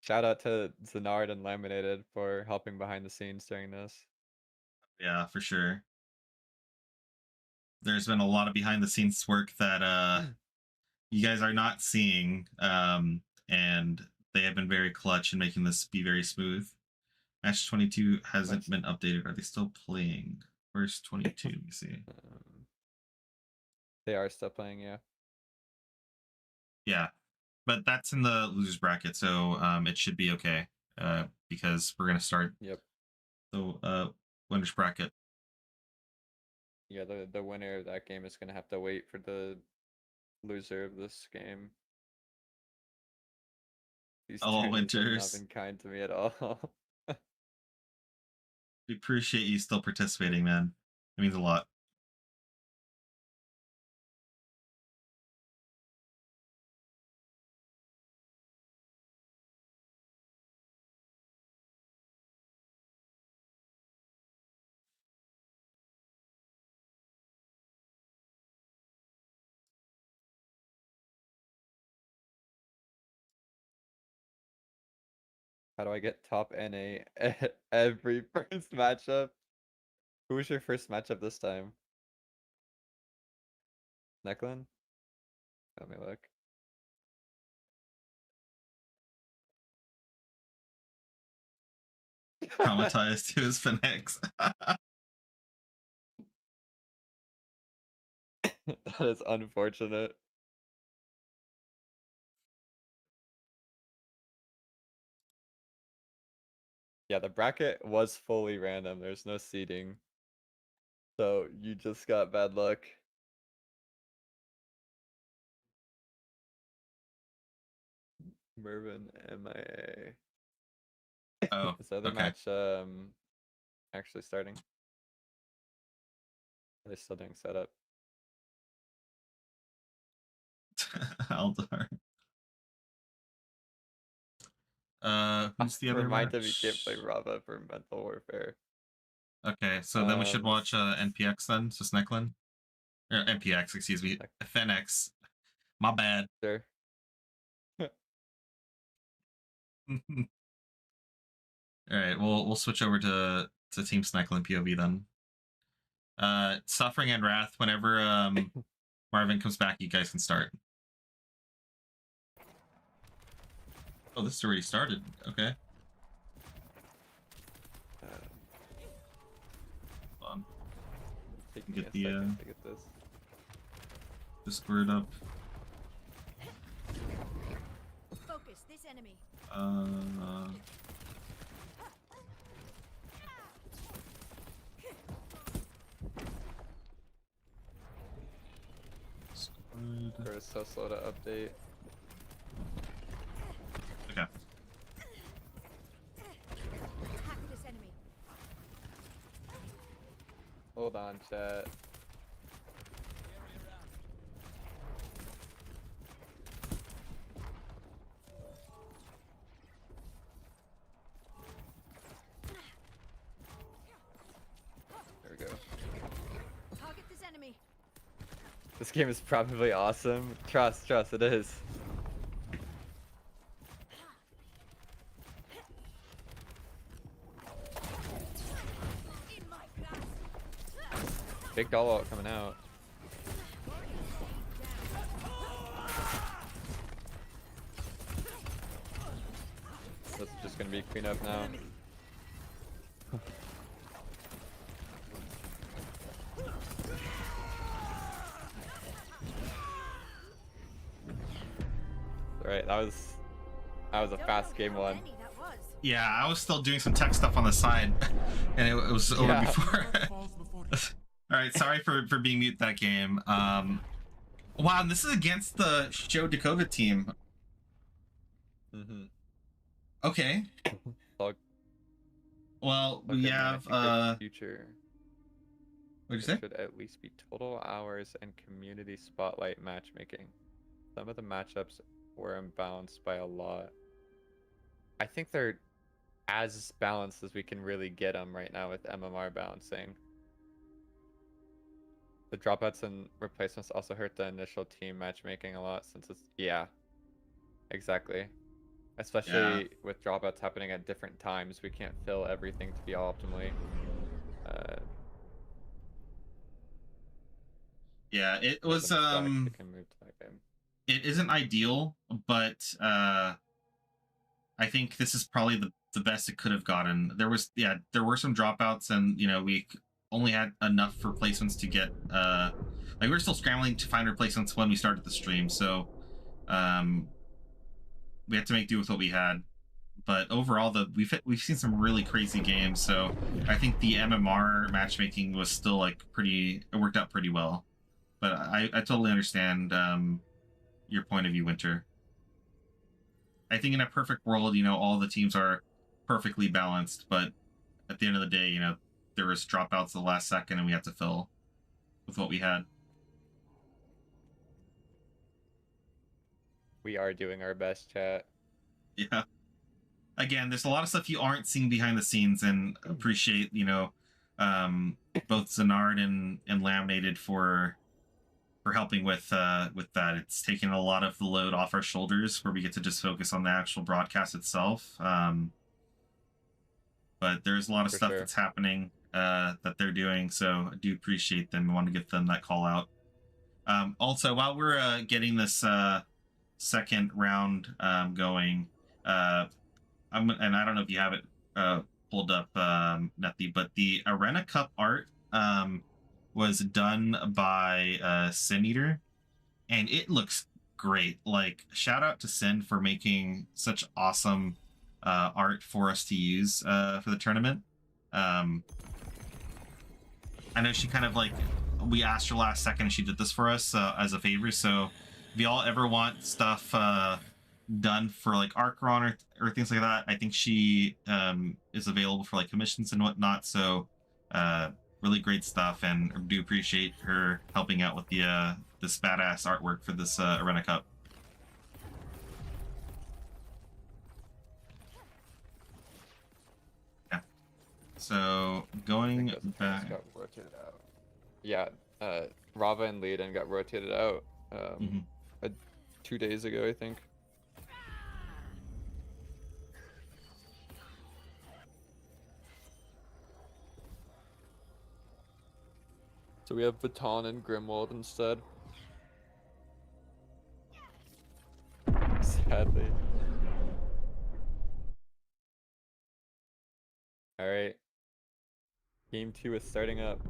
shout out to Zenard and Laminated for helping behind the scenes during this. Yeah, for sure. There's been a lot of behind the scenes work that you guys are not seeing, and they have been very clutch in making this be very smooth. Match 22 hasn't been updated. Are they still playing? Where's 22? Let me see. They are still playing, yeah. Yeah, but that's in the losers bracket, so it should be okay. Because we're gonna start. Yep. The winners bracket. Yeah, the winner of that game is gonna have to wait for the loser of this game. These All tuners have not winters. been kind to me at all. We appreciate you still participating, man. It means a lot. How do I get top NA every first matchup? Who was your first matchup this time? Necklin? Let me look. Traumatized to his Phoenix. That is unfortunate. Yeah, the bracket was fully random. There's no seeding. So you just got bad luck. Mervin MIA. Oh, Is the other okay. match actually starting? They're still doing setup. Aldar. Who's the other Reminded me match? can't play Rava for Mental Warfare. Okay, so then we should watch NPX then, so Snecklin. Or NPX, excuse me. Fenix. My bad. Sure. Alright, we'll switch over to Team Snecklin POV then. Suffering and Wrath, whenever Marvin comes back, you guys can start. Oh, this already started. Okay. Hold on. Take me Get a the second to get this. Discord up. Focus this enemy. Or is so slow to update. Okay. Hack this enemy. Hold on, chat. There we go. Target this enemy. This game is probably awesome. Trust, it is. In my grasp. Big doll out coming out. That's just gonna be clean up now. Alright, that was a fast game one. Yeah, I was still doing some tech stuff on the side, and it was over Yeah. before. All right, sorry for being mute that game. Wow, and this is against the Show Dakota team. Mm-hmm. Okay. Well, we have future. What'd you There say? should at least be total hours and community spotlight matchmaking. Some of the matchups were imbalanced by a lot. I think they're as balanced as we can really get them right now with MMR balancing. The dropouts and replacements also hurt the initial team matchmaking a lot since it's exactly. Especially with dropouts happening at different times, we can't fill everything to be optimally. Yeah, it was we can move to that game. It isn't ideal, but I think this is probably the best it could have gotten. There were some dropouts, and we only had enough replacements to get we were still scrambling to find replacements when we started the stream, so we had to make do with what we had. But overall, we've seen some really crazy games, so I think the MMR matchmaking was still it worked out pretty well. But I totally understand your point of view, Winter. I think in a perfect world, all the teams are perfectly balanced, but at the end of the day, there was dropouts the last second, and we had to fill with what we had. We are doing our best, chat. Yeah. Again, there's a lot of stuff you aren't seeing behind the scenes, and appreciate, both Zenard and Laminated for helping with that. It's taken a lot of the load off our shoulders, where we get to just focus on the actual broadcast itself. but there's a lot of For stuff sure. that's happening that they're doing, so I do appreciate them. I want to give them that call out. Also, while we're getting this second round going, and I don't know if you have it pulled up, Nethy, but the Irenna Cup art was done by Sin Eater, and it looks great. Like, shout out to Sin for making such awesome art for us to use for the tournament. I know she kind of like, we asked her last second and she did this for us as a favor. So if y'all ever want stuff done for like Archron or things like that, I think she is available for like commissions and whatnot. So really great stuff, and do appreciate her helping out with the this badass artwork for this Irenna Cup. Yeah. So going back. Got rotated out. Yeah, Rava and Leiden got rotated out 2 days ago, I think. So we have Baton and Grimwald instead. Sadly. Alright. Game 2 is starting up.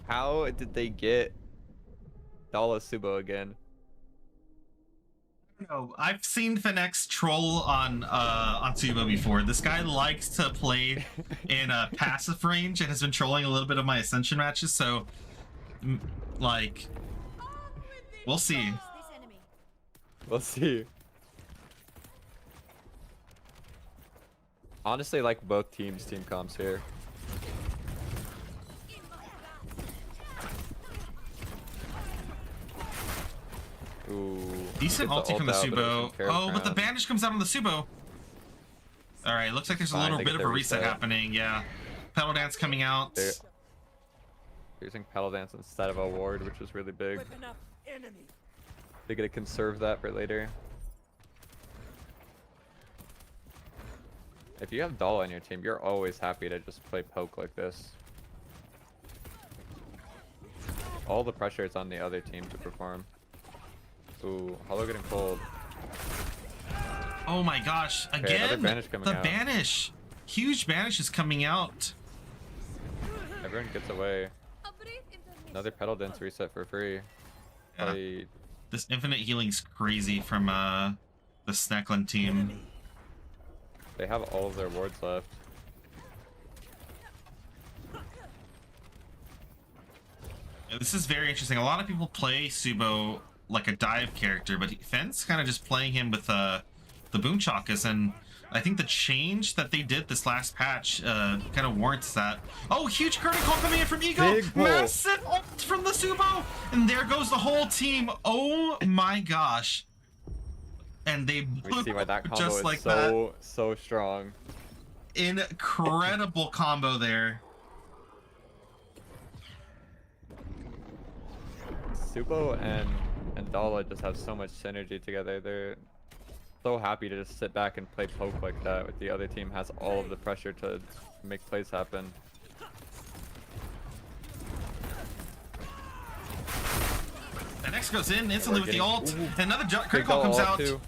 How did they get Dala Subo again? No, I've seen Finex troll on Subo before. This guy likes to play in a passive range and has been trolling a little bit of my Ascension matches, so like we'll see. We'll see. Honestly, like both teams' team comps here. Ooh. Decent gets ulti from the ult out, but it Subo. was in Oh, but the Paraground. banish comes out on the Subo. Alright, looks like there's a Fine, little they bit get of a their reset reset. happening, yeah. Pedal dance coming out. They're using Pedal Dance instead of a ward, which is really big. Whipping up enemy. They gotta conserve that for later. If you have Dala on your team, you're always happy to just play poke like this. All the pressure is on the other team to perform. Ooh, Hollow getting cold. Oh my gosh, Okay, another again, banish coming the out. banish. Huge banish is coming out. Everyone gets away. Another Pedal Dance reset for free. Yeah. Probably This infinite healing's crazy from the Sneckland team. they have all of their wards left. Yeah, this is very interesting. A lot of people play Subo like a dive character, but Fence kind of just playing him with the Boomchakas, and I think the change that they did this last patch kind of warrants that. Oh, huge critical coming in from Ego! Big pull. Massive ult from the Subo! And there goes the whole team. Oh my gosh. And they We see why that combo just is like that. so strong. Incredible combo there. Subo and Dala just have so much synergy together. They're so happy to just sit back and play poke like that, with the other team has all of the pressure to make plays happen. The next goes in instantly with the ult. Ooh. Another Big critical Dala comes ult out. too.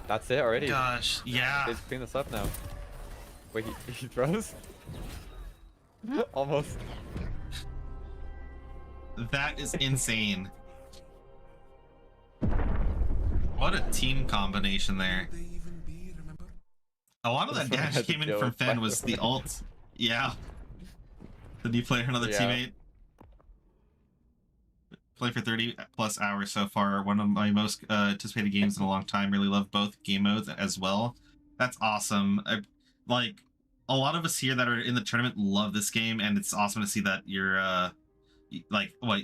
That's it already. Gosh, yeah. They just clean this up now. Wait, he throws? Almost. That is insane. What a team combination there. A lot of that This one dash had to came in deal from with Fen fire. was the ult. Yeah. Did you play another Yeah. teammate? Played for 30 plus hours so far. One of my most anticipated games in a long time. Really love both game modes as well. That's awesome. Like, a lot of us here that are in the tournament love this game, and it's awesome to see that you're like, what,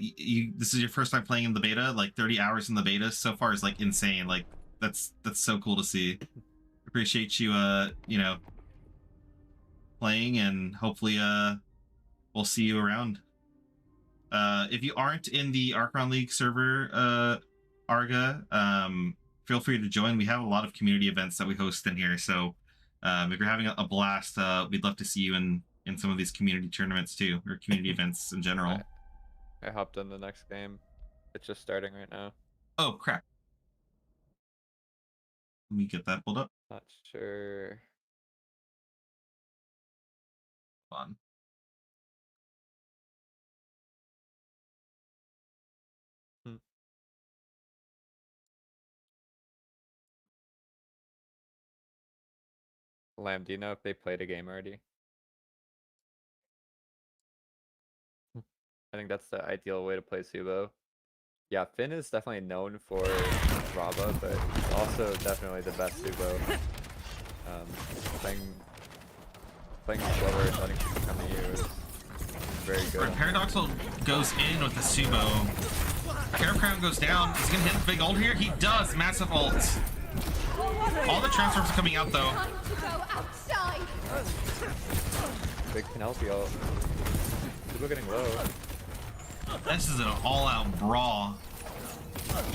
this is your first time playing in the beta. Like 30 hours in the beta so far is like insane. Like, that's so cool to see. Appreciate you you know, playing, and hopefully we'll see you around. If you aren't in the Archron League server, Arga, feel free to join. We have a lot of community events that we host in here, so if you're having a blast, we'd love to see you in some of these community tournaments too, or community events in general. I hopped in the next game. It's just starting right now. Oh crap! Let me get that pulled up. Not sure. Fun. Lamb, do you know if they played a game already? I think that's the ideal way to play Subo. Yeah, Finn is definitely known for Raba, but he's also definitely the best Subo. Playing slower and letting people come to you is very good. Paradoxal goes in with the Subo. Care Crown goes down. He's gonna hit the big ult here. He does. Massive ult. All the transforms are coming out though. Time to go outside. Big Penelope ult. People getting low. This is an all-out brawl.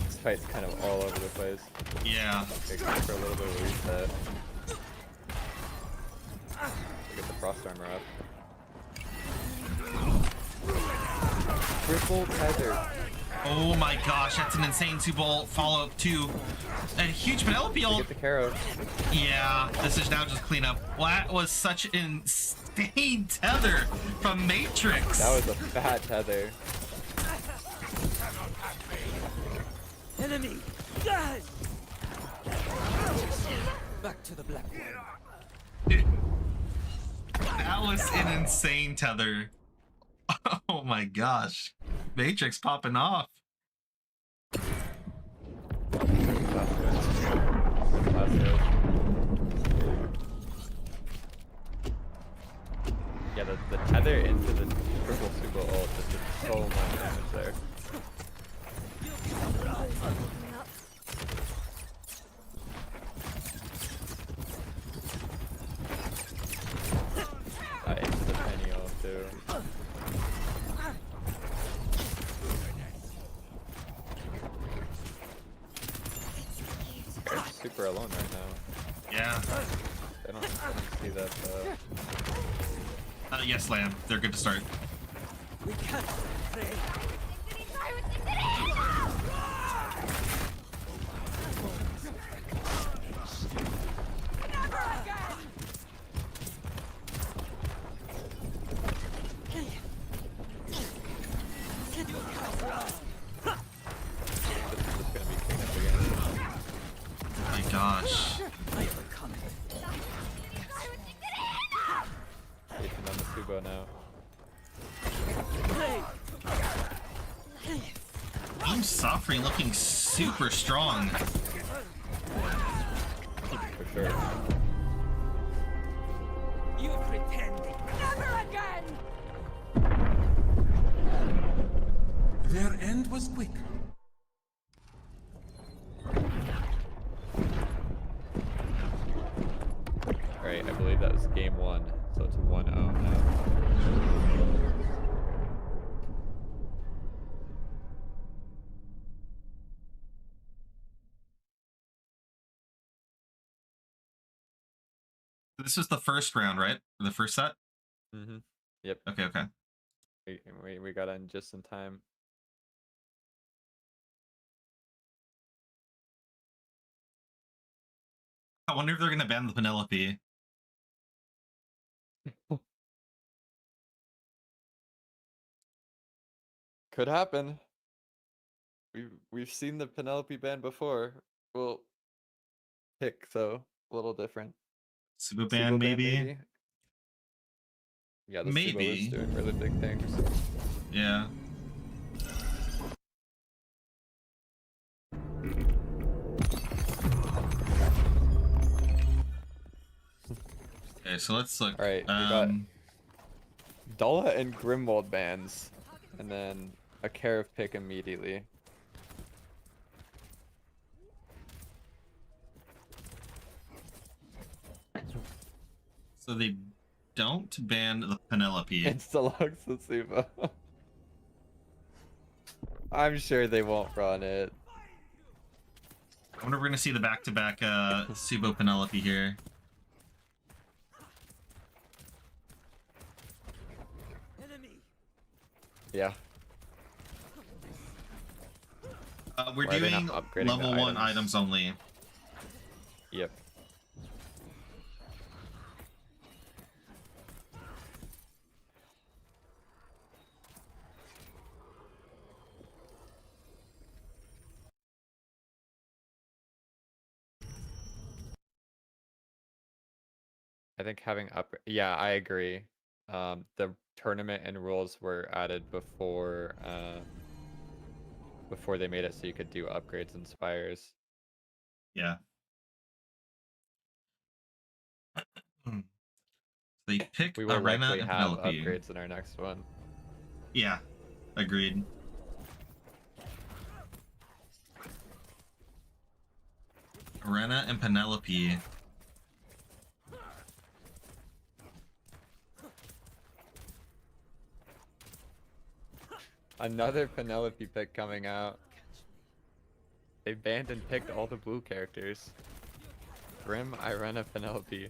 This fight's kind of all over the place. Yeah. Take for a little bit of a reset. Get the frost armor up. Triple tether. Oh my gosh, that's an insane Super Bowl follow-up too. A huge Penelope ult. Get the Caro. Yeah, this is now just cleanup. Well, that was such an insane tether from Matrix. That was a fat tether. Enemy! Die! Back to the black one. That was an insane tether. Oh my gosh. Matrix popping off. Yeah, the tether into the triple super ult just did so much damage there. I into the penny ult too. They're super alone right now. Yeah. I don't see that. Yes, Lamb. They're good to start. We can't play. Oh my gosh. Ethan on the Subo now. Team Suffering looking super strong. For sure. You pretend. Never again. Their end was quick. Alright, I believe that was game 1, so it's 1-0 now. This was the first round, right? Or the first set? Mm-hmm. Yep. Okay, okay. We got in just in time. I wonder if they're gonna ban the Penelope. Could happen. We've seen the Penelope ban before. Well, pick so a little different. Subo Subo ban, maybe? Yeah, the Subo Maybe. is doing really big things. Yeah. Okay, so let's look. Alright, we got Dala and Grimwald bans, and then a Carav pick immediately. So they don't ban the Penelope. It's Deluxe the Subo. I'm sure they won't run it. wonder if we're gonna see the back-to-back Subo Penelope here. Enemy. Yeah. We're Why are they doing not upgrading the level 1 items only. Yep. I think having yeah, I agree. The tournament and rules were added before they made it so you could do upgrades and spires. Yeah. They pick We will Irenna likely and have Penelope. upgrades in our next one. Yeah, agreed. Irenna and Penelope. Another Penelope pick coming out. They banned and picked all the blue characters. Grim, Irenna, Penelope.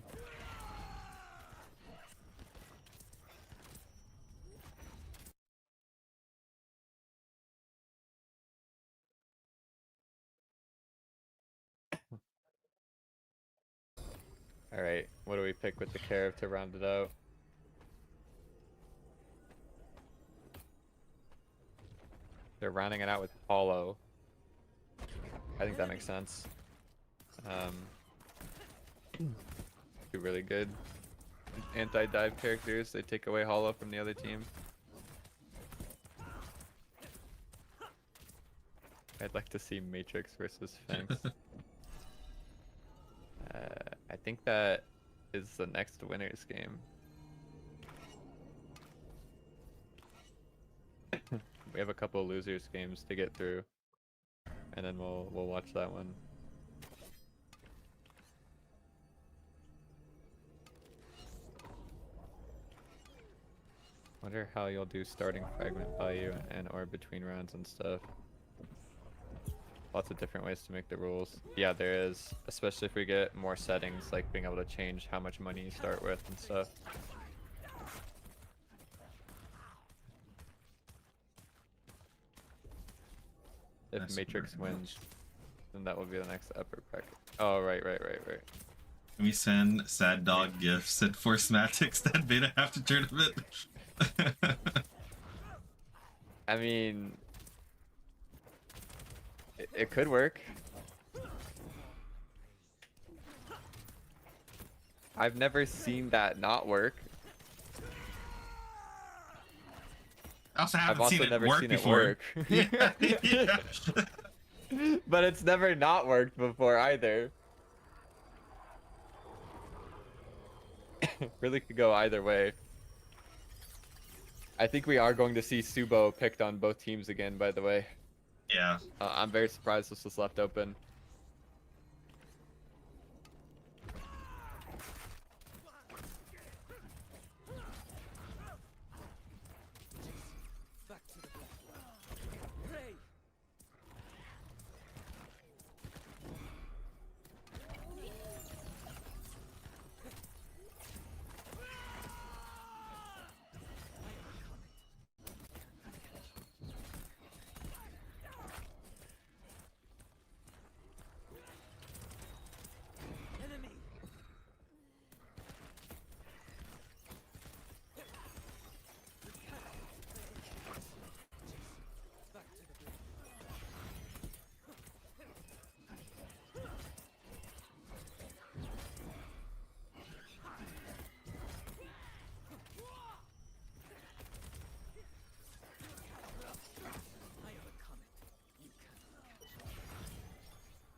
Alright, what do we pick with the Carav to round it out? They're rounding it out with Paulo. I think that makes sense. Two really good anti-dive characters. They take away Hollow from the other team. I'd like to see Matrix versus Sphinx. I think that is the next winners game. We have a couple losers games to get through, and then we'll watch that one. Wonder how you'll do starting fragment value and or between rounds and stuff. Lots of different ways to make the rules. Yeah, there is, especially if we get more settings, like being able to change how much money you start with and stuff. If That's Matrix very wins, much. then that will be the next upper bracket. Oh, right. Can we send sad dog gifts and force Matix that beta after tournament? I mean, it could work. I've never seen that not work. I also haven't I've also seen it never work seen before. it work. Yeah. But it's never not worked before either. Really could go either way. I think we are going to see Subo picked on both teams again, by the way. Yeah. I'm very surprised this was left open. Back to the black one. Pray. Enemy. Back to the black. I am a comet. You cannot catch me.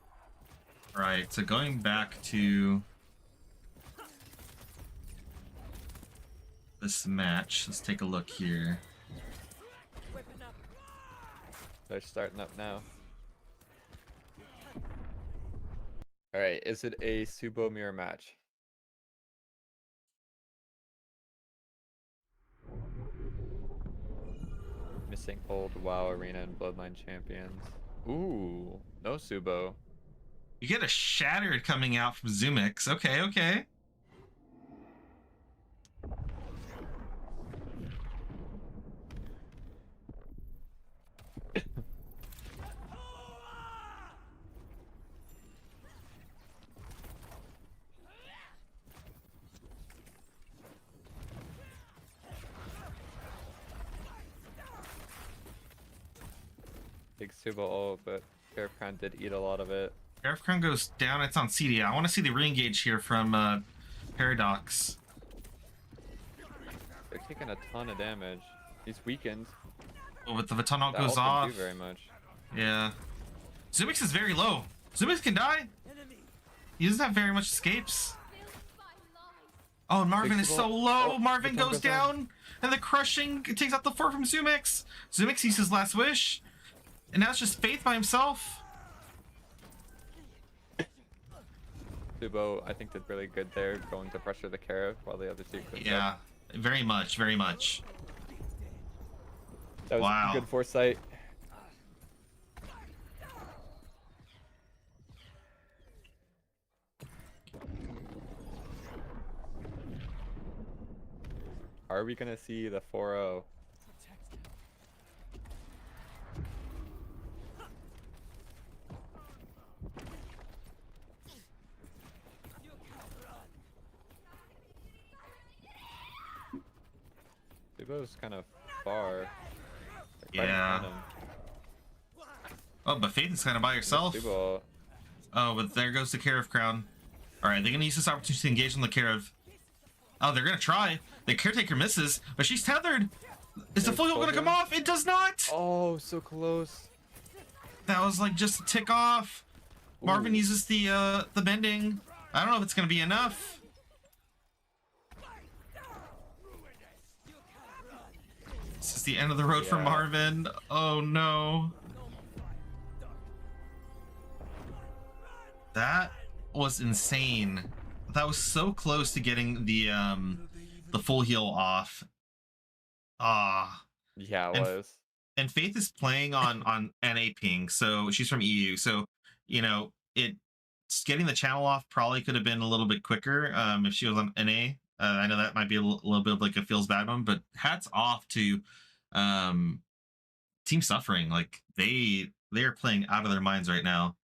Right, so going back to this match, let's take a look here. Weapon up. They're starting up now. Alright, is it a Subo mirror match? Missing old WoW Arena and Bloodline champions. Ooh, no Subo. You get a Shattered coming out from Zoomix. Okay, okay. Big Suba ult, but Faircrown did eat a lot of it. Sheriff Crown goes down. It's on CD. I want to see the re-engage here from Paradox. They're taking a ton of damage. He's weakened. Oh, but the Baton ult That goes ult didn't off. do very much. Yeah. Zoomix is very low. Zoomix can die. Enemy. He doesn't have very much escapes. Oh, and Marvin Big is so Suba- low. oh, Marvin Baton goes goes down. down. And the crushing takes out the 4 from Zoomix. Zoomix uses his last wish. And now it's just Faith by himself. Subo, I think, did really good there, going to pressure the Carib while the other two could. Yeah, very much, very much. That was Wow. good foresight. Are we gonna see the 4-0? Subo's kind of far. They're fighting Yeah. on him. Oh, but Faith is kind of by herself. Subo, Oh, but there goes the Carav crown. Alright, they're gonna use this opportunity to engage on the Carav. Oh, they're gonna try. The Caretaker misses, but she's tethered. Is the full heal gonna come off? It does not! oh, so close. That was like just a tick off. Marvin uses the bending. I don't know if it's gonna be enough. This is the end of the road for Yeah. Marvin. Oh no. That was insane. That was so close to getting the full heal off. Ah. Yeah, it And- was. And Faith is playing on NA ping, so she's from EU. So, you know, getting the channel off probably could have been a little bit quicker if she was on NA. I know that might be a little bit of like a feels bad one, but hats off to Team Suffering. Like they are playing out of their minds right now.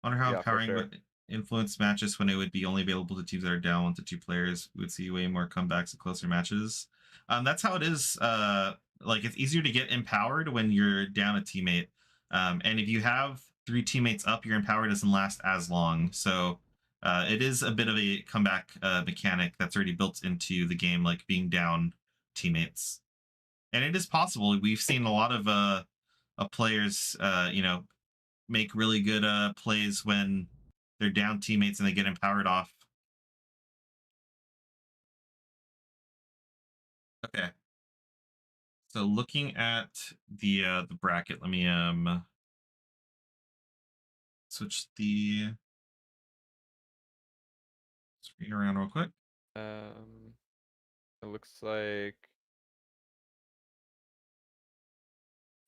Wonder how Yeah, for empowering sure. would influence matches when it would be only available to teams that are down 1 to 2 players. We would see way more comebacks and closer matches. That's how it is. Like it's easier to get empowered when you're down a teammate. And if you have 3 teammates up, your empower doesn't last as long. So it is a bit of a comeback mechanic that's already built into the game, like being down teammates. And it is possible. We've seen a lot of players, you know, make really good plays when they're down teammates and they get empowered off. Okay. So looking at the bracket, let me switch the screen around real quick. It looks like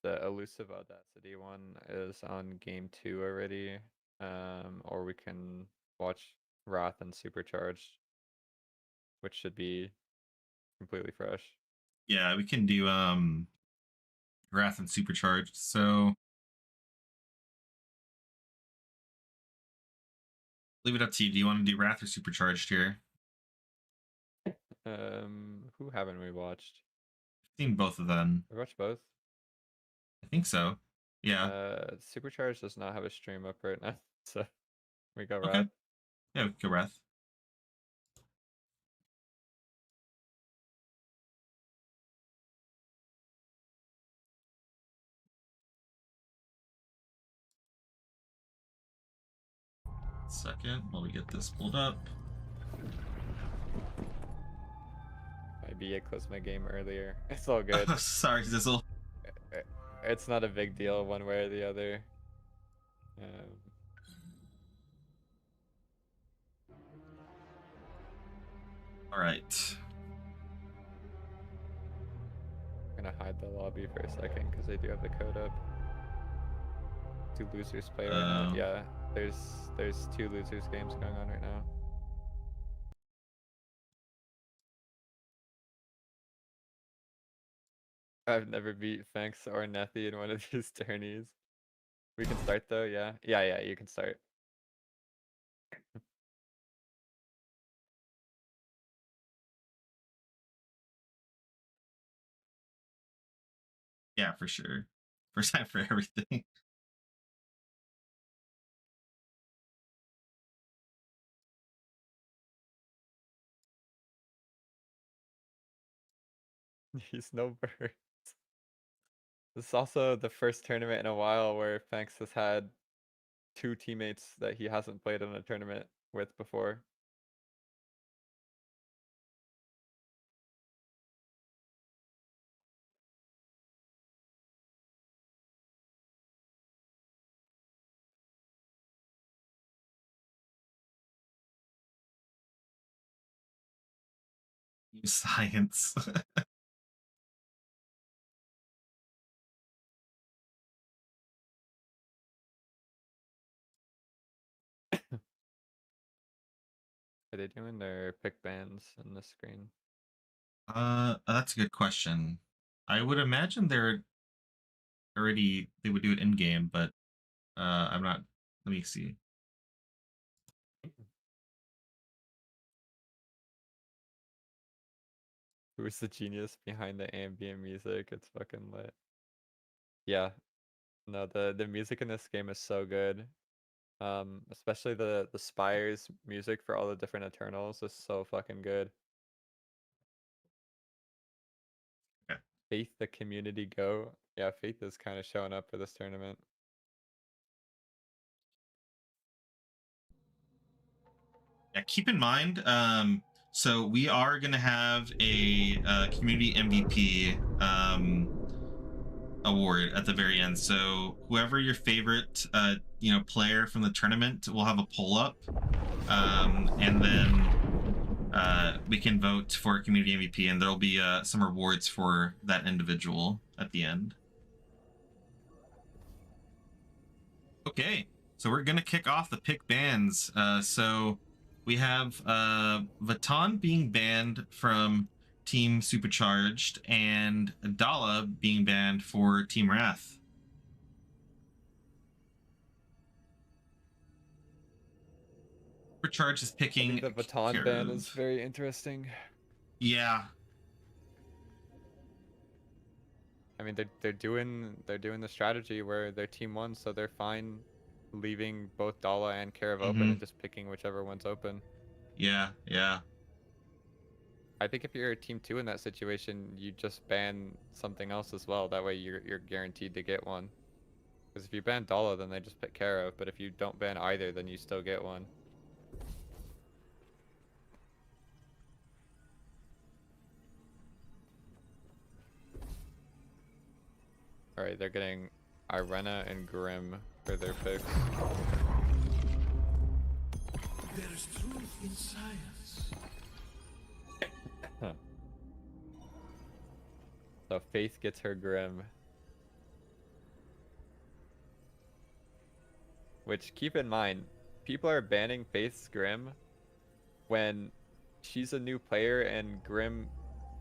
the Elusive Audacity one is on game 2 already. Or we can watch Wrath and Supercharged, which should be completely fresh. Yeah, we can do Wrath and Supercharged. So leave it up to you. Do you want to do Wrath or Supercharged here? Who haven't we watched? I've seen both of them. We watched both. I think so. Yeah. Supercharged does not have a stream up right now, so we go Okay. Wrath. Yeah, we can go Wrath. Second, while we get this pulled up. Maybe I closed my game earlier. It's all good. Sorry, Zizzle. It's not a big deal one way or the other. All right. I'm gonna hide the lobby for a second because I do have the code up. Do losers play right now? Oh. Yeah, there's 2 losers games going on right now. I've never beat Fanx or Nethy in one of these tourneys. We can start though, yeah? Yeah, you can start. Yeah, for sure. First time for everything. He's no birds. This is also the first tournament in a while where Fanx has had 2 teammates that he hasn't played in a tournament with before. Science. Are they doing their pick bands on the screen? That's a good question. I would imagine they would do it in game, but I'm not. Let me see. Who's the genius behind the ambient music? It's fucking lit. Yeah. No, the music in this game is so good. Especially the Spire's music for all the different Eternals is so fucking good. Okay. Faith the community go. Yeah, Faith is kind of showing up for this tournament. Yeah, keep in mind. So we are gonna have a community MVP award at the very end. So whoever your favorite player from the tournament, will have a poll up, and then we can vote for a community MVP, and there'll be some rewards for that individual at the end. Okay, so we're gonna kick off the pick bans. So we have Vatan being banned from Team Supercharged and Dala being banned for Team Wrath. Supercharged is I picking think the baton ban is Karov. very interesting. Yeah. I mean, they're doing the strategy where they're team 1, so they're fine leaving both Dala and Karov open and just picking whichever one's open. Yeah. I think if you're team 2 in that situation, you just ban something else as well. That way you're guaranteed to get one. Because if you ban Dala, then they just pick Karov. But if you don't ban either, then you still get one. Alright, they're getting Irenna and Grim for their picks. There's truth in science. So Faith gets her Grim. Which, keep in mind, people are banning Faith's Grim when she's a new player and Grim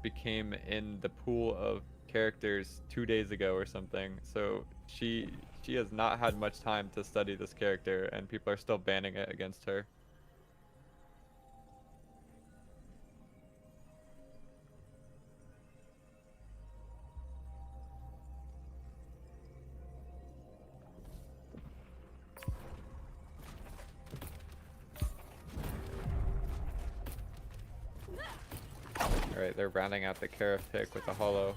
became in the pool of characters 2 days ago or something. So she has not had much time to study this character, and people are still banning it against her. Alright, they're rounding out the Karov pick with a holo.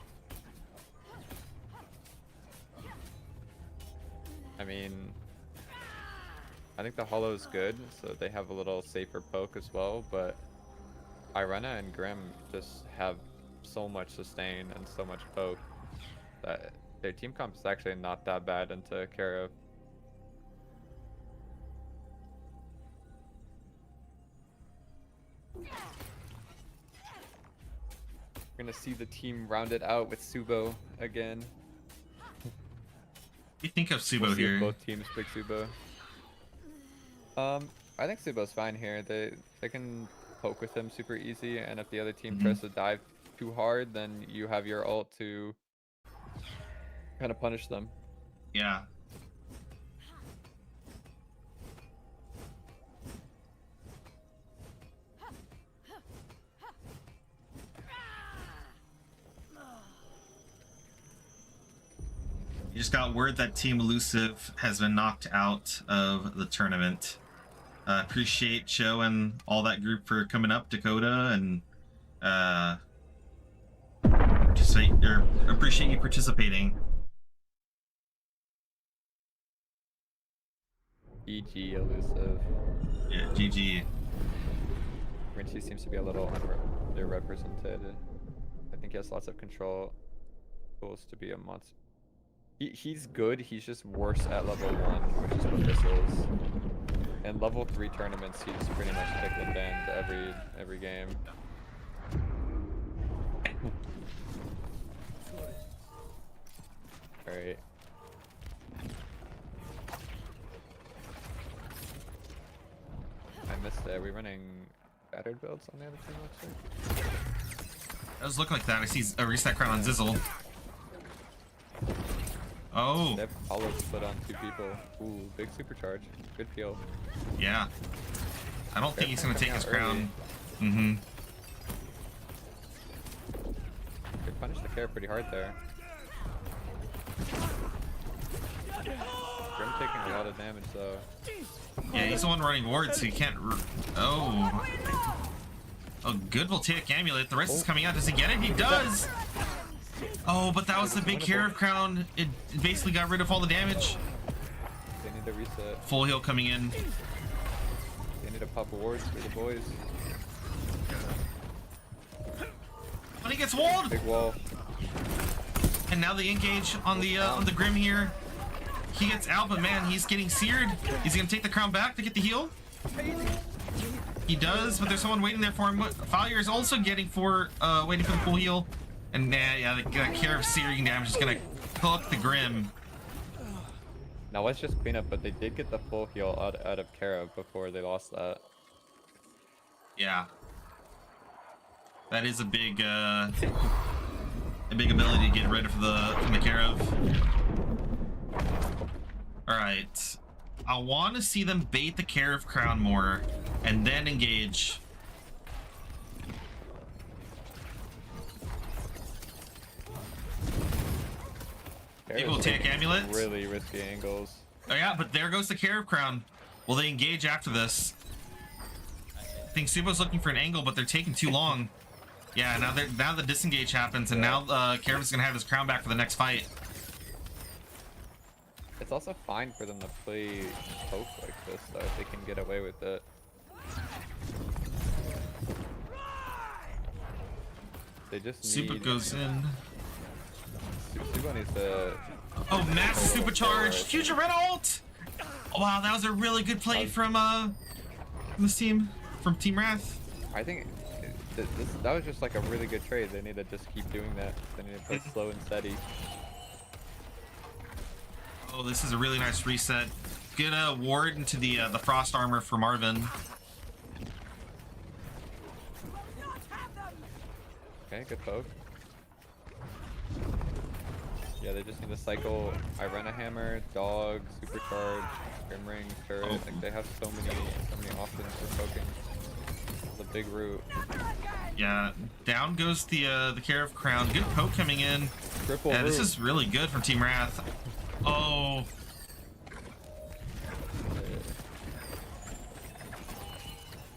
I mean, I think the holo is good, so they have a little safer poke as well, but Irenna and Grim just have so much sustain and so much poke that their team comp is actually not that bad into Karov. We're gonna see the team rounded out with Subo again. you think of Subo We'll see if here? both teams pick Subo. I think Subo's fine here. They can poke with him super easy, and if the other team tries to dive too hard, then you have your ult to kind of punish them. Yeah. You just got word that Team Elusive has been knocked out of the tournament. Appreciate Joe and all that group for coming up, Dakota, and appreciate you participating. EG Elusive. Yeah, GG. Rinchy seems to be a little underrepresented. I think he has lots of control tools to be a monster. He's good, he's just worse at level 1, which is what this is. In level 3 tournaments, he's pretty much kicked and banned every game. Alright. I missed it. Are we running battered builds on the other team, looks like? It does look like that. I see a reset crown on Zizzle. Oh. They have hollow split on 2 people. Ooh, big supercharge. Good peel. Yeah. I don't think he's going to take his crown. They punished the care pretty hard there. Grim taking a lot of damage though. Yeah, he's the one running wards, so he can't. Oh. Oh, good voltaic amulet. The rest is coming out. Does he get it? He does! Oh, but that was the big care of crown. It basically got rid of all the damage. They need to reset. Full heal coming in. They need to pop wards for the boys. But he gets walled! Big wall. And now they engage on the Grim here. He gets out, but man, he's getting seared. Is he gonna take the crown back to get the heal? He does, but there's someone waiting there for him. Failure is also waiting for the full heal. And yeah, the care of searing damage is gonna cook the Grim. Now let's just clean up, but they did get the full heal out of Kara before they lost that. Yeah. That is a big ability to get rid of from the care of. Alright. I want to see them bait the care of crown more and then engage. Maybe we'll take amulet. Really risky angles. Oh yeah, but there goes the care of crown. Will they engage after this? I think Subo's looking for an angle, but they're taking too long. Yeah, now the disengage happens, and now Karav's gonna have his crown back for the next fight. It's also fine for them to play poke like this, though, if they can get away with it. They just need... Subo goes in. Subo needs to... Oh, massive supercharge! Huge Irenna ult! Oh, wow, that was a really good play from this team, from Team Wrath. I think that was just like a really good trade. They need to just keep doing that. They need to play slow and steady. Oh, this is a really nice reset. Good ward into the frost armor for Marvin. Okay, good poke. Yeah, they just need to cycle Irenna hammer, dog, supercharge, grim ring, turret. Oh. Like they have so many options for poking. The big root. Yeah, down goes the care of crown. Good poke coming in. Triple Yeah, this root. is really good from Team Wrath. Oh.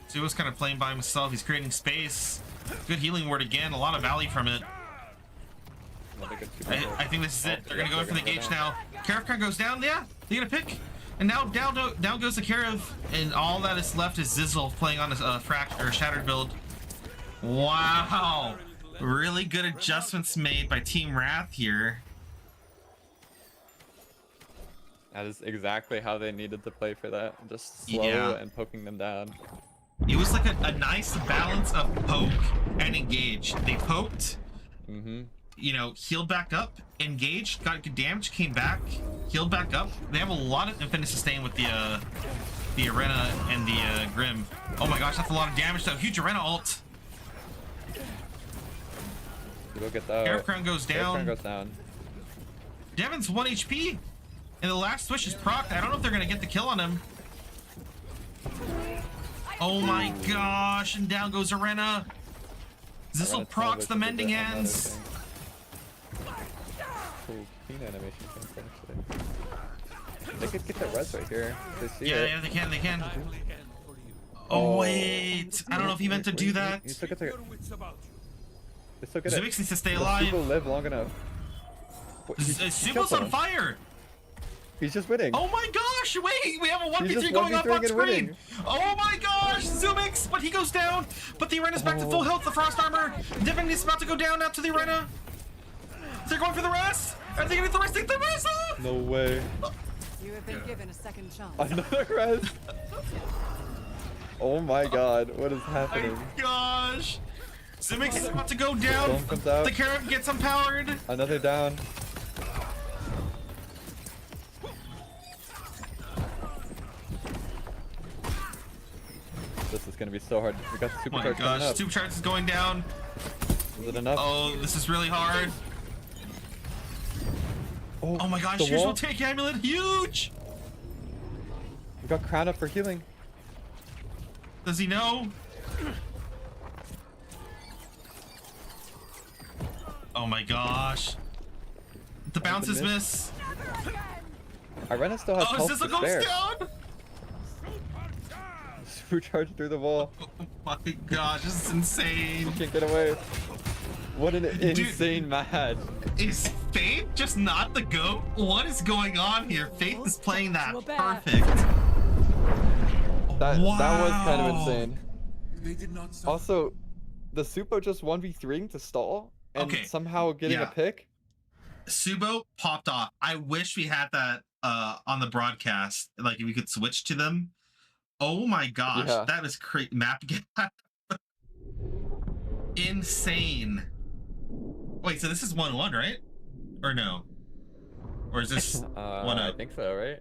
Subo's kind of playing by himself. He's creating space. Good healing ward again. A lot of value from it. I think this is it. They're gonna go in for the gauge now. Care of crown goes down. Yeah, they're gonna pick. And now down goes the Karev, and all that is left is Zizzle playing on a shattered build. Wow, really good adjustments made by Team Wrath here. That is exactly how they needed to play for that. Just slow and poking them down. It was like a nice balance of poke and engage. They poked, you know, healed back up, engaged, got good damage, came back, healed back up. They have a lot of infinite sustain with the Irenna and the Grim. Oh my gosh, that's a lot of damage though. Huge Irenna ult. Go get that. Air Crown goes down. Air Crown goes down. Devon's 1 HP. And the last switch is proc. I don't know if they're gonna get the kill on him. Oh my gosh, and down goes Irenna. Zizzle procs the mending hands. Cool, clean animation things, actually. They could get the res right here. They see Yeah, it. yeah, they can, they can. Oh wait, I don't know if he meant to do that. You still get the... They still get it. Zubix needs to stay Let alive. Subo live long enough. Subo's on fire. He's just winning. Oh my gosh, wait, we have a He's 1v3 just going up 1v3 on and screen. winning. Oh my gosh, Zubix, but he goes down. But the Irena's back to full health, the frost armor. Devon is about to go down now to the Irenna. They're going for the rest. Are they gonna get the rest? Take the rest off. No way. You have been given a second chance. Another res. Oh my god, what is Oh happening? my gosh. Zubix is about to go down. Storm comes out. The Carib gets empowered. Another down. This is gonna be so hard. We got the Oh my supercharge coming gosh, up. supercharge is going down. Is it enough? Oh, this is really hard. Oh my gosh, the here's wall. will take amulet, huge. We got crown up for healing. Does he know? Oh my gosh. The bounces miss. Irenna still has Oh, health Zizzle to goes spare. down. Supercharge through the wall. Oh my gosh, this is insane. Can't get away. What an insane match. Is Faith just not the GOAT? What is going on here? Faith is playing that To a bear. perfect. That was kind of Wow. insane. They did not stop. Also, the Supo just 1v3ing to stall and Okay, somehow getting yeah. a pick. Subo popped off. I wish we had that on the broadcast. Like if we could switch to them. Oh my gosh, Yeah. that is crazy. Map gap. Insane. Wait, so this is 1-1, right? Or no? Or is this 1-0? I think so, right?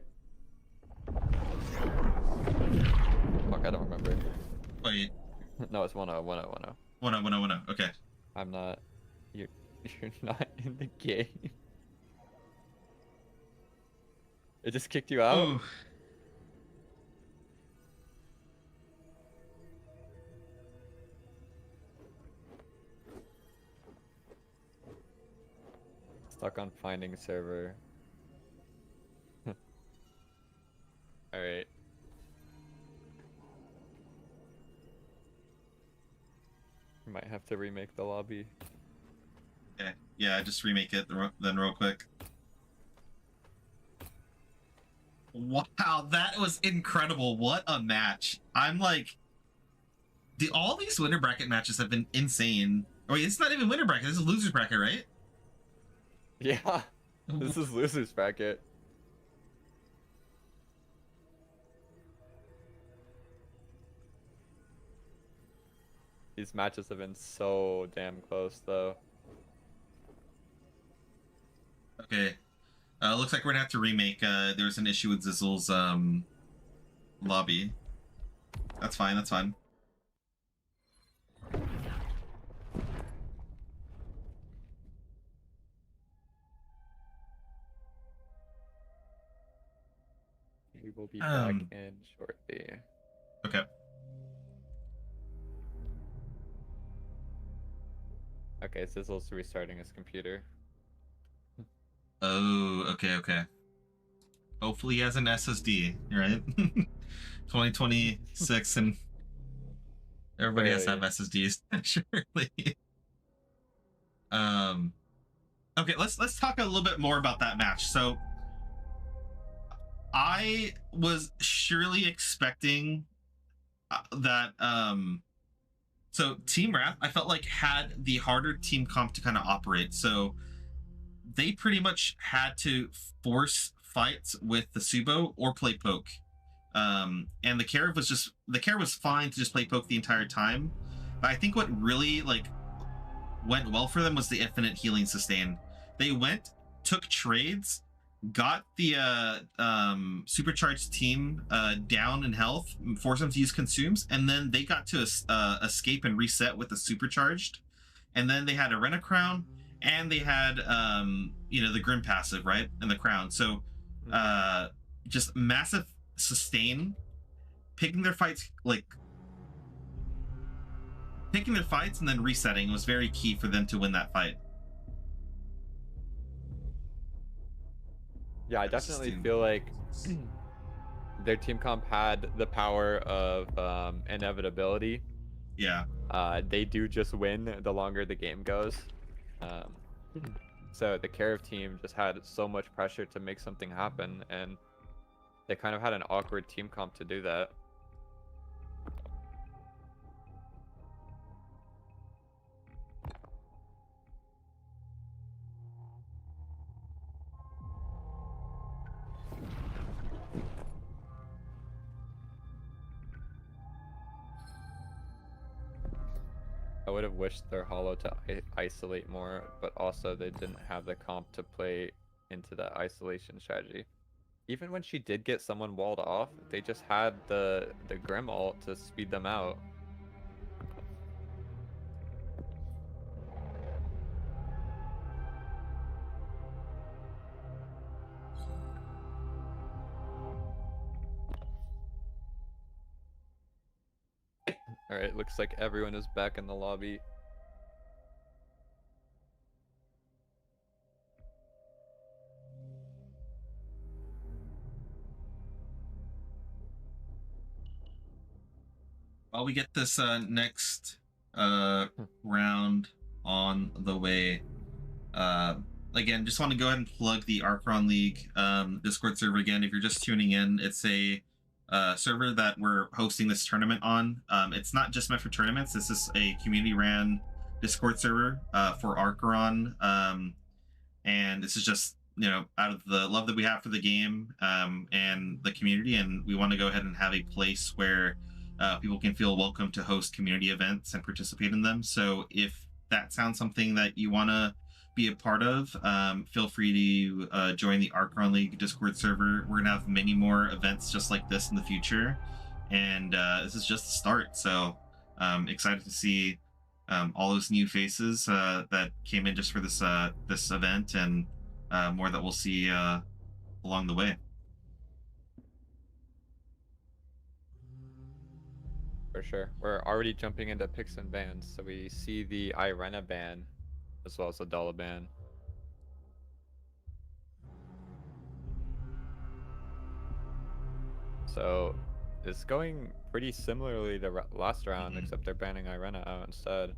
Fuck, I don't remember. Wait, No, it's 1-0, 1-0, 1-0. 1-0, 1-0, 1-0. Okay. I'm not. You're not in the game. It just kicked you out? Ooh. Stuck on finding server. Alright. Might have to remake the lobby. Okay. Yeah, just remake it then real quick. Wow, that was incredible. What a match. I'm like, all these winner bracket matches have been insane. Oh, wait, it's not even winner bracket. This is losers bracket, right? Yeah, this is losers bracket. These matches have been so damn close, though. Okay. Looks like we're gonna have to remake. There's an issue with Zizzle's lobby. That's fine. That's fine. We will be back Um, in shortly. Okay. Okay, Sizzle's restarting his computer. Oh, okay, okay. Hopefully he has an SSD, right? 2026 and everybody has to have SSDs, surely. Okay, let's talk a little bit more about that match. So I was surely expecting that so Team Wrath, I felt like had the harder team comp to kind of operate. So they pretty much had to force fights with the Subo or play poke. And the Carib was fine to just play poke the entire time. But I think what really like went well for them was the infinite healing sustain. They went, took trades, got the supercharged team down in health, forced them to use consumes, and then they got to escape and reset with the supercharged. And then they had Irenna Crown, and they had the Grim passive, right? And the Crown. So just massive sustain, picking their fights and then resetting was very key for them to win that fight. Yeah, I definitely feel like their team comp had the power of inevitability. Yeah. They do just win the longer the game goes. So the Karev team just had so much pressure to make something happen, and they kind of had an awkward team comp to do that. I would have wished their holo to isolate more, but also they didn't have the comp to play into that isolation strategy. Even when she did get someone walled off, they just had the Grim ult to speed them out. Alright, looks like everyone is back in the lobby. While we get this next round on the way, again, just want to go ahead and plug the Archron League Discord server again. If you're just tuning in, it's a server that we're hosting this tournament on. It's not just meant for tournaments. This is a community-ran Discord server for Archron, and this is just out of the love that we have for the game and the community, and we want to go ahead and have a place where people can feel welcome to host community events and participate in them. So if that sounds something that you want to be a part of, feel free to join the Archron League Discord server. We're gonna have many more events just like this in the future, and this is just the start. So excited to see all those new faces that came in just for this this event, and more that we'll see along the way. For sure. We're already jumping into picks and bans, so we see the Irenna ban as well as the Dala ban. So it's going pretty similarly to last round, except they're banning Irenna out instead.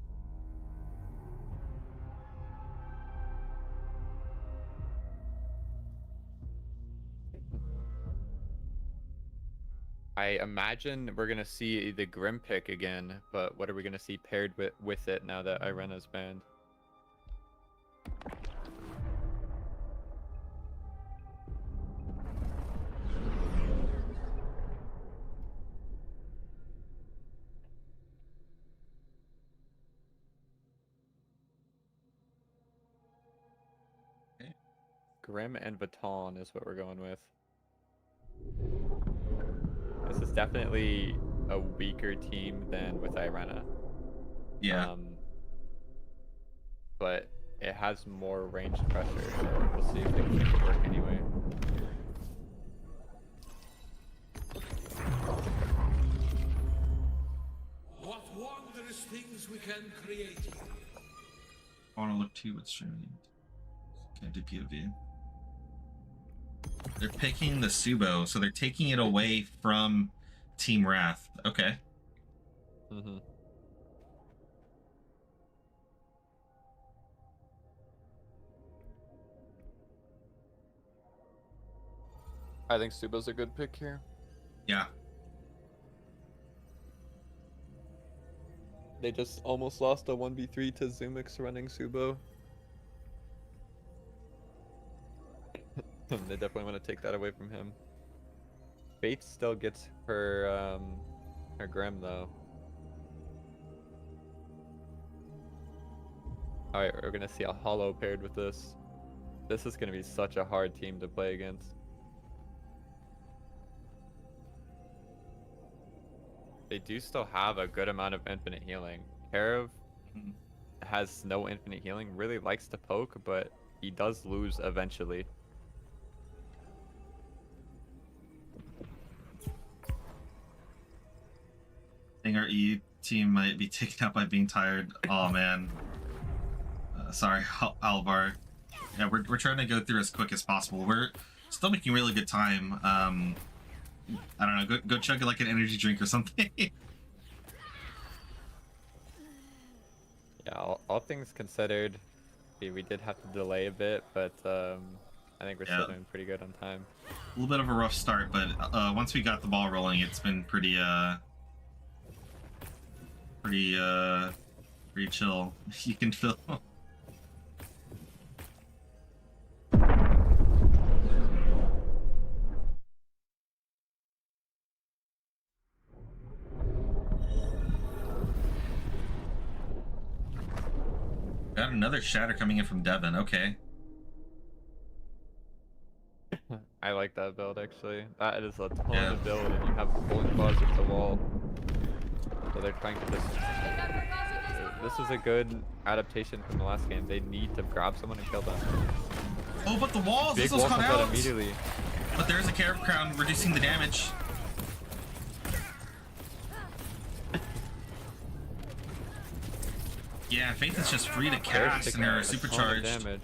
I imagine we're gonna see the Grim pick again, but what are we gonna see paired with it now that Irenna's banned? Okay. Grim and Baton is what we're going with. This is definitely a weaker team than with Irenna. Yeah. But it has more ranged pressure, so we'll see if they can make it work anyway. What wondrous things we can create. I want to look too what's streaming. Can't do POV. They're picking the Subo, so they're taking it away from Team Wrath. Okay. I think Subo's a good pick here. Yeah. They just almost lost a 1v3 to Zoomix running Subo. They definitely want to take that away from him. Bates still gets her Grim though. All right, we're gonna see a hollow paired with this. This is gonna be such a hard team to play against. They do still have a good amount of infinite healing. Karev has no infinite healing, really likes to poke, but he does lose eventually. I think our E team might be taken out by being tired. Oh man. Sorry, Alvar. Yeah, we're trying to go through as quick as possible. We're still making really good time. I don't know, go chug like an energy drink or something. Yeah, all things considered, we did have to delay a bit, but I think we're still doing pretty good on time. A little bit of a rough start, but once we got the ball rolling, it's been pretty chill. You can feel. Got another shatter coming in from Devin. Okay. I like that build actually. That is a ton of build, and you have pulling claws at the wall. So they're trying to just. This is a good adaptation from the last game. They need to grab someone and kill them. Oh, but the walls! Big This was wall cut comes out out! immediately. But there's a Carib Crown reducing the damage. Yeah, Faith is just free to cast and they're supercharged. Damage.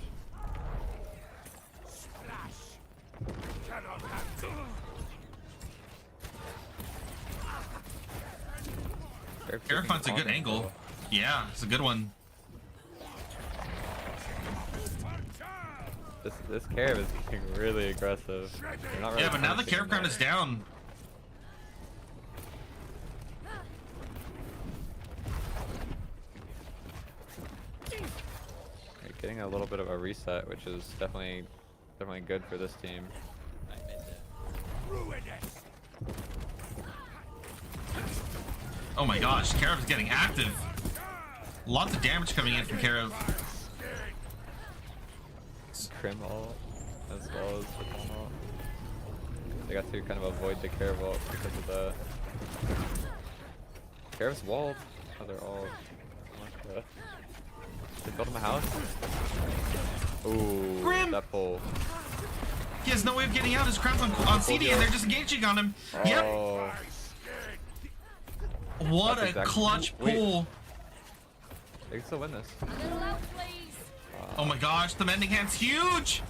Carafon's a good angle. Yeah, it's a good one. This Carib is getting really aggressive. Really yeah, but now the Carib Crown is down. You're getting a little bit of a reset, which is definitely good for this team. Oh my gosh, Carib's getting active. Lots of damage coming in from Carib. Crim ult as well as the Dawn ult. They got to kind of avoid the Carib ult because of the Carib's walled. Oh, they're all. They built him a house. Ooh, Grim! That pull. He has no way of getting out. His crown's on CD and they're just engaging on him. Yep. Oh. What a clutch pull. They can still win this. A little help, please. Oh my gosh, the mending hand's huge.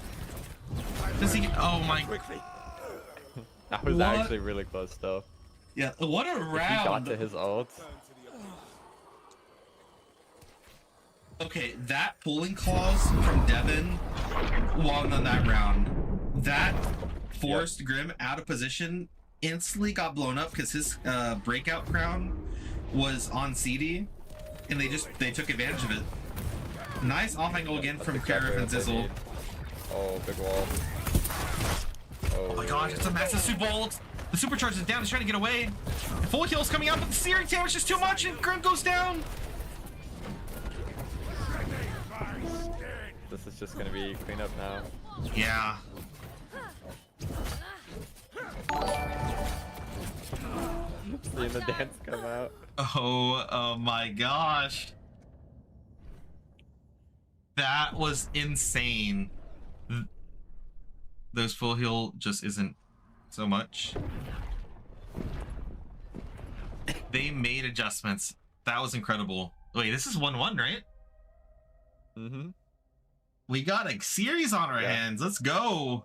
Does he? Oh my. That was What? actually really close though. Yeah, what a If he got round. to his ult. Okay, that pulling clause from Devin won on that round. That forced Grim out of position, instantly got blown up because his breakout crown was on CD, and they took advantage of it. Nice off angle again from Karif and Zizzle. Oh, big wall. Oh my gosh, it's a massive super ult. The supercharge is down, he's trying to get away. The full heal's coming out, but the searing damage is too much, and Grim goes down. This is just gonna be cleanup now. Yeah. Seeing the dance come out. Oh my gosh. That was insane. Those full heal just isn't so much. They made adjustments. That was incredible. Wait, this is 1-1, right? Mm-hmm. We got a series on our hands. Let's go.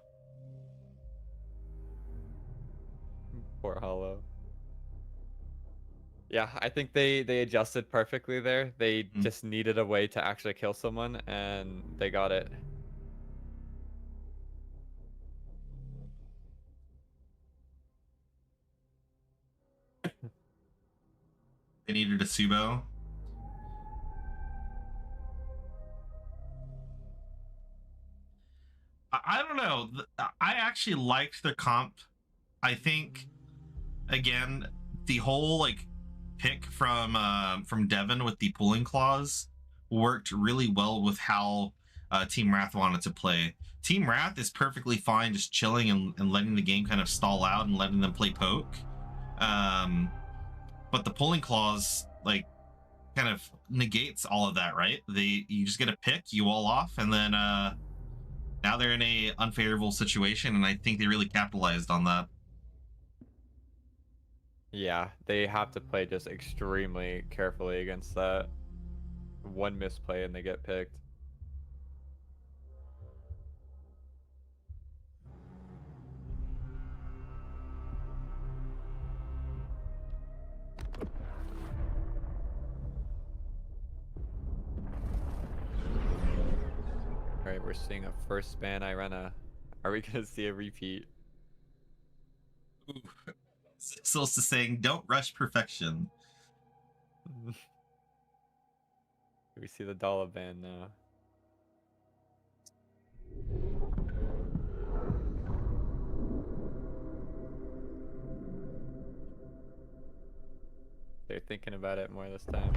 Poor Hollow. Yeah, I think they adjusted perfectly there. They just needed a way to actually kill someone, and they got it. They needed a Subo. I don't know. I actually liked the comp. I think, again, the whole like pick from Devin with the pulling clause worked really well with how Team Wrath wanted to play. Team Wrath is perfectly fine just chilling and letting the game kind of stall out and letting them play poke. But the pulling clause, like, kind of negates all of that, right? You just get a pick, you wall off, and then now they're in a unfavorable situation, and I think they really capitalized on that. Yeah, they have to play just extremely carefully against that. One misplay and they get picked. Alright, we're seeing a first ban Irenna. Are we gonna see a repeat? Ooh. Sixels to saying, don't rush perfection. We see the dollar ban now. They're thinking about it more this time.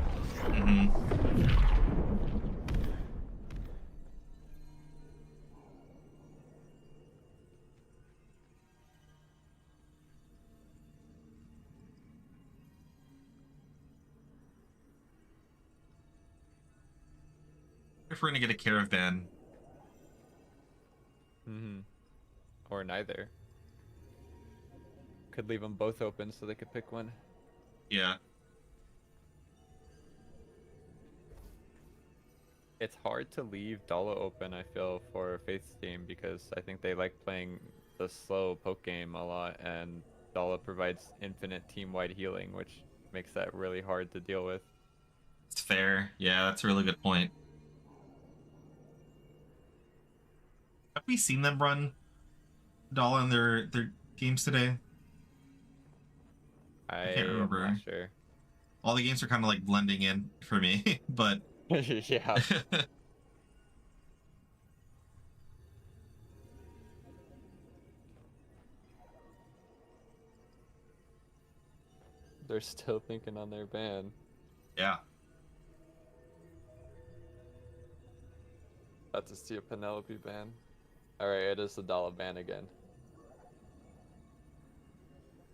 If we're gonna get a caravan. Or neither. Could leave them both open so they could pick one. Yeah. It's hard to leave Dala open, I feel, for Faith's team because I think they like playing the slow poke game a lot, and Dala provides infinite team-wide healing, which makes that really hard to deal with. It's fair. Yeah, that's a really good point. Have we seen them run Dala in their games today? I can't remember. I'm not sure. All the games are kind of like blending in for me, but yeah. They're still thinking on their ban. Yeah. About to see a Penelope ban. Alright, it is the Dala ban again.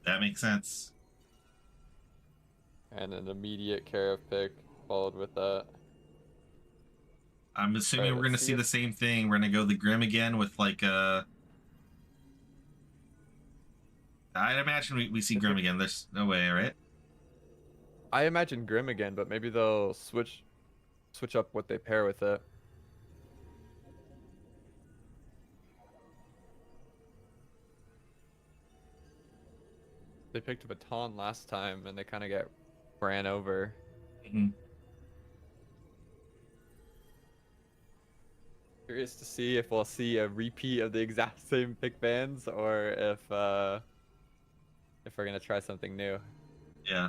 That makes sense. And an immediate Kara pick followed with that. I'm assuming we're going to see the same thing. We're going to go the Grim again with like I'd imagine we see Grim again. There's no way, right? I imagine Grim again, but maybe they'll switch up what they pair with it. They picked up a Baton last time and they kind of get ran over. Curious to see if we'll see a repeat of the exact same pick bans or if we're gonna try something new. Yeah.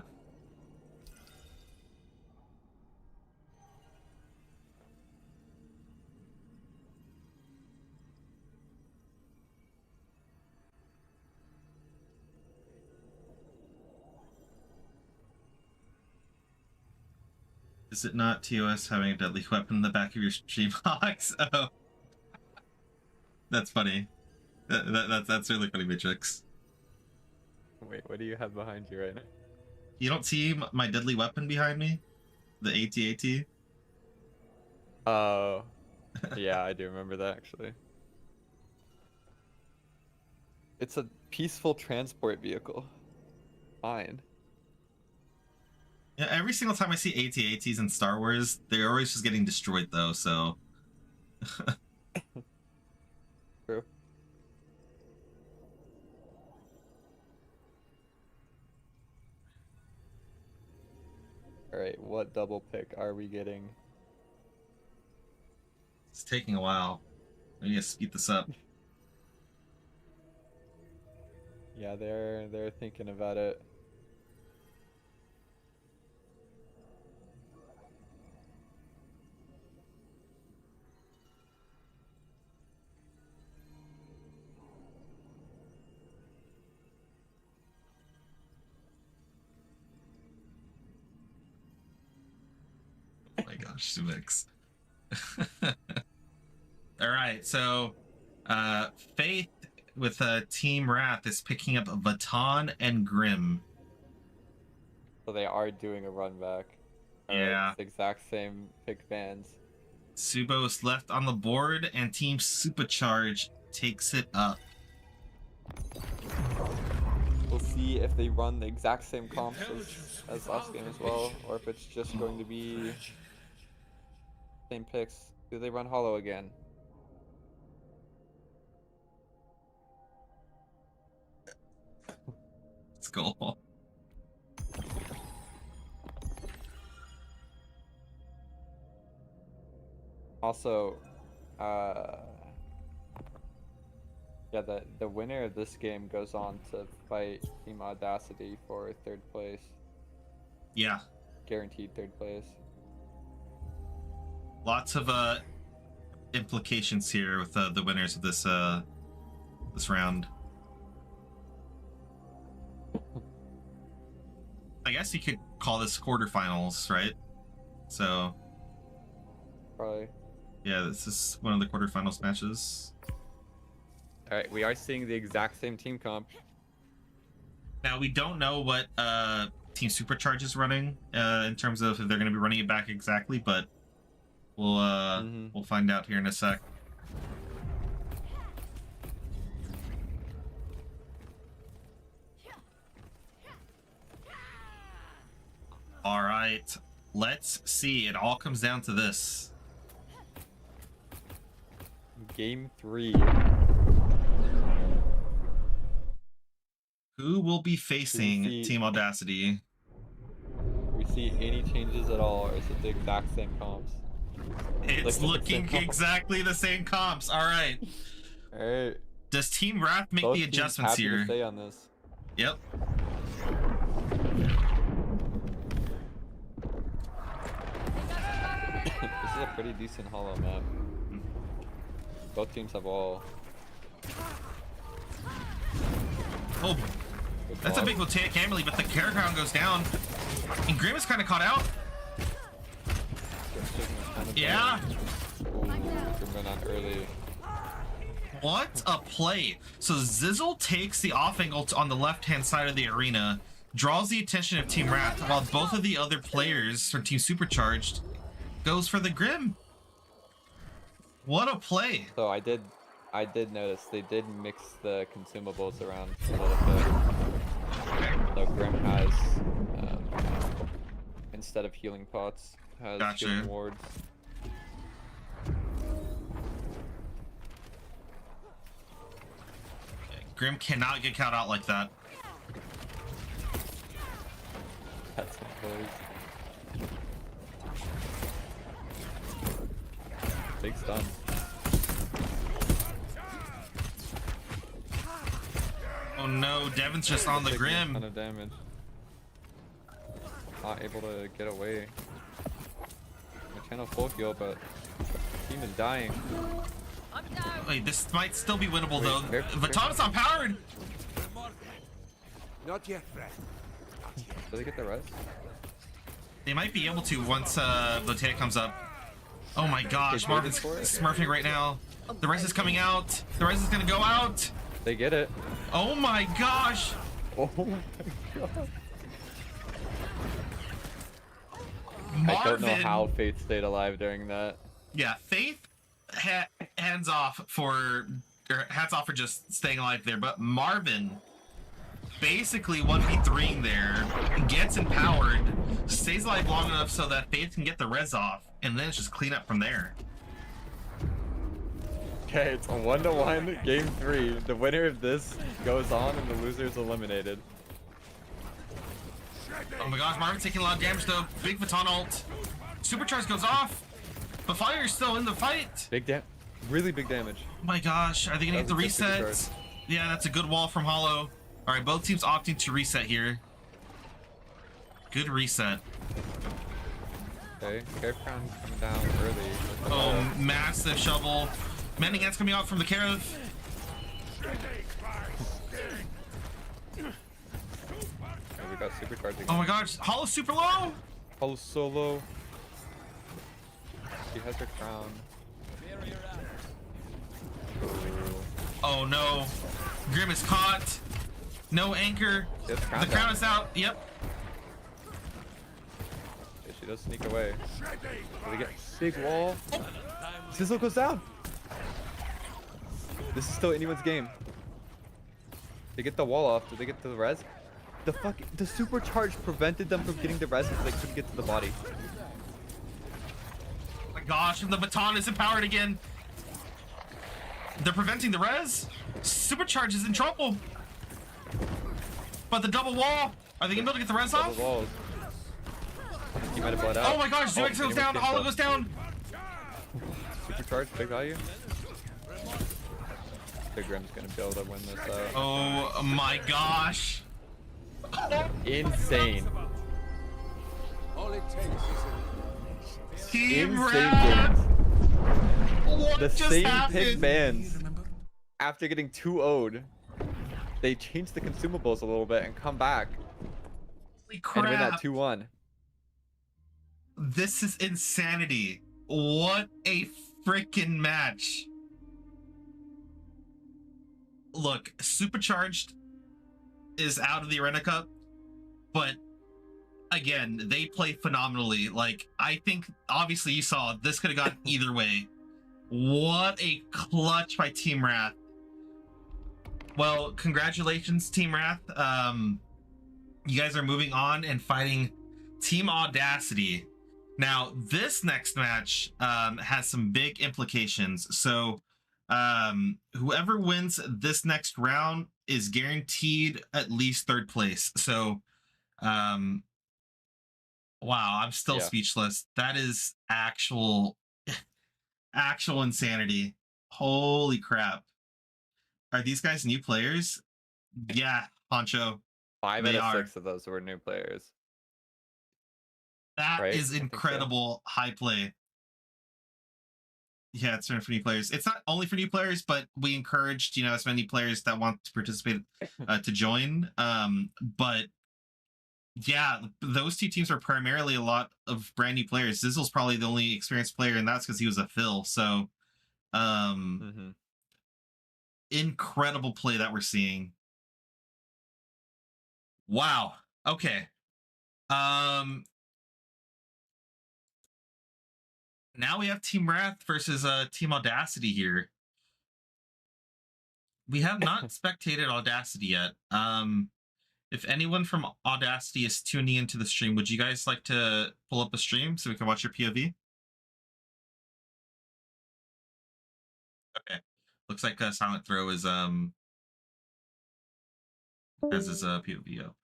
Is it not TOS having a deadly weapon in the back of your stream, Hawks? Oh. That's funny. That's really funny, Matrix. Wait, what do you have behind you right now? You don't see my deadly weapon behind me? The AT-AT? Oh. Yeah, I do remember that actually. It's a peaceful transport vehicle. Fine. Yeah, every single time I see AT-ATs in Star Wars, they're always just getting destroyed though, so... True. Alright, what double pick are we getting? It's taking a while. I need to speed this up. Yeah, they're thinking about it. Oh my gosh. gosh, Mix. All right, so Faith with Team Wrath is picking up Baton and Grim. So they are doing a run back. Yeah. It's the exact same pick bands. Subo is left on the board, and Team Supercharge takes it up. We'll see if they run the exact same comps as last game as well, or if it's just going to be same picks. Do they run Hollow again? Let's go. Also, yeah, the winner of this game goes on to fight Team Audacity for 3rd place. Yeah. Guaranteed 3rd place. Lots of implications here with the winners of this this round. I guess you could call this quarterfinals, right? So Probably. yeah, this is one of the quarterfinals matches. Alright, we are seeing the exact same team comp. Now we don't know what Team Supercharge is running in terms of if they're going to be running it back exactly, but we'll find out here in a sec. All right, let's see. It all comes down to this. Game 3. Who will be facing see- Team Audacity? We see any changes at all, or is it the exact same comps? It's Like, looking same comps. exactly the same comps. All right. Alright. Does Team Wrath make Both the teams adjustments happy here? to say on this. Yep. This is a pretty decent Hollow map. Both teams have all. Oh, Good that's a block. big Voltaic Amelie, but the Care Crown goes down. And Grim is kind of caught out. Yeah. Ooh, Grim out early. What a play. So Zizzle takes the off angle on the left-hand side of the arena, draws the attention of Team Wrath, while both of the other players from Team Supercharged goes for the Grim. What a play. So I did notice they did mix the consumables around a little bit. So Grim has, instead of healing pots, has Gotcha. healing wards. Grim cannot get caught out like that. That's a big stun. Oh no, Devin's just on the Taking a Grim. ton of damage. Not able to get away. My channel full heal, but team is dying. I'm down. Wait, this might still be winnable though. Wait, Vatan's not powered. Not yet, Fred. Do they get the rest? They might be able to once Voltaic comes up. Oh my gosh, Okay, Marvin's for it. smurfing right now. The res is coming out. The res is gonna go out. They get it. Oh my gosh. Oh my god. Marvin. I don't know how Faith stayed alive during that. Yeah, Faith hats off for just staying alive there, but Marvin basically 1v3ing there, gets empowered, stays alive long enough so that Faith can get the res off, and then it's just clean up from there. Okay, it's a 1-1 game 3. The winner of this goes on and the loser is eliminated. Oh my gosh, Marvin's taking a lot of damage though. Big Baton ult. Supercharge goes off, but Fire's still in the fight. Really big damage. Oh my gosh, are they gonna get the That was a good reset? Yeah, that's a good wall from Hollow. All right, both teams opting to reset here. Good reset. Okay, Care Crown coming down early. Oh, massive shovel. Mending Ants coming out from the Carav. We got Supercharge again. Oh my gosh, Hollow's super low. Hollow solo. She has her crown. Oh no. Grim is caught. No anchor. She has The crown is out. Yep. Okay, she does sneak away. Do they get big wall? Sizzle goes down. This is still anyone's game. They get the wall off. Do they get to the res? The supercharge prevented them from getting the res because they couldn't get to the body. Oh my gosh, and the baton is empowered again. They're preventing the res. Supercharge is in trouble. But the double wall. Are they gonna be able to get the res off? Double walls. He might have bled out. Oh my gosh, Zuex goes down, Hollow goes down. Supercharge, big value. Big Grim's gonna be able to win this out. Oh my gosh. Insane. All it takes is Team Insane Wrath. games. What The just same happened? pick bands, after getting 2-0'd, they changed the consumables a little bit and come back Holy and win that crap. 2-1. This is insanity. What a freaking match. Look, Supercharged is out of the Irenna Cup, but again, they play phenomenally. Like, I think, obviously you saw, this could have gone either way. What a clutch by Team Wrath. Well, congratulations, Team Wrath. You guys are moving on and fighting Team Audacity. Now, this next match has some big implications. So, whoever wins this next round is guaranteed at least third place. So, wow, I'm still Yeah. speechless. That is actual insanity. Holy crap. Are these guys new players? Yeah, Poncho. 5 They out of are. 6 of those were new players. That Right? is I think so. incredible high play. Yeah, it's for new players. It's not only for new players, but we encouraged, as many players that want to participate to join. But yeah, those two teams are primarily a lot of brand new players. Zizzle's probably the only experienced player, and that's because he was a Phil. So, incredible play that we're seeing. Wow. Okay. Now we have Team Wrath versus Team Audacity here. We have not spectated Audacity yet. If anyone from Audacity is tuning into the stream, would you guys like to pull up a stream so we can watch your POV? Okay. Looks like Silent Throw is has his POV up.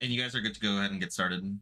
And you guys are good to go ahead and get started.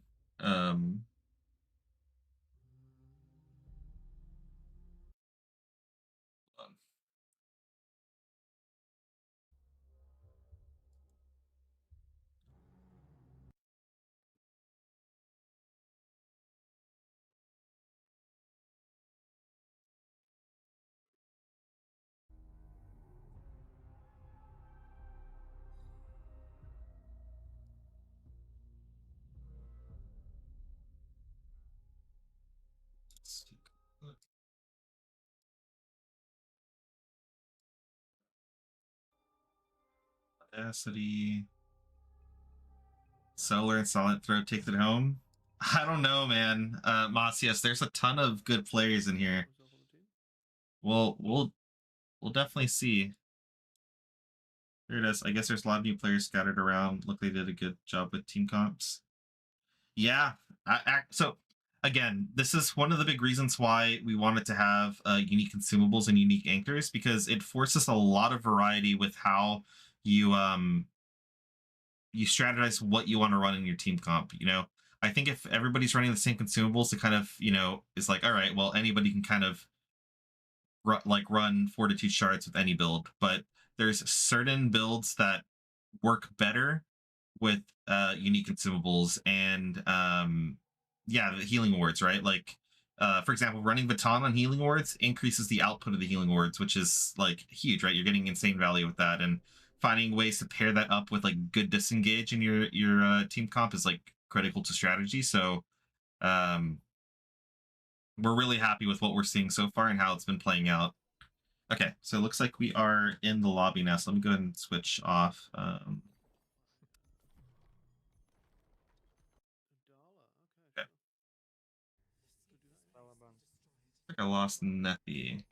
Let's take a look. Audacity. Solar and Silent Throw takes it home. I don't know, man. Masias, there's a ton of good players in here. Well, we'll definitely see. There it is. I guess there's a lot of new players scattered around. Look, they did a good job with team comps. Yeah. So again, this is one of the big reasons why we wanted to have unique consumables and unique anchors, because it forces a lot of variety with how you you strategize what you want to run in your team comp. I think if everybody's running the same consumables, it kind of is like, all right, well, anybody can kind of run Fortitude shards with any build, but there's certain builds that work better with unique consumables and yeah, the healing wards, right? Like for example, running Baton on healing wards increases the output of the healing wards, which is like huge, right? You're getting insane value with that. And finding ways to pair that up with like good disengage in your team comp is like critical to strategy. So we're really happy with what we're seeing so far and how it's been playing out. Okay, so it looks like we are in the lobby now. So let me go ahead and switch off. Okay. I think I lost Nethy.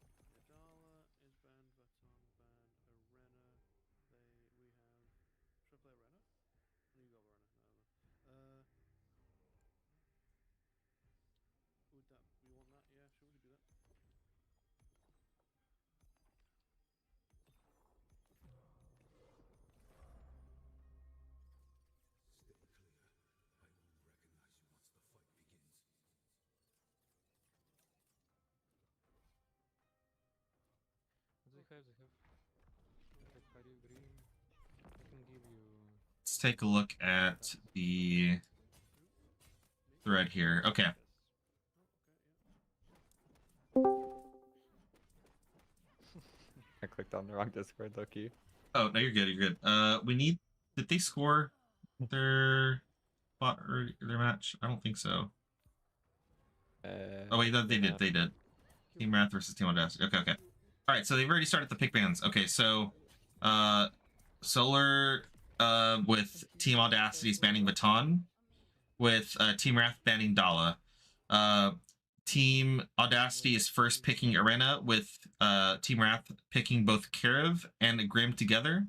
Let's take a look at the thread here. Okay. I clicked on the wrong Discord, Loki. Oh, no, you're good. You're good. We need. Did they score their spot or their match? I don't think so. Oh wait, no, they did. They did. Team Wrath versus Team Audacity. Okay, okay. All right, so they've already started the pick bans. Okay, so Solar with Team Audacity's banning Baton, with Team Wrath banning Dala. Team Audacity is first picking Irenna, with Team Wrath picking both Karev and Grim together.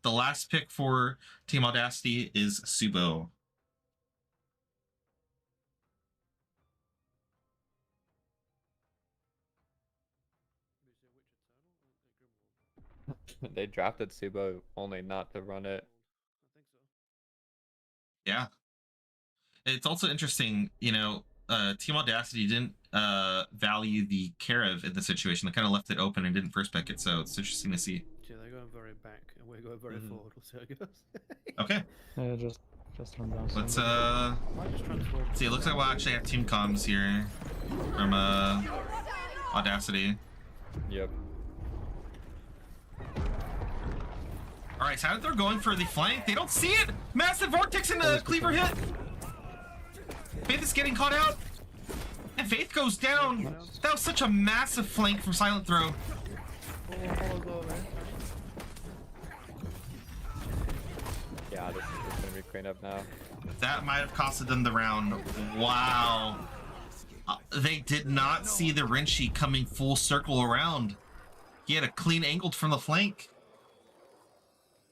The last pick for Team Audacity is Subo. They drafted Subo only not to run it. Yeah. It's also interesting, you know, Team Audacity didn't value the Karev in the situation. They kind of left it open and didn't first pick it, so it's interesting to see. Yeah, they're going very back, and we're going very forward. We'll see how it goes. Okay. Yeah, just run down. Let's see. It looks like we'll actually have team comms here from Audacity. Yep. All right, so they're going for the flank. They don't see it. Massive vortex and a cleaver hit. Faith is getting caught out, and Faith goes down. That was such a massive flank from Silent Throw. Yeah, this is gonna be cleaned up now. That might have costed them the round. Wow. They did not see the Rinchi coming full circle around. He had a clean angled from the flank.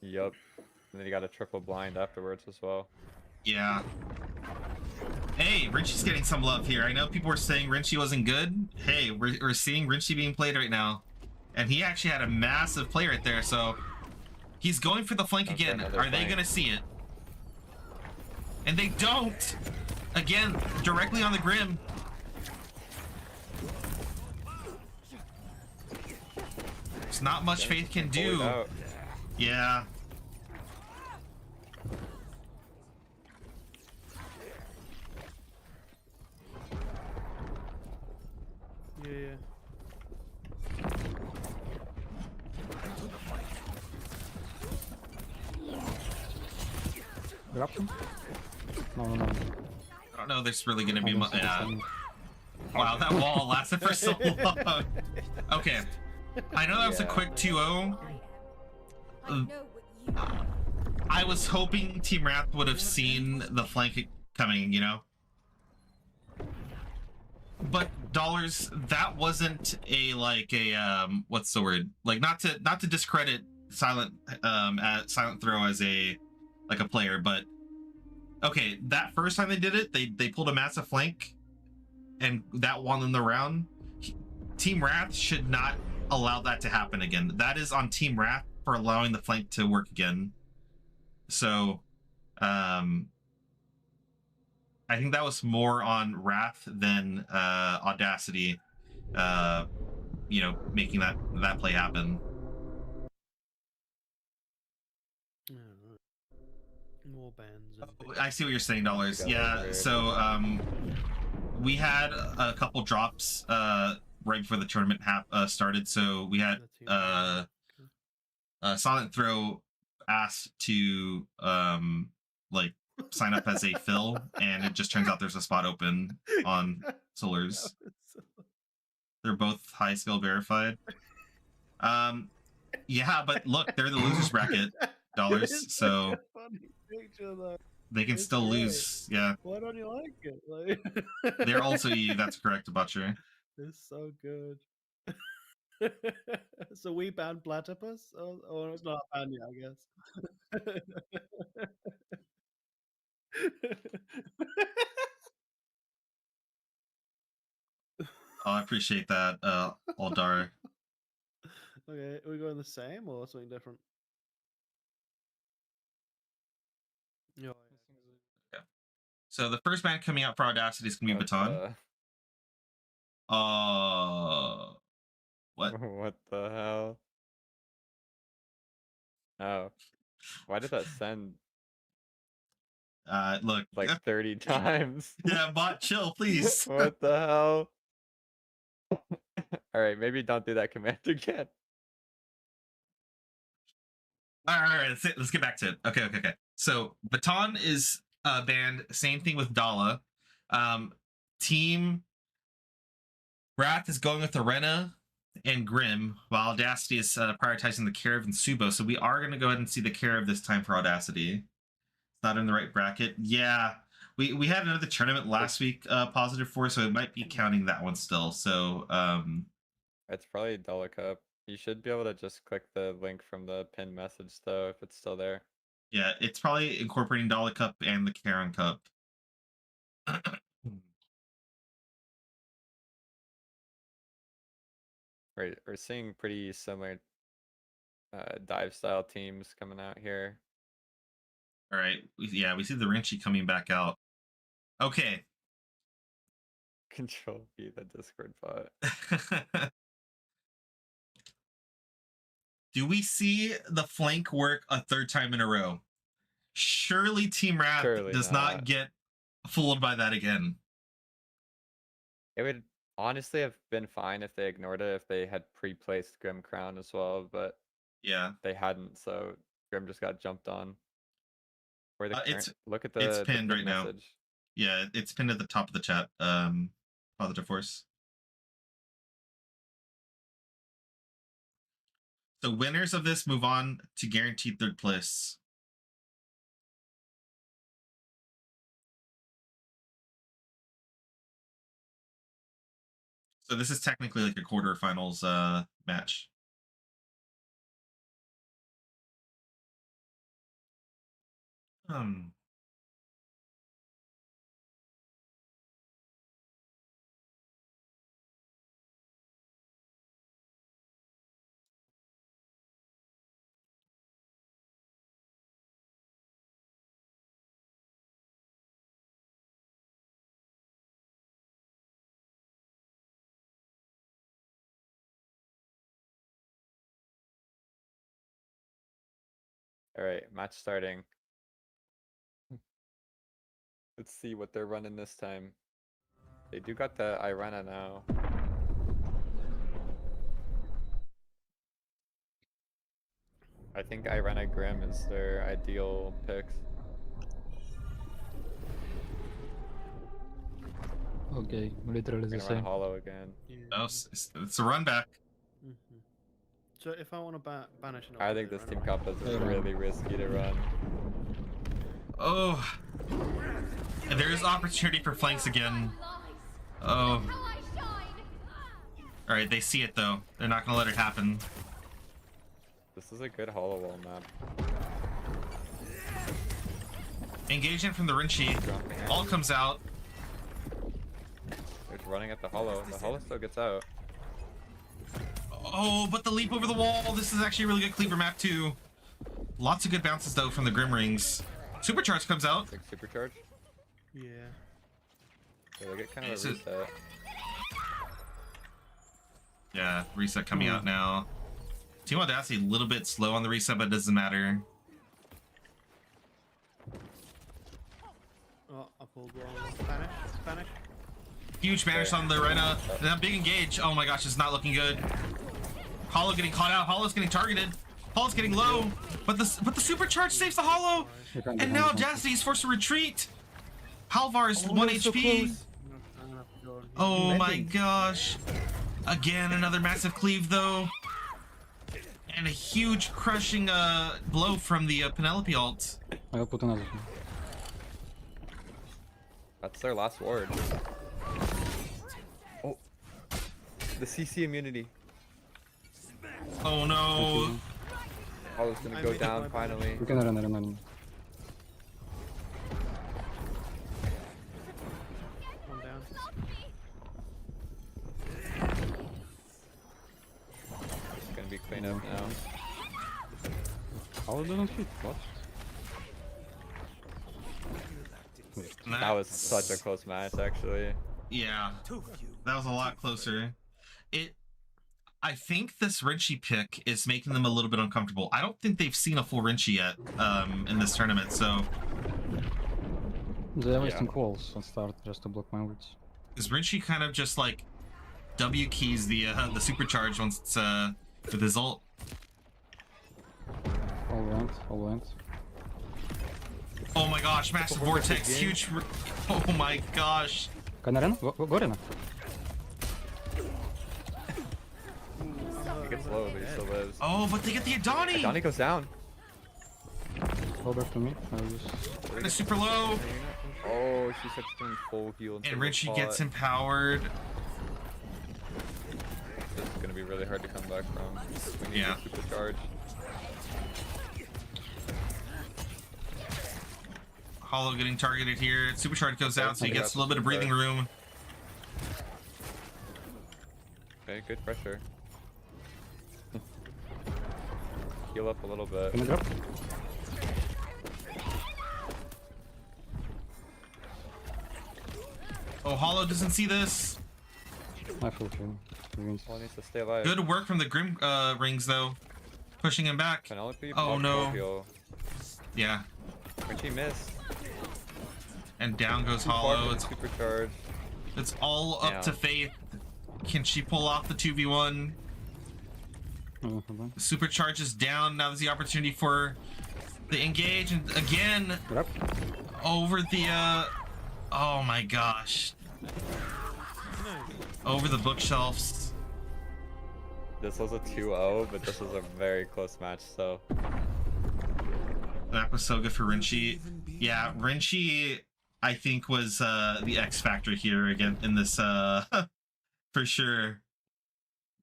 Yup. And then he got a triple blind afterwards as well. Yeah. Hey, Rinchi's getting some love here. I know people were saying Rinchi wasn't good. Hey, we're seeing Rinchi being played right now. And he actually had a massive play right there, so he's going for the flank again. Are they going to see it? And they don't. Again, directly on the Grim. There's not much Faith can do. Yeah. Yeah. Grab him? No. I don't know. There's really gonna be much. Yeah. Wow, that wall lasted for so long. Okay. I know that was a quick 2-0. I was hoping Team Wrath would have seen the flank coming, you know? But Dollars, that wasn't a what's the word? Like not to discredit Silent Throw as a player, but okay, that first time they did it, they pulled a massive flank and that won them the round. Team Wrath should not allow that to happen again. That is on Team Wrath for allowing the flank to work again. So I think that was more on Wrath than Audacity, you know, making that play happen. More bans. I see what you're saying, Dollars. Yeah, so we had a couple drops right before the tournament started. So we had Silent Throw asked to like sign up as a fill, and it just turns out there's a spot open on Solars. They're both high skill verified. Yeah, but look, they're the losers bracket dollars, so funny picture, though. they can It's still great. lose. Yeah, Why don't you like it? Like... they're also EU. That's correct, Butcher. It's so good. So we banned Platypus? Oh, it's not banned yet, I guess. Oh, I appreciate that, Aldar. Okay, are we going the same or something different? Yeah. Yeah. So the first band coming out for Audacity is gonna be Baton. What? What the hell? Oh, why did that send Look, like 30 times? yeah, bot, chill, please. What the hell? All right, maybe don't do that command again. All right, let's get back to it. Okay. So Baton is banned. Same thing with Dala. Team Wrath is going with Irenna and Grim, while Audacity is prioritizing the Carev and Subo. So we are going to go ahead and see the Carev this time for Audacity. It's not in the right bracket. Yeah, we had another tournament last week positive for, so it might be counting that one still. So It's probably Dollar Cup. You should be able to just click the link from the pinned message, though, if it's still there. yeah, it's probably incorporating Dollar Cup and the Karen Cup. We're seeing pretty similar dive style teams coming out here. All right, we see the Rinchi coming back out. Okay. Control V, the Discord bot. Do we see the flank work a third time in a row? Surely Team Wrath does not get fooled by that again. It would honestly have been fine if they ignored it, if they had pre-placed Grim Crown as well, but yeah, they hadn't, so Grim just got jumped on. Where the look at it's pinned right message. now. Yeah, it's pinned at the top of the chat. Positive Force. So winners of this move on to guaranteed third place. So this is technically like a quarterfinals match. All right, match starting. Let's see what they're running this time. They do got the Irenna now. I think Irenna Grim is their ideal picks. Okay, literally the same. Hollow again. Yeah. Oh, it's a run back. So if I want to banish an I think this Team Cup is really risky to run. Oh, and there is opportunity for flanks again. Oh. All right, they see it though. They're not gonna let it happen. This is a good hollow wall map. Engagement from the Rinchi. All comes out. They're running at the hollow. The hollow still gets out. Oh, but the leap over the wall. This is actually a really good cleaver map too. Lots of good bounces though from the Grim Rings. Supercharge comes out. Big supercharge. Yeah. They get kind of a reset. Yeah, reset coming out now. Team Audacity a little bit slow on the reset, but it doesn't matter. Oh, I pulled wrong. Spanish. Huge banish on the Irenna. That big engage. Oh my gosh, it's not looking good. Hollow getting caught out. Hollow's getting targeted. Hall's getting low, but the supercharge saves the Hollow, and now Audacity is forced to retreat. Halvar's 1 HP. Oh my gosh. Again, another massive cleave though. And a huge crushing blow from the Penelope ult. I'll put another. That's their last ward. Oh. The CC immunity. Oh no. Oh, it's gonna go down finally. We can run. One down. It's gonna be clean up now. How doesn't hit? What? That was such a close match, actually. Yeah, that was a lot closer. I think this Rinchi pick is making them a little bit uncomfortable. I don't think they've seen a full Rinchi yet in this tournament, so... They're wasting calls on start just to block my ults. Is Rinchi kind of just like W keys the supercharge once it's with his ult? All went. Oh my gosh, massive vortex, huge... Oh my gosh. Can I run? Go Rena. He gets low, but he still lives. Oh, but they get the Adani! Adani goes down. Go back to me. I'll use... Rena super low. Oh, she's such doing full heal. And Rinchi gets empowered. This is gonna be really hard to come back from. We need Yeah. to supercharge. Hollow getting targeted here. Supercharge goes out, so he gets a little bit of breathing room. Okay, good pressure. Heal up a little bit. Can I drop? Oh, Hollow doesn't see this. I full kill. Hollow needs to stay alive. Good work from the Grim rings, though. Pushing him back. Penelope, Oh no. Heal. Yeah. When she missed. And down goes Too far Hollow. from supercharge. It's all up to Faith. Can she pull off the 2v1? Supercharge is down. Now there's the opportunity for the engage. And again, over the... oh my gosh. Over the bookshelves. This was a 2-0, but this was a very close match, so... That was so good for Rinchi. Yeah, Rinchi, I think, was the X factor here again in this, for sure.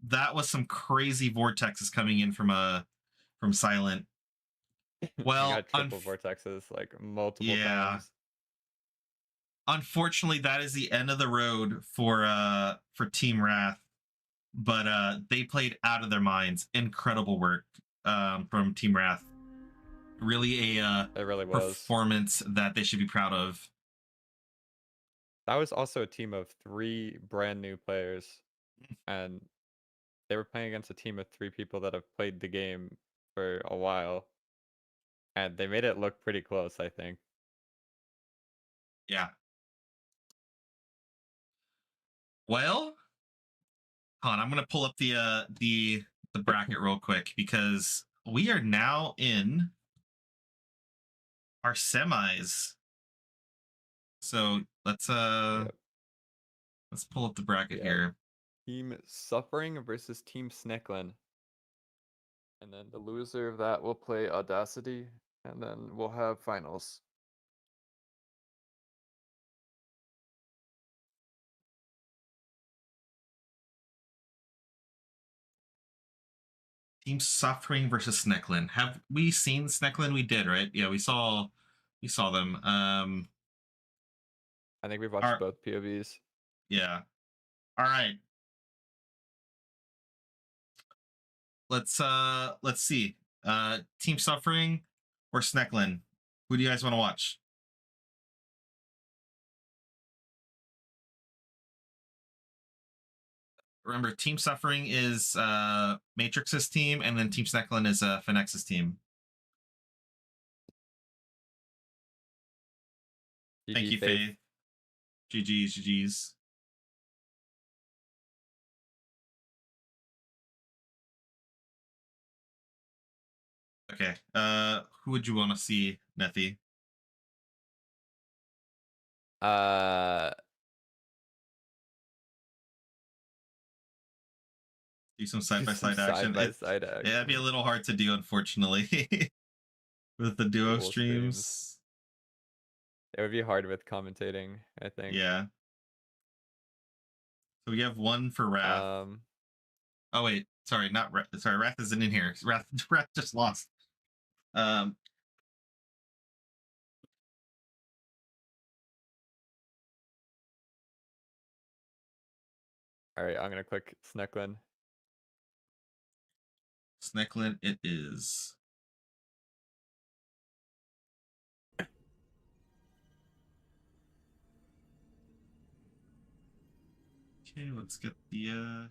That was some crazy vortexes coming in from Silent. Well, got triple vortexes like multiple times. Unfortunately, that is the end of the road for Team Wrath. But they played out of their minds. Incredible work from Team Wrath. Really a it really was. Performance that they should be proud of. That was also a team of 3 brand new players, and they were playing against a team of 3 people that have played the game for a while, and they made it look pretty close, I think. Yeah. Well, hold on, I'm gonna pull up the bracket real quick because we are now in our semis. So let's pull up the bracket here. Team Suffering versus Team Snicklin. And then the loser of that will play Audacity, and then we'll have finals. Team Suffering versus Snicklin. Have we seen Snicklin? We did, right? Yeah, we saw them. I think we've watched both POVs. Yeah. All right. Let's see. Team Suffering or Snicklin? Who do you guys want to watch? Remember, Team Suffering is Matrix's team, and then Team Snicklin is Phoenix's team. Thank you, Faith. GG's. Okay. Who would you want to see, Nethy? Do some side-by-side action. Side-by-side Yeah, that'd be a action. little hard to do, unfortunately, with the duo Dual streams. It would be hard with commentating, I think. Yeah. So we have one for Wrath. Oh wait, sorry, not Wrath. Sorry, Wrath isn't in here. Wrath just lost. All right, I'm gonna click Sneklin. Sneklin it is. Okay, let's get the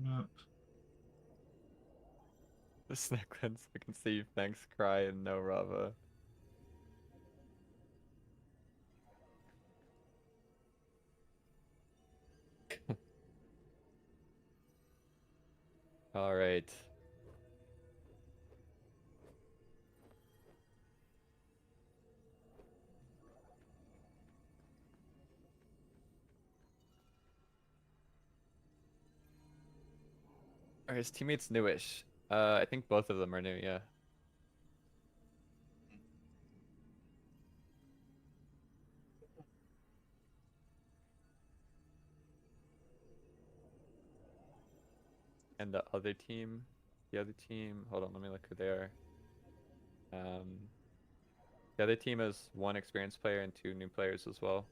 up. The Sneklins, I can see thanks cry and no Rava. All right. Are his teammates newish? I think both of them are new, yeah. And the other team, hold on, let me look who they are. The other team is 1 experienced player and 2 new players as well.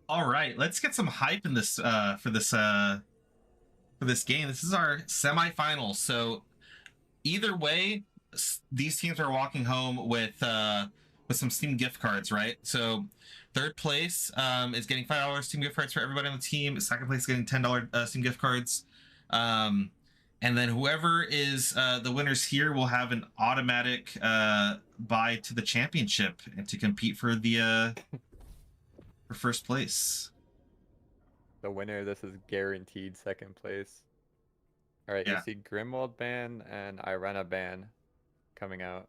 All right, let's get some hype in this for this game. This is our semifinal. So either way, these teams are walking home with some Steam gift cards, right? So third place is getting $5 Steam gift cards for everybody on the team. Second place is getting $10 Steam gift cards. And then whoever is the winners here will have an automatic buy to the championship and to compete for the for first place. The winner, this is guaranteed second place. All right, Yeah. you see Grimwald ban and Irenna ban coming out.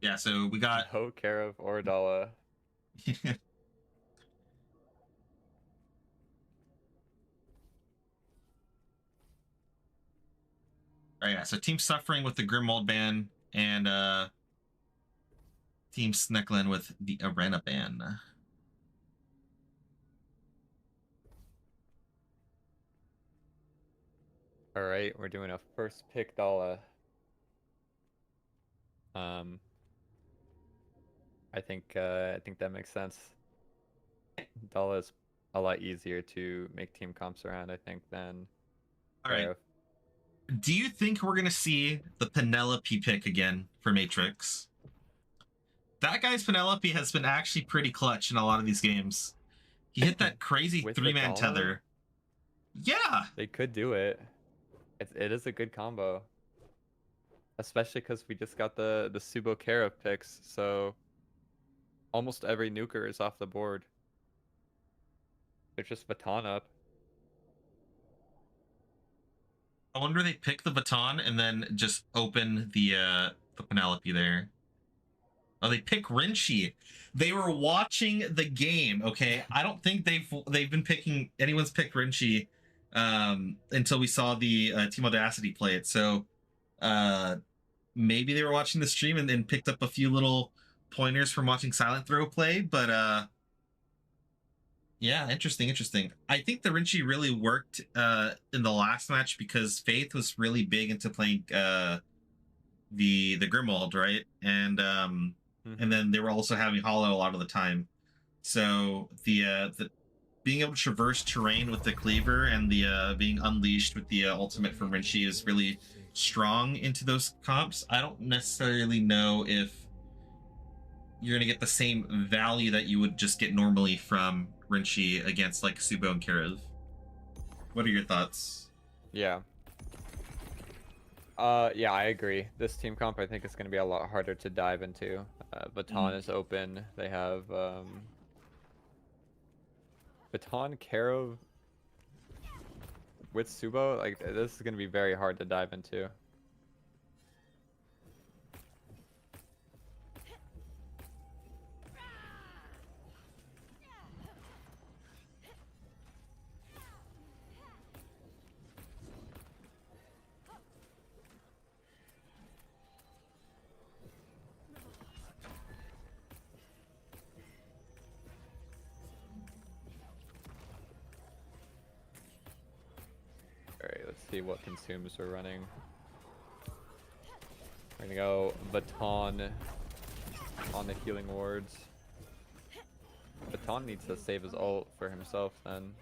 Yeah, so we got No Karev or Dala. Oh yeah, so Team Suffering with the Grimwald ban and Team Sneklin with the Irenna ban. All right, we're doing a first pick Dala. I think that makes sense. Dala is a lot easier to make team comps around, I think, than All right. Karev. Do you think we're gonna see the Penelope pick again for Matrix? That guy's Penelope has been actually pretty clutch in a lot of these games. He hit that crazy With the 3-man Dala? tether. Yeah. They could do it. It is a good combo. Especially because we just got the Subo Karev picks, so almost every nuker is off the board. They're just baton up. I wonder they pick the baton and then just open the Penelope there. Oh, they pick Rinchi. They were watching the game. Okay, I don't think they've been picking anyone's picked Rinchi until we saw the Team Audacity play it. So maybe they were watching the stream and then picked up a few little pointers from watching Silent Throw play. But yeah, interesting. I think the Rinchi really worked in the last match because Faith was really big into playing the Grimwald, right? And and then they were also having Hollow a lot of the time. So the being able to traverse terrain with the cleaver and the being unleashed with the ultimate from Rinchi is really strong into those comps. I don't necessarily know if you're gonna get the same value that you would just get normally from Rinchi against like Subo and Karev. What are your thoughts? Yeah. Yeah, I agree. This team comp, I think, is going to be a lot harder to dive into. Baton is open. They have Baton Karo with Subo, like this is gonna be very hard to dive into. Alright, let's see what consumes we're running. We're gonna go Baton on the healing wards. Baton needs to save his ult for himself then.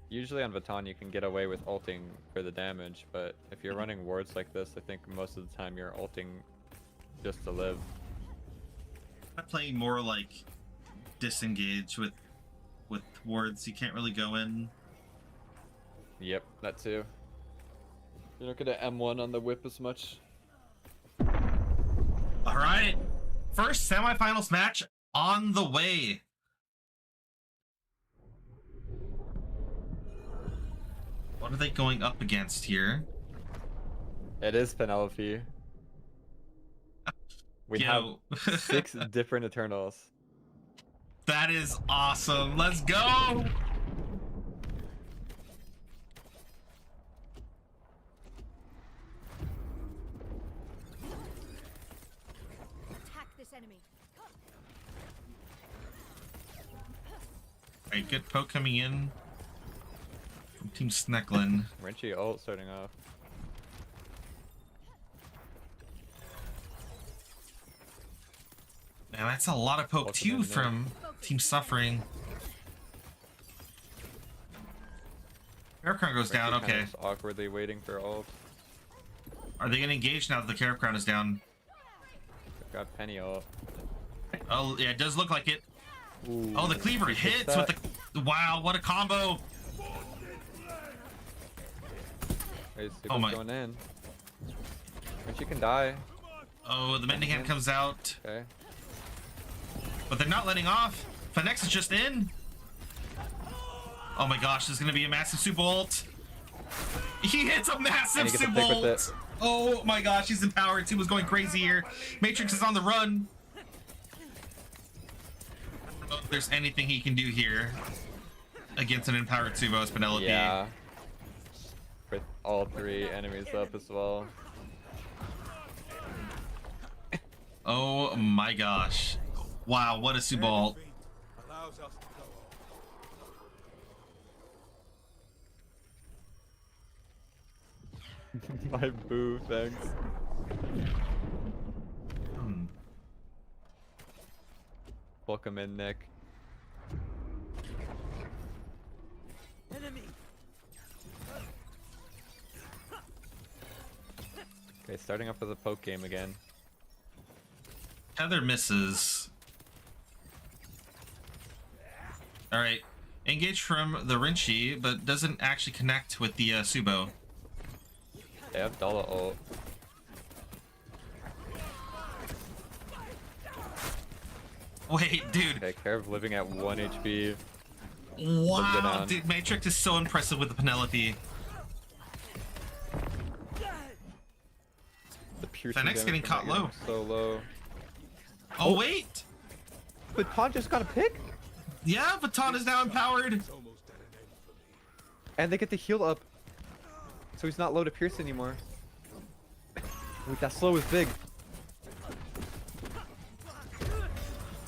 Usually on Baton you can get away with ulting for the damage, but if you're running wards like this, I think most of the time you're ulting just to live. I'm playing more like disengage with wards. You can't really go in. Yep, that too. You're not gonna M1 on the whip as much. All right, first semifinals match on the way. What are they going up against here? It is Penelope. We Yo. have 6 different Eternals. That is awesome. Let's go. Attack this enemy. Alright, good poke coming in from Team Snecklin. Renchi ult starting off. Man, that's a lot of poke Welcome too in, from Team Suffering. Care Crown goes down, Renchi kind okay. of just awkwardly waiting for ult. Are they gonna engage now that the Care Crown is down? Got Penny ult. Oh, yeah, it does look like it. Ooh, Oh, the cleaver he hits that. with the... Wow, what a combo! Wait, Oh my- going in. Renchi can die. Oh, the mending hand comes out. Okay. But they're not letting off. Phoenix is just in. Oh my gosh, there's gonna be a massive super ult. He hits a massive And he gets a super pick with ult. it. Oh my gosh, he's empowered. Subo's going crazy here. Matrix is on the run. I don't know if there's anything he can do here against an empowered Subo as Penelope. Yeah. With all 3 enemies up as well. Oh my gosh. Wow, what a super ult. Allows us to go on. My boo, thanks. Hmm. Welcome in, Nick. Okay, starting off with a poke game again. Heather misses. Alright. Engage from the Renchi, but doesn't actually connect with the Subo. They have Dala ult. Wait, dude. Okay, Karev living at 1 HP. Wow, down. dude, Matrix is so impressive with the Penelope. The piercing Fennec's damage getting from caught that gun low. is so low. Oh, wait! Baton just got a pick? Yeah, Baton is now empowered. It's almost at an end for me. And they get the heal up. So he's not low to pierce anymore. Wait, that slow is big.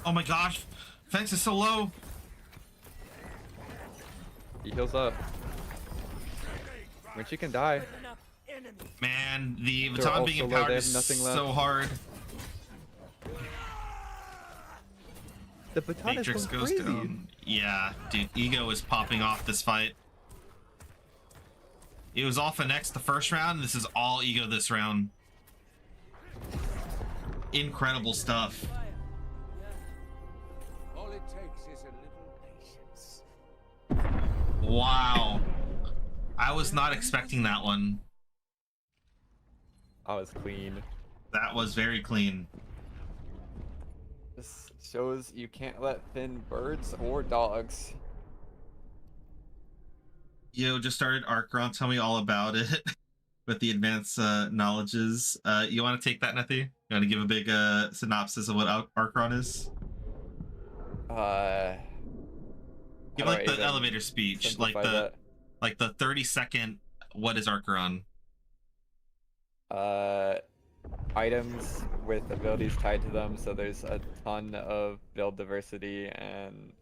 Oh my gosh, Fence is so low. He heals up. When she can die. Man, the They're Baton all being so low, empowered they have is nothing so left. hard. The Baton Matrix is going goes crazy. down. Yeah, dude, Ego is popping off this fight. It was all Fenix the first round. This is all Ego this round. Incredible stuff. All it takes is a little patience. Wow. I was not expecting that one. I was clean. That was very clean. This shows you can't let thin birds or dogs Yo, just started Archron. Tell me all about it with the advanced knowledges. You want to take that, Nethy? You want to give a big synopsis of what Archron is? Give like the elevator speech, like the 30-second. What is Archron? Items with abilities tied to them, so there's a ton of build diversity and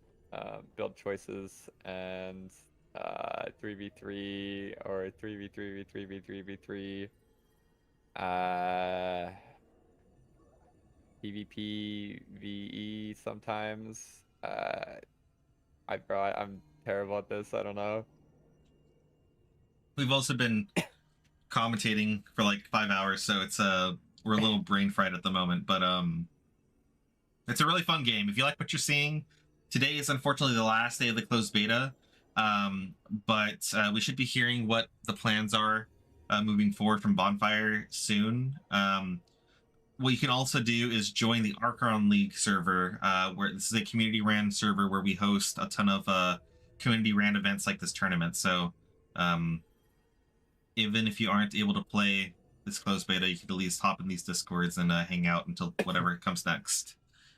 build choices, and 3v3 or 3v3 v3v3 v3 PvP VE sometimes. I'm terrible at this, I don't know. We've also been commentating for like 5 hours, so it's we're a little brain fried at the moment, but it's a really fun game. If you like what you're seeing, today is unfortunately the last day of the closed beta, but we should be hearing what the plans are moving forward from Bonfire soon. What you can also do is join the Archon League server, where this is a community ran server where we host a ton of community ran events like this tournament. So even if you aren't able to play this closed beta, you can at least hop in these discords and hang out until whatever comes next.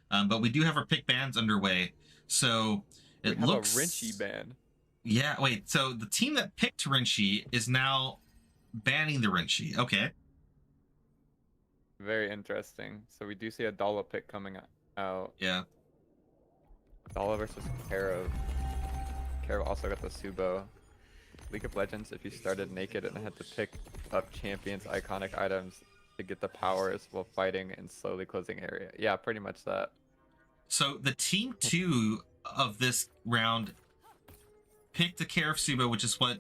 But we do have our pick bans underway, so it looks a Rinchy ban. Yeah, wait. So the team that picked Rinchy is now banning the Rinchy. Okay. Very interesting. So we do see a Dala pick coming out. Yeah. Dala versus Kara. Kara also got the Subo. League of Legends, if you started naked and had to pick up champions' iconic items to get the powers while fighting in slowly closing area. Yeah, pretty much that. So the team 2 of this round picked a Care of Subo, which is what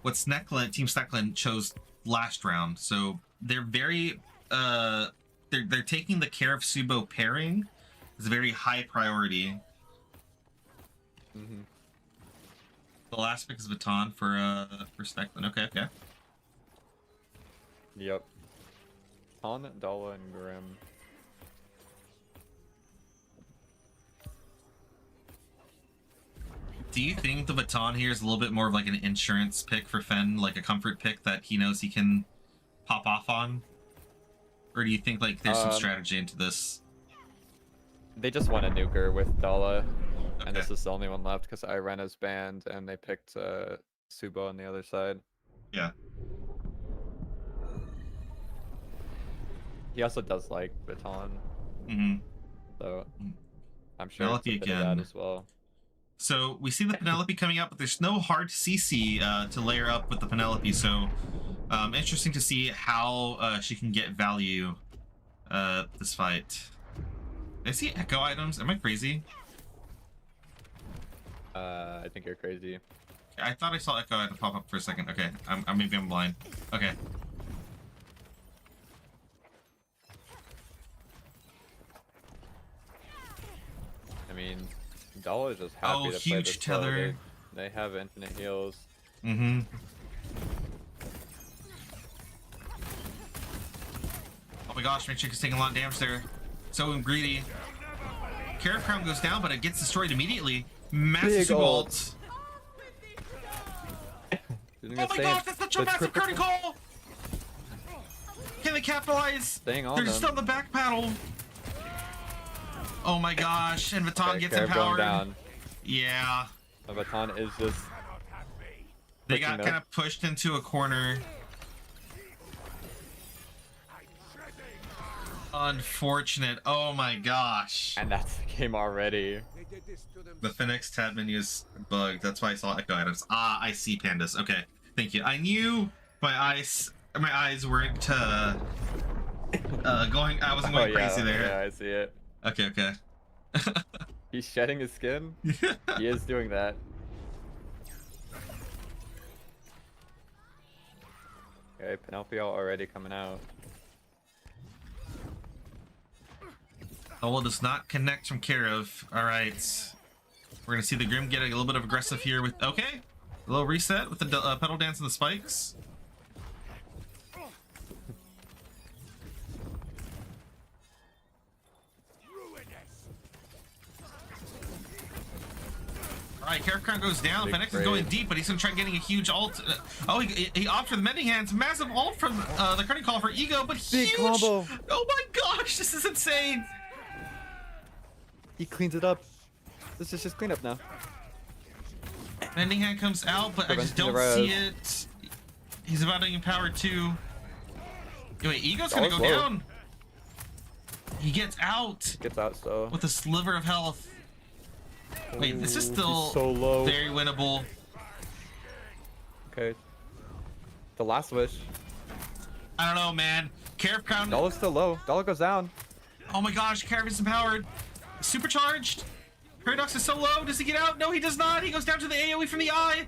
Team Snecklin chose last round. So they're very they're taking the Care of Subo pairing as a very high priority. Mm-hmm. The last pick is Baton for Snecklin. Okay. Yep. On Dala and Grim. Do you think the Baton here is a little bit more of like an insurance pick for Fen, like a comfort pick that he knows he can pop off on? Or do you think like there's some strategy into this? They just want a nuker with Dala, Okay. and this is the only one left because Irenna's banned, and they picked Subo on the other side. Yeah. He also does like Baton, so I'm sure Penelope it's a bit of again. that as well. So we see the Penelope coming out, but there's no hard CC to layer up with the Penelope. So interesting to see how she can get value this fight. Did I see echo items? Am I crazy? I think you're crazy. I thought I saw echo item pop up for a second. Okay, maybe I'm blind. Okay. I mean, Dala is just happy to play huge this slow. tether. They have infinite heals. Mm-hmm. Oh my gosh, Matrix is taking a lot of damage there. So greedy. Carrot Crown goes down, but it gets destroyed immediately. Massive Big ult. Oh Oh my gosh, that's such a massive critical! Can they capitalize? Staying on They're them. just on the back paddle. Oh my gosh, and Baton gets Carrot going empowered. down. Yeah. The Baton is just... They got kind of pushed into a corner. Unfortunate. Oh my gosh. And that's the game already. The Phoenix tab menu is bugged. That's why I saw echo items. Ah, I see pandas. Okay, thank you. I knew my eyes weren't going. I wasn't going crazy there. Yeah, I see it. Okay. He's shedding his skin. He is doing that. Okay, Penelope already coming out. Oh, does not connect from Karev. All right. We're going to see the Grim get a little bit of aggressive here with... Okay. A little reset with the pedal dance and the spikes. Alright, Caref Crown goes down. Big Fenix is trade. going deep, but he's gonna try getting a huge ult. Oh, he opted for the Mending Hands. Massive ult from the Cutting Call for Ego, but Big huge! combo. Oh my gosh, this is insane! He cleans it up. This is just cleanup now. Mending Hand comes out, but I just don't see it. He's about to empower too. Wait, Ego's gonna go down. He gets out Gets out still. with a sliver of health. Wait, this is Ooh, still he's so low. very winnable. Okay. The last wish. I don't know, man. Caref Crown. Dollar's still low. Dollar goes down. Oh my gosh, Caref is empowered. Supercharged. Paradox is so low. Does he get out? No, he does not. He goes down to the AoE from the eye.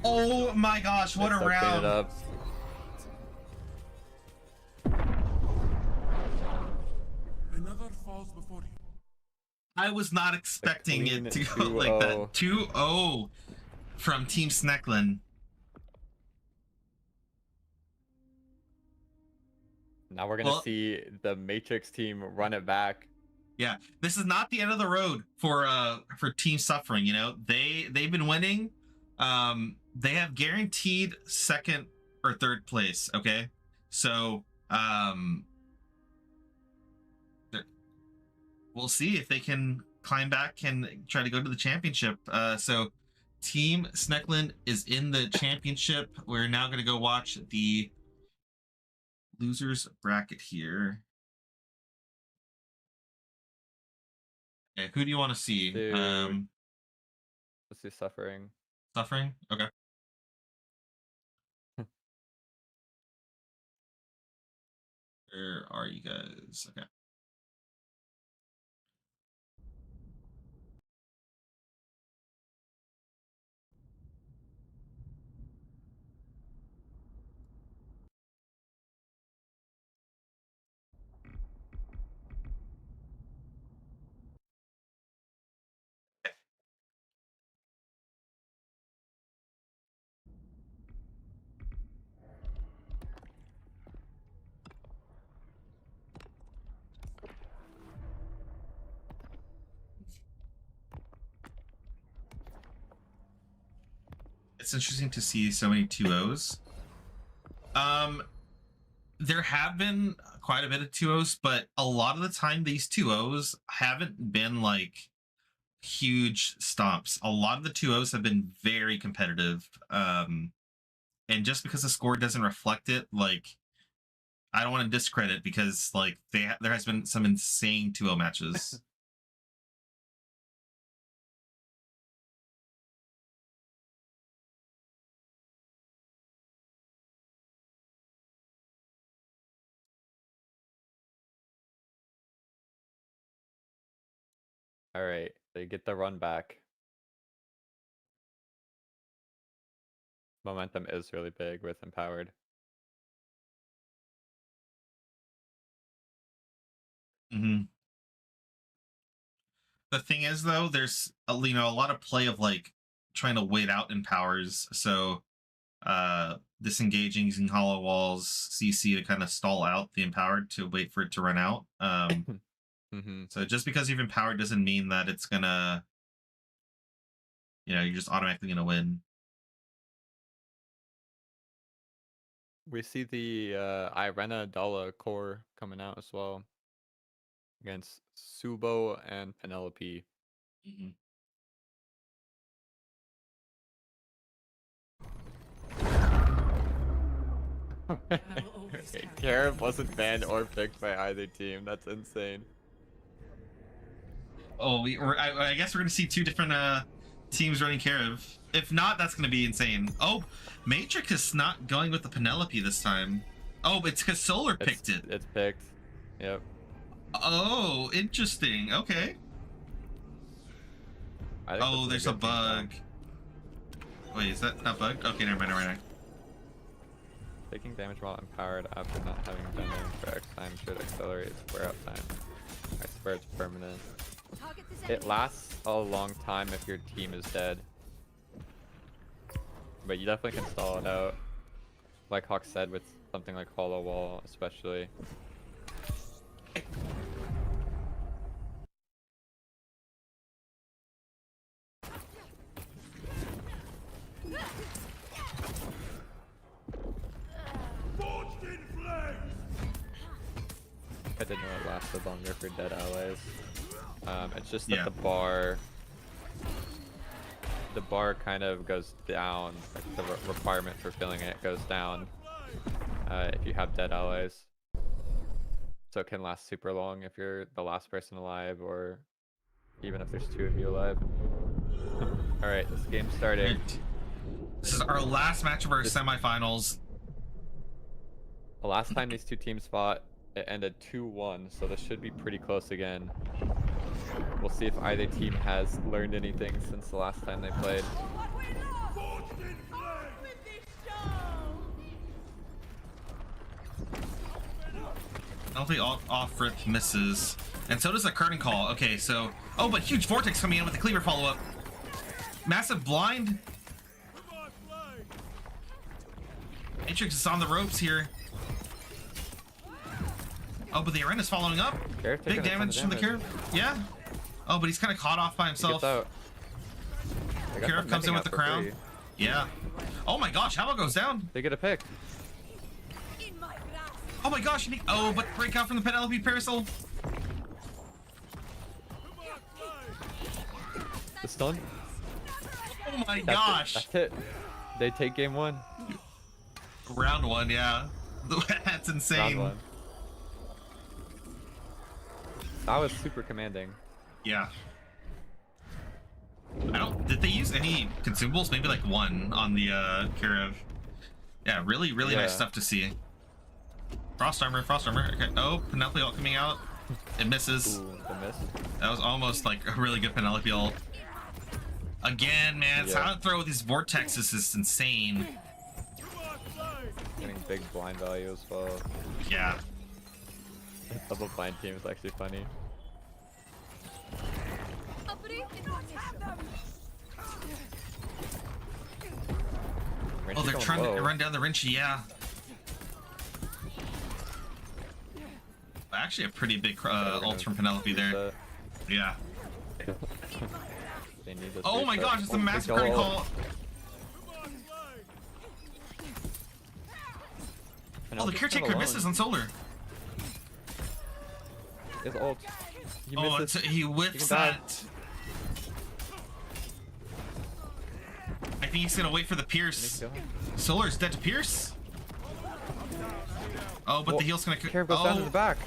Oh my gosh, what a Still clean round. it up. Another falls before you. I was not expecting clean it to go like that. 2-0. 2-0 from Team Sneklin. Now we're gonna see the Matrix team run it back. Yeah, this is not the end of the road for Team Suffering. You know, they've been winning. They have guaranteed second or third place. Okay, so we'll see if they can climb back and try to go to the championship. So Team Sneklin is in the championship. We're now going to go watch the losers bracket here. Okay, who do you want to see? Dude. Let's see Suffering. Suffering? Okay. Where are you guys? Okay. It's interesting to see so many 2-0s. There have been quite a bit of 2-0s, but a lot of the time these 2-0s haven't been like huge stomps. A lot of the 2-0s have been very competitive. And just because the score doesn't reflect it, like, I don't want to discredit, because like there has been some insane 2-0 matches. All right, they get the run back. Momentum is really big with Empowered. Mm-hmm. The thing is, though, there's a lot of play of like trying to wait out Empowers, so disengaging using hollow walls, CC to kind of stall out the Empowered to wait for it to run out. So just because you've Empowered doesn't mean that it's gonna, you're just automatically gonna win. We see the Irenna Dala core coming out as well against Subo and Penelope. Mm-hmm. Gareth wasn't banned or picked by either team. That's insane. Oh, I guess we're gonna see two different teams running Karev. If not, that's gonna be insane. Oh, Matrix is not going with the Penelope this time. Oh, it's because Solar picked it. It's picked. Yep. Oh, interesting. Okay. Oh, there's a bug. Wait, is that not bugged? Okay, never mind. Taking damage while empowered after not having done damage for X time should accelerate square up time. I swear it's permanent. It lasts a long time if your team is dead. But you definitely can stall it out. Like Hawk said, with something like Hollow Wall especially. I didn't know it lasted longer for dead allies. It's just that Yeah. the bar kind of goes down. Like the requirement for filling it goes down if you have dead allies. So it can last super long if you're the last person alive, or even if there's 2 of you alive. All right, this game's starting. This is our last match of our semifinals. The last time these 2 teams fought, it ended 2-1, so this should be pretty close again. We'll see if either team has learned anything since the last time they played. Penalty off rip misses. And so does the curtain call. Okay, so... Oh, but huge vortex coming in with the cleaver follow-up. Massive blind. Matrix is on the ropes here. Oh, but the Irenna's following up. Big damage from the Carib. Yeah. Oh, but he's kind of caught off by himself. Carib comes in with the crown. 3. Yeah. Oh my gosh, Halo goes down. They get a pick. Oh my gosh. Oh, but breakout from the Penelope Parasol. The stun. Oh my gosh. That's it. They take game 1. Round 1, yeah. That's insane. Round 1. That was super commanding. Yeah. Did they use any consumables? Maybe like 1 on the Karev. Yeah, really nice stuff to see. Frost armor. Okay. Oh, Penelope ult coming out. It misses. Ooh, the miss. That was almost like a really good Penelope ult. Again, man, silent throw with these vortexes is insane. Getting big blind value as well. Yeah. Double blind team is actually funny. Oh, they're trying to run down the Rinchi, yeah. Actually, a pretty big ult from Penelope there. Yeah. Oh my gosh, it's a massive curtain call. Oh, the caretaker misses on Solar. His ult. He whiffs that. I think he's gonna wait for the Pierce. Solar's dead to Pierce. Oh, but the heal's gonna. Carib goes down to the back.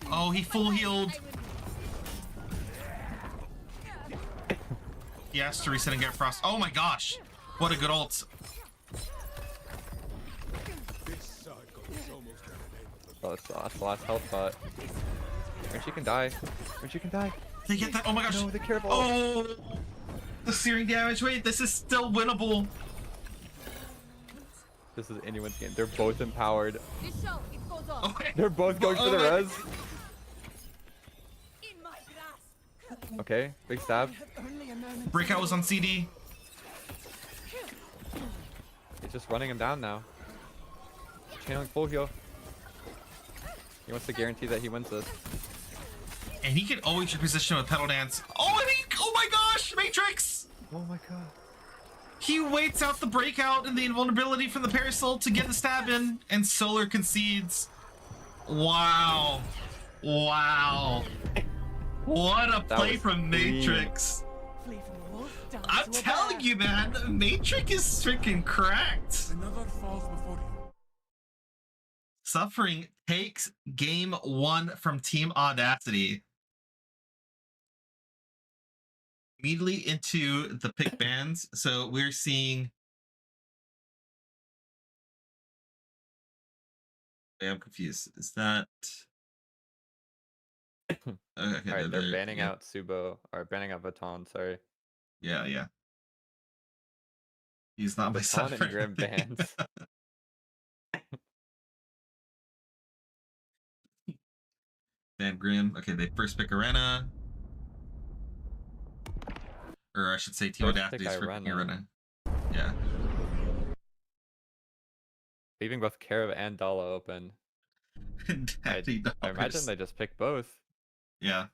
Oh, he full healed. He has to reset and get Frost. Oh my gosh, what a good ult. Oh, that's the last health bot. When she can die. They get that. Oh my gosh. No, the Carib ult. Oh, the searing damage. Wait, this is still winnable. This is anyone's game. They're both empowered. Okay. They're both going for the res. Okay, big stab. Breakout was on CD. He's just running him down now. Channeling full heal. He wants to guarantee that he wins this. And he can always reposition with Pedal Dance. Oh, and oh my gosh, Matrix! Oh my god. He waits out the breakout and the invulnerability from the Parasol to get the stab in, and Solar concedes. Wow. Wow. What a play from Matrix. I'm telling you, man, Matrix is freaking cracked. Another falls before you. Suffering takes game 1 from Team Audacity. Immediately into the pick bands. So we're seeing. I'm confused. Is that. Okay, Alright, they're banning out Subo, or banning out Baton, sorry. Yeah. He's not my Baton suffer. and Grim bans. Ban Grim. Okay, they first pick Irenna. Or I should say Team Audacity is picking Irenna. Yeah. Leaving both Carib and Dala open. I imagine they just pick both. Yeah.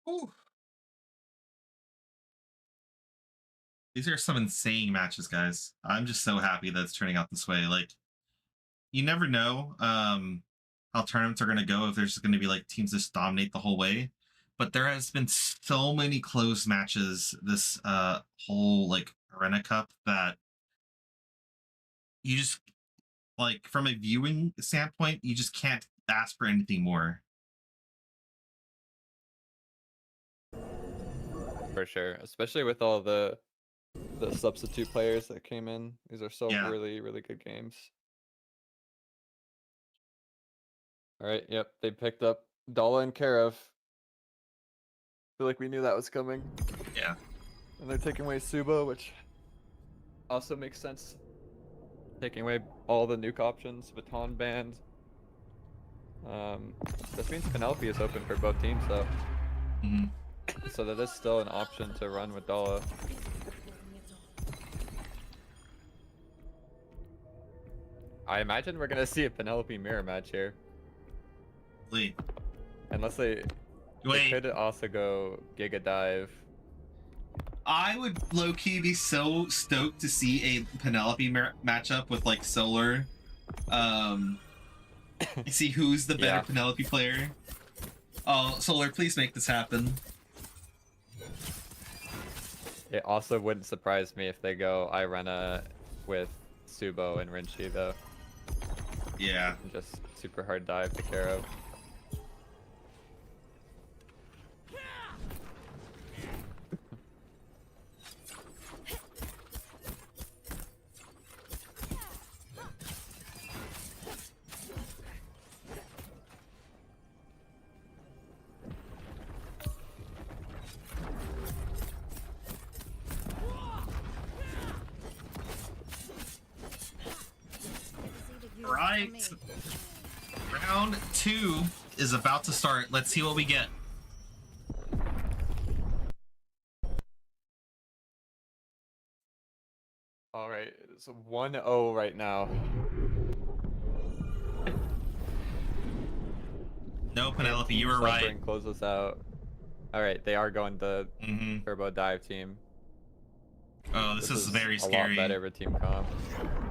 Ooh. These are some insane matches, guys. I'm just so happy that it's turning out this way. Like, you never know how tournaments are going to go, if there's going to be like teams just dominate the whole way. But there has been so many close matches this whole like Irenna Cup that you just, like, from a viewing standpoint, you just can't ask for anything more. For sure, especially with all the substitute players that came in. These are so really, really good games. All right, yep, they picked up Dala and Karev. Feel like we knew that was coming. Yeah. And they're taking away Subo, which also makes sense. Taking away all the nuke options, baton band. This means Penelope is open for both teams, though. So that is still an option to run with Dala. I imagine we're gonna see a Penelope mirror match here. Lee. Unless they could also go Giga Dive. I would low-key be so stoked to see a Penelope matchup with like Solar. See who's the better Penelope player. Oh, Solar, please make this happen. It also wouldn't surprise me if they go Irenna with Subo and Rinchi, though. Yeah. And just super hard dive to Karo. Right. Round 2 is about to start. Let's see what we get. All right, it's 1-0 right now. No, Penelope, you were right. Close us out. All right, they are going the turbo dive team. Oh, this is very scary. A lot better with team comp.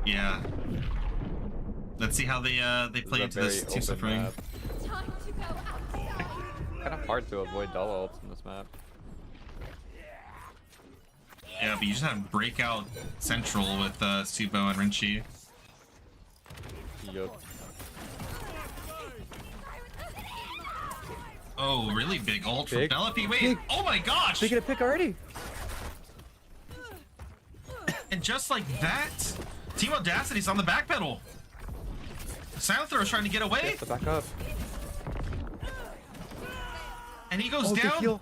Yeah. Let's see how they play into this team suffering. Kind of hard to avoid Dala ults in this map. Yeah, but you just have breakout central with Subo and Rinchi. Yup. Oh, really big ult from Penelope. Wait, oh my gosh! They get a pick already. And just like that, Team Audacity's on the back pedal. Silent Throw is trying to get away. To back up. And he goes down.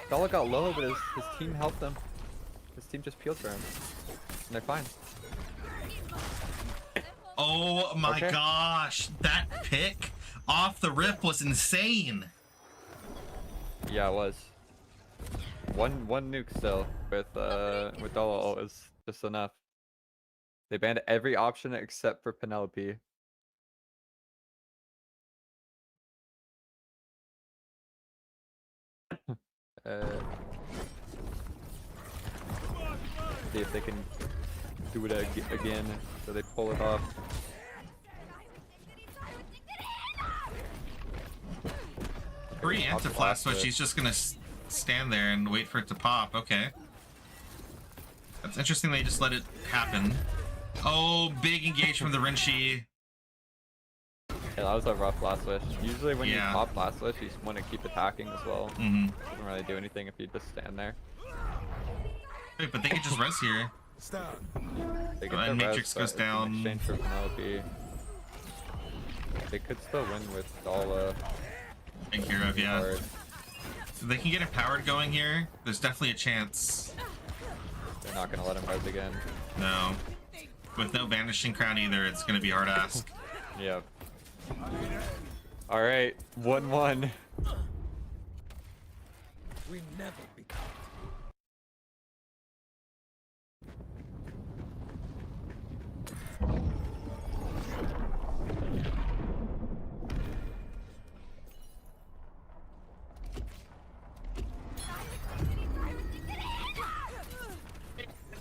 Dala got low, but his team helped them. His team just peeled for him. And they're fine. Oh my gosh. That pick off the rip was insane. Yeah, it was. One nuke still with Dala ult is just enough. They banned every option except for Penelope. See if they can do it again, so they pull it off. Free anti-flash switch, he's just gonna stand there and wait for it to pop. Okay. That's interesting, they just let it happen. Oh, big engage from the Rinchi. Yeah, that was a rough last switch. Usually when you pop last switch, you just want to keep attacking as well. Doesn't really do anything if you just stand there. Wait, but they can just res here. They get and the Matrix res, goes down. in exchange for Penelope. They could still win with Dala. And Kirov, yeah. If they can get empowered going here, there's definitely a chance. They're not gonna let him res again. No. With no Vanishing Crown either, it's gonna be hard to ask. Yep. Alright, 1-1. We never be caught.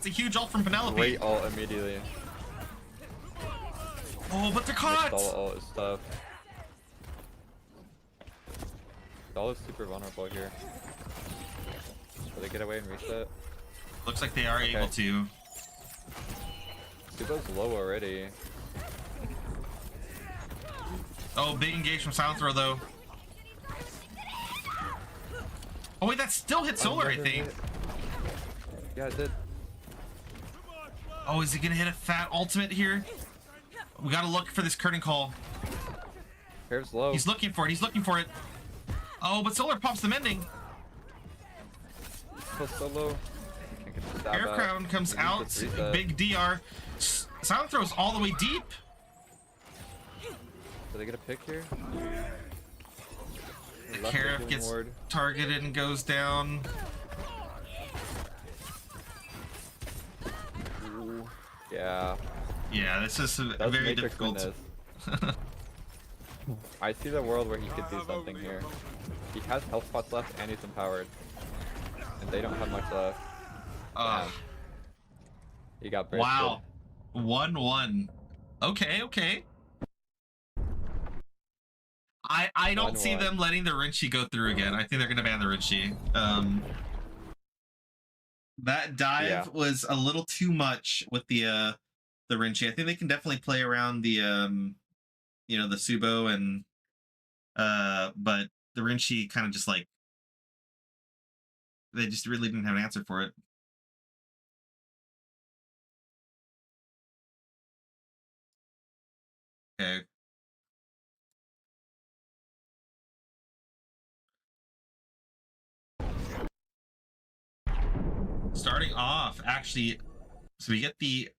It's a huge ult from Penelope. Great ult immediately. Oh, but they're caught! Dala ult is tough. Dala's super vulnerable here. Will they get away and reset? Looks like they are able to. Subo's low already. Oh, big engage from Silent Throw though. Oh wait, that still hit Solar, I think. Yeah, it did. Oh, is he gonna hit a fat ultimate here? We gotta look for this curtain call. Hair's low. He's looking for it. He's looking for it. Oh, but Solar pops the mending. So low. Can't get the stab Air out. Crown comes He needs out. to reset. Big DR. Silent Throw's all the way deep. Do they get a pick here? The Left Karif doing gets ward. targeted and goes down. Ooh. Yeah. Yeah, this is a That's very Matrix difficult. witness. I see the world where he could do something here. He has health spots left and he's empowered. And they don't have much left. Damn. He got bursted. Wow. 1-1. Okay, okay. I don't see 1-1. them letting the Rinchi go through again. I think they're gonna ban the Rinchi. That dive was a little too much with the Rinchi. I think they can definitely play around the you know, the Subo and but the Rinchi kind of just like they just really didn't have an answer for it. Okay. Starting off, actually, so we get the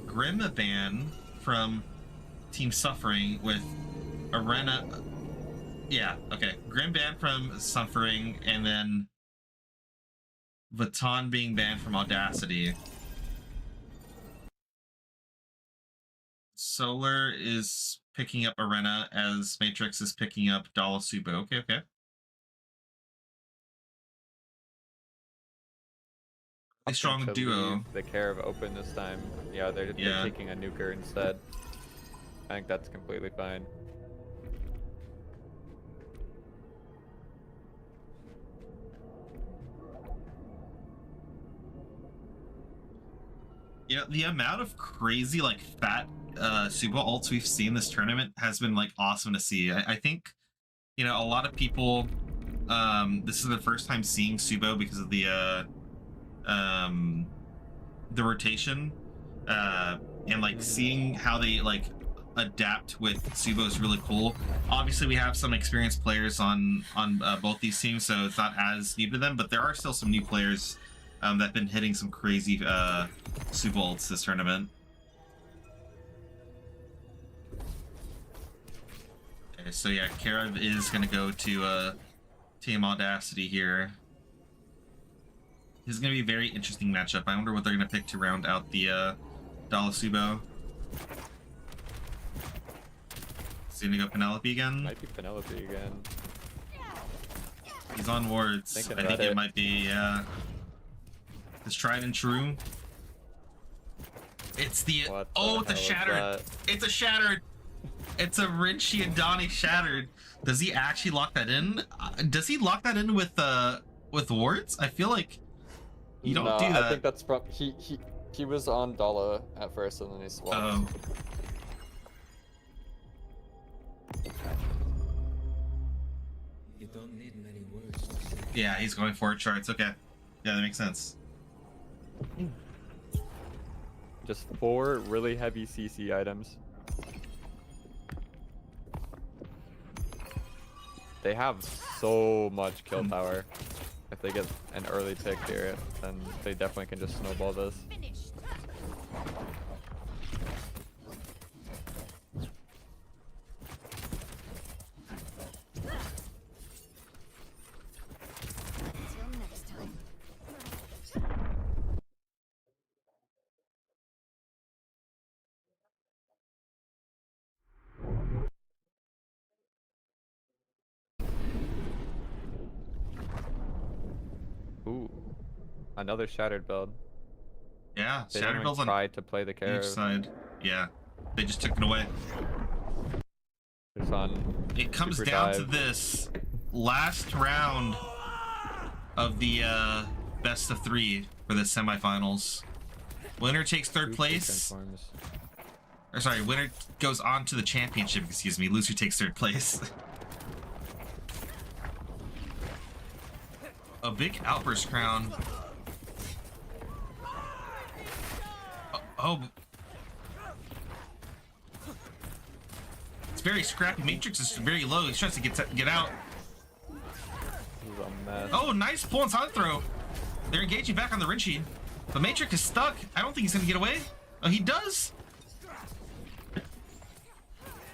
Grim ban from Team Suffering with Irenna. Yeah, okay. Grim ban from Suffering, and then Vuitton being banned from Audacity. Solar is picking up Irenna as Matrix is picking up Dala Subo. Okay, okay. A strong duo. The care of open this time. Yeah, they're taking a nuker instead. I think that's completely fine. You know, the amount of crazy, like, fat Subo ults we've seen this tournament has been, like, awesome to see. I think, you know, a lot of people, this is their first time seeing Subo because of the rotation, and, like, seeing how they, like, adapt with Subo is really cool. Obviously, we have some experienced players on both these teams, so it's not as new to them, but there are still some new players that have been hitting some crazy Subo ults this tournament. Okay, so yeah, Karev is going to go to Team Audacity here. This is going to be a very interesting matchup. I wonder what they're going to pick to round out the Dala Subo. Is he going to go Penelope again? Might be Penelope again. He's on wards. I think it might be, his tried and true. It's the it's a shattered. It's a shattered. It's a Rinchi and Donnie shattered. Does he actually lock that in? Does he lock that in with wards? I feel like you don't do that. I think that's from he was on Dala at first and then he swapped. Oh. You don't need many words. Yeah, he's going for charts. Okay. Yeah, that makes sense. Just 4 really heavy CC items. They have so much kill power. If they get an early pick here, then they definitely can just snowball this. Until next time. Ooh, another shattered build. Yeah, They didn't Shatterfield's even on try to play the each care. side. Yeah, they just took it away. It's on. It comes super down to dive. this last round of the best of 3 for the semifinals. Winner takes third Super place. transforms. Or sorry, winner goes on to the championship, excuse me. Loser takes third place. A big outburst crown. Oh. It's very scrappy. Matrix is very low. He's trying to get out. This is a mess. Oh, nice pull and side throw. They're engaging back on the Rinchi. But Matrix is stuck. I don't think he's gonna get away. Oh, he does.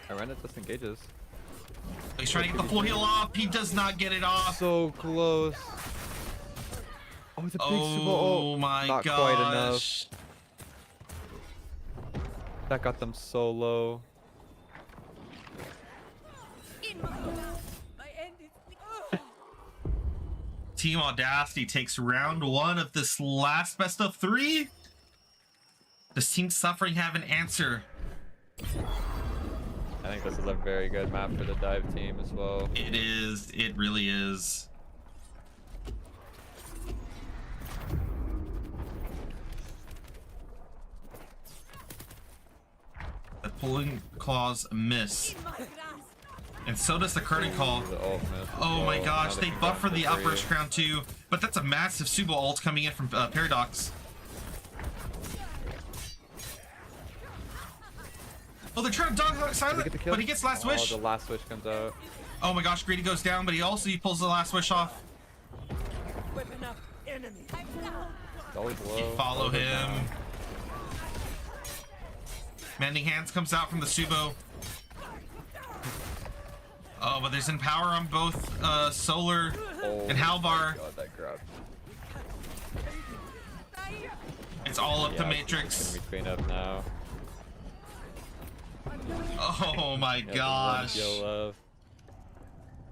Irenna disengages. He's trying to get the full heal off. He does not get it off. So close. Oh, the big Oh my not gosh. quite enough. That got them so low. In my mouth. My end is. Team Audacity takes round 1 of this last best of 3. Does Team Suffering have an answer? I think this is a very good map for the dive team as well. It is. It really is. The pulling claws miss. In my grasp. And so does the curtain call. The ult miss as Oh my well. gosh, Now they can buff for go the free. outburst crown too. But that's a massive Subo ult coming in from Paradox. Oh, they're trying to dog Did he silent, get the kill? but he gets last wish. Oh, the last wish comes out. Oh my gosh, Greedy goes down, but he pulls the last wish off. Weapon up, enemy. It's always low. Follow Always him. down. Mending Hands comes out from the Subo. Oh, but there's Empower on both Solar Oh and Halvar. God, that grab. It's all up to Yeah, Matrix. Can we clean up now? Oh my Yeah, the one gosh. kill left.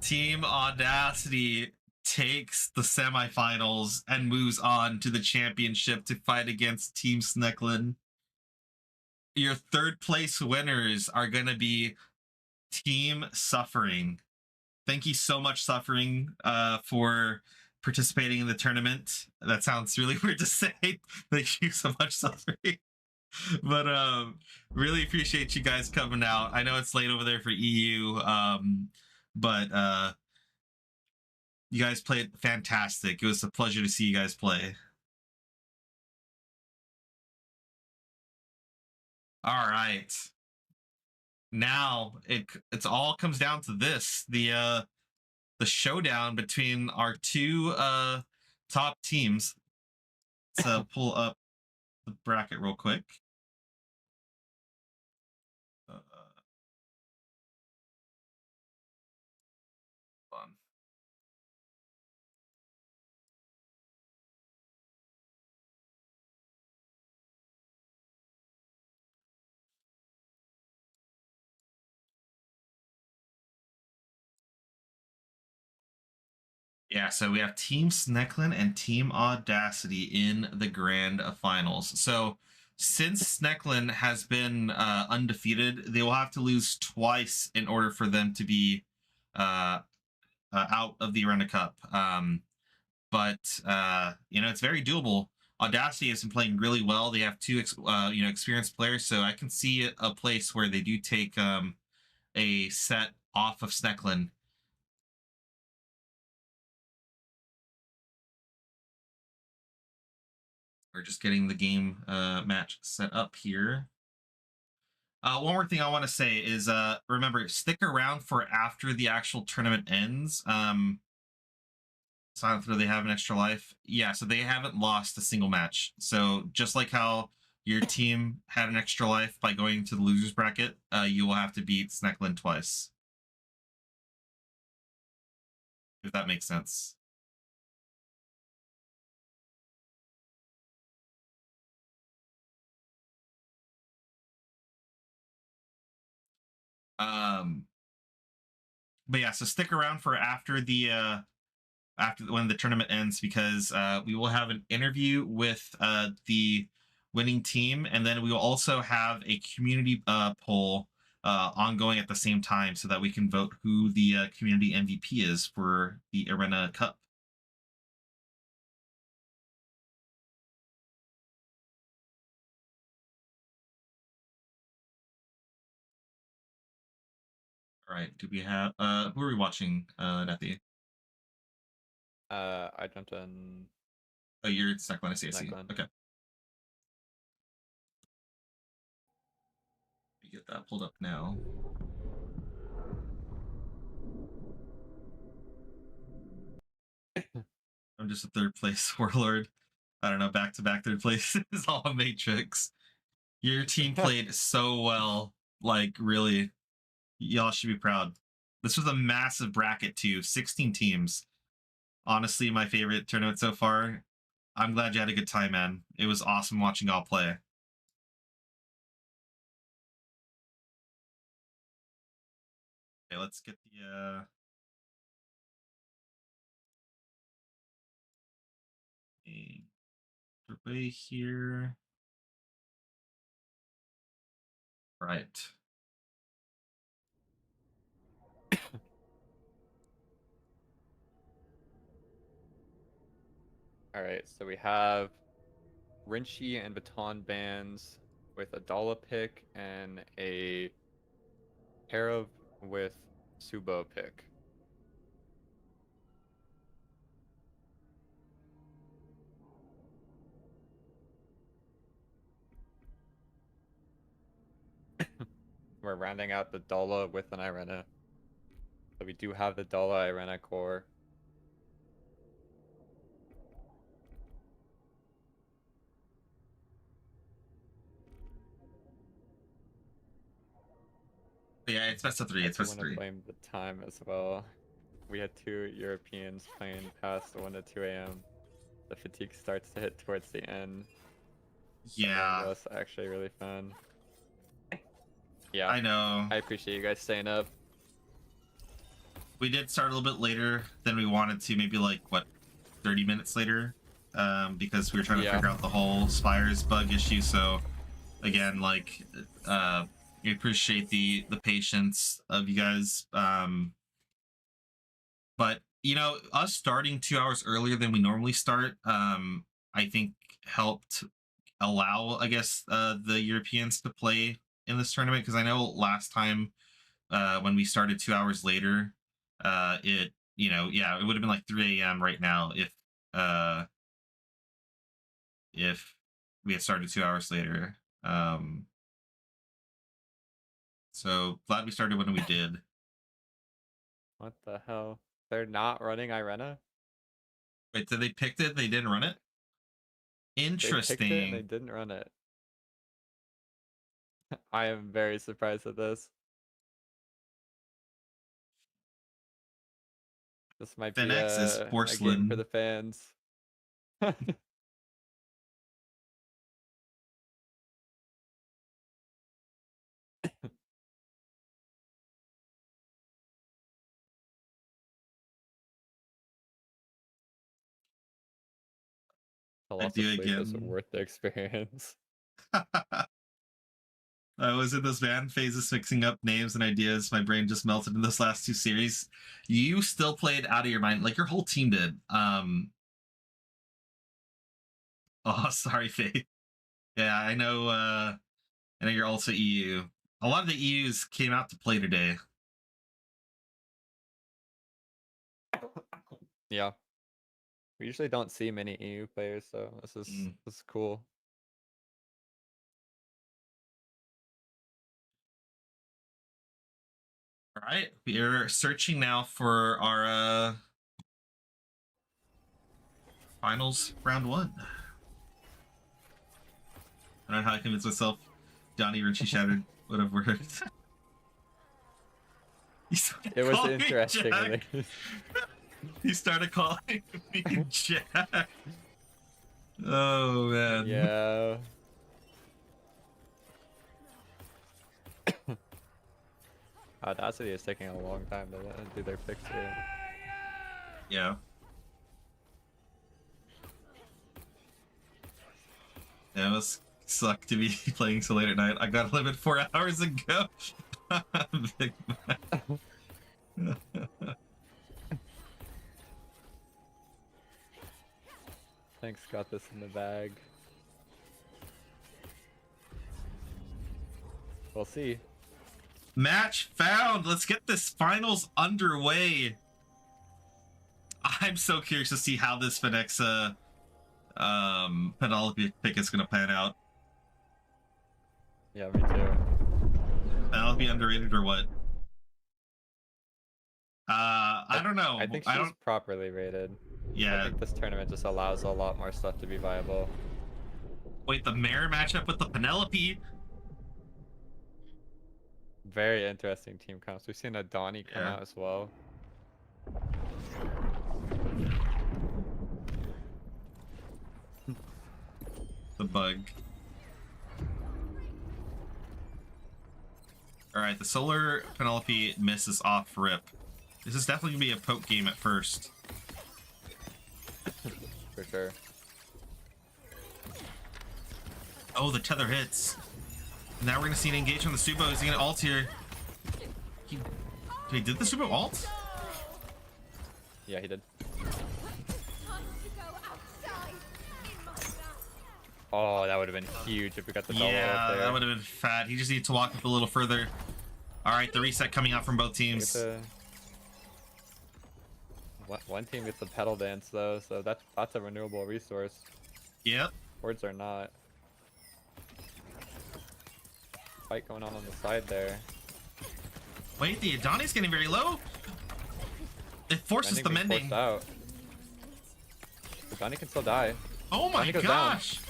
Team Audacity takes the semifinals and moves on to the championship to fight against Team Sneklin. Your third place winners are going to be Team Suffering. Thank you so much, Suffering, for participating in the tournament. That sounds really weird to say. Thank you so much, Suffering. But really appreciate you guys coming out. I know it's late over there for EU, but you guys played fantastic. It was a pleasure to see you guys play. All right. Now it's all comes down to this, the showdown between our two top teams. Let's pull up the bracket real quick. Fun. Yeah, so we have Team Sneklin and Team Audacity in the grand finals. So since Sneklin has been undefeated, they will have to lose twice in order for them to be out of the Irenna Cup. But you know, it's very doable. Audacity has been playing really well. They have two experienced players, so I can see a place where they do take a set off of Sneklin. We're just getting the game match set up here. One more thing I want to say is remember, stick around for after the actual tournament ends. Silent Throw, they have an extra life. Yeah, so they haven't lost a single match. So just like how your team had an extra life by going to the losers bracket, you will have to beat Sneklin twice. If that makes sense. But yeah, so stick around for after the when the tournament ends, because we will have an interview with the winning team, and then we will also have a community poll ongoing at the same time, so that we can vote who the community MVP is for the Irenna Cup. All right. Do we have who are we watching, Nethy? I jumped in. Oh, you're Snackland. I see. Snackland. Okay. Let me get that pulled up now. I'm just a third place warlord. I don't know, back to back third place is all a Matrix. Your team played so well. Like, really, y'all should be proud. This was a massive bracket too, 16 teams. Honestly, my favorite tournament so far. I'm glad you had a good time, man. It was awesome watching y'all play. Okay, let's get the away here. Right. All right, so we have Rinchi and Baton bands with a Dala pick and a Herav with Subo pick. We're rounding out the Dala with an Irenna. So we do have the Dala Irenna core. Yeah, it's best of three. It's best of I want three. to blame the time as well. We had 2 Europeans playing past 1 to 2 a.m. The fatigue starts to hit towards the end. Yeah. That's actually really fun. Yeah. I know. I appreciate you guys staying up. We did start a little bit later than we wanted to, maybe like, what, 30 minutes later? Because we were trying to figure out the whole Spires bug issue, so again, like, we appreciate the patience of you guys. But, you know, us starting 2 hours earlier than we normally start, I think helped allow, I guess, the Europeans to play in this tournament, because I know last time when we started 2 hours later, it, you know, yeah, it would have been like 3 a.m. right now if we had started 2 hours later. So glad we started when we did. What the hell? They're not running Irenna? Wait, so they picked it, they didn't run it? Interesting. They picked it and they didn't run it. I am very surprised at this. This might be Finex is a porcelain game for the fans. I do again. Is worth the experience. I was in those van phases mixing up names and ideas. My brain just melted in those last 2 series. You still played out of your mind, like your whole team did. Oh, sorry, Faith. Yeah, I know you're also EU. A lot of the EUs came out to play today. Yeah. We usually don't see many EU players, so this is cool. All right, we are searching now for our finals round 1. I don't know how I convinced myself Donnie Rinchi Shattered would have worked. It was interesting. He started calling me Jack. Oh man. Yeah. Audacity is taking a long time to do their picks here. Yeah. Yeah, it was suck to be playing so late at night. I got a limit 4 hours ago. Big man. Thanks, got this in the bag. We'll see. Match found. Let's get this finals underway. I'm so curious to see how this Phenexa Penelope pick is going to pan out. Yeah, me too. Penelope underrated or what? I don't know. I think she's properly rated. Yeah. I think this tournament just allows a lot more stuff to be viable. Wait, the Mare matchup with the Penelope? Very interesting team comps. We've seen a Donnie come out as well. The bug. Alright, the Solar Penelope misses off rip. This is definitely going to be a poke game at first. For sure. Oh, the tether hits. Now we're going to see an engage from the Subo. Is he going to ult here? Wait, did the Subo ult? Yeah, he did. Oh, that would have been huge if we got the double Yeah, up there. that would have been fat. He just needs to walk up a little further. Alright, the reset coming out from both teams. One team gets the pedal dance though, so that's a renewable resource. Yep. Words are not. Fight going on the side there. Wait, the Adani's getting very low. It forces the mending. Out. Adani can still die. Oh my gosh!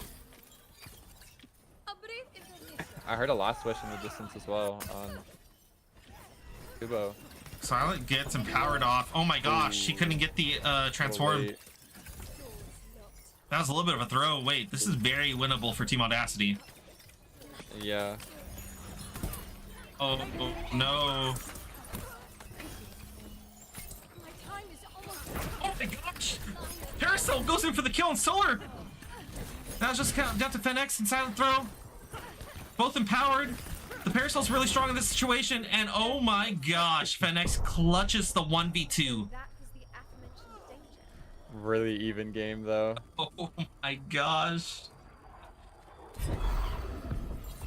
I heard a last wish in the distance as well on Kubo. Silent gets empowered off. Oh my gosh, she couldn't get the transform. That was a little bit of a throw. Wait, this is very winnable for Team Audacity. Yeah. Oh, no. Oh my gosh! Parasol goes in for the kill on Solar! That was just down to Fenix and Silent Throw. Both empowered. The Parasol's really strong in this situation, and oh my gosh, Fenix clutches the 1v2. Really even game though. Oh my gosh.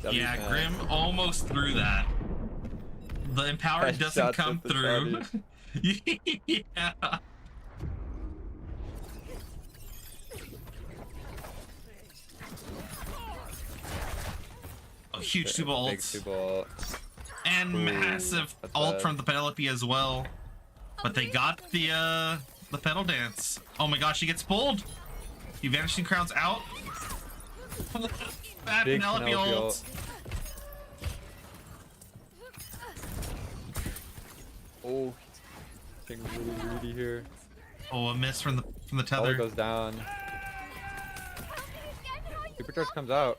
Yeah, Grim almost threw that. The empowered doesn't come through. Yeah. A huge Subo ult. Big Subo ult. And massive ult from the Penelope as well. But they got the pedal dance. Oh my gosh, he gets pulled. The Vanishing Crown's out. Bad Big Penelope ult. Oh, he's getting really greedy here. Oh, a miss from the tether. Goes down. Supercharge comes out.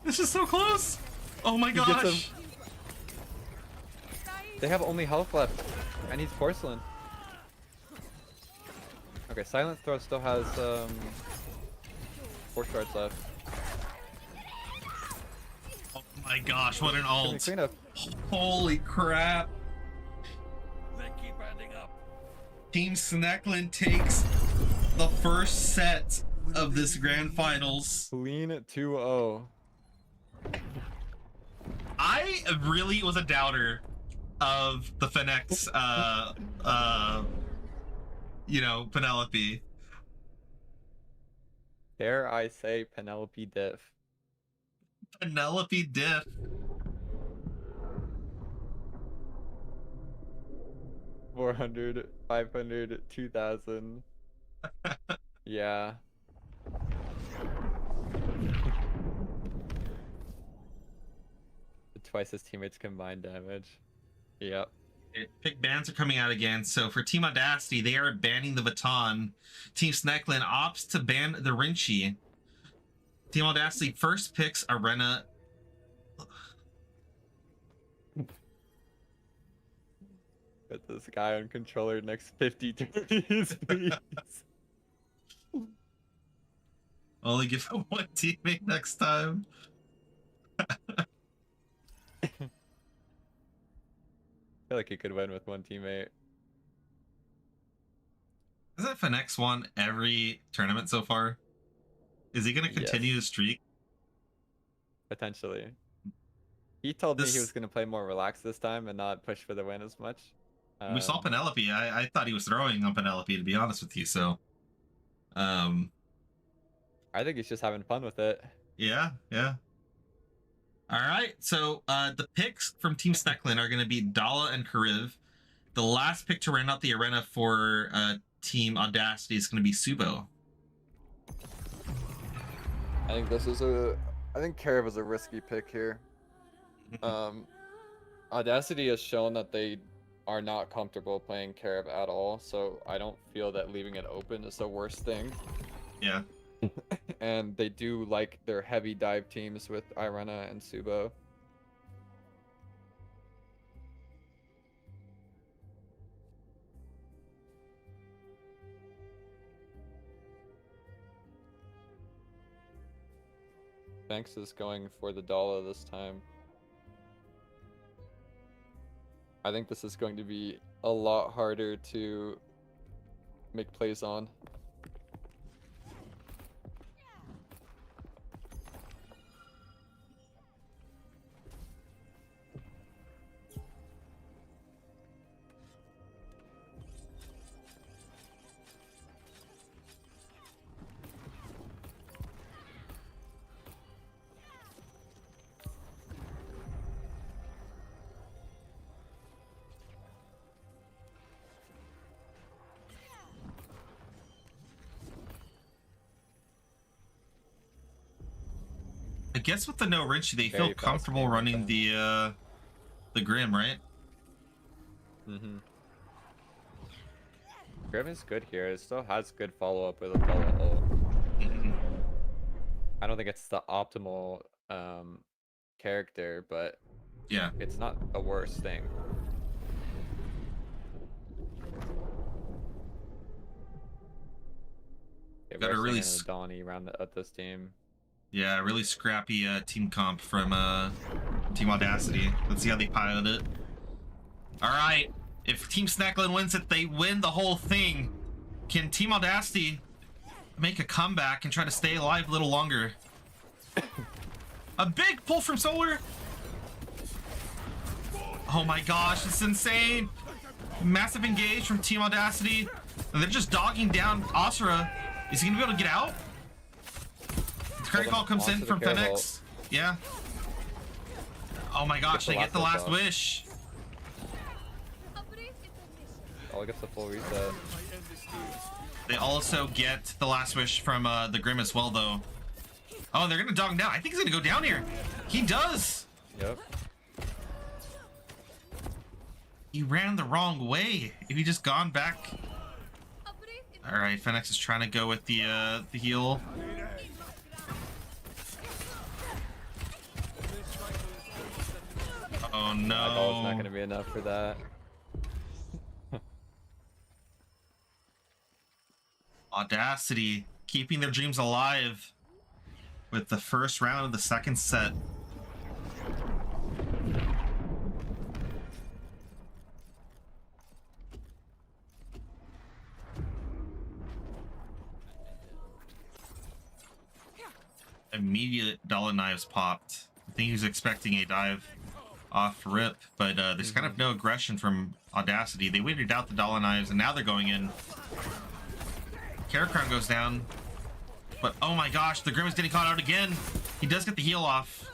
This is so close. Oh my gosh. They have only health left. I need porcelain. Okay, Silent Throw still has 4 shards left. Oh my gosh, what an ult. Clean up. Holy crap. They keep adding up. Team Snecklin takes the first set of this grand finals. Clean 2-0. I really was a doubter of the Fenix, you know, Penelope. Dare I say Penelope diff. Penelope diff. $400, $500, $2,000. Yeah. Twice his teammates combined damage. Yep. Pick bans are coming out again. So for Team Audacity, they are banning the Baton. Team Snecklin opts to ban the Rinchi. Team Audacity first picks Irenna. Put this guy on controller next 50 turns, please. Only give him one teammate next time. I feel like he could win with one teammate. Hasn't Fenix won every tournament so far? Is he going to continue his streak? Potentially. He told me he was going to play more relaxed this time and not push for the win as much. We saw Penelope. I thought he was throwing on Penelope, to be honest with you. So, I think he's just having fun with it. Yeah. All right. So the picks from Team Snecklin are going to be Dala and Kariv. The last pick to round out the arena for Team Audacity is going to be Subo. I think this is I think Karev is a risky pick here. Audacity has shown that they are not comfortable playing Karev at all, so I don't feel that leaving it open is the worst thing. Yeah. And they do like their heavy dive teams with Irenna and Subo. Banks is going for the Dala this time. I think this is going to be a lot harder to make plays on. I guess with the no Rinchy, they feel Very fast comfortable game with running that. the Grim, right? Mm-hmm. Grim is good here. It still has good follow-up with a Dala ult. I don't think it's the optimal character, but Yeah. it's not the worst thing. Okay, Got a we're really seeing a Donnie around at this team. Yeah, really scrappy team comp from Team Audacity. Let's see how they pilot it. All right, if Team Snecklin wins it, they win the whole thing. Can Team Audacity make a comeback and try to stay alive a little longer? A big pull from Solar. Oh my gosh, it's insane. Massive engage from Team Audacity. And they're just dogging down Asura. Is he gonna be able to get out? Curry call comes in from Fenix. Yeah. Oh my gosh, they get the last wish. Oh, gets the full reset. They also get the last wish from the Grim as well, though. Oh, they're gonna dog him down. I think he's gonna go down here. He does. Yep. He ran the wrong way. If he just gone back. All right, Fenix is trying to go with the heal. Oh no. Eyeball's not going to be enough for that. Audacity keeping their dreams alive with the first round of the second set. Immediate Dala knives popped. I think he was expecting a dive off rip, but there's kind of no aggression from Audacity. They waited out the Dala knives, and now they're going in. Caracrown goes down, but oh my gosh, the Grim is getting caught out again. He does get the heal off.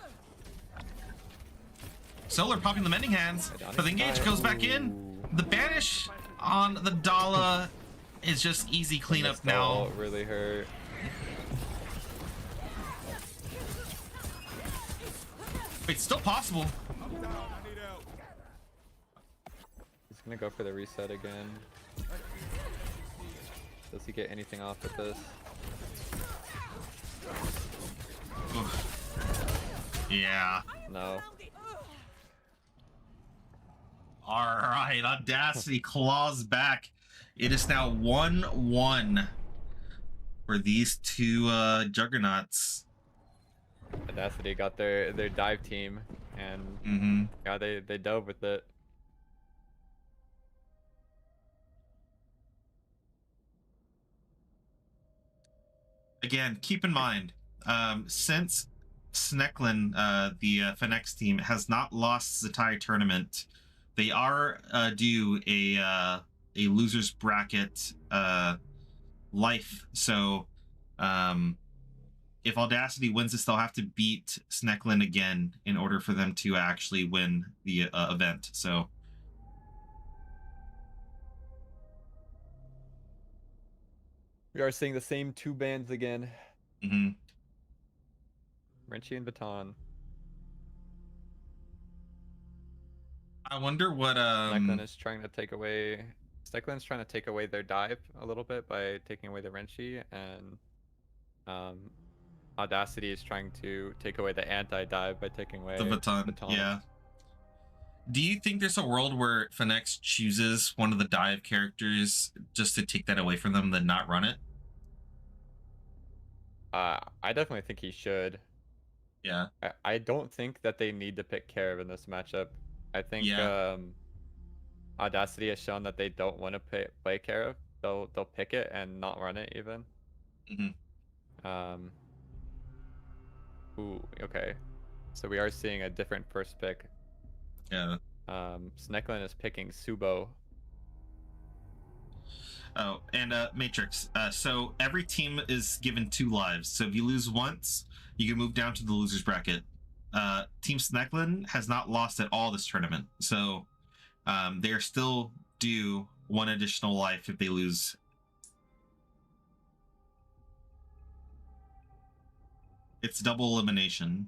Solar popping the mending hands, but the engage goes back in. The banish on the Dala is just easy cleanup now. It really hurt. It's still possible. He's gonna go for the reset again. Does he get anything off with this? Oof. Yeah. No. All right, Audacity claws back. It is now 1-1. for these two juggernauts. Audacity got their dive team, and yeah, they dove with it. Again, keep in mind, since Sneklin, the Fenix team, has not lost the entire tournament, they are due a losers bracket life. So, if Audacity wins this, they'll have to beat Sneklin again in order for them to actually win the event. So. We are seeing the same two bands again. Mm-hmm. Renchi and Baton. I wonder what Sneklin is trying to take away. Sneklin's trying to take away their dive a little bit by taking away the Renchi, and Audacity is trying to take away the anti-dive by taking away the baton. Yeah. Do you think there's a world where Fenix chooses one of the dive characters just to take that away from them, then not run it? I definitely think he should. Yeah. I don't think that they need to pick Karev in this matchup. I think Audacity has shown that they don't want to play Karev. They'll pick it and not run it even. Ooh, okay. So we are seeing a different first pick. Yeah. Sneklin is picking Subo. Oh, and Matrix. So every team is given 2 lives. So if you lose once, you can move down to the losers bracket. Team Sneklin has not lost at all this tournament. So they are still due 1 additional life if they lose. It's double elimination.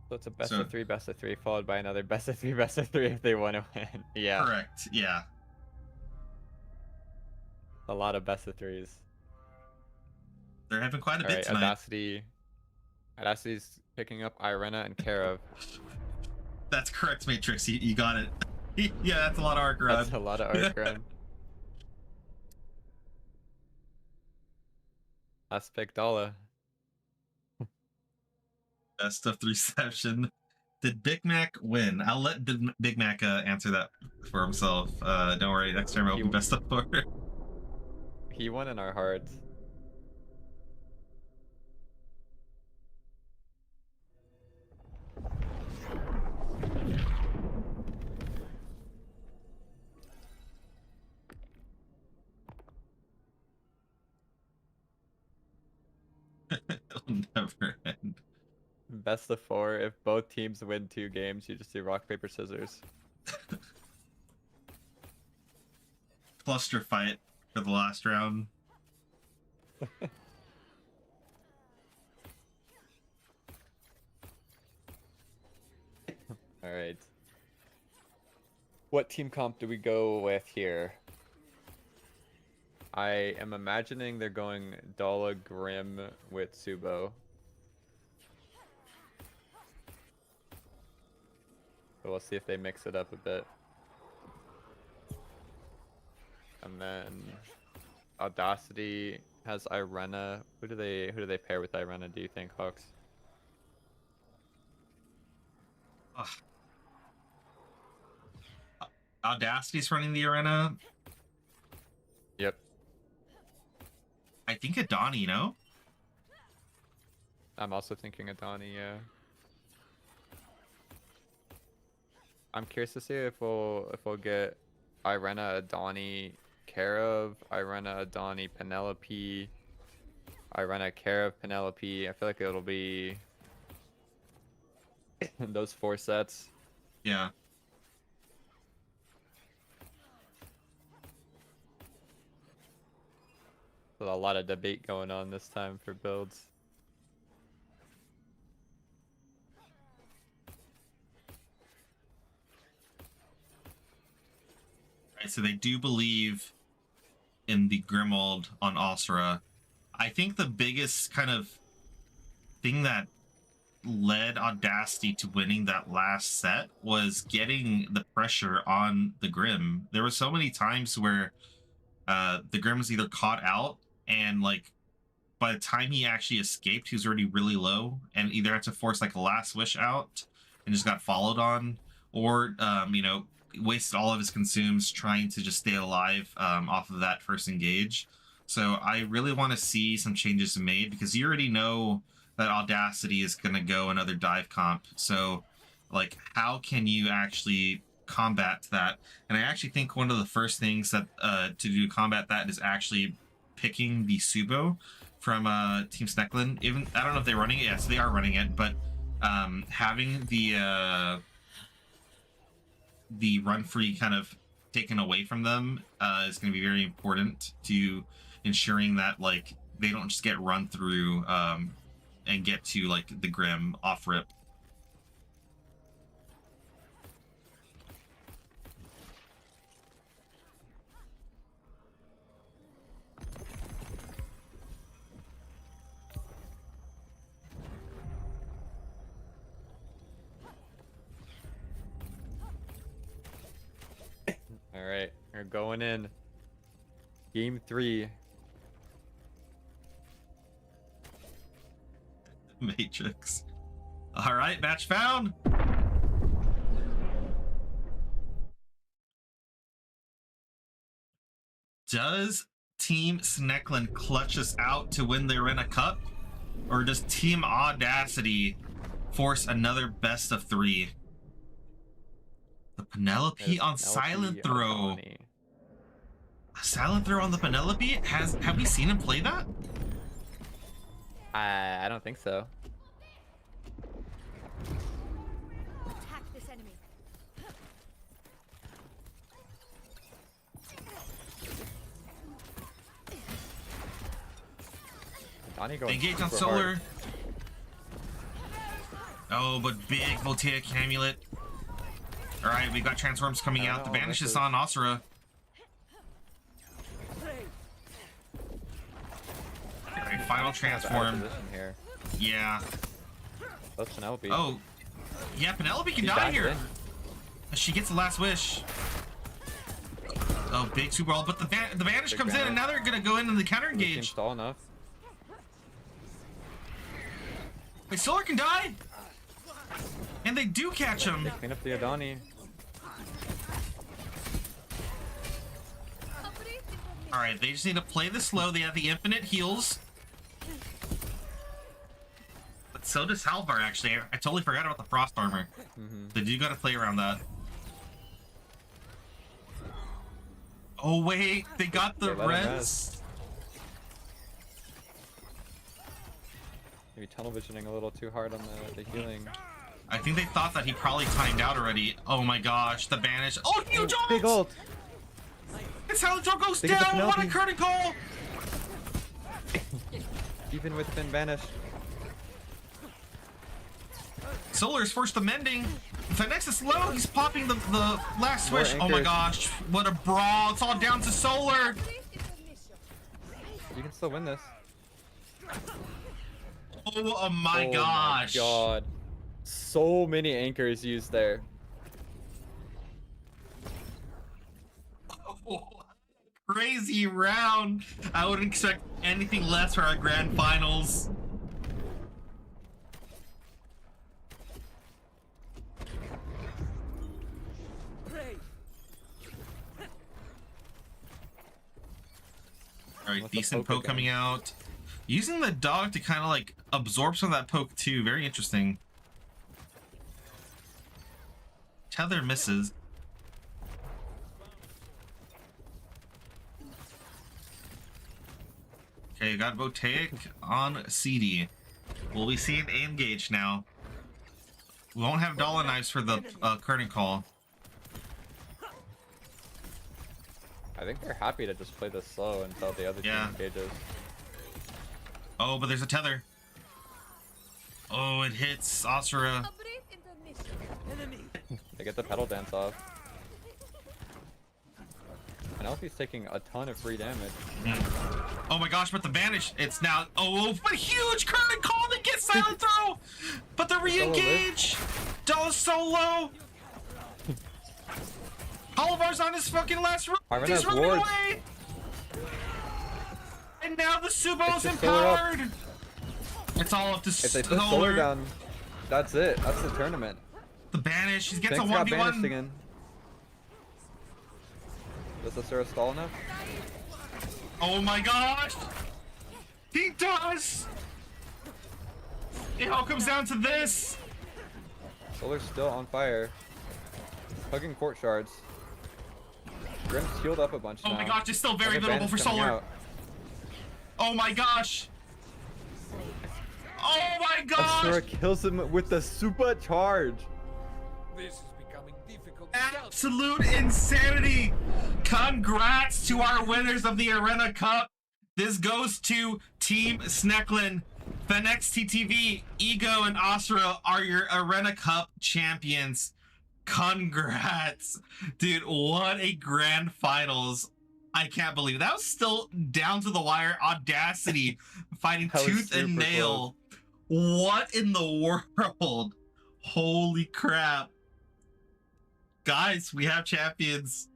So it's a best of 3, followed by another best of 3 if they want to win. Yeah. Correct. Yeah. A lot of best of 3s. They're having quite a bit tonight. Audacity's picking up Irenna and Karev. That's correct, Matrix. You got it. Yeah, that's a lot of arc run. That's a lot of arc run. Last pick Dala. Best of 3 reception. Did Big Mac win? I'll let Big Mac answer that for himself. Don't worry, next time I'll be best of 4. He won in our hearts. It'll never end. Best of 4. If both teams win 2 games, you just do rock, paper, scissors. Cluster fight for the last round. All right. What team comp do we go with here? I am imagining they're going Dala Grim with Subo. So we'll see if they mix it up a bit. And then Audacity has Irenna. Who do they pair with Irenna, do you think, Hawks? Audacity's running the arena. Yep. I think Adani, no? I'm also thinking Adani, yeah. I'm curious to see if we'll get Irenna, Adani, Karev, Irenna, Adani, Penelope, Irenna, Karev, Penelope. I feel like it'll be those 4 sets. Yeah. There's a lot of debate going on this time for builds. Right, so they do believe in the Grimald on Asura. I think the biggest kind of thing that led Audacity to winning that last set was getting the pressure on the Grim. There were so many times where the Grim was either caught out, and like by the time he actually escaped, he was already really low, and either had to force like a last wish out and just got followed on, or you know, wasted all of his consumes trying to just stay alive off of that first engage. So I really want to see some changes made, because you already know that Audacity is going to go another dive comp. So like, how can you actually combat that? And I actually think one of the first things that to do to combat that is actually picking the Subo from Team Snecklin. Even I don't know if they're running it. Yes, they are running it, but having the run free kind of taken away from them is going to be very important to ensuring that like they don't just get run through and get to like the Grim off rip. All right, we're going in. Game 3. Matrix. All right, match found. Does Team Snecklin clutch us out to win the Irenna Cup, or does Team Audacity force another best of 3? The Penelope on silent throw. A silent throw on the Penelope? Have we seen him play that? I don't think so. Attack this enemy. Engage on Solar. Oh, but big voltaic amulet. All right, we got transforms coming out. The banish is on Asura. All right, final transform. Here. Yeah. That's Penelope. Oh, yeah, Penelope can die here. She gets the last wish. Oh, big super roll, but the banish comes in, and now they're gonna go in the counter engage. Stall enough. Wait, Solar can die, and they do catch him. Clean up the Adani. All right, they just need to play this slow. They have the infinite heals. But so does Halvar, actually. I totally forgot about the frost armor. They do got to play around that. Oh, wait. They got the res. Maybe tunnel visioning a little too hard on the healing. I think they thought that he probably timed out already. Oh my gosh, the banish. Oh, huge ult! Big ult! It's how the draw goes down! What a critical! Even with Finn banished. Solar's forced the mending. If next is low, he's popping the last switch. Oh my gosh, what a brawl. It's all down to Solar. You can still win this. Oh my gosh. My god. So many anchors used there. Oh, crazy round. I wouldn't expect anything less for our grand finals. All right, decent poke coming out. Using the dog to kind of like absorb some of that poke too. Very interesting. Tether misses. Okay, got Voltaic on CD. Will we see an aim gauge now? We won't have dollar knives for the curtain call. I think they're happy to just play this slow until the other team engages. Oh, but there's a tether. Oh, it hits Asura. They get the pedal dance off. Penelope's taking a ton of free damage. Oh my gosh, but the banish, it's now, oh, but huge curtain call that gets silent throw! But the Dalla re-engage! Dalla's so low! Olivar's on his fucking last run! Irenna He's has running wards. away! And now the Subo's It's just solar up. empowered! It's all up to If they put solar down, that's it. That's the tournament. The banish, he gets Phoenix a got banished 1v1. again. Does the Sura stall enough? Oh my gosh! He does! It all comes down to this! Solar's still on fire. Hugging court shards. Grim's healed up a bunch now. Oh my gosh, it's still very And the vulnerable for banish coming Solar. out. Oh my gosh! Oh my gosh! Asura kills him with the super charge. This is becoming difficult. Absolute insanity! Congrats to our winners of the Irenna Cup. This goes to Team Snecklin. Fenix TTV, Ego, and Asura are your Irenna Cup champions. Congrats. Dude, what a grand finals. I can't believe it. That was still down to the wire audacity, fighting That was tooth and super nail. What in the world? Holy crap. Guys, we have champions.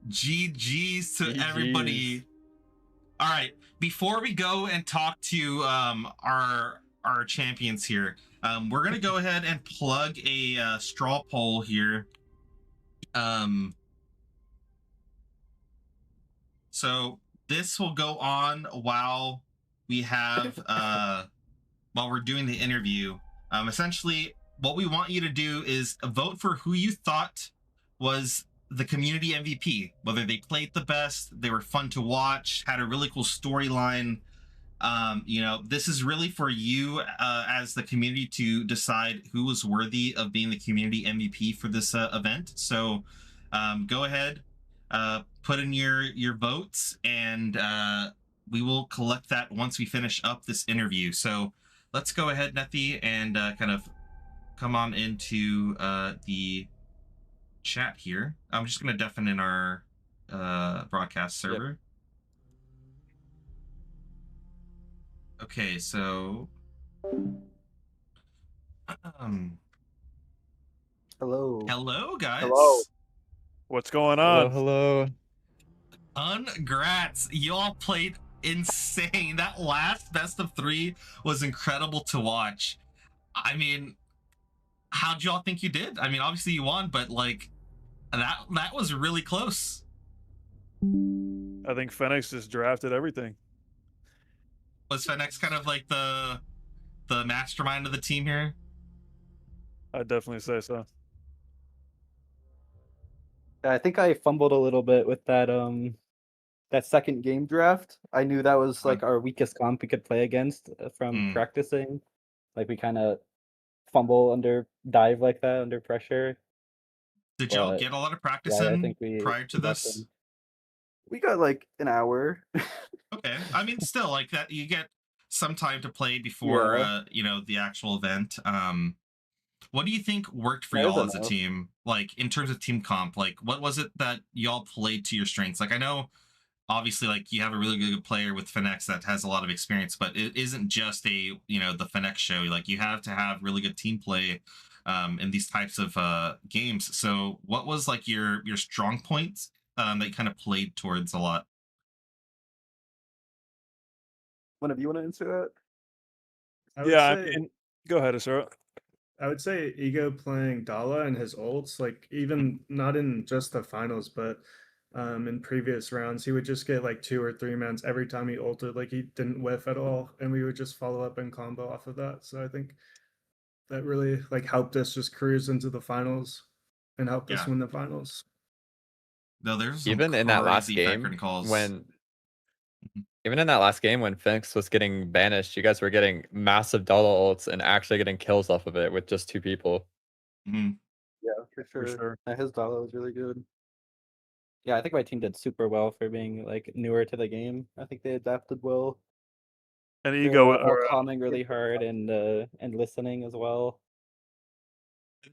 GG's to GG's. everybody. All right, before we go and talk to our champions here, we're gonna go ahead and plug a straw poll here. So this will go on while we have while we're doing the interview. Essentially, what we want you to do is vote for who you thought was the community MVP, whether they played the best, they were fun to watch, had a really cool storyline. You know, this is really for you as the community to decide who was worthy of being the community MVP for this event. So go ahead, put in your votes, and we will collect that once we finish up this interview. So let's go ahead, Nethy, and kind of come on into the chat here. I'm just going to deafen in our broadcast server. Yep. Okay, so hello guys. Hello. What's going on? Hello. Congrats, you all played insane. That last best of 3 was incredible to watch. I mean, how'd y'all think you did? I mean, obviously you won, but like that was really close. I think Fenix just drafted everything. Was Fenix kind of like the mastermind of the team here? I'd definitely say so. I think I fumbled a little bit with that that second game draft. I knew that was like our weakest comp we could play against from practicing. Like we kind of fumble under dive like that under pressure. Did y'all get a lot of practice in prior to this? We got like an hour. Okay, I mean, still like that. You get some time to play before you know, the actual event. What do you think worked for y'all as a team? Like in terms of team comp, like what was it that y'all played to your strengths? Like I know, obviously, like you have a really good player with Fenix that has a lot of experience, but it isn't just a, you know, the Fenix show. Like you have to have really good team play in these types of games. So what was like your strong points that you kind of played towards a lot? One of you want to answer that? Yeah, go ahead, Asura. I would say Ego playing Dalla and his ults, like even not in just the finals, but in previous rounds, he would just get like 2 or 3 mans every time he ulted. Like he didn't whiff at all, and we would just follow up and combo off of that. So I think that really like helped us just cruise into the finals and helped us win the finals. No, there's even in that last game when Fenix was getting banished, you guys were getting massive Dalla ults and actually getting kills off of it with just 2 people. Mm-hmm. Yeah, for sure. His Dalla was really good. Yeah, I think my team did super well for being like newer to the game. I think they adapted well. And Ego were calming really hard and listening as well.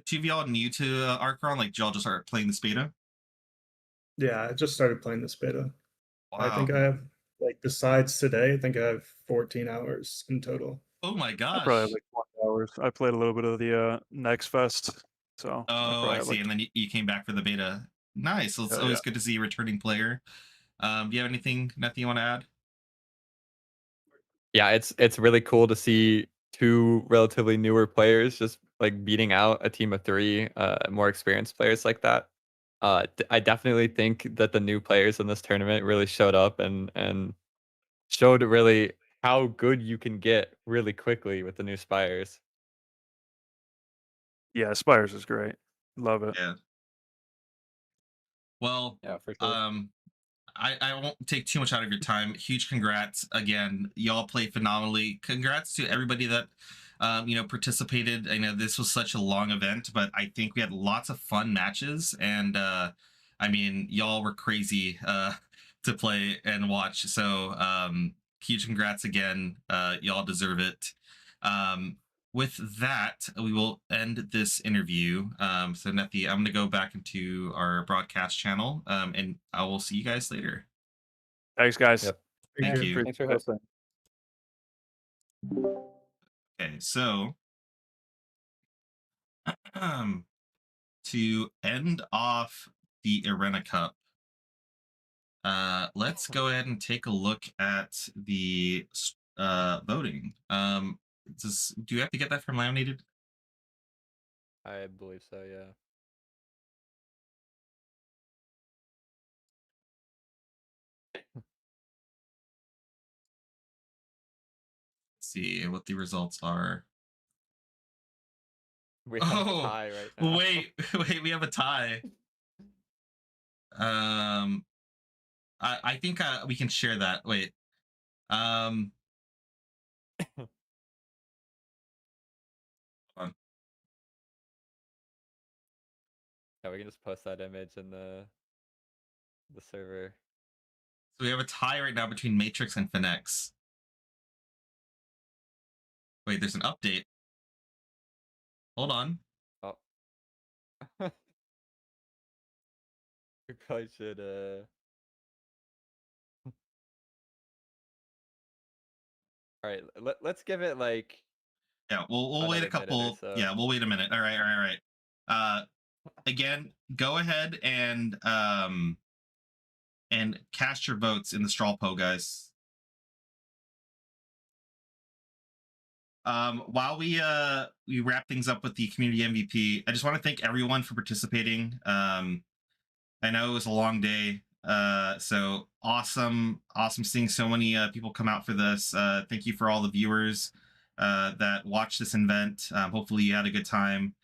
Two of y'all new to Archon? Like, did y'all just start playing this beta? Yeah, I just started playing this beta. Wow. I think I have, like, besides today, I think I have 14 hours in total. Oh my gosh. I probably have like hours. I played a little bit of the Next Fest, so Oh, I see. And then you came back for the beta. Nice. Well, it's always good to see a returning player. Do you have anything, Nethy, you want to add? Yeah, it's really cool to see two relatively newer players just like beating out a team of three more experienced players like that. I definitely think that the new players in this tournament really showed up and showed really how good you can get really quickly with the new Spires. Yeah, Spires is great. Love it. Yeah. Well, yeah, for sure. I won't take too much out of your time. Huge congrats again. Y'all played phenomenally. Congrats to everybody that participated. I know this was such a long event, but I think we had lots of fun matches, and I mean, y'all were crazy to play and watch. So huge congrats again. Y'all deserve it. With that, we will end this interview. So, Nethy, I'm going to go back into our broadcast channel, and I will see you guys later. Thanks, guys. Yep. Thank you. Thanks for hosting. Okay, so to end off the Irenna Cup, let's go ahead and take a look at the voting. Do you have to get that from Laminated? I believe so, yeah. Let's see what the results are. We have a tie right now. Wait, we have a tie. I think we can share that. Wait. Hold on. Yeah, we can just post that image in the server. So we have a tie right now between Matrix and Finex. Wait, there's an update. Hold on. Oh. We probably should All right, let's give it like Yeah, we'll wait a couple. so. Yeah, we'll wait a minute. All right. Again, go ahead and cast your votes in the straw poll, guys. While we wrap things up with the community MVP, I just want to thank everyone for participating. I know it was a long day, so awesome seeing so many people come out for this. Thank you for all the viewers that watched this event. Hopefully you had a good time.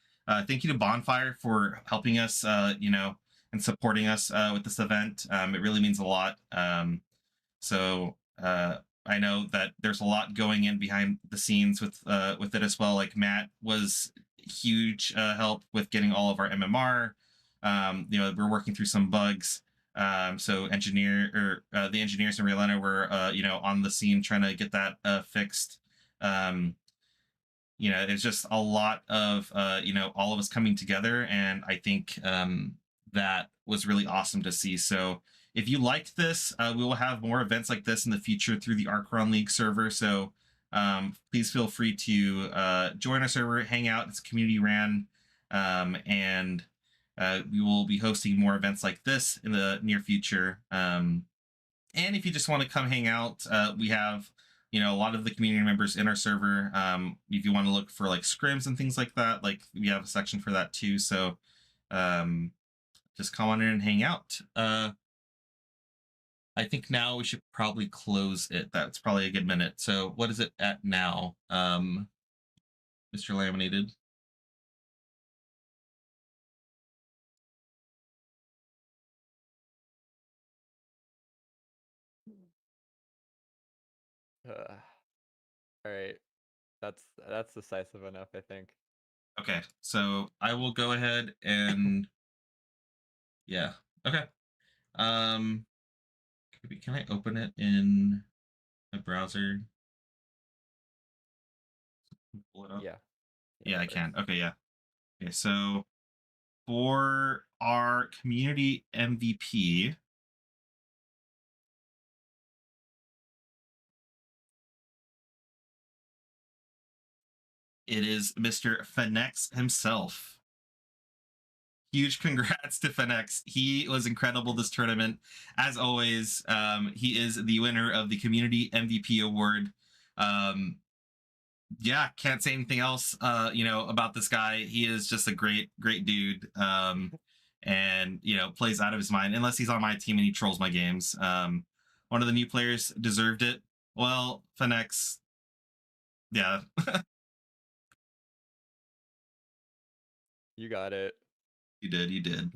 Thank you to Bonfire for helping us, and supporting us with this event. It really means a lot. So I know that there's a lot going in behind the scenes with it as well. Like Matt was huge help with getting all of our MMR. We're working through some bugs. So the engineers in Irenna were on the scene trying to get that fixed. It's just a lot of all of us coming together, and I think that was really awesome to see. So if you liked this, we will have more events like this in the future through the Arc League server. So please feel free to join our server, hang out. It's community ran, and we will be hosting more events like this in the near future. And if you just want to come hang out, we have a lot of the community members in our server. If you want to look for like scrims and things like that, like we have a section for that too. So just come on in and hang out. I think now we should probably close it. That's probably a good minute. So what is it at now, Mr. Laminated? All right, that's decisive enough, I think. Okay, so I will go ahead and yeah. Okay. Can I open it in my browser? Pull it up? Yeah, I can. Okay, yeah. Okay, so for our community MVP, it is Mr. Fenex himself. Huge congrats to Fenex. He was incredible this tournament. As always, he is the winner of the Community MVP Award. Yeah, can't say anything else, about this guy. He is just a great dude. And, plays out of his mind, unless he's on my team and he trolls my games. One of the new players deserved it. Well, Fenex, yeah. You got it. You did.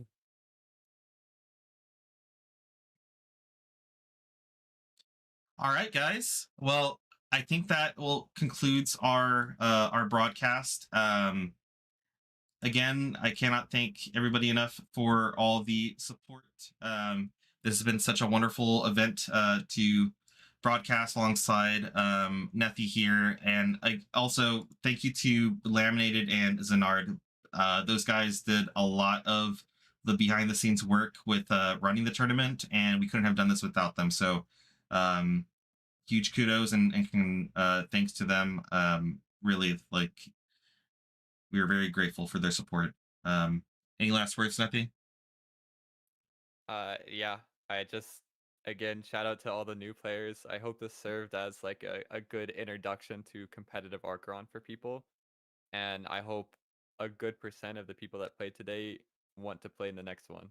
All right, guys. Well, I think that will concludes our broadcast. Again, I cannot thank everybody enough for all the support. This has been such a wonderful event to broadcast alongside Nethy here, and I also thank you to Laminated and Zenard. Those guys did a lot of the behind the scenes work with running the tournament, and we couldn't have done this without them. So huge kudos and thanks to them. Really, like, we are very grateful for their support. Any last words, Nethy? Yeah, I just, again, shout out to all the new players. I hope this served as like a good introduction to competitive Archeron for people. And I hope a good percent of the people that played today want to play in the next one.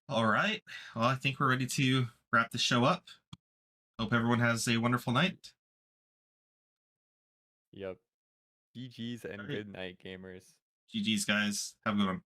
All right. Well, I think we're ready to wrap the show up. Hope everyone has a wonderful night. Yep. GG's and All right. good night, gamers. GG's, guys. Have a good one.